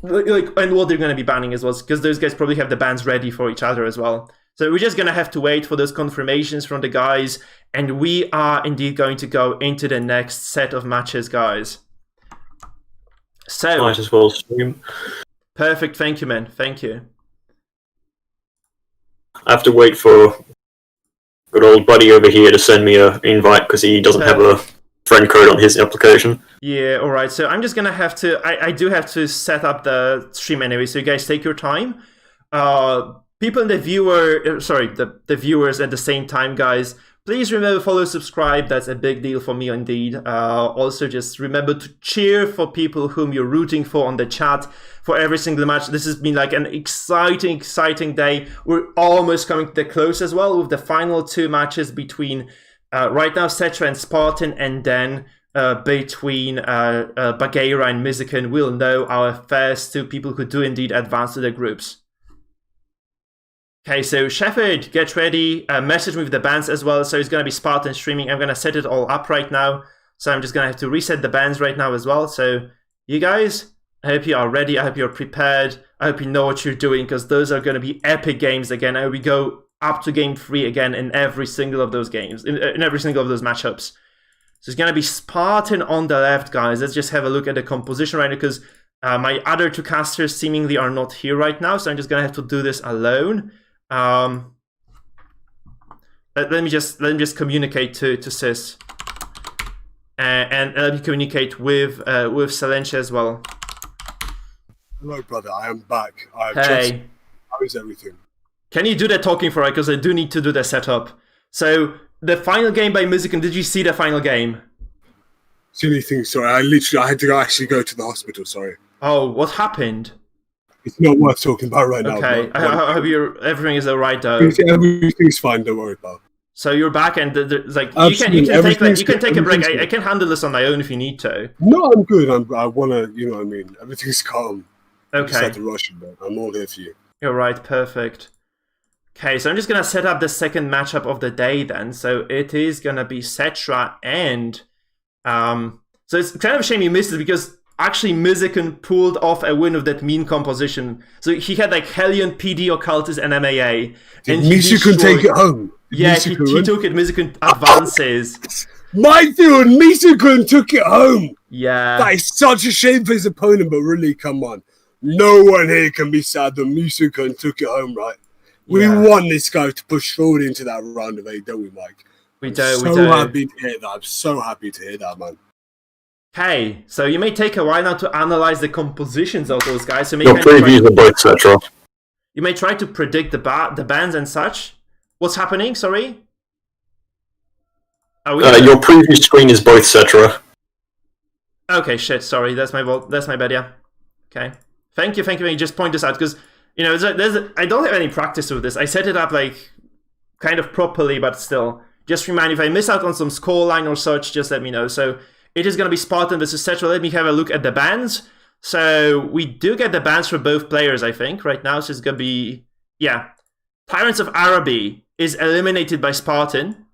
what they're gonna be banning as well, because those guys probably have the bans ready for each other as well. So we're just gonna have to wait for those confirmations from the guys, and we are indeed going to go into the next set of matches, guys. So might as well stream. Perfect, thank you, man. Thank you. I have to wait for good old buddy over here to send me an invite because he doesn't have a friend code on his application. Yeah, alright, so I'm just gonna have to I do have to set up the stream anyway, so you guys take your time. People in the the viewers at the same time, guys, please remember, follow, subscribe. That's a big deal for me indeed. Also, just remember to cheer for people whom you're rooting for on the chat for every single match. This has been like an exciting day. We're almost coming to the close as well with the final two matches between Right now, Cetra and Spartan, and then between Bagheera and Mizuken, we'll know our first 2 people who do indeed advance to the groups. Okay, so Shepherd, get ready. Message me with the bands as well. So it's going to be Spartan streaming. I'm going to set it all up right now. So I'm just going to have to reset the bands right now as well. So you guys, I hope you are ready. I hope you're prepared. I hope you know what you're doing, because those are going to be epic games again. And we go up to game 3 again in every single of those games, in every single of those matchups. So it's going to be Spartan on the left, guys. Let's just have a look at the composition right now, because my other 2 casters seemingly are not here right now. So I'm just going to have to do this alone. Let me just communicate to Sis, and let me communicate with Salentia as well. Hello, brother. I am back. Hey, how is everything? Can you do the talking for it? Because I do need to do the setup. So the final game by Mizuken. Did you see the final game? Silly thing. Sorry, I had to actually go to the hospital. Sorry. Oh, what happened? It's not worth talking about right now. Okay, I hope everything is alright though. Everything's fine. Don't worry about it. So you're back, and like Absolutely. you can take a break. I can handle this on my own if you need to. No, I'm good. I wanna, you know what I mean. Everything's calm. Okay. Just had to rush it, but I'm all here for you. You're right. Perfect. Okay, so I'm just gonna set up the second matchup of the day then. So it is gonna be Cetra and so it's kind of a shame you missed it, because actually Mizuken pulled off a win of that mean composition. So he had like Hellion, PD, Occultist, and MAA. Did Mizuken take it home? Yeah, he took it. Mizuken advances. Mikefield, Mizuken took it home. Yeah. That is such a shame for his opponent, but really, come on. No one here can be sad that Mizuken took it home, right? We want this guy to push forward into that round of 8, don't we, Mike? We do. I'm so happy to hear that. I'm so happy to hear that, man. Okay, so you may take a while now to analyze the compositions of those guys. So Your previews are both Cetra. You may try to predict the bands and such. What's happening? Sorry. Your preview screen is both Cetra. Okay, shit. Sorry, that's my bad. Yeah. Okay. Thank you. You just point this out, because you know I don't have any practice with this. I set it up like kind of properly, but still, just remind if I miss out on some scoreline or such, just let me know. So it is going to be Spartan versus Cetra. Let me have a look at the bands. So we do get the bands for both players, I think, right now. So it's going to be, yeah. Tyrants of Araby is eliminated by Spartan.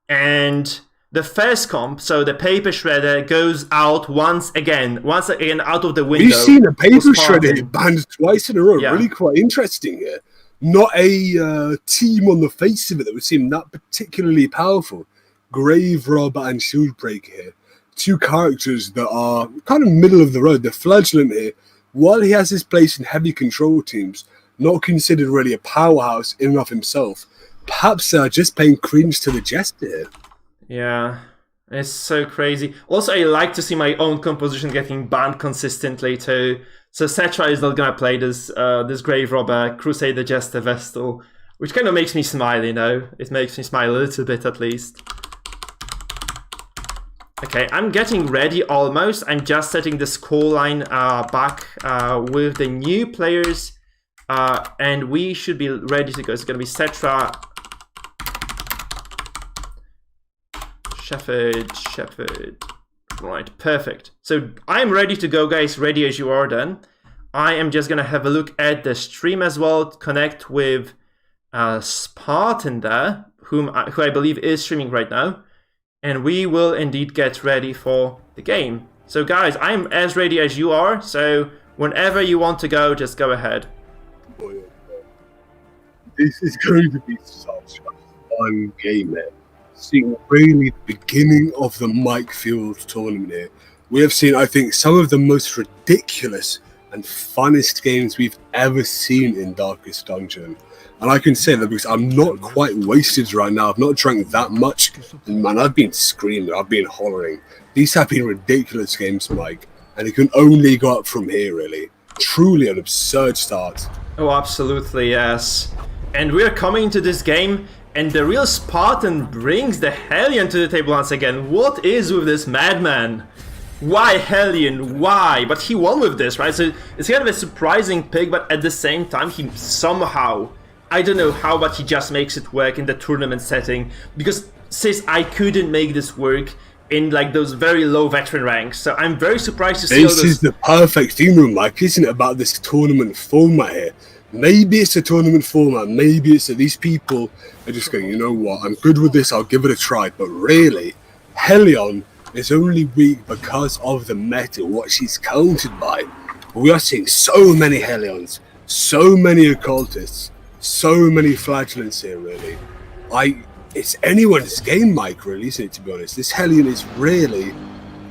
And the first comp, so the Paper Shredder, goes out once again out of the window. We've seen a Paper Shredder banned twice in a row. Yeah. Really quite interesting here. Not a team on the face of it that would seem that particularly powerful. Grave Robber and Shieldbreaker here. 2 characters that are kind of middle of the road. They're fledgling here. While he has his place in heavy control teams, not considered really a powerhouse in and of himself, perhaps just paying cringe to the Jester here. Yeah, it's so crazy. Also, I like to see my own composition getting banned consistently too. So Cetra is not gonna play this Grave Robber, Crusader, Jester, Vestal, which kind of makes me smile, you know? It makes me smile a little bit at least. Okay, I'm getting ready almost. I'm just setting the scoreline back with the new players, and we should be ready to go. It's going to be Cetra, Shepherd. Right, perfect. So I'm ready to go, guys. Ready as you are then. I am just going to have a look at the stream as well, connect with Spartan there, who I believe is streaming right now. And we will indeed get ready for the game. So guys, I'm as ready as you are, so whenever you want to go, just go ahead. This is going to be such a fun game, man. Seeing really the beginning of the Mikefield tournament here. We have seen, I think, some of the most ridiculous and funnest games we've ever seen in Darkest Dungeon. And I can say that because I'm not quite wasted right now. I've not drank that much. And man, I've been screaming. I've been hollering. These have been ridiculous games, Mike. And it can only go up from here, really. Truly an absurd start. Oh, absolutely, yes. And we're coming to this game, and the real Spartan brings the Hellion to the table once again. What is with this madman? Why Hellion? Why? But he won with this, right? So it's kind of a surprising pick, but at the same time, he somehow... I don't know how, but he just makes it work in the tournament setting. Because says I couldn't make this work in like those very low veteran ranks. So I'm very surprised to see all This those... is the perfect thing, Mike, isn't it, about this tournament format here? Maybe it's a tournament format, maybe it's that these people are just going, you know what, I'm good with this, I'll give it a try. But really, Helion is only weak because of the meta, what she's countered by. We are seeing so many Helions, so many occultists, so many flagellants here, really. It's anyone's game, Mike, really, isn't it, to be honest? This Helion is really...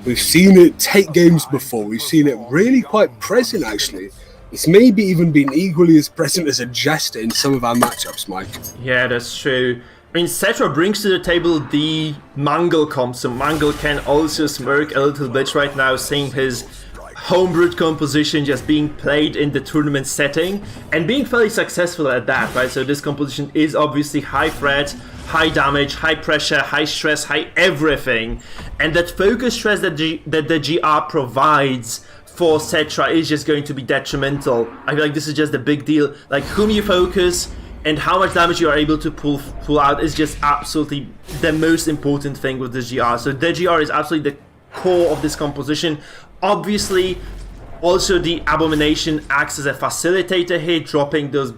We've seen it take games before. We've seen it really quite present, actually. It's maybe even been equally as present as a Jester in some of our matchups, Mike. Yeah, that's true. I mean, Cetra brings to the table the Mangle comp, so Mangle can also smirk a little bit right now, seeing his homebrewed composition just being played in the tournament setting, and being fairly successful at that, right? So this composition is obviously high threat, high damage, high pressure, high stress, high everything, and that focus stress that the GR provides for Cetra is just going to be detrimental. I feel like this is just a big deal. Like, whom you focus and how much damage you are able to pull out is just absolutely the most important thing with the GR. So the GR is absolutely the core of this composition. Obviously, also the Abomination acts as a facilitator here, dropping those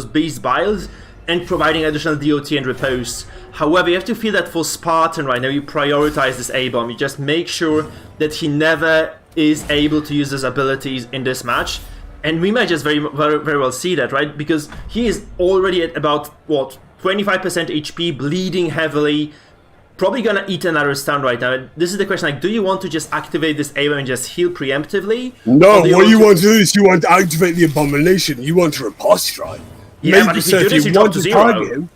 Beast Biles and providing additional DOT and repose. However, you have to feel that for Spartan right now, you prioritize this A-bomb. You just make sure that he never is able to use his abilities in this match. And we might just very well see that, right? Because he is already at about, what, 25% HP, bleeding heavily, probably gonna eat another stun right now. This is the question, like, do you want to just activate this A-bomb and just heal preemptively? No, what you want to do is you want to activate the Abomination. You want to riposte, right? Yeah, but if you do this, you drop to 0. Him,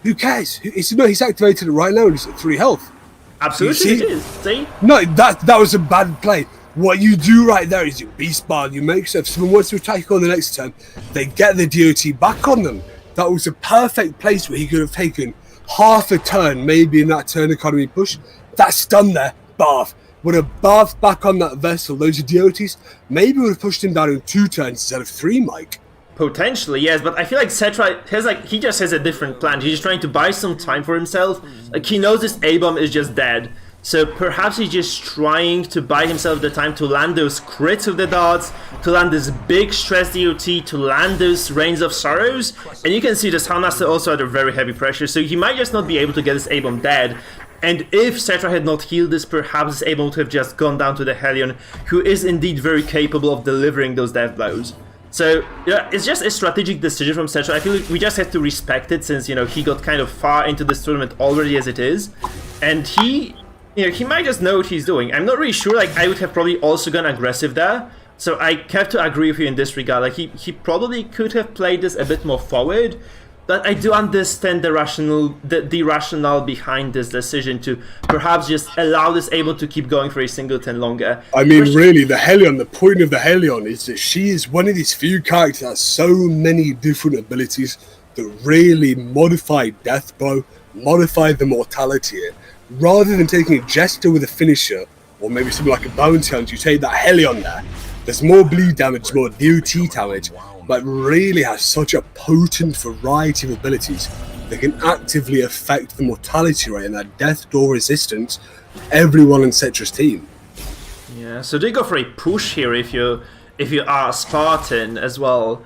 who cares? He's activated it right now and he's at 3 health. Absolutely, it is. See? No, that was a bad play. What you do right there is you beast bar, you make sure if someone wants to attack on the next turn, they get the DOT back on them. That was a perfect place where he could have taken half a turn, maybe in that turn economy push. That stun there, Barth. Would have Barth back on that vessel, those are DOTs, maybe would have pushed him down in 2 turns instead of 3, Mike. Potentially, yes, but I feel like Cetra has he just has a different plan. He's just trying to buy some time for himself. Like, he knows this A-bomb is just dead. So perhaps he's just trying to buy himself the time to land those crits with the darts, to land this big stress DOT, to land those Rains of Sorrows. And you can see this Handmaster also under very heavy pressure, so he might just not be able to get this A-bomb dead. And if Cetra had not healed this, perhaps this A-bomb would have just gone down to the Helion, who is indeed very capable of delivering those death blows. So, yeah, it's just a strategic decision from Cetra. I feel like we just have to respect it, since, you know, he got kind of far into this tournament already as it is. And he might just know what he's doing. I'm not really sure, like, I would have probably also gone aggressive there. So I have to agree with you in this regard. Like, he probably could have played this a bit more forward. But I do understand the rationale behind this decision to perhaps just allow this Able to keep going for a singleton longer. I mean, really, the Helion, the point of the Helion is that she is one of these few characters that has so many different abilities that really modify Death Blow, modify the mortality. Rather than taking a Jester with a finisher, or maybe something like a Bounty Hunter, you take that Helion there. There's more bleed damage, more DOT damage, but really has such a potent variety of abilities that can actively affect the mortality rate and that death door resistance of everyone in Cetra's team. Yeah, so do you go for a push here if you are Spartan as well?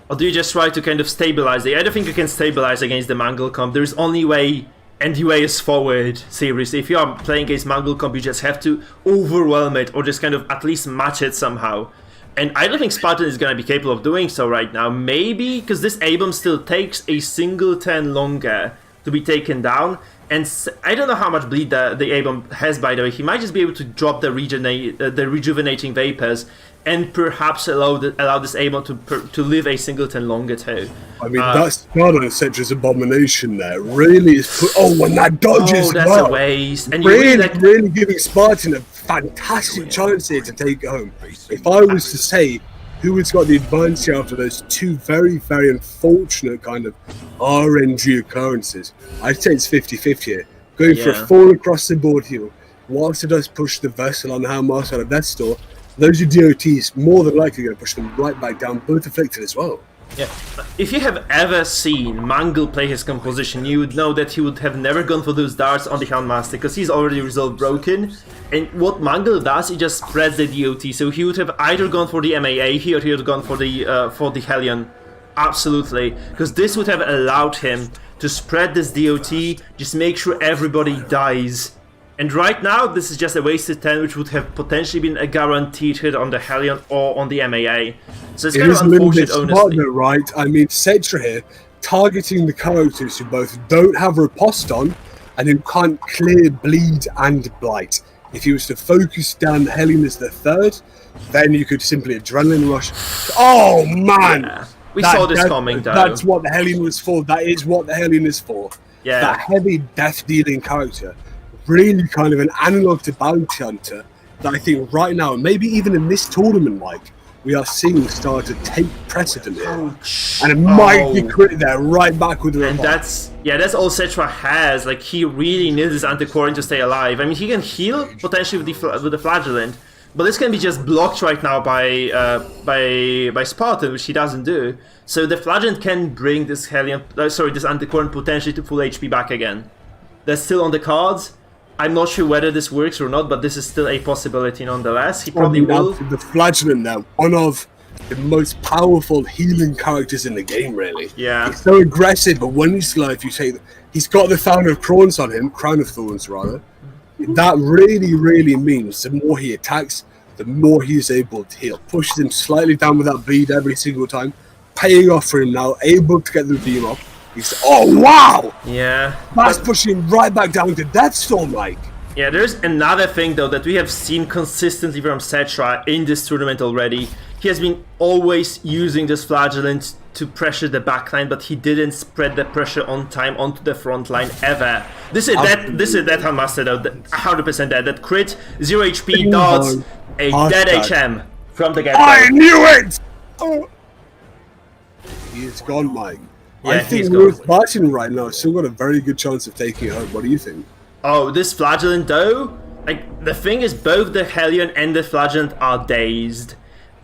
Or do you just try to kind of stabilize it? I don't think you can stabilize against the Mangle comp. There's only way, and the way is forward, seriously. If you are playing against Mangle comp, you just have to overwhelm it or just kind of at least match it somehow. And I don't think Spartan is going to be capable of doing so right now. Maybe because this A-bomb still takes a single turn longer to be taken down. And I don't know how much bleed the A-bomb has, by the way. He might just be able to drop the rejuvenating vapors and perhaps allow this A-bomb to live a single turn longer too. I mean, that's part of Cetra's Abomination there. Really is when that dodges, oh, that's a waste. And really giving Spartan a fantastic chance here to take it home. If I was to say who has got the advantage after those two very, very unfortunate kind of RNG occurrences, I'd say it's 50-50 here. Going for a fall across the board here, whilst it does push the vessel on the Handmaster out of Death Store, those are DOTs more than likely going to push them right back down, both afflicted as well. Yeah. If you have ever seen Mangle play his composition, you would know that he would have never gone for those darts on the Helm Master, because he's already resolved broken. And what Mangle does, he just spreads the DOT, so he would have either gone for the MAA here, or he would have gone for the Hellion. Absolutely. Because this would have allowed him to spread this DOT, just make sure everybody dies. And right now, this is just a wasted 10, which would have potentially been a guaranteed hit on the Hellion or on the MAA. So it's kind of unfortunate, honestly. Right? I mean, Cetra here, targeting the characters who both don't have riposte on, and who can't clear bleed and blight. If he was to focus down the Hellion as the third, then you could simply adrenaline rush. Oh, man! Yeah. We saw this coming, though. That's what the Hellion was for. That is what the Hellion is for. Yeah. That heavy death-dealing character. Really kind of an analog to Bounty Hunter that I think right now, maybe even in this tournament, Mike, we are seeing start to take precedent here. And it might be crit there, right back with the And that's all Cetra has. Like, he really needs this Antiquarian to stay alive. I mean, he can heal, potentially, with the Flagellant, but this can be just blocked right now by Spartan, which he doesn't do. So the Flagellant can bring this Hellion, this Antiquarian potentially to full HP back again. That's still on the cards. I'm not sure whether this works or not, but this is still a possibility nonetheless. He probably will. The Flagellant now, one of the most powerful healing characters in the game, really. Yeah. He's so aggressive, but when he's live, you say that he's got the Crown of Thorns on him, Crown of Thorns rather. That really, really means the more he attacks, the more he is able to heal. Pushes him slightly down with that bleed every single time, paying off for him now, able to get the beam up. Oh, wow! Yeah. That's pushing right back down to Deathstorm, like. Yeah, there's another thing, though, that we have seen consistently from Cetra in this tournament already. He has been always using this Flagellant to pressure the backline, but he didn't spread the pressure on time onto the front line ever. This is that Handmaster, though, 100% dead. That crit, 0 HP, darts, a dead HM from the get-go. I knew it! Oh. He's gone, Mike. Yeah, I think Ruth Barton right now still got a very good chance of taking it home. What do you think? Oh, this Flagellant, though, like, the thing is, both the Hellion and the Flagellant are dazed.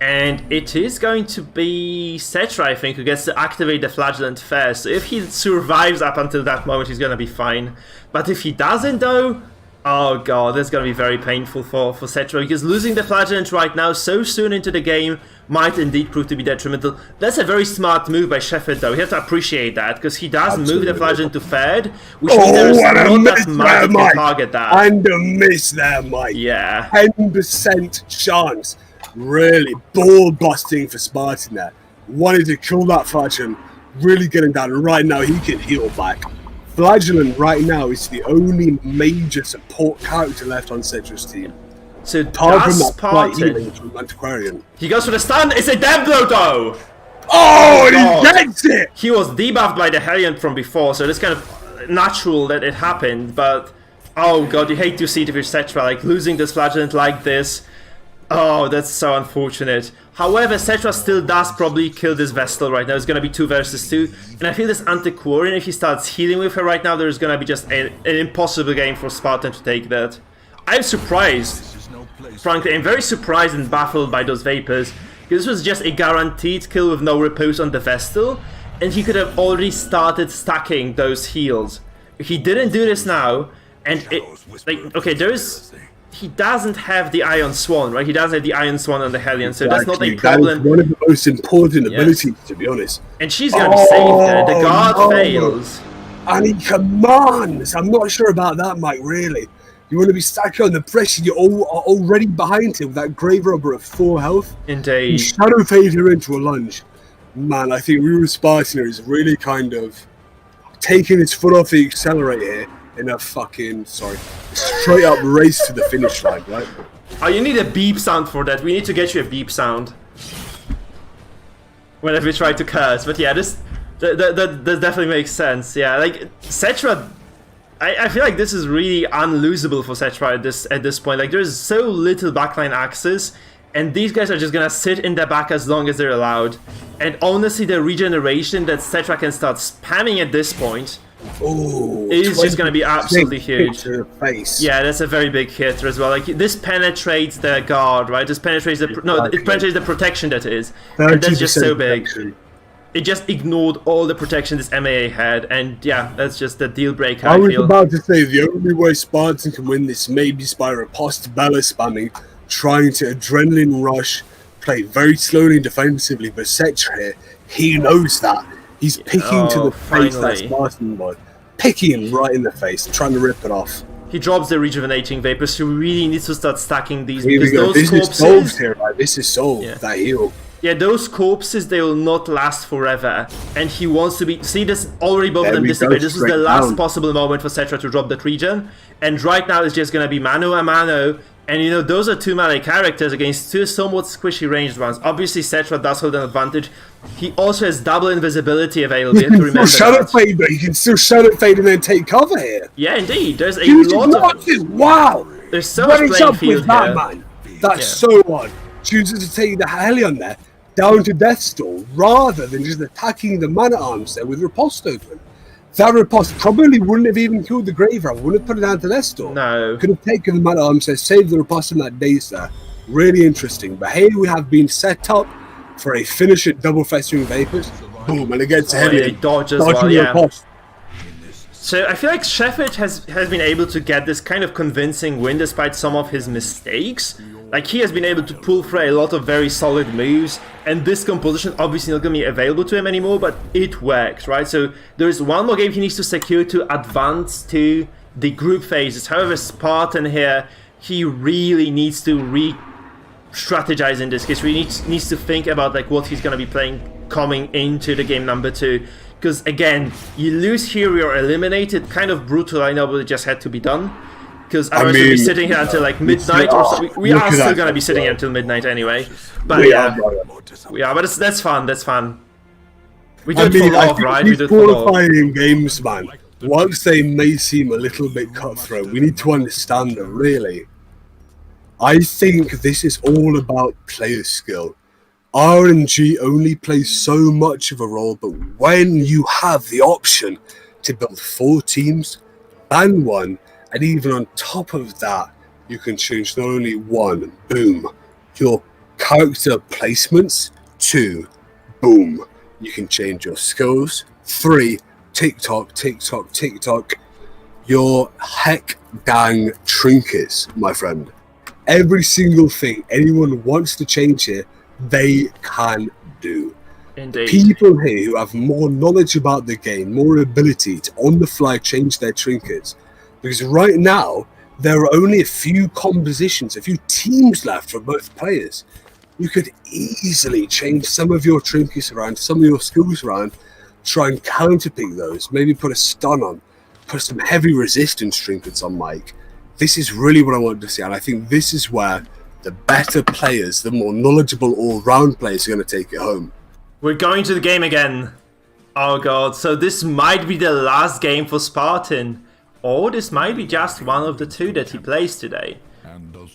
And it is going to be Cetra, I think, who gets to activate the Flagellant first. So if he survives up until that moment, he's going to be fine. But if he doesn't, though, oh god, that's going to be very painful for Cetra, because losing the Flagellant right now so soon into the game might indeed prove to be detrimental. That's a very smart move by Shepard, though. You have to appreciate that, because he does move the Flagellant to third, which means there's not that much that can target that. And a miss there, Mike. Yeah. 10% chance. Really ball-busting for Spartan there. Wanted to kill that Flagellant, really getting down. Right now, he can heal back. Flagellant right now is the only major support character left on Cetra's team. So does Spartan. From Antiquarian. He goes for the stun. It's a death blow, though. Oh, he gets it. He was debuffed by the Hellion from before, so it's kind of natural that it happened. But oh god, you hate to see it if you're Cetra, like losing this Flagellant like this. Oh, that's so unfortunate. However, Cetra still does probably kill this Vestal right now. It's going to be 2 versus 2. And I feel this Antiquarian, if he starts healing with her right now, there's going to be just an impossible game for Spartan to take that. I'm surprised. Frankly, I'm very surprised and baffled by those Vapors. Because this was just a guaranteed kill with no repose on the Vestal. And he could have already started stacking those heals. He didn't do this now. And it, like, okay, he doesn't have the Iron Swan, right? He doesn't have the Iron Swan on the Hellion, so that's not a problem. That is one of the most important abilities, to be honest. And she's gonna be saved there. The guard fails. And he commands! I'm not sure about that, Mike, really. You want to be stacking on the pressure, you're already behind him with that Grave Robber of 4 health. Indeed. Shadow Fade her into a lunge. Man, I think Ruru Spartan is really kind of taking his foot off the accelerator here. In a fucking, straight up race to the finish line, right? Oh, you need a beep sound for that. We need to get you a beep sound. Whenever we try to curse. But yeah, that definitely makes sense. Yeah, like, Cetra, I feel like this is really unlosable for Cetra at this point. Like, there's so little backline access, and these guys are just gonna sit in the back as long as they're allowed. And honestly, the regeneration that Cetra can start spamming at this point is just going to be absolutely huge. To the face. Yeah, that's a very big hit as well. Like, this penetrates the guard, right? This penetrates it penetrates the protection that is, and that's just so big. it just ignored all the protection this MAA had, and yeah, that's just the deal breaker. I was feel. about to say the only way Spartan can win this may be by riposte Bella spamming, trying to adrenaline rush, play very slowly and defensively. But Cetra here, he knows that. He's picking to the face that Spartan boy, picking him right in the face, trying to rip it off. He drops the rejuvenating vapor, so he really needs to start stacking these. Here we because go. those This is solved here, right? This is solved. Yeah. That heal. Yeah, those corpses, they will not last forever. And he wants to be... See, this already both of them dissipate. This was the last possible moment for Cetra to drop that regen. And right now it's just going to be mano a mano. And you know, those are two melee characters against two somewhat squishy ranged ones. Obviously, Cetra does hold an advantage. He also has double invisibility available. You have to remember Shadow Fade, but you can still Shadow Fade and then take cover here. Yeah, indeed. There's a Jesus, lot of... this. Wow! There's so much playing field that, here. man. That's so odd. Chooses to take the Hellion there down to Death Stall rather than just attacking the Man at Arms there with Riposte open. That Riposte probably wouldn't have even killed the Graveyard, wouldn't have put it down to Death Stall. No. Could have taken the Man at Arms there, saved the Riposte in that daze there. Really interesting. But here we have been set up for a finish at double festering vapors. Boom, and it gets Hellion. Yeah, dodge as well, yeah. So I feel like Shepard has been able to get this kind of convincing win despite some of his mistakes. Like, he has been able to pull through a lot of very solid moves, and this composition obviously not going to be available to him anymore, but it works, right? So there's one more game he needs to secure to advance to the group phases. However, Spartan here, he really needs to re-strategize in this case. He needs to think about like what he's going to be playing coming into the game number 2. Because again, you lose here, you're eliminated. Kind of brutal, I know, but it just had to be done. Because otherwise we'll be sitting here until like midnight or so. We are still going to be sitting here until midnight anyway. But yeah, we are. But that's fun, that's fun. We do it for love, right? We do it for love. Qualifying games, man, whilst they may seem a little bit cutthroat, we need to understand them, really. I think this is all about player skill. RNG only plays so much of a role, but when you have the option to build 4 teams, ban 1, and even on top of that, you can change not only 1, boom, your character placements, 2, boom, you can change your skills, 3, TikTok, your heck dang trinkets, my friend. Every single thing anyone wants to change here, they can do. Indeed. People here who have more knowledge about the game, more ability to on the fly change their trinkets. Because right now, there are only a few compositions, a few teams left for both players. You could easily change some of your trinkets around, some of your skills around, try and counterpick those, maybe put a stun on, put some heavy resistance trinkets on Mike. This is really what I want to see, and I think this is where the better players, the more knowledgeable all-round players are going to take it home. We're going to the game again. Oh god, so this might be the last game for Spartan. Or this might be just one of the 2 that he plays today.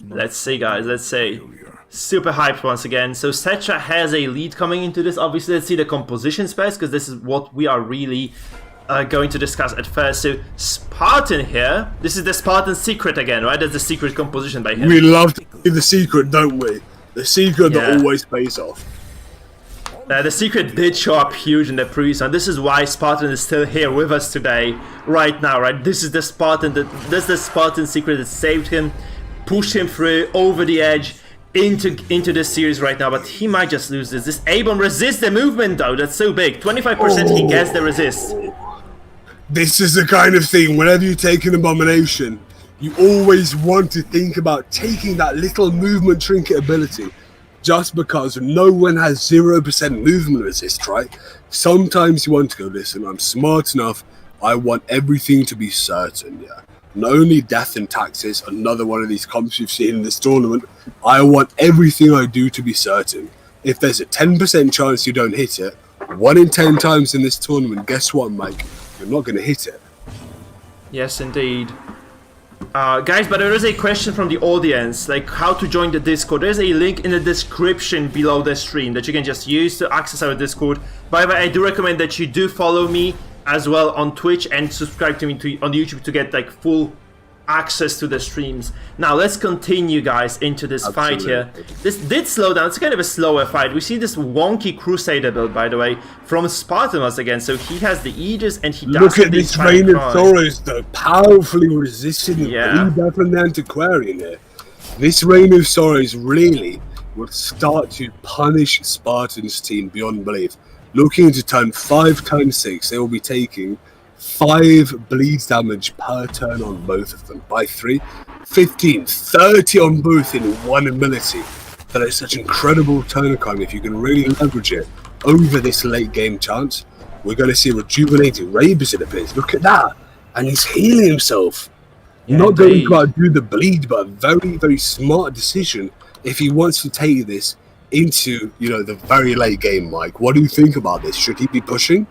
Let's see, guys, let's see. Super hyped once again. So Cetra has a lead coming into this. Obviously, let's see the compositions first, because this is what we are really going to discuss at first. So Spartan here, this is the Spartan secret again, right? That's the secret composition by him. We love to see the secret, don't we? The secret that always pays off. The secret did show up huge in the previous one. This is why Spartan is still here with us today, right now, right? This is the Spartan, this is the Spartan secret that saved him, pushed him through, over the edge, into this series right now, but he might just lose this. This A-bomb resists the movement though, that's so big. 25% he gets the resist. This is the kind of thing, whenever you take an abomination, you always want to think about taking that little movement trinket ability. Just because no one has 0% movement resist, right? Sometimes you want to go, listen, I'm smart enough, I want everything to be certain, yeah. Not only death and taxes, another one of these comps you've seen in this tournament, I want everything I do to be certain. If there's a 10% chance you don't hit it, 1 in 10 times in this tournament, guess what, Mike? You're not going to hit it. Yes, indeed. Guys, but there is a question from the audience, like how to join the Discord. There's a link in the description below the stream that you can just use to access our Discord. By the way, I do recommend that you do follow me as well on Twitch and subscribe to me on YouTube to get like full access to the streams. Now let's continue, guys, into this fight here. This did slow down. It's kind of a slower fight. We see this wonky Crusader build, by the way, from Spartan once again. So he has the Aegis and he does. Look at this Rain of Sorrows, though, powerfully resisting the bleed from the Antiquarian here. This Rain of Sorrows really will start to punish Spartan's team beyond belief. Looking into turn 5, turn 6, they will be taking 5 bleeds damage per turn on both of them. By 3, 15, 30 on both in one ability. That is such incredible turn economy if you can really leverage it over this late game chance. We're going to see rejuvenating Ravers, it appears. Look at that. And he's healing himself. Not going to do the bleed, but a very, very smart decision if he wants to take this into, you know, the very late game, Mike. What do you think about this? Should he be pushing?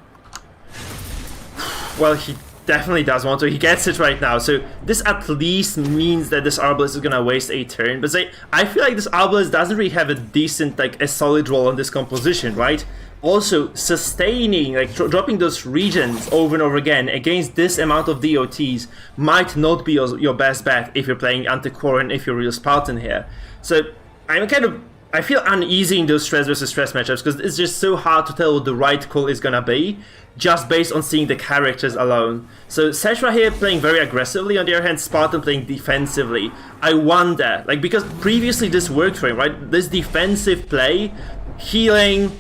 Well, he definitely does want to. He gets it right now. So this at least means that this Arbalest is going to waste a turn. But I feel like this Arbalest doesn't really have a decent, like, a solid role on this composition, right? Also, sustaining, like, dropping those regions over and over again against this amount of DOTs might not be your best bet if you're playing Antiquarian, if you're real Spartan here. So I feel uneasy in those stress versus stress matchups because it's just so hard to tell what the right call is gonna be just based on seeing the characters alone. So Cetra here playing very aggressively, on the other hand Spartan playing defensively. I wonder, like, because previously this worked for him, right? This defensive play, healing,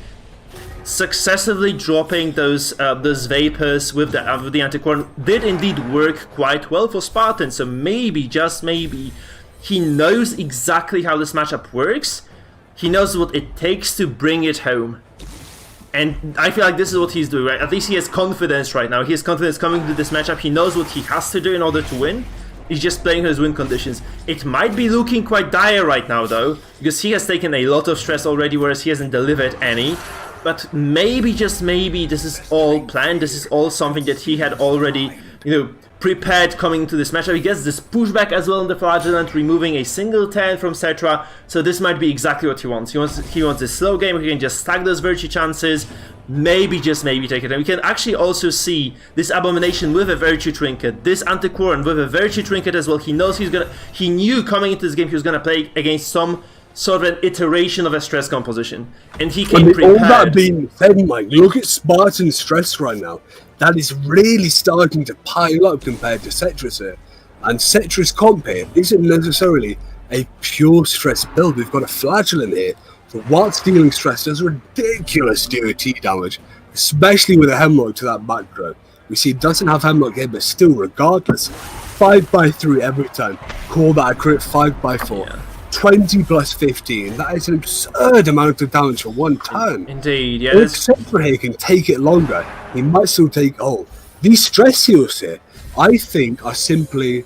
successively dropping those vapors with the Antiquarian did indeed work quite well for Spartan. So maybe, just maybe, he knows exactly how this matchup works. He knows what it takes to bring it home. And I feel like this is what he's doing, right? At least he has confidence right now. He has confidence coming into this matchup. He knows what he has to do in order to win. He's just playing his win conditions. It might be looking quite dire right now, though, because he has taken a lot of stress already, whereas he hasn't delivered any. But maybe, just maybe, this is all planned. This is all something that he had already, you know, prepared coming into this matchup. He gets this pushback as well in the Flagellant, removing a single 10 from Cetra. So this might be exactly what he wants. He wants a slow game where he can just stack those virtue chances. Maybe, just maybe, take it. And we can actually also see this Abomination with a virtue trinket, this Antiquarian with a virtue trinket as well. He knows he knew coming into this game he was gonna play against some sort of an iteration of a stress composition, and he came prepared. All that being said, Mike, look at Spartan's stress right now. That is really starting to pile up compared to Cetra's here. And Cetra's comp here isn't necessarily a pure stress build. We've got a Flagellant here, so whilst dealing stress, does ridiculous DOT damage, especially with a Hemlock to that back row. We see it doesn't have Hemlock here, but still, regardless, 5x3 every time. Call that a crit, 5x4. Yeah. 20 plus 15, that is an absurd amount of damage for one turn. Indeed, yeah. If Cetra here can take it longer, he might still take. Oh, these stress heals here, I think, are simply.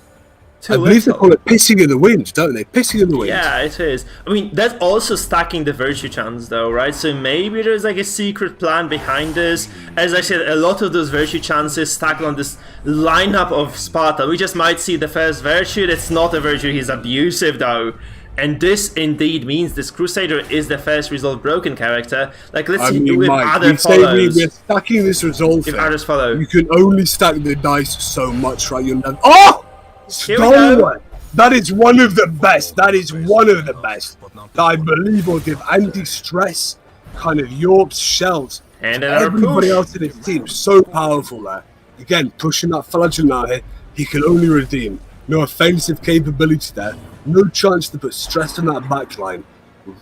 I believe they call it pissing in the wind, don't they? Pissing in the wind. Yeah, it is. I mean, that's also stacking the virtue chance, though, right? So maybe there's like a secret plan behind this. As I said, a lot of those virtue chances stacked on this lineup of Sparta. We just might see the first virtue. That's not a virtue. He's abusive, though. And this indeed means this Crusader is the first Resolve Broken character. Like, let's see if other follows. We're stacking this Resolve. If others follow. You can only stack the dice so much, right? You're never. Oh! Stolen! That is one of the best. That is one of the best. That I believe will give anti-stress kind of York's shells. And everybody else in his team. So powerful there. Again, pushing that Flagellant out here. He can only redeem. No offensive capability there. No chance to put stress on that backline.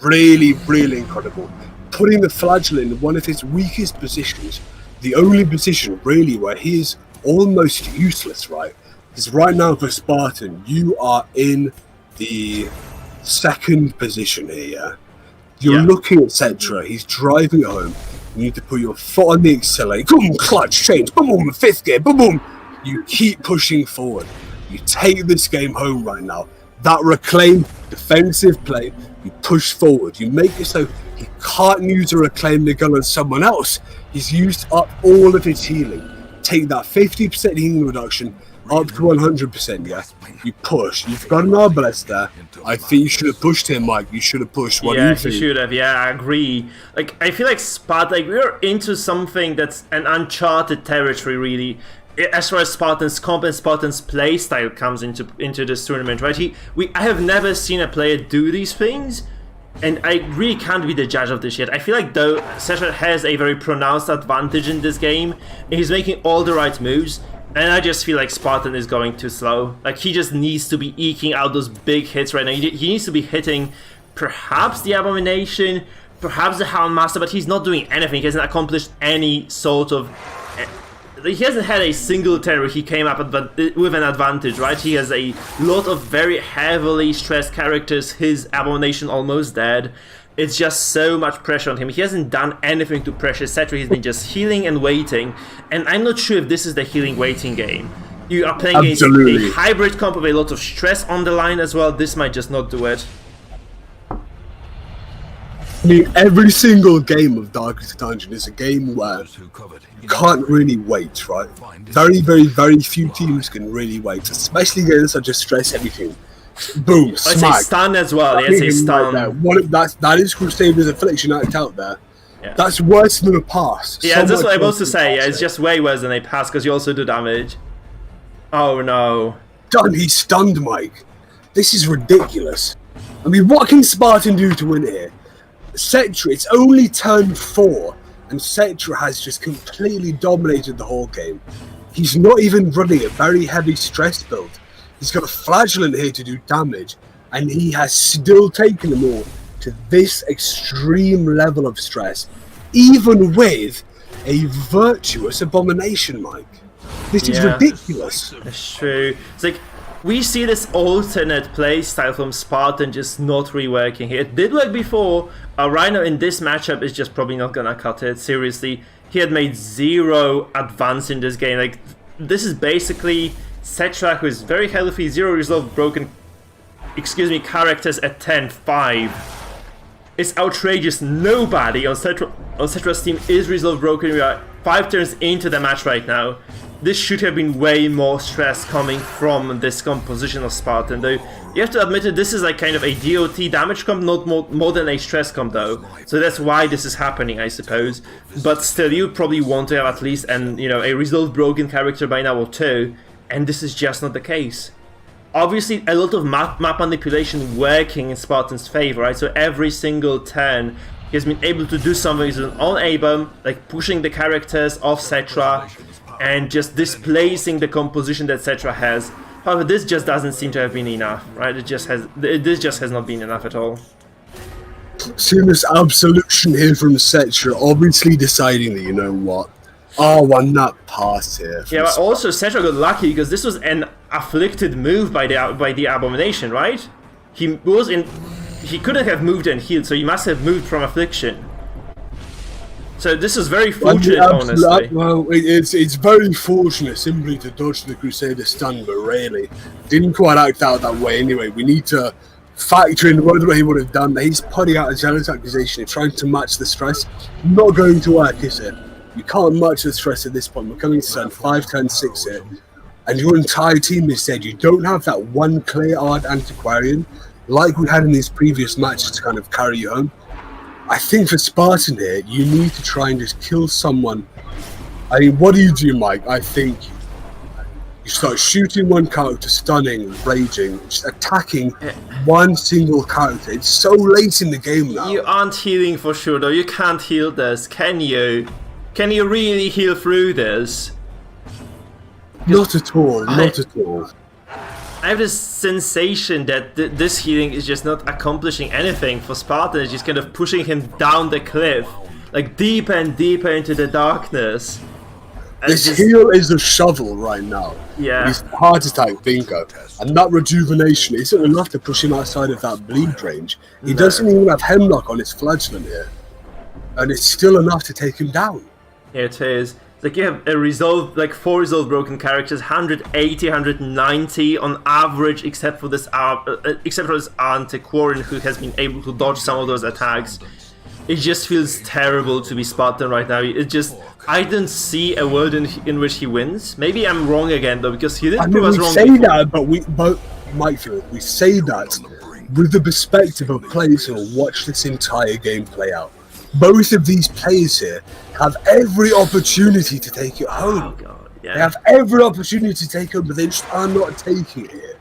Really, really incredible. Putting the Flagellant in one of his weakest positions. The only position, really, where he is almost useless, right? Because right now for Spartan, you are in the second position here. You're looking at Cetra. He's driving home. You need to put your foot on the accelerator. Boom, clutch, change. Boom, boom, fifth gear. Boom, boom. You keep pushing forward. You take this game home right now. That reclaim defensive play, you push forward. You make it so he can't use a reclaim the gun on someone else. He's used up all of his healing. Take that 50% healing reduction up to 100%, yeah? You push. You've got an Arbalest there. I think you should have pushed him, Mike. You should have pushed. What do you think? He should have. Yeah, I agree. Like, I feel like Sparta, like, we're into something that's an uncharted territory, really. as far as Spartan's comp and Spartan's playstyle comes into this tournament, right? I have never seen a player do these things, and I really can't be the judge of this yet. I feel like though Cetra has a very pronounced advantage in this game, and he's making all the right moves, and I just feel like Spartan is going too slow. Like, he just needs to be eking out those big hits right now. He needs to be hitting perhaps the Abomination, perhaps the Houndmaster, but he's not doing anything. He hasn't accomplished any sort of... He hasn't had a single turn where he came up with an advantage, right? He has a lot of very heavily stressed characters. His Abomination almost dead. It's just so much pressure on him. He hasn't done anything to pressure Cetra. He's been just healing and waiting. And I'm not sure if this is the healing waiting game. You are playing against a hybrid comp with a lot of stress on the line as well. This might just not do it. I mean, every single game of Darkest Dungeon is a game where you can't really wait, right? Very, very, very few teams can really wait, especially against such a stress-heavy team. Boom, smack. It's a stun as well. It's a stun. Right, that is Crusader's Affliction act out there. Yeah. That's worse than a pass. Yeah, that's what I was to say. Yeah, it's just way worse than a pass because you also do damage. Oh no. Done. He's stunned, Mike. This is ridiculous. I mean, what can Spartan do to win here? Cetra, it's only turn 4, and Cetra has just completely dominated the whole game. He's not even running a very heavy stress build. He's got a Flagellant here to do damage, and he has still taken them all to this extreme level of stress, even with a virtuous Abomination, Mike. This is ridiculous. That's true. It's like, we see this alternate playstyle from Spartan just not reworking here. It did work before. Rhino in this matchup is just probably not gonna cut it. Seriously, he had made 0 advance in this game. Like, this is basically Cetra, who is very healthy, 0 resolve broken, characters at 10-5. It's outrageous. Nobody on Cetra's team is resolve broken. We are 5 turns into the match right now. This should have been way more stress coming from this composition of Spartan, though. You have to admit that this is like kind of a DOT damage comp, not more than a stress comp, though. So that's why this is happening, I suppose. But still, you probably want to have at least a resolve broken character by now or 2, and this is just not the case. Obviously, a lot of map manipulation working in Spartan's favor, right? So every single turn, he has been able to do something with his own A-bomb, like pushing the characters off Cetra, and just displacing the composition that Cetra has. However, this just doesn't seem to have been enough, right? This just has not been enough at all. Seamless absolution here from Cetra, obviously deciding that, you know what, I want that pass here. Yeah, but also Cetra got lucky because this was an afflicted move by the Abomination, right? He couldn't have moved and healed, so he must have moved from affliction. So this is very fortunate, honestly. Well, it's very fortunate simply to dodge the Crusader stun, but really didn't quite act out that way anyway. We need to factor in what he would have done. He's putting out a jealous accusation, trying to match the stress. Not going to work, is it? You can't match the stress at this point. We're coming to turn 5, turn 6 here, and your entire team is dead. You don't have that one clear art Antiquarian like we had in these previous matches to kind of carry you home. I think for Spartan here, you need to try and just kill someone. I mean, what do you do, Mike? I think you start shooting one character, stunning, raging, just attacking one single character. It's so late in the game now. You aren't healing for sure, though. You can't heal this, can you? Can you really heal through this? Not at all, not at all. I have this sensation that this healing is just not accomplishing anything for Spartan. It's just kind of pushing him down the cliff, like deeper and deeper into the darkness. And this heal is a shovel right now. Yeah. He's heart attack bingo. And that rejuvenation isn't enough to push him outside of that bleed range. He doesn't even have Hemlock on his Flagellant here. And it's still enough to take him down. Yeah, it is. Like, you have a 4 resolve broken characters, 180, 190 on average, except for this Antiquarian who has been able to dodge some of those attacks. It just feels terrible to be Spartan right now. I don't see a world in which he wins. Maybe I'm wrong again, though, because he didn't prove us wrong before. Mikefield, we say that with the perspective of players who will watch this entire game play out. Both of these players here have every opportunity to take it home. Oh god, Yeah. They have every opportunity to take home, but they just are not taking it here.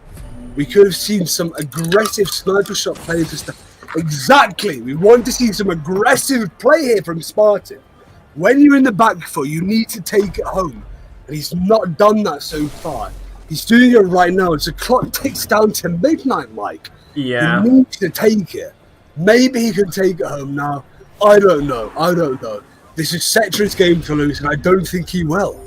We could have seen some aggressive sniper shot play into stuff. Exactly. We want to see some aggressive play here from Spartan. When you're in the back foot, you need to take it home. And he's not done that so far. He's doing it right now. As the clock ticks down to midnight, Mike. Yeah. He needs to take it. Maybe he can take it home now. I don't know. This is Cetra's game to lose, and I don't think he will.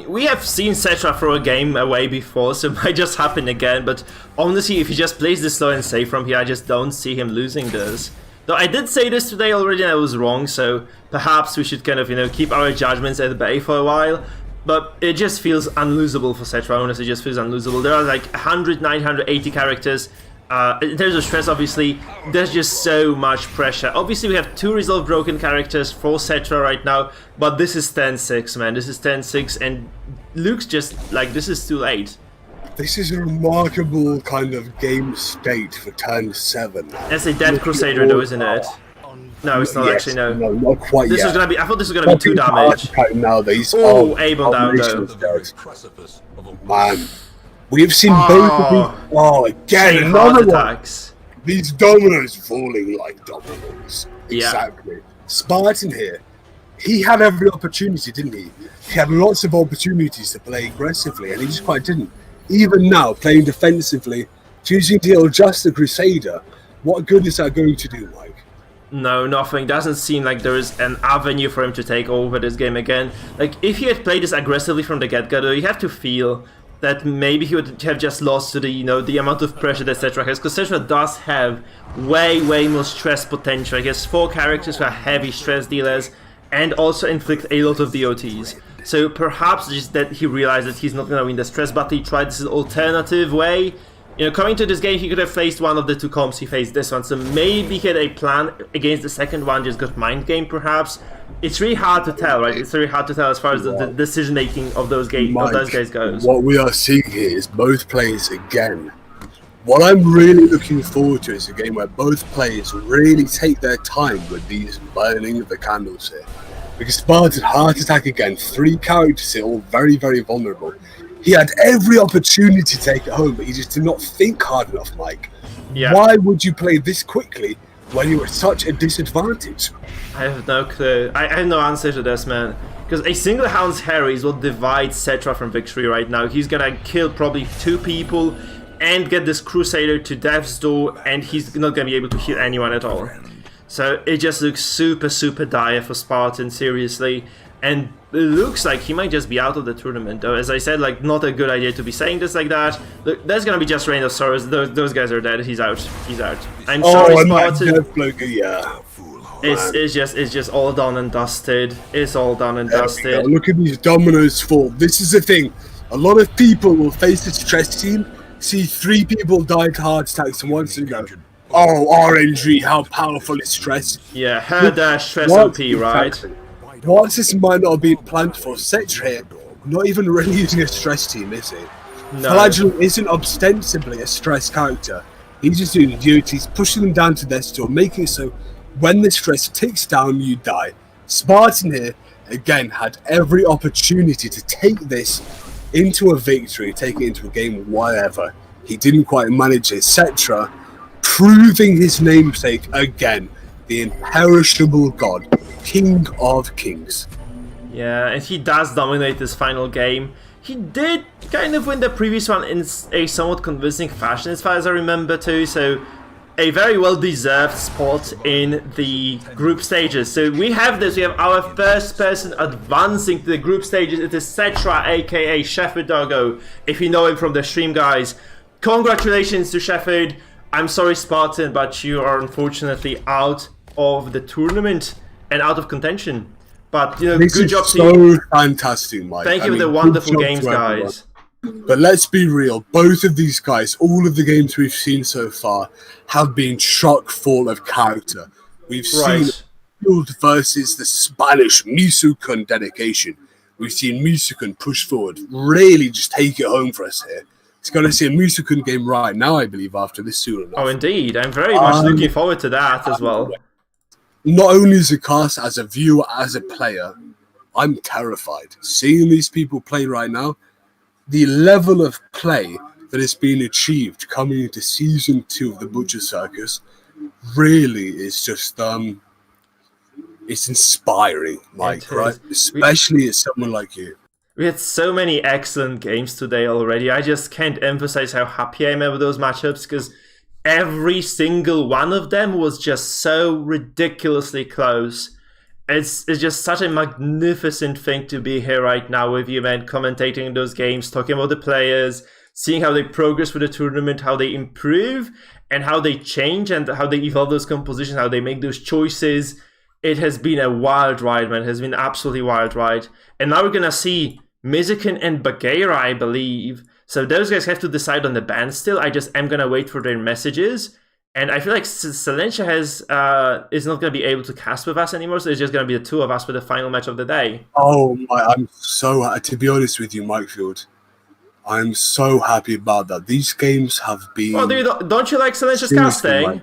We have seen Cetra throw a game away before, so it might just happen again, but honestly, if he just plays this slow and safe from here, I just don't see him losing this. Though I did say this today already and I was wrong, so perhaps we should kind of, keep our judgments at bay for a while, but it just feels unlosable for Cetra, honestly, it just feels unlosable. There are like 100, 980 characters. In terms of stress, obviously, there's just so much pressure. Obviously, we have 2 resolve broken characters for Cetra right now, but this is 10-6, man. This is 10-6, and Luke's just like, this is too late. This is a remarkable kind of game state for turn 7. That's a dead Crusader, though, isn't it? No, it's not actually, no. No, not quite this yet. Was gonna be, I thought this was gonna be 2 damage. Oh, Abel down, though. Man. We've seen both of these. Oh, again, another one. These dominoes falling like dominoes. Exactly. Spartan here. He had every opportunity, didn't he? He had lots of opportunities to play aggressively, and he just quite didn't. Even now, playing defensively, choosing to deal just the Crusader. What good is that going to do, Mike? No, nothing. Doesn't seem like there is an avenue for him to take over this game again. Like, if he had played this aggressively from the get-go, though, you have to feel that maybe he would have just lost to the, the amount of pressure that Cetra has, because Cetra does have way more stress potential. He has 4 characters who are heavy stress dealers and also inflict a lot of DOTs. So perhaps just that he realized that he's not going to win the stress battle. He tried this alternative way. Coming to this game, he could have faced one of the 2 comps. He faced this one, so maybe he had a plan against the second one, just got mind game perhaps. It's really hard to tell, right? It's really hard to tell as far as the decision making of those guys goes. What we are seeing here is both players again. What I'm really looking forward to is a game where both players really take their time with these burning of the candles here. Because Spartan heart attack again, 3 characters here, all very vulnerable. He had every opportunity to take it home, but he just did not think hard enough, Mike. Yeah. Why would you play this quickly when you were at such a disadvantage? I have no clue. I have no answer to this, man. Because a single Hound's Harry is what divides Cetra from victory right now. He's gonna kill probably 2 people and get this Crusader to death's door, and he's not gonna be able to heal anyone at all. So it just looks super dire for Spartan, seriously. And it looks like he might just be out of the tournament, though. As I said, like, not a good idea to be saying this like that. Look, there's gonna be just Reign of Sorrows. Those guys are dead. He's out. I'm sorry, Spartan. It's just all done and dusted. It's all done and dusted. Look at these dominoes fall. This is the thing. A lot of people will face the stress team, see 3 people die to heart attacks, and once they go, oh, RNG, how powerful is stress? Yeah, her dash stress OP, right? Whilst this might not have been planned for, Cetra here, not even really using a stress team, is he? No. Flagellum isn't ostensibly a stress character. He's just doing duties, pushing them down to their store, making it so when the stress ticks down, you die. Spartan here, again, had every opportunity to take this into a victory, take it into a game, whatever. He didn't quite manage it. Cetra, proving his namesake again, the imperishable god, King of Kings. Yeah, and he does dominate this final game. He did kind of win the previous one in a somewhat convincing fashion, as far as I remember too, so a very well-deserved spot in the group stages. So we have our first person advancing to the group stages. It is Cetra, aka Shepherd Doggo, if you know him from the stream, guys. Congratulations to Shepherd. I'm sorry, Spartan, but you are unfortunately out of the tournament and out of contention. But good job to you. So fantastic, Mike. Thank you for the wonderful games, guys. But let's be real, both of these guys, all of the games we've seen so far, have been chock full of character. We've seen Field versus the Spanish Misukun dedication. We've seen Misukun push forward, really just take it home for us here. It's going to see a Misukun game right now, I believe, after this soon enough. Oh, indeed. I'm very much looking forward to that as well. Not only as a cast, as a viewer, as a player, I'm terrified. Seeing these people play right now, the level of play that has been achieved coming into Season 2 of the Butcher Circus really is just, it's inspiring, Mike, right? Especially as someone like you. We had so many excellent games today already. I just can't emphasize how happy I am with those matchups, because every single one of them was just so ridiculously close. It's just such a magnificent thing to be here right now with you, man, commentating those games, talking about the players, seeing how they progress with the tournament, how they improve, and how they change, and how they evolve those compositions, how they make those choices. It has been a wild ride, man. It has been an absolutely wild ride. And now we're going to see Mizukin and Bagheera, I believe. So those guys have to decide on the band still. I just am going to wait for their messages. And I feel like Silentia is not going to be able to cast with us anymore, so it's just going to be the two of us for the final match of the day. Oh, I'm so, to be honest with you, Mikefield, I'm so happy about that. These games have been... Well, dude, don't you like Silentia's casting? Like,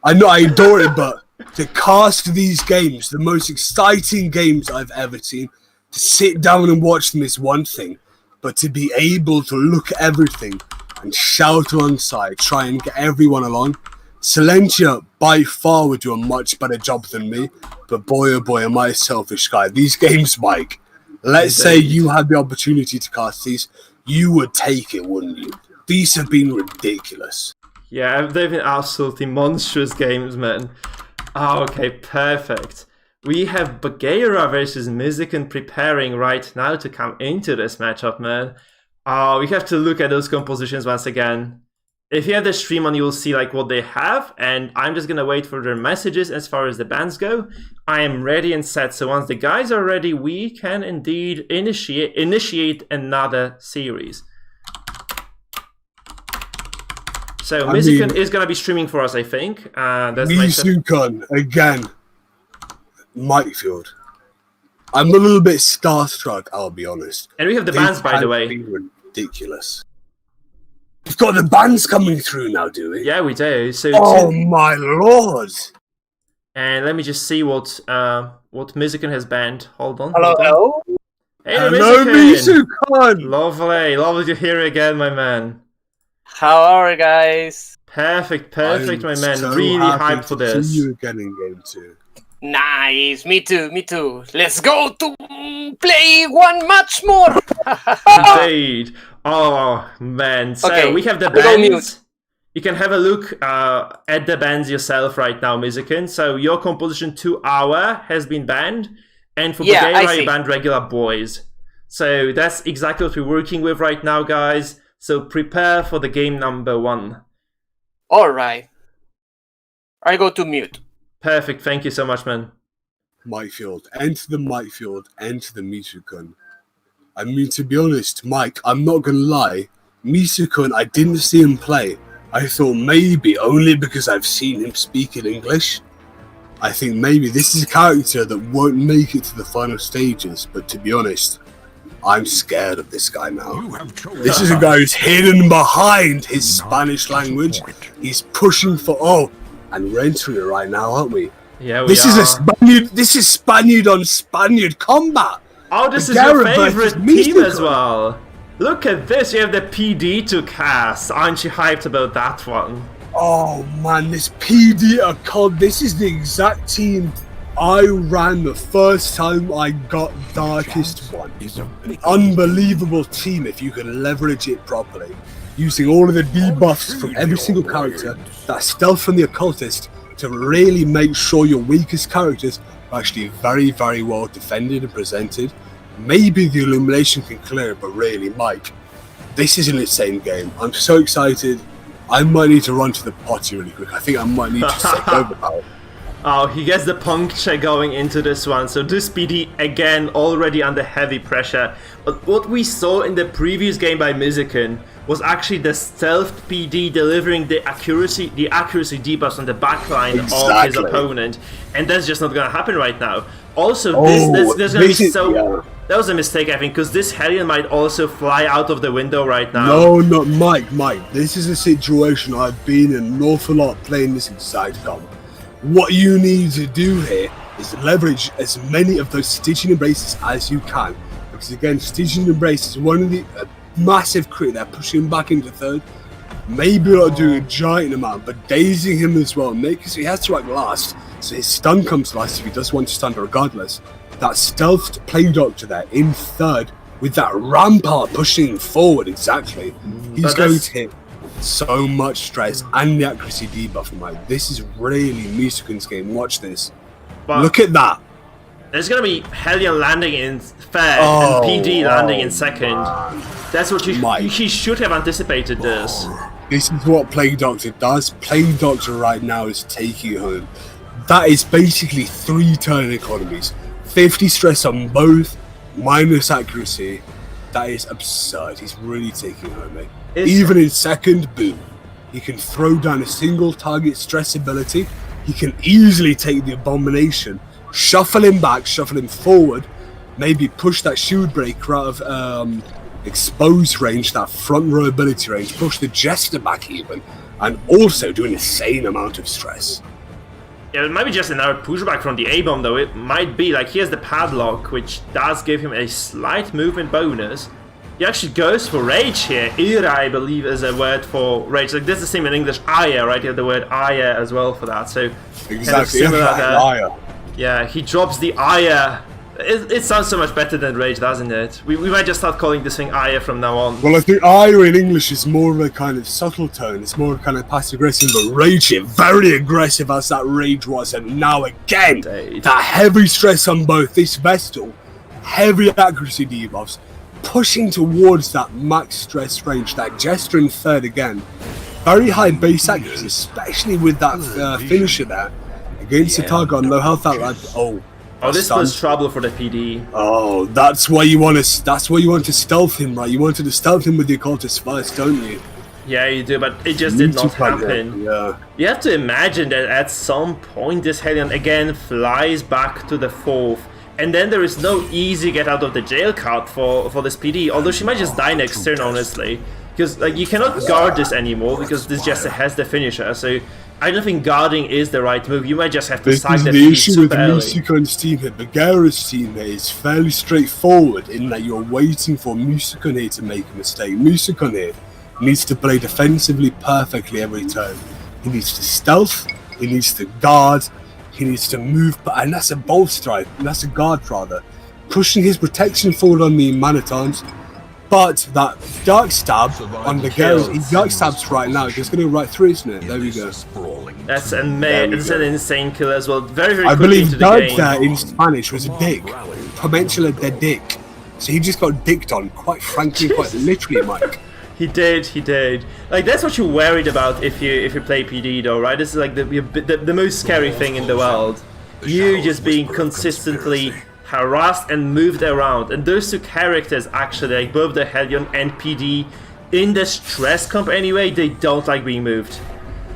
I know, I adore it, but to cast these games, the most exciting games I've ever seen, to sit down and watch them is one thing, but to be able to look at everything and shout alongside, try and get everyone along... Silentia by far would do a much better job than me, but boy oh boy am I a selfish guy. These games, Mike, let's say you had the opportunity to cast these, you would take it, wouldn't you? These have been ridiculous. Yeah, they've been absolutely monstrous games, man. Oh, okay, perfect. We have Bagheera versus Mizukin preparing right now to come into this matchup, man. We have to look at those compositions once again. If you have the stream on, you will see like what they have, and I'm just gonna wait for their messages as far as the bands go. I am ready and set, so once the guys are ready, we can indeed initiate another series. So Mizukin is gonna be streaming for us, I think. That's Mizukin again, Mikefield. I'm a little bit starstruck, I'll be honest. And we have the bands, by the way. Ridiculous. We've got the bands coming through now, do we? Yeah, we do. So oh my lord! And let me just see what Mizukin has banned. Hold on. Hello. Hey, hello, Mizukin! Lovely to hear you again, my man. How are you guys? Perfect, my man. So really hyped for this. See you again in game 2. Nice, me too. Let's go to play one match more. Indeed. Oh man. So okay, we have the bands. You can have a look at the bands yourself right now, Mizukin. So your composition 2 hour has been banned, and for Bagheera you banned regular boys. So that's exactly what we're working with right now, guys. So prepare for the game number 1. Alright. I go to mute. Perfect, thank you so much, man. Mikefield, enter the Mizukin. I mean, to be honest, Mike, I'm not gonna lie. Mizukin, I didn't see him play. I thought maybe, only because I've seen him speak in English, I think maybe this is a character that won't make it to the final stages, but to be honest, I'm scared of this guy now. This is a guy who's hidden behind his Spanish language. He's pushing for, and we're entering it right now, aren't we? Yeah, This is Spaniard on Spaniard combat. Oh, this is your favorite team as well. Look at this, you have the PD to cast. Aren't you hyped about that one? Oh man, this PD account, this is the exact team I ran the first time I got Darkest One. An unbelievable team if you can leverage it properly. Using all of the debuffs from every single character, that stealth from the occultist, to really make sure your weakest characters are actually very, very well defended and presented. Maybe the illumination can clear it, but really, Mike, this is an insane game. I'm so excited. I might need to run to the potty really quick. I think I might need to take over now. Oh, he gets the puncture going into this one. So this PD, again, already under heavy pressure. But what we saw in the previous game by Mizukin was actually the stealth PD delivering the accuracy debuffs on the backline of his opponent. And that's just not going to happen right now. Also, there's going to be so... Yeah. That was a mistake, I think, because this Hellion might also fly out of the window right now. No, not Mike. This is a situation I've been in an awful lot playing this exact comp. What you need to do here is leverage as many of those stitching embraces as you can. Because again, stitching embrace is one of the massive crit there, pushing him back into third. Maybe not doing a giant amount, but dazing him as well. Making so he has to act last, so his stun comes last if he does want to stun regardless. That stealthed Plague Doctor there in third with that rampart pushing him forward exactly. He's going to hit so much stress and the accuracy debuff. I'm like, this is really Musukun's game. Watch this. But look at that. There's gonna be Hellion landing in third and PD landing in second. That's what he should have anticipated this. This is what Plague Doctor does. Plague Doctor right now is taking home. That is basically 3 turn economies. 50 stress on both, minus accuracy. That is absurd. He's really taking home, mate. Even in second, boom. He can throw down a single target stress ability. He can easily take the Abomination, shuffle him back, shuffle him forward, maybe push that shield breaker out of expose range, that front row ability range, push the Jester back even, and also do an insane amount of stress. Yeah, it might be just another pushback from the A-bomb though. It might be like, here's the padlock, which does give him a slight movement bonus. He actually goes for rage here. Ira, I believe, is a word for rage. Like, this is the same in English, aya, right? You have the word aya as well for that. So exactly, kind of aya. Yeah, he drops the aya. It sounds so much better than rage, doesn't it? We might just start calling this thing aya from now on. Well, I think aya in English is more of a kind of subtle tone. It's more kind of passive aggressive, but rage here, very aggressive as that rage was. And now again, that heavy stress on both this Vestal, heavy accuracy debuffs, pushing towards that max stress range, that Jester in third again. Very high base accuracy, especially with that finisher there. Against the target on low health outright. Oh, this was trouble for the PD. Oh, that's why you want to. That's why you want to stealth him, right? You wanted to stealth him with the occultist first, don't you? Yeah, you do, but it just did not happen. Yeah. You have to imagine that at some point this Hellion again flies back to the fourth, and then there is no easy get out of the jail card for this PD. Although she might just die next turn, honestly, because like you cannot guard this anymore because this Jester has the finisher. So I don't think guarding is the right move. You might just have to sack the issue with Musukun's team here. Bagheera's team here is fairly straightforward in that you're waiting for Musukun here to make a mistake. Musukun here needs to play defensively perfectly every turn. He needs to stealth, he needs to guard, he needs to move, and that's a bolt strike, and that's a guard rather. Pushing his protection forward on the Man-at-Arms, but that Dark Stab on the girls, he Dark Stabs right now, it's going to go right through, isn't it? There we go. That's an insane kill as well. Very, very I quickly believe into the Dark game. there in Spanish was a dick. Provincial de dick. So he just got dicked on, quite frankly, quite literally, Mike. He did. Like, that's what you're worried about if you play PD though, right? This is like the most scary thing in the world. You just being consistently harassed and moved around, and those two characters actually, like both the Hellion and PD, in the stress comp anyway, they don't like being moved.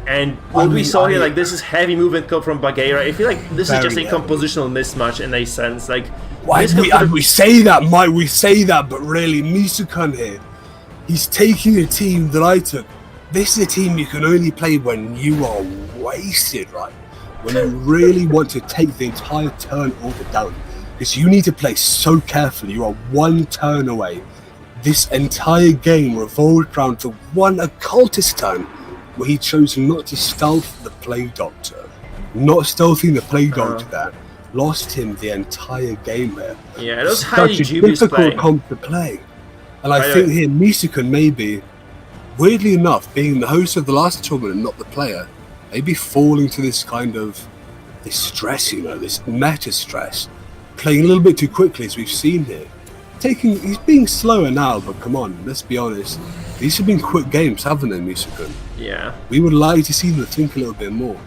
And what we saw here, like this is heavy movement comp from Bagheera. I feel like this is just a compositional mismatch in a sense. Like, we say that, Mike, we say that, but really, Misukun here, he's taking a team that I took. This is a team you can only play when you are wasted, right? When you really want to take the entire turn order down. Because you need to play so carefully. You are one turn away. This entire game revolved around the one occultist turn where he chose not to stealth the Plague Doctor. Not stealthing the Plague Doctor there. Lost him the entire game there. Yeah, it was highly dubious difficult play. comp to play. And I think here Misukun maybe, weirdly enough, being the host of the last tournament, not the player, maybe falling to this kind of this stress, this meta stress. Playing a little bit too quickly, as we've seen here. He's being slower now, but come on, let's be honest. These have been quick games, haven't they, Misukun? Yeah. We would like to see them think a little bit more.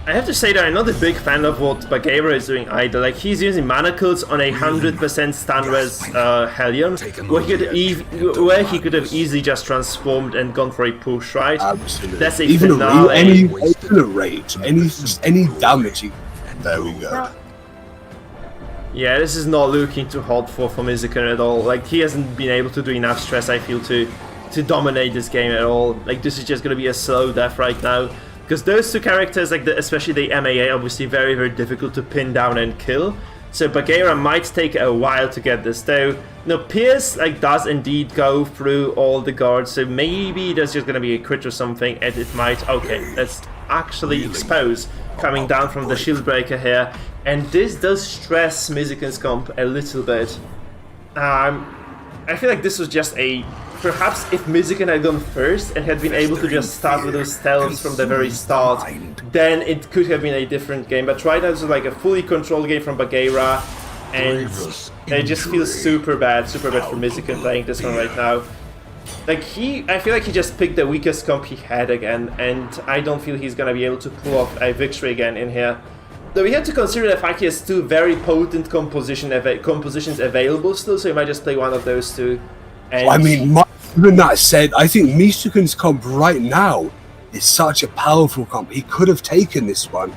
I have to say that I'm not a big fan of what Bagheera is doing either. Like, he's using manacles on a 100% stun res Hellion, where he could have easily just transformed and gone for a push, right? Absolutely. That's a even finale. Even a rage, any damage. There we go. Yeah, this is not looking too hot for Misukun at all. Like, he hasn't been able to do enough stress, I feel, to dominate this game at all. Like, this is just gonna be a slow death right now. Because those two characters, like especially the MAA, obviously very, very difficult to pin down and kill. So Bagheera might take a while to get this, though. No, Pierce does indeed go through all the guards, so maybe there's just gonna be a crit or something, and it might. Okay, let's actually expose coming down from the shield breaker here, and this does stress Mizuken's comp a little bit. I feel like this was just a. Perhaps if Mizuken had gone first and had been able to just start with those stealths from the very start, then it could have been a different game. But right now it's like a fully controlled game from Bagheera, and it just feels super bad for Mizuken playing this one right now. Like I feel like he just picked the weakest comp he had again, and I don't feel he's gonna be able to pull off a victory again in here. Though we have to consider the fact he has two very potent compositions available still, so he might just play one of those two. And I mean, even that said, I think Mizuken's comp right now is such a powerful comp. He could have taken this one.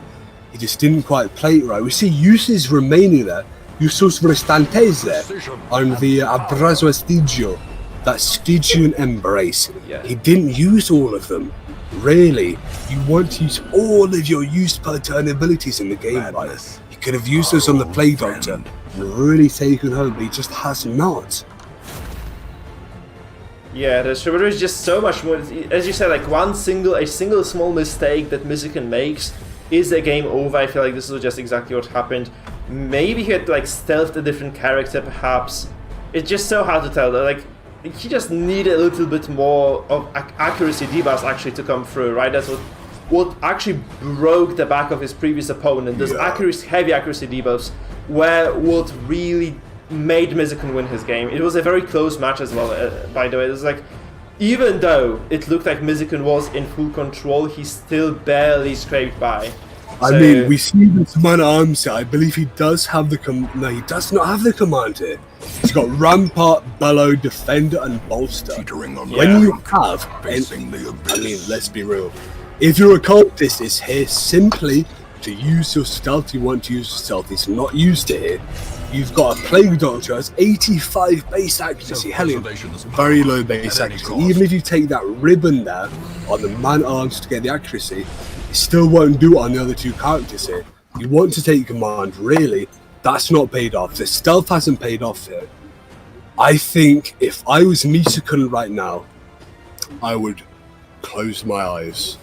He just didn't quite play it right. We see uses remaining there. Usos restantes there on the Abrazo Estigio, that Stygian embrace. Yeah. He didn't use all of them. Really, you want to use all of your use per turn abilities in the game, right? He could have used those on the Plague Doctor and really taken home, but he just has not. Yeah, that's true, but there's just so much more. As you said, like a single small mistake that Mizuken makes is a game over. I feel like this is just exactly what happened. Maybe he had stealthed a different character, perhaps. It's just so hard to tell. Like he just needed a little bit more of accuracy debuffs actually to come through, right? That's what actually broke the back of his previous opponent. Those heavy accuracy debuffs were what really made Mizuken win his game. It was a very close match as well, by the way. It was like, even though it looked like Mizuken was in full control, he still barely scraped by. I mean, we see this man at arms here. I believe he does have the no, he does not have the command here. He's got Rampart, Bellow, Defender, and Bolster. When you have, I mean, let's be real. If your occultist is here simply to use your stealth, you want to use your stealth. He's not used it here. You've got a Plague Doctor has 85 base accuracy. Hellion, very low base accuracy. Even if you take that ribbon there on the man arms to get the accuracy, it still won't do it on the other two characters here. You want to take command, really. That's not paid off. The stealth hasn't paid off here. I think if I was Mizuken right now, I would close my eyes.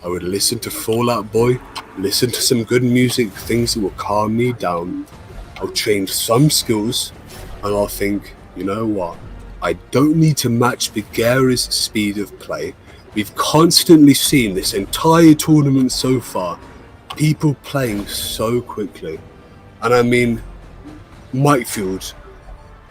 I would listen to Fallout Boy, listen to some good music, things that will calm me down. I'll change some skills, and I'll think, you know what? I don't need to match Bagheera's speed of play. We've constantly seen this entire tournament so far, people playing so quickly. And I mean, Mikefield,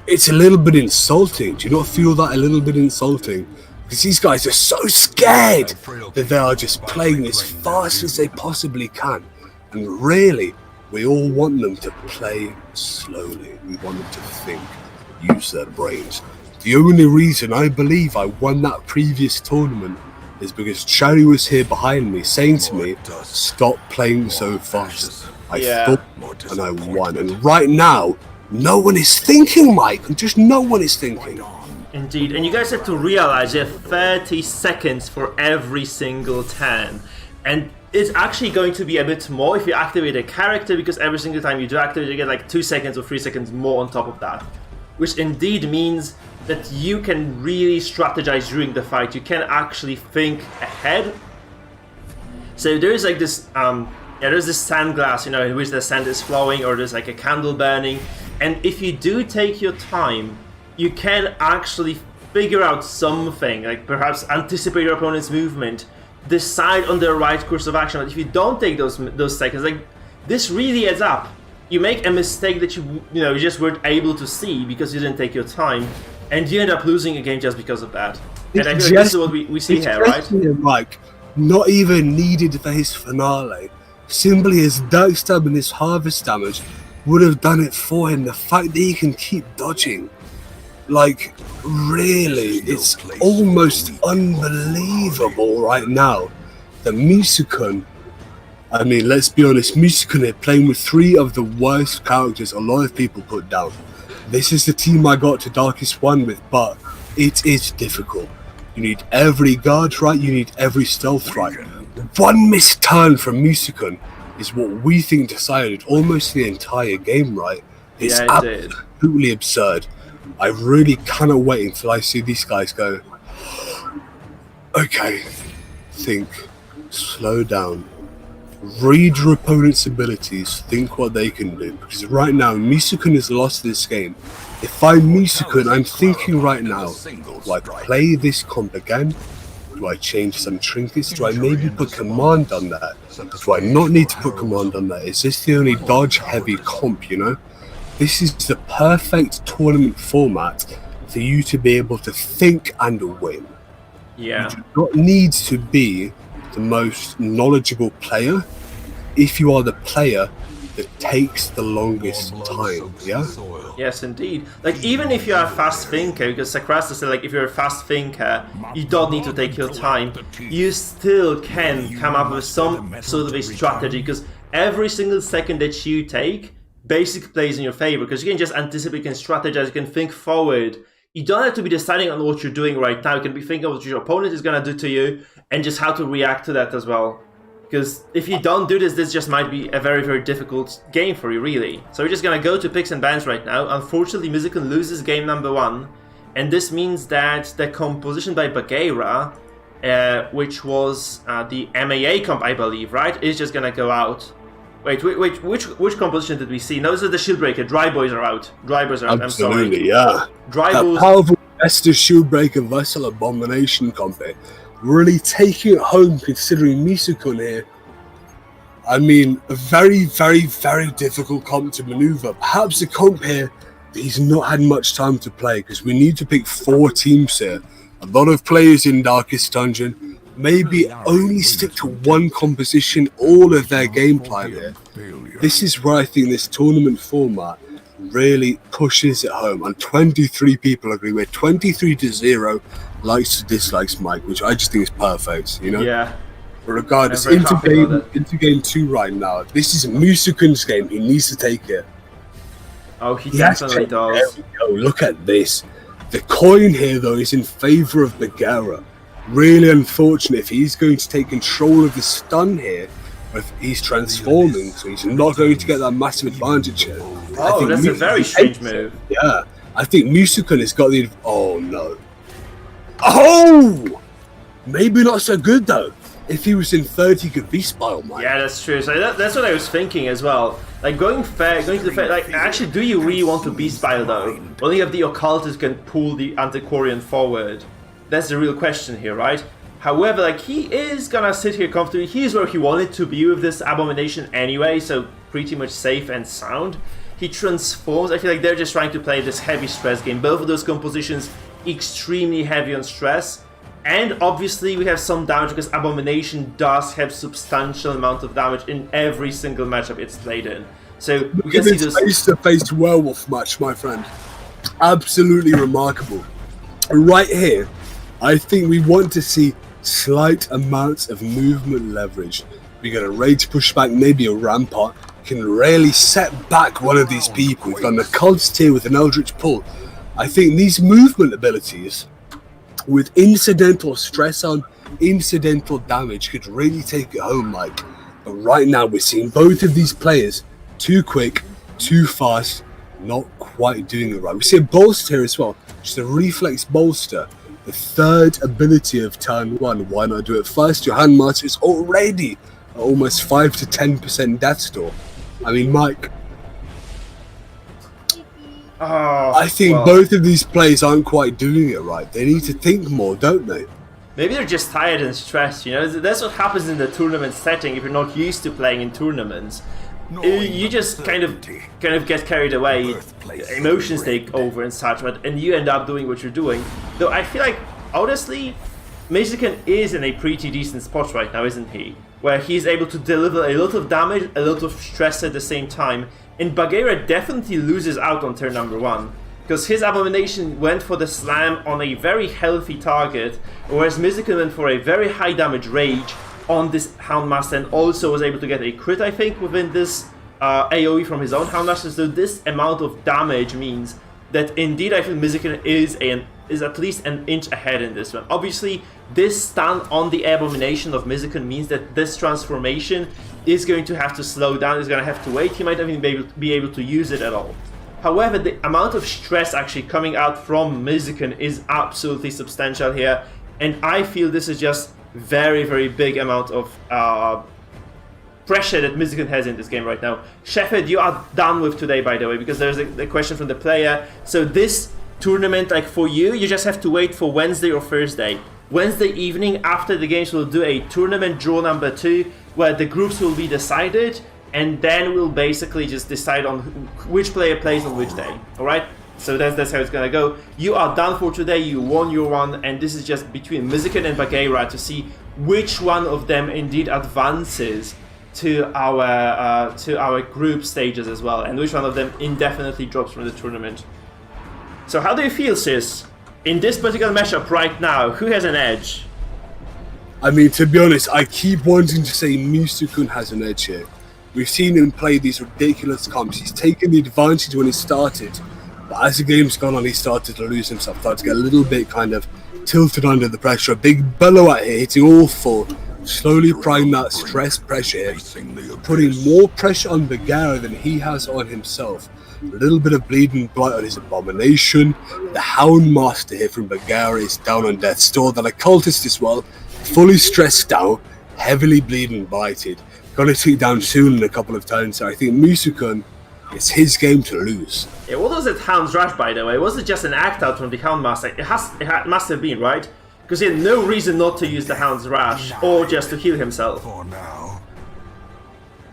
it's a little bit insulting. Do you not feel that a little bit insulting? Because these guys are so scared that they are just playing as fast as they possibly can. And really, we all want them to play slowly. We want them to think, use their brains. The only reason I believe I won that previous tournament is because Cherry was here behind me saying to me, stop playing so fast. I thought and I won. And right now, no one is thinking, Mike. Just no one is thinking. Indeed, and you guys have to realize you have 30 seconds for every single turn. And it's actually going to be a bit more if you activate a character, because every single time you do activate, you get like 2 seconds or 3 seconds more on top of that. Which indeed means that you can really strategize during the fight. You can actually think ahead. So there's like this, there's this sand glass, you know, in which the sand is flowing, or there's like a candle burning. And if you do take your time, you can actually figure out something, like perhaps anticipate your opponent's movement, decide on the right course of action. But if you don't take those seconds, like this really adds up. You make a mistake that you just weren't able to see because you didn't take your time, and you end up losing a game just because of that. And I feel like this is what we see here, right? Like, not even needed for his finale. Simply his Dark Stab and his Harvest damage would have done it for him. The fact that he can keep dodging, like, really, it's almost unbelievable right now that Mizuken, I mean, let's be honest, Mizuken is playing with 3 of the worst characters a lot of people put down. This is the team I got to Darkest 1 with, but it is difficult. You need every guard right, you need every stealth right. one missed turn from Musukun is what we think decided almost the entire game, right? It's Yeah, it did. absolutely absurd. I really cannot wait until I see these guys go, okay, think, slow down, read your opponent's abilities, think what they can do. Because right now, Musukun has lost this game. If I'm Musukun, I'm thinking right now, do I play this comp again? Do I change some trinkets? Do I maybe put command on that? Do I not need to put command on that? Is this the only dodge heavy comp, you know? This is the perfect tournament format for you to be able to think and win. Yeah. You do not need to be the most knowledgeable player if you are the player that takes the longest time, yeah? Yes, indeed. Like, even if you're a fast thinker, because Sakrasta said, like, if you're a fast thinker, you don't need to take your time, you still can come up with some sort of a strategy, because every single second that you take basically plays in your favor, because you can just anticipate, you can strategize, you can think forward. You don't have to be deciding on what you're doing right now. You can be thinking of what your opponent is going to do to you, and just how to react to that as well. Because if you don't do this, this just might be a very, very difficult game for you, really. So we're just going to go to picks and bans right now. Unfortunately, Musukun loses game number 1. And this means that the composition by Bagheera, which was the MAA comp, I believe, right, is just going to go out. Wait, which composition did we see? No, this is the Shieldbreaker. Dry Boys are out. Dry Boys are out, Absolutely, I'm sorry. yeah. Dry That Boys... powerful Esther Shieldbreaker Vessel Abomination comp here. Really taking it home, considering Musukun here. I mean, a very, very, very difficult comp to maneuver. Perhaps a comp here that he's not had much time to play, because we need to pick 4 teams here. A lot of players in Darkest Dungeon. Maybe only stick to one composition all of their gameplay here. This is where I think this tournament format really pushes it home, and 23 people agree with 23-0 likes to dislikes Mike, which I just think is perfect, you know? Yeah. But regardless, I'm very happy about into game 2 right now. This is Musukun's game. He needs to take it. Oh, he definitely does. There we go. Look at this. The coin here, though, is in favor of Bagheera. Really unfortunate if he's going to take control of the stun here. If he's transforming, so he's not going to get that massive advantage here. Oh, that's a very strange move. Yeah, I think Musukun has got the... Oh, no. Oh! Maybe not so good, though. If he was in third, he could be Spile, Mike. Yeah, that's true. So that's what I was thinking as well. Like, going to the fair, like, actually, do you really want to be Spile, though? Only if the Occultist can pull the Antiquarian forward. That's the real question here, right? However, like, he is gonna sit here comfortably. He's where he wanted to be with this Abomination anyway, so pretty much safe and sound. He transforms. I feel like they're just trying to play this heavy stress game. Both of those compositions extremely heavy on stress. And obviously we have some damage because Abomination does have substantial amount of damage in every single matchup it's played in. So we can see this face-to-face werewolf match, my friend. Absolutely remarkable. Right here, I think we want to see slight amounts of movement leverage. We got a rage pushback, maybe a rampart, can really set back one of these people. We've got an occultist here with an eldritch pull. I think these movement abilities with incidental stress on, incidental damage could really take it home, Mike. But right now we're seeing both of these players too quick, too fast, not quite doing it right. We see a bolster here as well, just a reflex bolster. The third ability of turn 1, why not do it first? Your hand master is already at almost 5 to 10% death store. I mean, Mike, I think both of these players aren't quite doing it right. They need to think more, don't they? Maybe they're just tired and stressed, you know? That's what happens in the tournament setting if you're not used to playing in tournaments. You just kind of get carried away, emotions take over and such, and you end up doing what you're doing. Though I feel like, honestly, Musukun is in a pretty decent spot right now, isn't he? Where he's able to deliver a lot of damage, a lot of stress at the same time, and Bagheera definitely loses out on turn number 1. Because his Abomination went for the slam on a very healthy target, whereas Musukun went for a very high damage rage on this Houndmaster and also was able to get a crit, I think, within this AoE from his own Houndmaster. So this amount of damage means that indeed I feel Musukun is an is at least an inch ahead in this one. Obviously, this stun on the Abomination of Mizukun means that this transformation is going to have to slow down, is going to have to wait. He might not even be able to use it at all. However, the amount of stress actually coming out from Mizukun is absolutely substantial here, and I feel this is just very, very big amount of pressure that Mizukun has in this game right now. Shepard, you are done with today, by the way, because there's a question from the player. So this tournament, like for you, you just have to wait for Wednesday or Thursday. Wednesday evening after the games, we'll do a tournament draw number 2, where the groups will be decided, and then we'll basically just decide on which player plays on which day. All right? So that's how it's gonna go. You are done for today. You won your one, and this is just between Mizukun and Bagheera to see which one of them indeed advances to our group stages as well, and which one of them indefinitely drops from the tournament. So how do you feel, Sis? In this particular matchup right now, who has an edge? I mean, to be honest, I keep wanting to say Mizukun has an edge here. We've seen him play these ridiculous comps. He's taken the advantage when he started, but as the game's gone on, he started to lose himself, started to get a little bit kind of tilted under the pressure. A big bellow out here, hitting all 4. Slowly applying that stress pressure, putting more pressure on Bagheera than he has on himself. A little bit of bleeding blight on his Abomination. The Hound Master here from Bagheera is down on death's door. That Occultist as well, fully stressed out, heavily bleeding blighted. Got to take down soon in a couple of turns. So I think Mizukun, it's his game to lose. Yeah, what was that Hound's Rush, by the way? Was it just an act out from the Hound Master? It must have been, right? Because he had no reason not to use the Hound's Rush, or just to heal himself.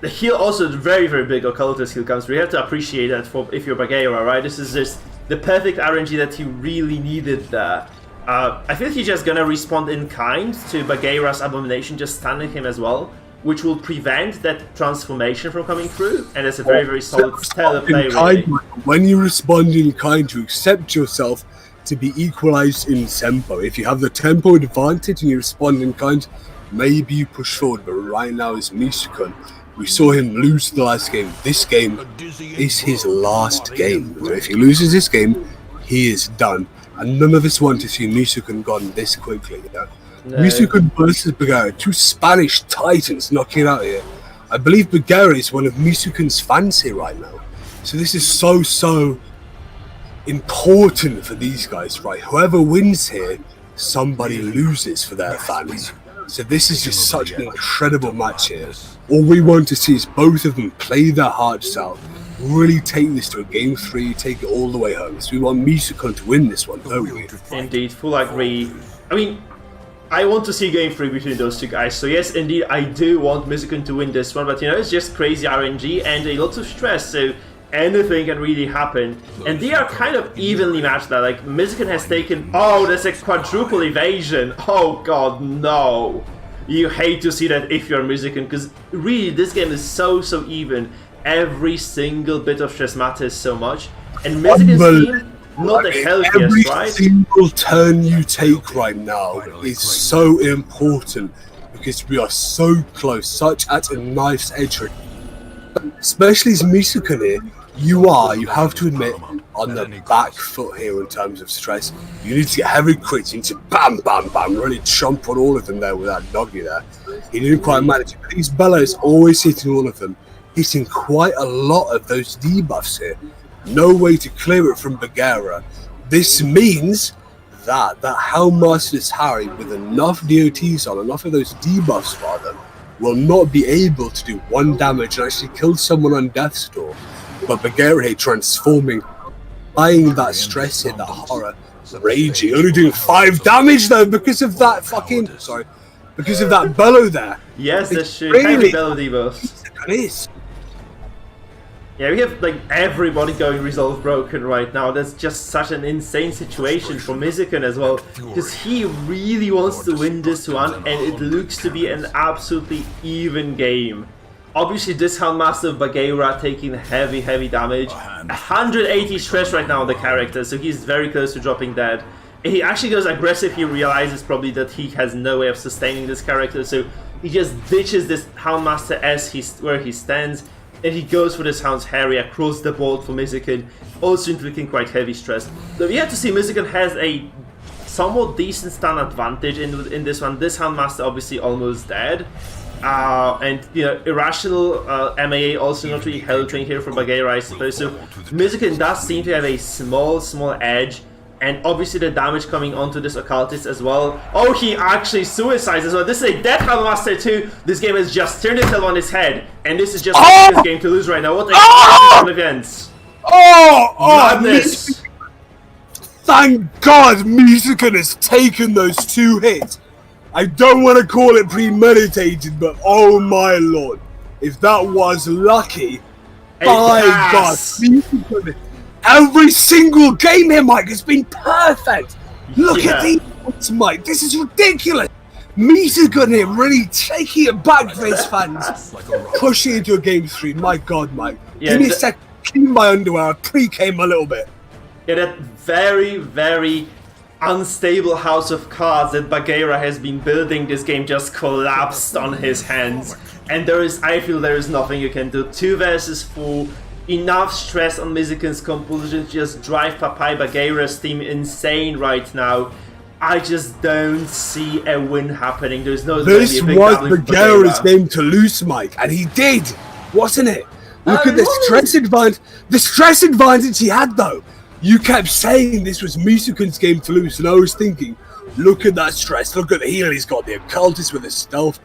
The heal also very, very big Occultist heal comes through. You have to appreciate that for if you're Bagheera, right? This is just the perfect RNG that he really needed there. I feel he's just gonna respond in kind to Bagheera's Abomination, just stunning him as well, which will prevent that transformation from coming through, and it's a very, very solid stellar play, really. When you respond in kind, to accept yourself to be equalized in tempo. If you have the tempo advantage and you respond in kind, maybe you push forward, but right now is Mizukun. We saw him lose the last game. This game is his last game. So if he loses this game, he is done. And none of us want to see Mizukun gone this quickly. You know? No. Mizukun versus Bagheera, 2 Spanish titans knocking it out here. I believe Bagheera is one of Mizukun's fans here right now. So this is so important for these guys, right? Whoever wins here, somebody loses for their fans. So this is just such an incredible match here. All we want to see is both of them play their hearts out, really take this to a game 3, take it all the way home. So we want Mizukun to win this one, don't we? Indeed, full agree. I mean, I want to see game 3 between those two guys. So yes, indeed, I do want Mizukun to win this one, but you know, it's just crazy RNG and a lot of stress, so anything can really happen. And they are kind of evenly matched there. Like, Mizukun has taken... Oh, that's a quadruple evasion. Oh god, no. You hate to see that if you're Mizukun, because really, this game is so even. Every single bit of stress matters so much. And Mizukun's team, not the healthiest, right? Every single turn you take right now is so important, because we are so close, such at a knife's edge. Especially as Mizukun here, you have to admit, on the back foot here in terms of stress. You need to get heavy crits, you need to bam, really chomp on all of them there with that doggy there. He didn't quite manage it, but his Bella is always hitting all of them, hitting quite a lot of those debuffs here. No way to clear it from Bagheera. This means that Houndmaster's Harry, with enough DOTs on, enough of those debuffs rather, will not be able to do 1 damage and actually kill someone on death's door. But Bagheera here transforming, eyeing that stress here, that horror, raging, only doing 5 damage though because of that because of that bellow there. Yes, that's true. Really, heavy bellow debuffs. That is. Yeah, we have like everybody going Resolve broken right now. That's just such an insane situation for Mizukun as well, because he really wants to win this one, and it looks to be an absolutely even game. Obviously, this Houndmaster of Bagheera taking heavy damage. 180 stress right now on the character, so he's very close to dropping dead. He actually goes aggressive. He realizes probably that he has no way of sustaining this character, so he just ditches this Houndmaster as where he stands, and he goes for this Hound's Harry across the board for Mizukun, also inflicting quite heavy stress. So we have to see Mizukun has a somewhat decent stun advantage in this one. This Handmaster obviously almost dead. And you know, Irrational MAA also not really helping here for Bagheera, I suppose. So Mizukin does seem to have a small edge, and obviously the damage coming onto this Occultist as well. Oh, he actually suicides as well. This is a dead Handmaster too. This game has just turned itself on its head, and this is just Mizukin's game to lose right now. What a events! Madness! Thank God Mizukin has taken those 2 hits. I don't want to call it premeditated, but oh my lord, if that was lucky, by God, Mizukin, every single game here, Mike, has been perfect. Look at these points, Mike. This is ridiculous. Mizukin here really taking it back for his fans, pushing into a game 3. My God, Mike. Give me a sec. Clean my underwear. I pre-came a little bit. Yeah, that very unstable house of cards that Bagheera has been building this game just collapsed on his hands. And I feel there is nothing you can do. 2 versus 4. Enough stress on Mizukin's composition to just drive Papai Bagheera's team insane right now. I just don't see a win happening. There's no. This was Bagheera's game to lose, Mike, and he did, wasn't it? Look at the stress advantage. The stress advantage he had, though. You kept saying this was Mizukin's game to lose, and I was thinking, look at that stress. Look at the heal he's got. The Occultist with the stealth,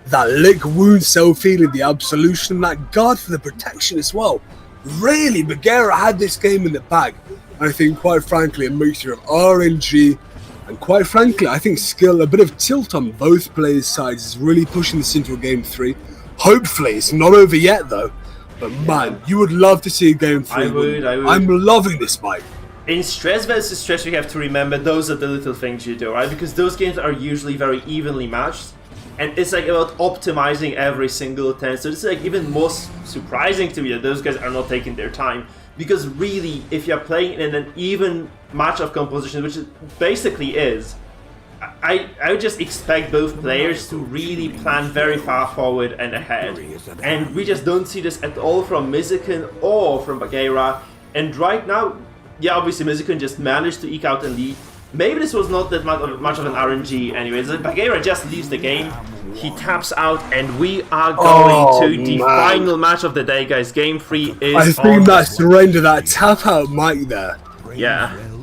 that lick wound, self-healing, the absolution, that guard for the protection as well. Really, Bagheera had this game in the bag. I think, quite frankly, a mixture of RNG and, quite frankly, I think skill, a bit of tilt on both players' sides is really pushing this into a game 3. Hopefully, it's not over yet, though. But man, you would love to see a game 3. I would. I'm loving this, Mike. In stress versus stress, we have to remember those are the little things you do, right? Because those games are usually very evenly matched. And it's like about optimizing every single turn. So it's like even more surprising to me that those guys are not taking their time. Because really, if you're playing in an even match of composition, which it basically is, I would just expect both players to really plan very far forward and ahead. And we just don't see this at all from Mizukin or from Bagheera. And right now, yeah, obviously Mizukin just managed to eke out a lead. Maybe this was not that much of an RNG anyways. Bagheera just leaves the game, he taps out, and we are going to the final match of the day, guys. Game 3 is I think that surrender, that tap out Mike there,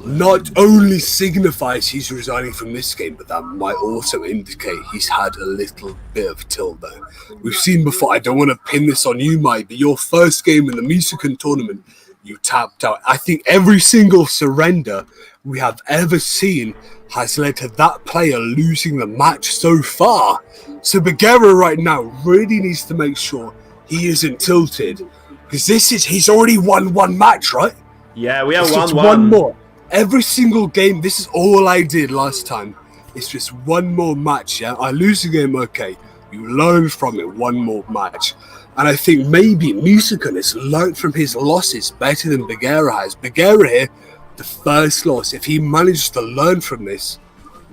not only signifies he's resigning from this game, but that might also indicate he's had a little bit of tilt there. We've seen before, I don't want to pin this on you, Mike, but your first game in the Mizukin tournament, you tapped out. I think every single surrender we have ever seen has led to that player losing the match so far. So Bagheera right now really needs to make sure he isn't tilted, because he's already won 1 match, right? Yeah, we have one more. Every single game, this is all I did last time. It's just 1 more match, yeah? I lose the game, okay. You learn from it, 1 more match. And I think maybe Mizukin has learned from his losses better than Bagheera has. Bagheera here, the first loss, if he manages to learn from this,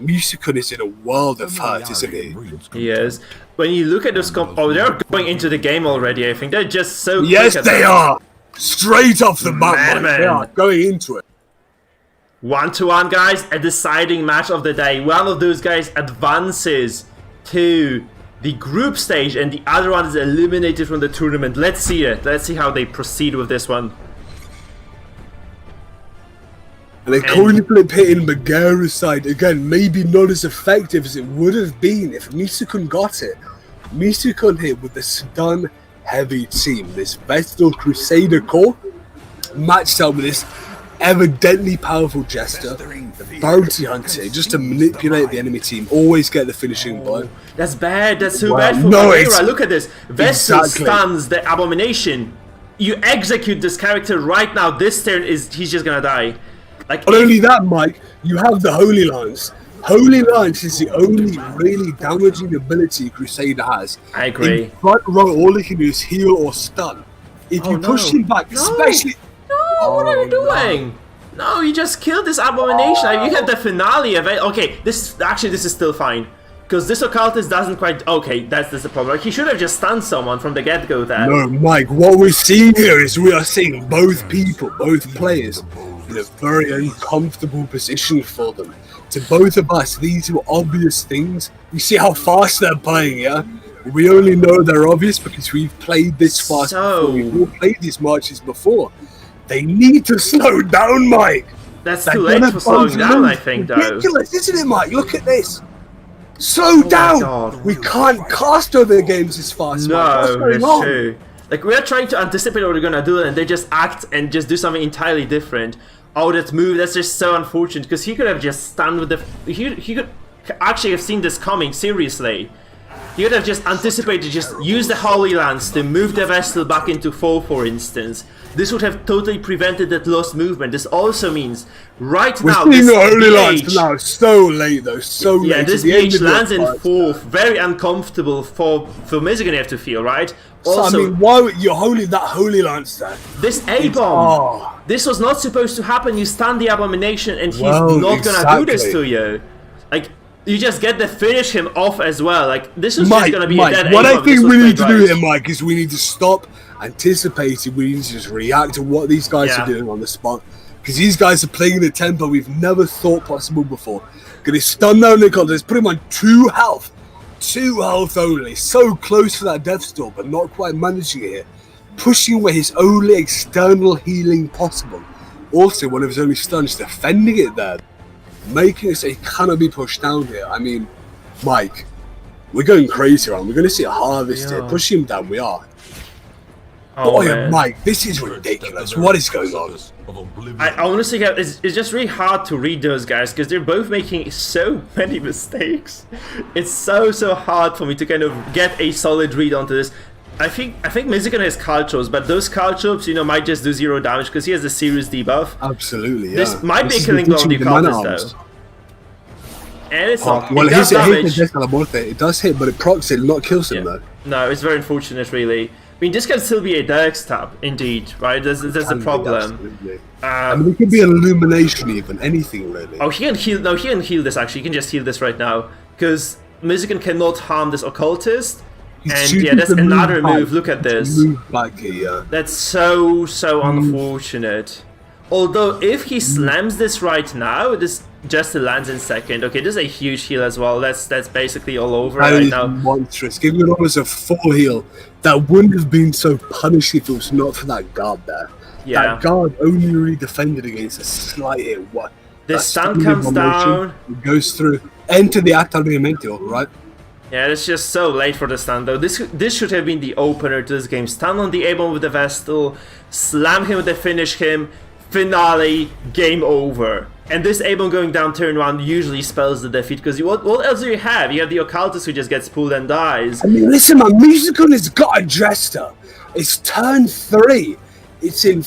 Mizukin is in a world of hurt, isn't he? He is. When you look at this they're going into the game already, I think. They're just so quick. Yes, they are! Straight off the bat, they are going into it. 1-1, guys, a deciding match of the day. One of those guys advances to the group stage, and the other one is eliminated from the tournament. Let's see it. Let's see how they proceed with this one. And a coin flip hitting Bagheera's side. Again, maybe not as effective as it would have been if Mizukin got it. Mizukin here with the stun-heavy team. This Vestal Crusader core matched up with this evidently powerful Jester, the Bounty Hunter, just to manipulate the enemy team, always get the finishing blow. That's bad, that's so bad for Bagheera. Look at this. Vestal stuns the Abomination. You execute this character right now, this turn he's just gonna die. Like, not only that, Mike, you have the Holy Lance. Holy Lance is the only really damaging ability Crusader has. I agree. In front row, all he can do is heal or stun. If you push him back, especially... What are you doing? No, you just killed this Abomination. You had the finale of it. Okay, this is still fine. Because this Occultist doesn't quite... Okay, that's the problem. He should have just stunned someone from the get-go there. No, Mike, what we're seeing here is we are seeing both people, both players, in a very uncomfortable position for them. To both of us, these were obvious things. You see how fast they're playing, yeah? We only know they're obvious because we've played this fast before. We've all played these matches before. They need to slow down, Mike. That's too late for slowing down, I think, though. Ridiculous, isn't it, Mike? Look at this. Slow down. God. We can't cast over games this fast. No, that's true. Like, we're trying to anticipate what we're gonna do, and they just act and just do something entirely different. Oh, that move, that's just so unfortunate, because he could have just stunned with the... He could actually have seen this coming, seriously. He could have just anticipated, just use the Holy Lance to move the Vestal back into 4, for instance. This would have totally prevented that lost movement. This also means, right now, this this Holy Lance BH, now, so late though, so late. yeah, this BH lands in 4th, very uncomfortable for Mizigan to feel, right? Also, so, I mean, why would you that Holy Lance there? This A-bomb, this was not supposed to happen. You stun the Abomination and he's not gonna do this to you. Like, you just get to finish him off as well. Like, this is just gonna be a dead what A-bomb. I think we need to do here, Mike, is we need to stop anticipating. We need to just react to what these guys are doing on the spot. Because these guys are playing in a tempo we've never thought possible before. Gonna stun down the contest, put him on 2 health. 2 health only. So close to that Death Storm, but not quite managing it here. Pushing away his only external healing possible. Also, one of his only stuns, defending it there. Making it so he cannot be pushed down here. I mean, Mike, we're going crazy around. We're going to see a harvest here. Pushing him down, we are. Oh, yeah, Mike, this is ridiculous. What is going on? I honestly, it's just really hard to read those guys because they're both making so many mistakes. It's so hard for me to kind of get a solid read onto this. I think Mizigan has Caltros, but those Caltros, might just do 0 damage because he has a serious debuff. Absolutely, yeah. This might be a killing blow on the Occultist, though. And it's not. Well, it does damage. It does hit, but it procs it, not kills him, though. No, it's very unfortunate, really. I mean, this can still be a direct stab, indeed, right? There's a problem. I mean, it could be an illumination, even anything really. Oh, he can heal. No, he can heal this. Actually, he can just heal this right now because Mizigan cannot harm this occultist. And yeah, that's another move. Look at this. That's so unfortunate. Although, if he slams this right now, this just lands in second. Okay, this is a huge heal as well. That's basically all over right now. Monstrous. Giving it almost a full heal. That wouldn't have been so punished if it was not for that guard there. Yeah. That guard only really defended against a slight hit. What? The stun comes down. It goes through. Enter the Act Argumento, right? Yeah, it's just so late for the stun though. This should have been the opener to this game. Stun on the A-bomb with the Vestal, slam him with the finish him, finale, game over. And this A-bomb going down turn 1 usually spells the defeat, because what else do you have? You have the Occultist who just gets pulled and dies. I mean, listen, man, Mizugun has got a Jester. It's turn 3. It's in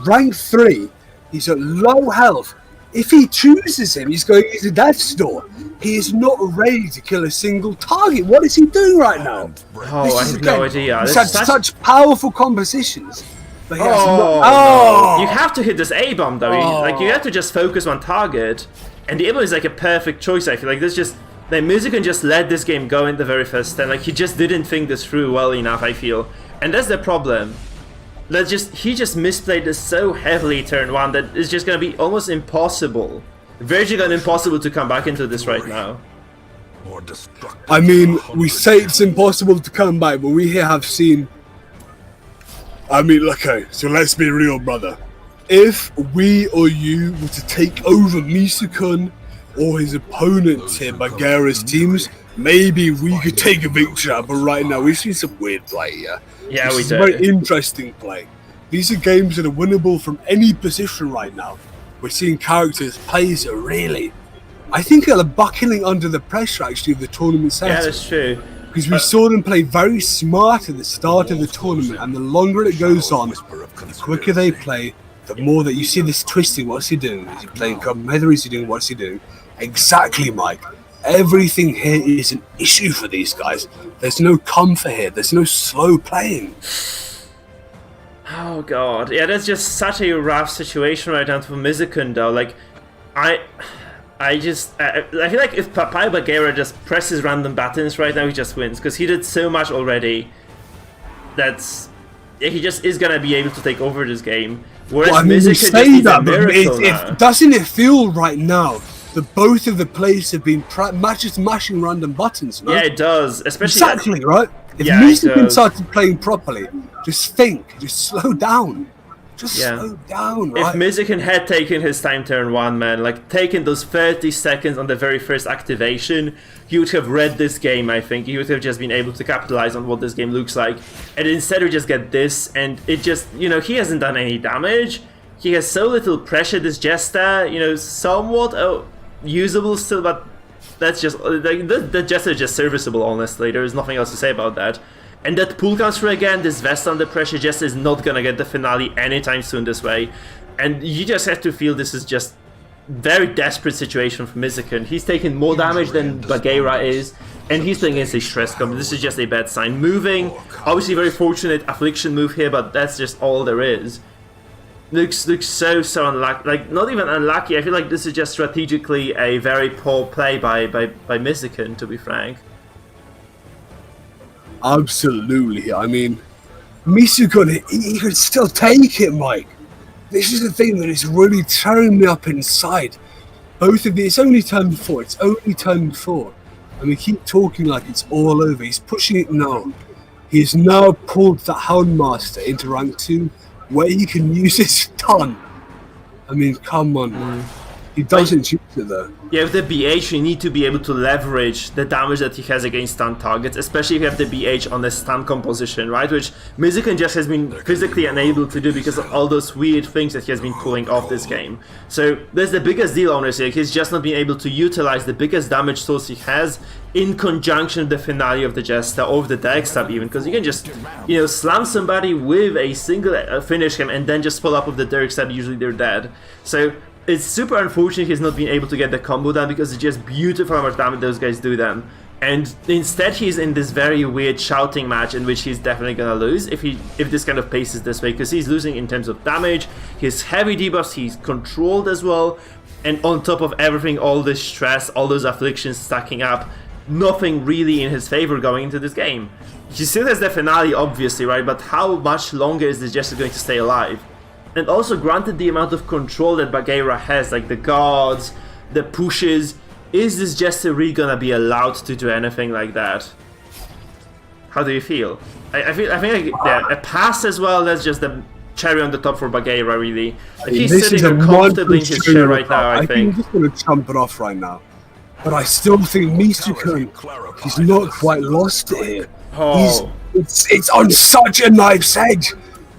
rank 3. He's at low health. If he chooses him, he's going into Death's Door. He is not ready to kill a single target. What is he doing right now? Oh, I have no idea. He's had such powerful compositions. But you have to hit this A-bomb though. Like, you have to just focus on target. And the A-bomb is like a perfect choice, I feel like. Mizugan just let this game go in the very first turn. Like, he just didn't think this through well enough, I feel. And that's the problem. He just misplayed this so heavily turn 1 that it's just gonna be almost impossible. Virtually impossible to come back into this right now. I mean, we say it's impossible to come back, but we here have seen... I mean, okay, so let's be real, brother. If we or you were to take over Misukun or his opponents here, Bagheera's teams, maybe we could take a victory out, but right now we've seen some weird play here. Yeah, we do. It's a very interesting play. These are games that are winnable from any position right now. We're seeing characters, plays are really... I think they're buckling under the pressure, actually, of the tournament setup. Yeah, that's true. Because we saw them play very smart at the start of the tournament, and the longer it goes on, the quicker they play, the more that you see this twisting. What's he doing? Is he playing competitor? Is he doing what's he doing? Exactly, Mike. Everything here is an issue for these guys. There's no comfort here. There's no slow playing. Oh god, yeah, that's just such a rough situation right now for Mizugun though. Like, I feel like if Papaya Bagheera just presses random buttons right now, he just wins, because he did so much already. That's yeah, he just is gonna be able to take over this game. Whereas Well, I mean, you Mizik just say needs a that, but miracle now. doesn't it feel right now that both of the players have been just mashing random buttons? No? Yeah, it does, especially Exactly, right? If Yeah, it Musikin does. started playing properly, just think, just slow down. Just Yeah. slow down, If right? Mizikin had taken his time turn 1, man, like taken those 30 seconds on the very first activation, he would have read this game, I think. He would have just been able to capitalize on what this game looks like. And instead we just get this, and it just, you know, he hasn't done any damage. He has so little pressure, this Jester, you know, somewhat usable still, but that's just, like, the Jester is just serviceable, honestly. There is nothing else to say about that. And that pull comes through again, this Vest under pressure just is not gonna get the finale anytime soon this way. And you just have to feel this is just very desperate situation for Mizikin. He's taking more damage than Bagheera is, and he's playing against a stress combo. This is just a bad sign. Moving, obviously very fortunate affliction move here, but that's just all there is. Looks so unlucky, like not even unlucky. I feel like this is just strategically a very poor play by Mizikin, to be frank. Absolutely. I mean, Misukun, he could still take it, Mike. This is the thing that is really tearing me up inside. Both of you, it's only turn 4. It's only turn 4. And we keep talking like it's all over. He's pushing it now. He's now pulled the Houndmaster into rank 2, where he can use his stun. I mean, come on. He doesn't use it though. Yeah, with the BH, you need to be able to leverage the damage that he has against stun targets, especially if you have the BH on the stun composition, right? Which Mizikin just has been physically unable to do because of all those weird things that he has been pulling off this game. So there's the biggest deal, honestly. He's just not been able to utilize the biggest damage source he has in conjunction with the finale of the Jester or with the Derek Stab even, because you can just, you know, slam somebody with a single finish him and then just follow up with the Derek Stab, usually they're dead. So it's super unfortunate he's not been able to get the combo done because it's just beautiful how much damage those guys do them. And instead he's in this very weird shouting match in which he's definitely gonna lose if this kind of paces this way, because he's losing in terms of damage, his heavy debuffs, he's controlled as well, and on top of everything, all this stress, all those afflictions stacking up, nothing really in his favor going into this game. He still has the finale, obviously, right? But how much longer is this Jester going to stay alive? And also, granted the amount of control that Bagheera has, like the guards, the pushes, is this Jester really gonna be allowed to do anything like that? How do you feel? I think yeah, a pass as well. That's just the cherry on the top for Bagheera, really. Like, he's sitting there comfortably in his chair right now, I think. I'm just gonna jump it off right now. But I still think Misukun, he's not quite lost it here. Oh. It's on such a knife's edge.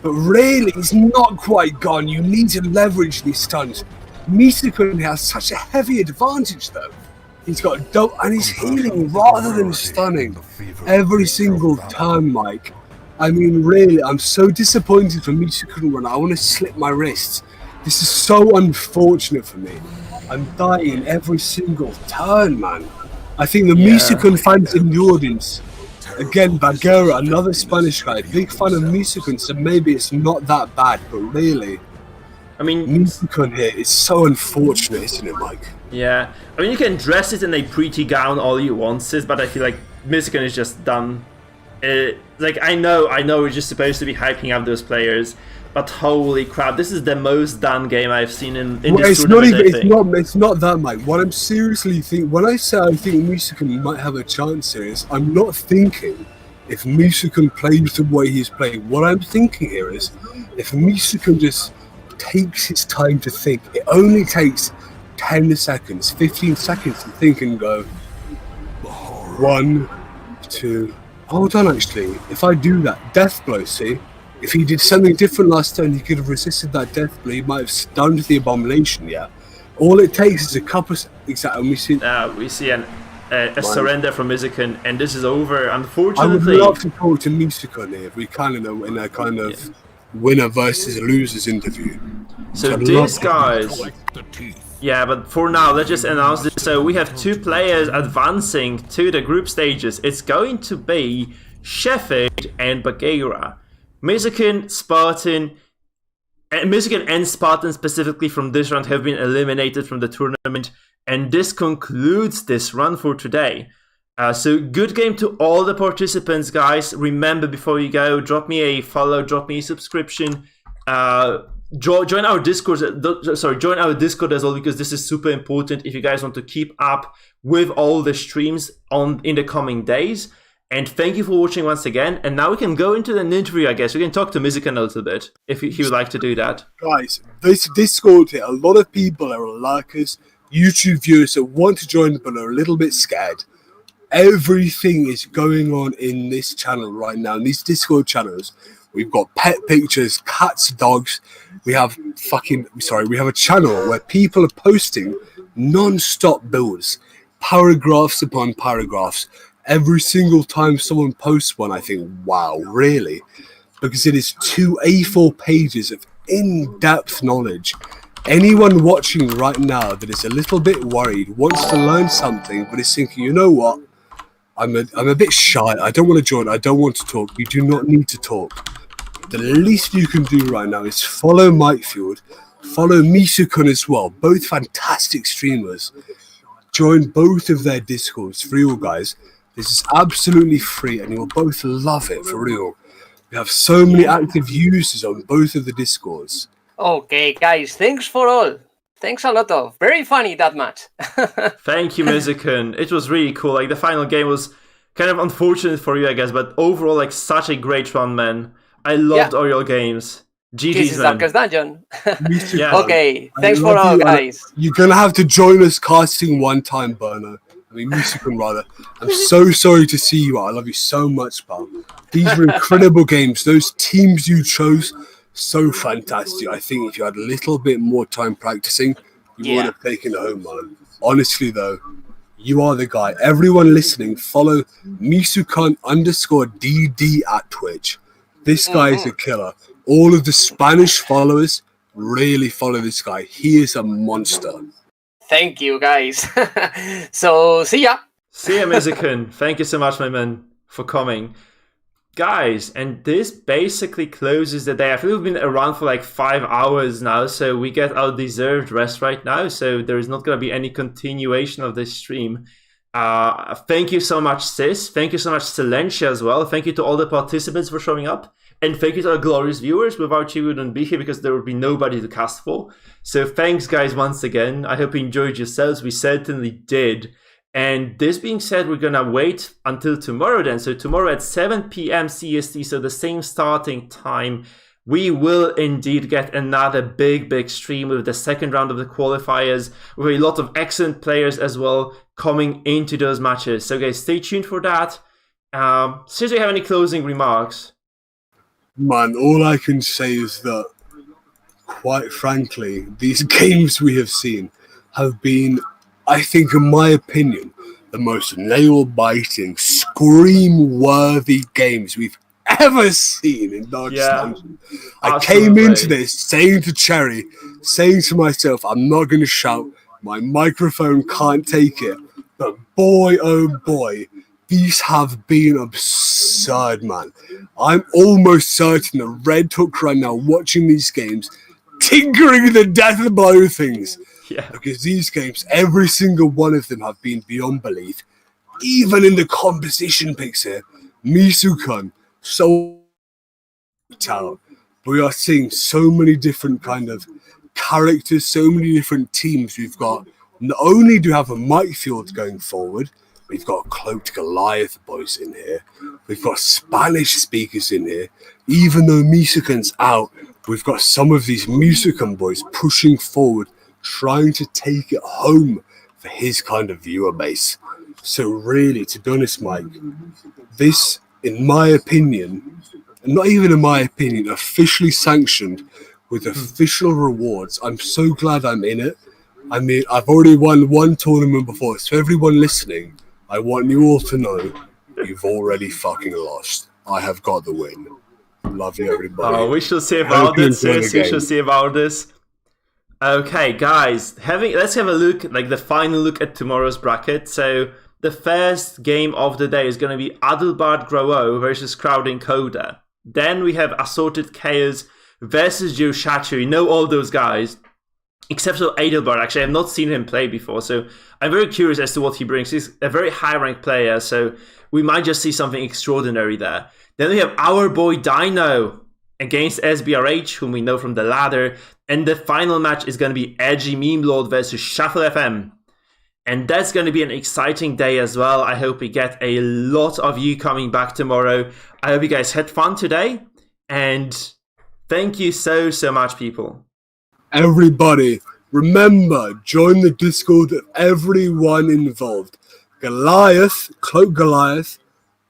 But really, he's not quite gone. You need to leverage these stuns. Misukun has such a heavy advantage, though. He's got dope, and he's healing rather than stunning every single turn, Mike. I mean, really, I'm so disappointed for Misukun when I want to slip my wrists. This is so unfortunate for me. I'm dying every single turn, man. I think the Misukun fans' endurance. Again, Bagheera, another Spanish guy, big fan of Misukun, so maybe it's not that bad, but really, I mean, Misukun here is so unfortunate, isn't it, Mike? Yeah, I mean, you can dress it in a pretty gown all you want, sis, but I feel like Mizikin is just done. Like, I know we're just supposed to be hyping up those players, but holy crap, this is the most done game I've seen in this tournament, It's not that, Mike. What I'm seriously thinking, when I say I think Misukun might have a chance here, is I'm not thinking if Misukun plays the way he's playing. What I'm thinking here is if Misukun just takes his time to think, it only takes 10 seconds, 15 seconds to think and go, 1, 2, hold on actually, if I do that, death blow, see? If he did something different last turn, he could have resisted that death blow, he might have stunned the abomination, yeah? All it takes is a couple of, exactly, and we see a surrender from Mizikin, and this is over, unfortunately. I would love to talk to Misukun here, if we can, in a kind of winner versus losers interview. So these guys... Yeah, but for now, let's just announce this. So we have 2 players advancing to the group stages. It's going to be Sheffield and Bagheera. Mizikin, Spartan, Mizikin and Spartan specifically from this round have been eliminated from the tournament, and this concludes this run for today. So good game to all the participants, guys. Remember, before you go, drop me a follow, drop me a subscription. Join our Discord. Join our Discord as well, because this is super important if you guys want to keep up with all the streams in the coming days. And thank you for watching once again. And now we can go into the interview, I guess. We can talk to Mizikan a little bit, if he would like to do that. Guys, this Discord here, a lot of people are lurkers, YouTube viewers that want to join but are a little bit scared. Everything is going on in this channel right now, in these Discord channels. We've got pet pictures, cats, dogs. We have a channel where people are posting non-stop builds, paragraphs upon paragraphs. Every single time someone posts one, I think, wow, really? Because it is 2 A4 pages of in-depth knowledge. Anyone watching right now that is a little bit worried, wants to learn something, but is thinking, you know what? I'm a bit shy. I don't want to join. I don't want to talk. You do not need to talk. The least you can do right now is follow Mikefield, follow Misukun as well. Both fantastic streamers. Join both of their Discords for real, guys. This is absolutely free, and you'll both love it for real. We have so many active users on both of the Discords. Okay, guys, thanks for all. Thanks a lot of. Very funny, that match. Thank you, Mizikan. It was really cool. Like, the final game was kind of unfortunate for you, I guess, but overall, like, such a great run, man. I loved all your games. GG's, man. Circus Dungeon. Yeah. Okay, thanks for all, guys. You're going to have to join us casting one time, Berno. I mean, Misukun, rather. I'm so sorry to see you out. I love you so much, pal. These were incredible games. Those teams you chose, so fantastic. I think if you had a little bit more time practicing, you would have taken it home, man. Honestly, though, you are the guy. Everyone listening, follow Misukun_DD at Twitch. This guy is a killer. All of the Spanish followers really follow this guy. He is a monster. Thank you, guys. So, see ya. See ya, Mizikan. Thank you so much, my man, for coming. Guys, and this basically closes the day. I think we've been around for like 5 hours now, so we get our deserved rest right now, so there is not going to be any continuation of this stream. Thank you so much, Sis. Thank you so much, Silencia, as well. Thank you to all the participants for showing up. And thank you to our glorious viewers. Without you, we wouldn't be here because there would be nobody to cast for. So thanks, guys, once again. I hope you enjoyed yourselves. We certainly did. And this being said, we're going to wait until tomorrow then. So tomorrow at 7 p.m. CST, so the same starting time, we will indeed get another big stream with the second round of the qualifiers, with a lot of excellent players as well coming into those matches. So guys, stay tuned for that. Since you have any closing remarks? Man, all I can say is that, quite frankly, these games we have seen have been, I think, in my opinion, the most nail-biting, scream-worthy games we've ever seen in Darkest Dungeon. I came into this saying to Cherry, saying to myself, I'm not going to shout, my microphone can't take it, but boy, oh boy, these have been absurd, man. I'm almost certain that Red Hook right now, watching these games, tinkering the death of below things. Yeah. Because these games, every single one of them have been beyond belief. Even in the composition picks here, Misukun, so talent. We are seeing so many different kind of characters, so many different teams. We've got, not only do we have a Mikefield going forward, we've got Cloaked Goliath boys in here. We've got Spanish speakers in here. Even though Misukun's out, we've got some of these Misukun boys pushing forward, trying to take it home for his kind of viewer base. So really, to be honest, Mike, this, in my opinion, and not even in my opinion, officially sanctioned with official rewards. I'm so glad I'm in it. I mean, I've already won one tournament before, so everyone listening, I want you all to know you've already fucking lost. I have got the win. Love you, everybody. Oh, we shall see about this. We shall see about this. Okay, guys, let's have a look, like the final look at tomorrow's bracket. So the first game of the day is going to be Adelbard Grow versus Crowding Coda. Then we have Assorted Chaos versus Joe Shachu. You know all those guys. except for Adelbert. Actually, I've not seen him play before, so I'm very curious as to what he brings. He's a very high-ranked player, so we might just see something extraordinary there. Then we have our boy Dino against SBRH, whom we know from the ladder, and the final match is going to be Edgy Meme Lord versus Shuffle FM. And that's going to be an exciting day as well. I hope we get a lot of you coming back tomorrow. I hope you guys had fun today. And thank you so much, people. Everybody, remember, join the Discord of everyone involved. Goliath, Cloak Goliath,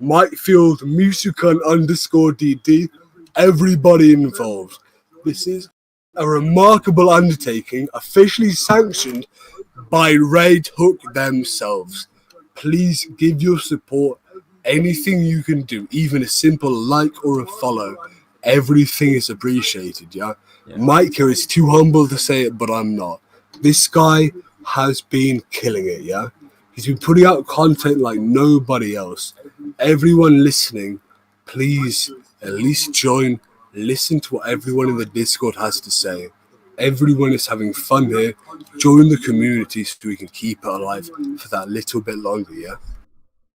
Mikefield, Musukan_DD, everybody involved. This is a remarkable undertaking, officially sanctioned by Raid Hook themselves. Please give your support. Anything you can do, even a simple like or a follow, everything is appreciated, yeah? Mike here is too humble to say it, but I'm not. This guy has been killing it, yeah? He's been putting out content like nobody else. Everyone listening, please at least join, listen to what everyone in the Discord has to say. Everyone is having fun here. Join the community so we can keep it alive for that little bit longer, yeah?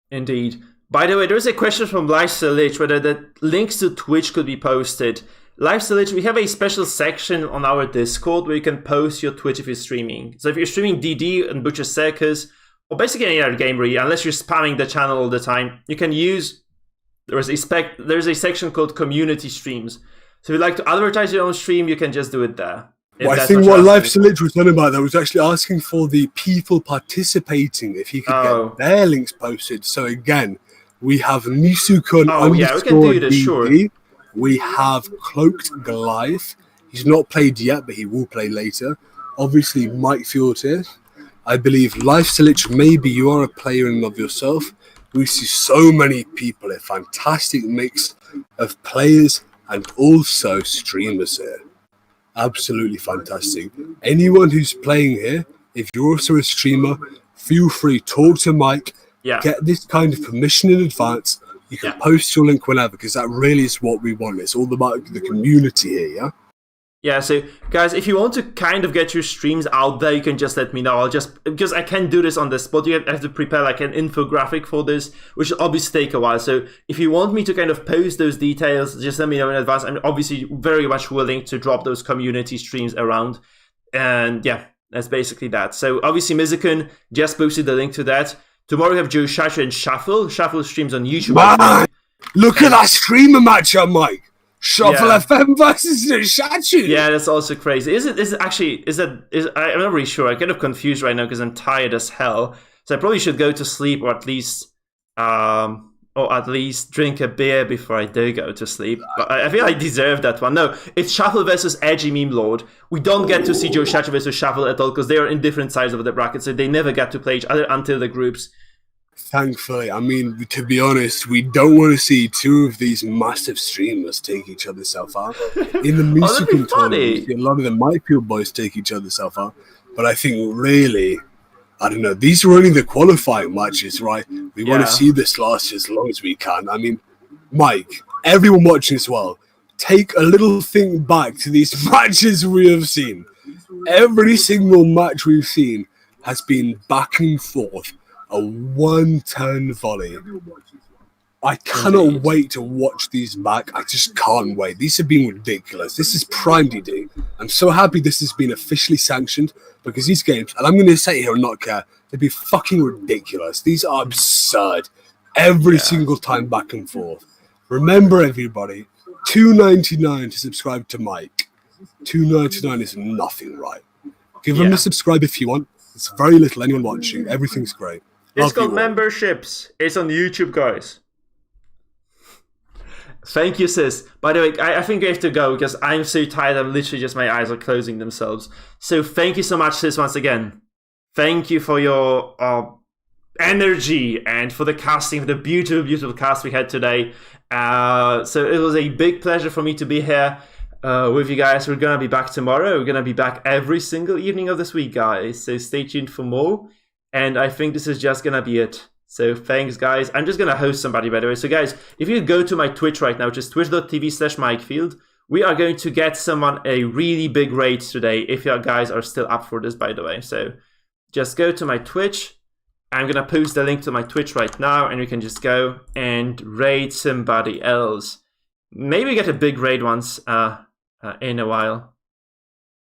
Indeed. By the way, there's a question from Lifestyle Lich whether the links to Twitch could be posted. Lifestyle Lich, we have a special section on our Discord where you can post your Twitch if you're streaming. So if you're streaming DD and Butcher Circus, or basically any other game really, unless you're spamming the channel all the time, you can use, there's a section called Community Streams. So if you'd like to advertise your own stream, you can just do it there. Well, I think what Lifestyle Lich was talking about, that was actually asking for the people participating, if he could get their links posted. So again, we have Nisukun _DD. We have Cloaked Goliath. He's not played yet, but he will play later. Obviously, Mikefield here. I believe Lifestyle Lich, maybe you are a player in and of yourself. We see so many people, a fantastic mix of players and also streamers here. Absolutely fantastic. Anyone who's playing here, if you're also a streamer, feel free, talk to Mike. Get this kind of permission in advance. You can post your link whenever, because that really is what we want. It's all about the community here, yeah? Yeah, so guys, if you want to kind of get your streams out there, you can just let me know. I'll just, because I can't do this on the spot, you have to prepare like an infographic for this, which will obviously take a while. So if you want me to kind of post those details, just let me know in advance. I'm obviously very much willing to drop those community streams around. And yeah, that's basically that. So obviously Mizukun just posted the link to that. Tomorrow we have Joe Shacha and Shuffle. Shuffle streams on YouTube. Man, look at that streamer matchup, Mike. Shuffle FM versus Shachu. Yeah, that's also crazy. I'm not really sure. I'm kind of confused right now because I'm tired as hell. So I probably should go to sleep, or at least drink a beer before I do go to sleep. But I feel I deserve that one. No, it's Shuffle versus Edgy Meme Lord. We don't get to see Joe Shacha versus Shuffle at all because they are in different sides of the bracket, so they never get to play each other until the groups. Thankfully, I mean, to be honest, we don't want to see two of these massive streamers take each other's self out. In the Musical tournament, a lot of the Mikefield boys take each other's self out. But I think really, I don't know, these are only the qualifying matches, right? We want to see this last as long as we can. I mean, Mike, everyone watching as well, take a little think back to these matches we have seen. Every single match we've seen has been back and forth. A one-turn volley. I cannot wait to watch these back. I just can't wait. These have been ridiculous. This is Prime DD. I'm so happy this has been officially sanctioned because these games, and I'm going to sit here and not care, they'd be fucking ridiculous. These are absurd. Every single time back and forth. Remember, everybody, $2.99 to subscribe to Mike. $2.99 is nothing, right? Give them a subscribe if you want. It's very little. Anyone watching, everything's great. It's called memberships. It's on YouTube, guys. Thank you, sis. By the way, I think I have to go because I'm so tired. I'm literally just, my eyes are closing themselves. So thank you so much, sis, once again. Thank you for your energy and for the casting, for the beautiful, beautiful cast we had today. So it was a big pleasure for me to be here with you guys. We're going to be back tomorrow. We're going to be back every single evening of this week, guys. So stay tuned for more. And I think this is just going to be it. So thanks, guys. I'm just going to host somebody, by the way. So, guys, if you go to my Twitch right now, which is twitch.tv/Mikefield, we are going to get someone a really big raid today, if you guys are still up for this, by the way. So just go to my Twitch. I'm gonna post the link to my Twitch right now, and you can just go and raid somebody else. Maybe get a big raid once in a while.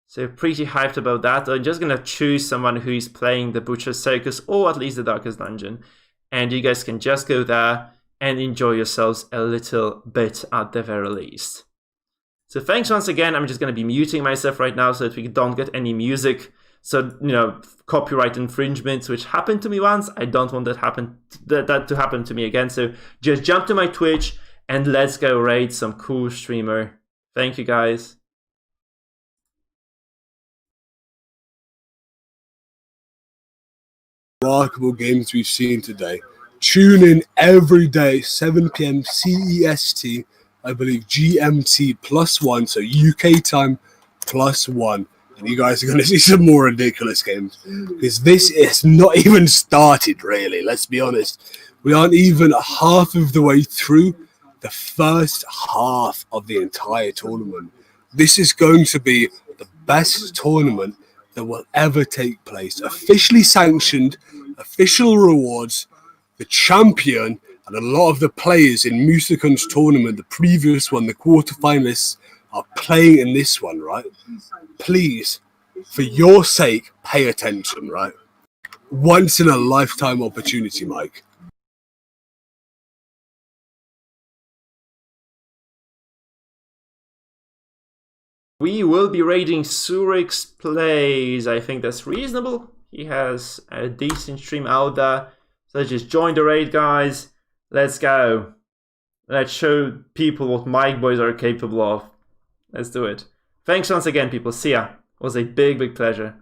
So pretty hyped about that. I'm just gonna choose someone who is playing the Butcher's Circus, or at least the Darkest Dungeon. And you guys can just go there and enjoy yourselves a little bit at the very least. So thanks once again. I'm just going to be muting myself right now so that we don't get any music. So, you know, copyright infringements, which happened to me once. I don't want that to happen to me again. So just jump to my Twitch and let's go raid some cool streamer. Thank you, guys. Remarkable games we've seen today. Tune in every day, 7 p.m. CEST, I believe GMT +1, so UK time +1. And you guys are going to see some more ridiculous games. Because this is not even started, really, let's be honest. We aren't even half of the way through the first half of the entire tournament. This is going to be the best tournament that will ever take place. Officially sanctioned, official rewards, the champion, and a lot of the players in Musikun's tournament, the previous one, the quarterfinalists, are playing in this one, right? Please, for your sake, pay attention, right? Once in a lifetime opportunity, Mike. We will be raiding Zurich's Plays. I think that's reasonable. He has a decent stream out there. So just join the raid, guys. Let's go. Let's show people what Mike boys are capable of. Let's do it. Thanks once again, people. See ya. It was a big, big pleasure.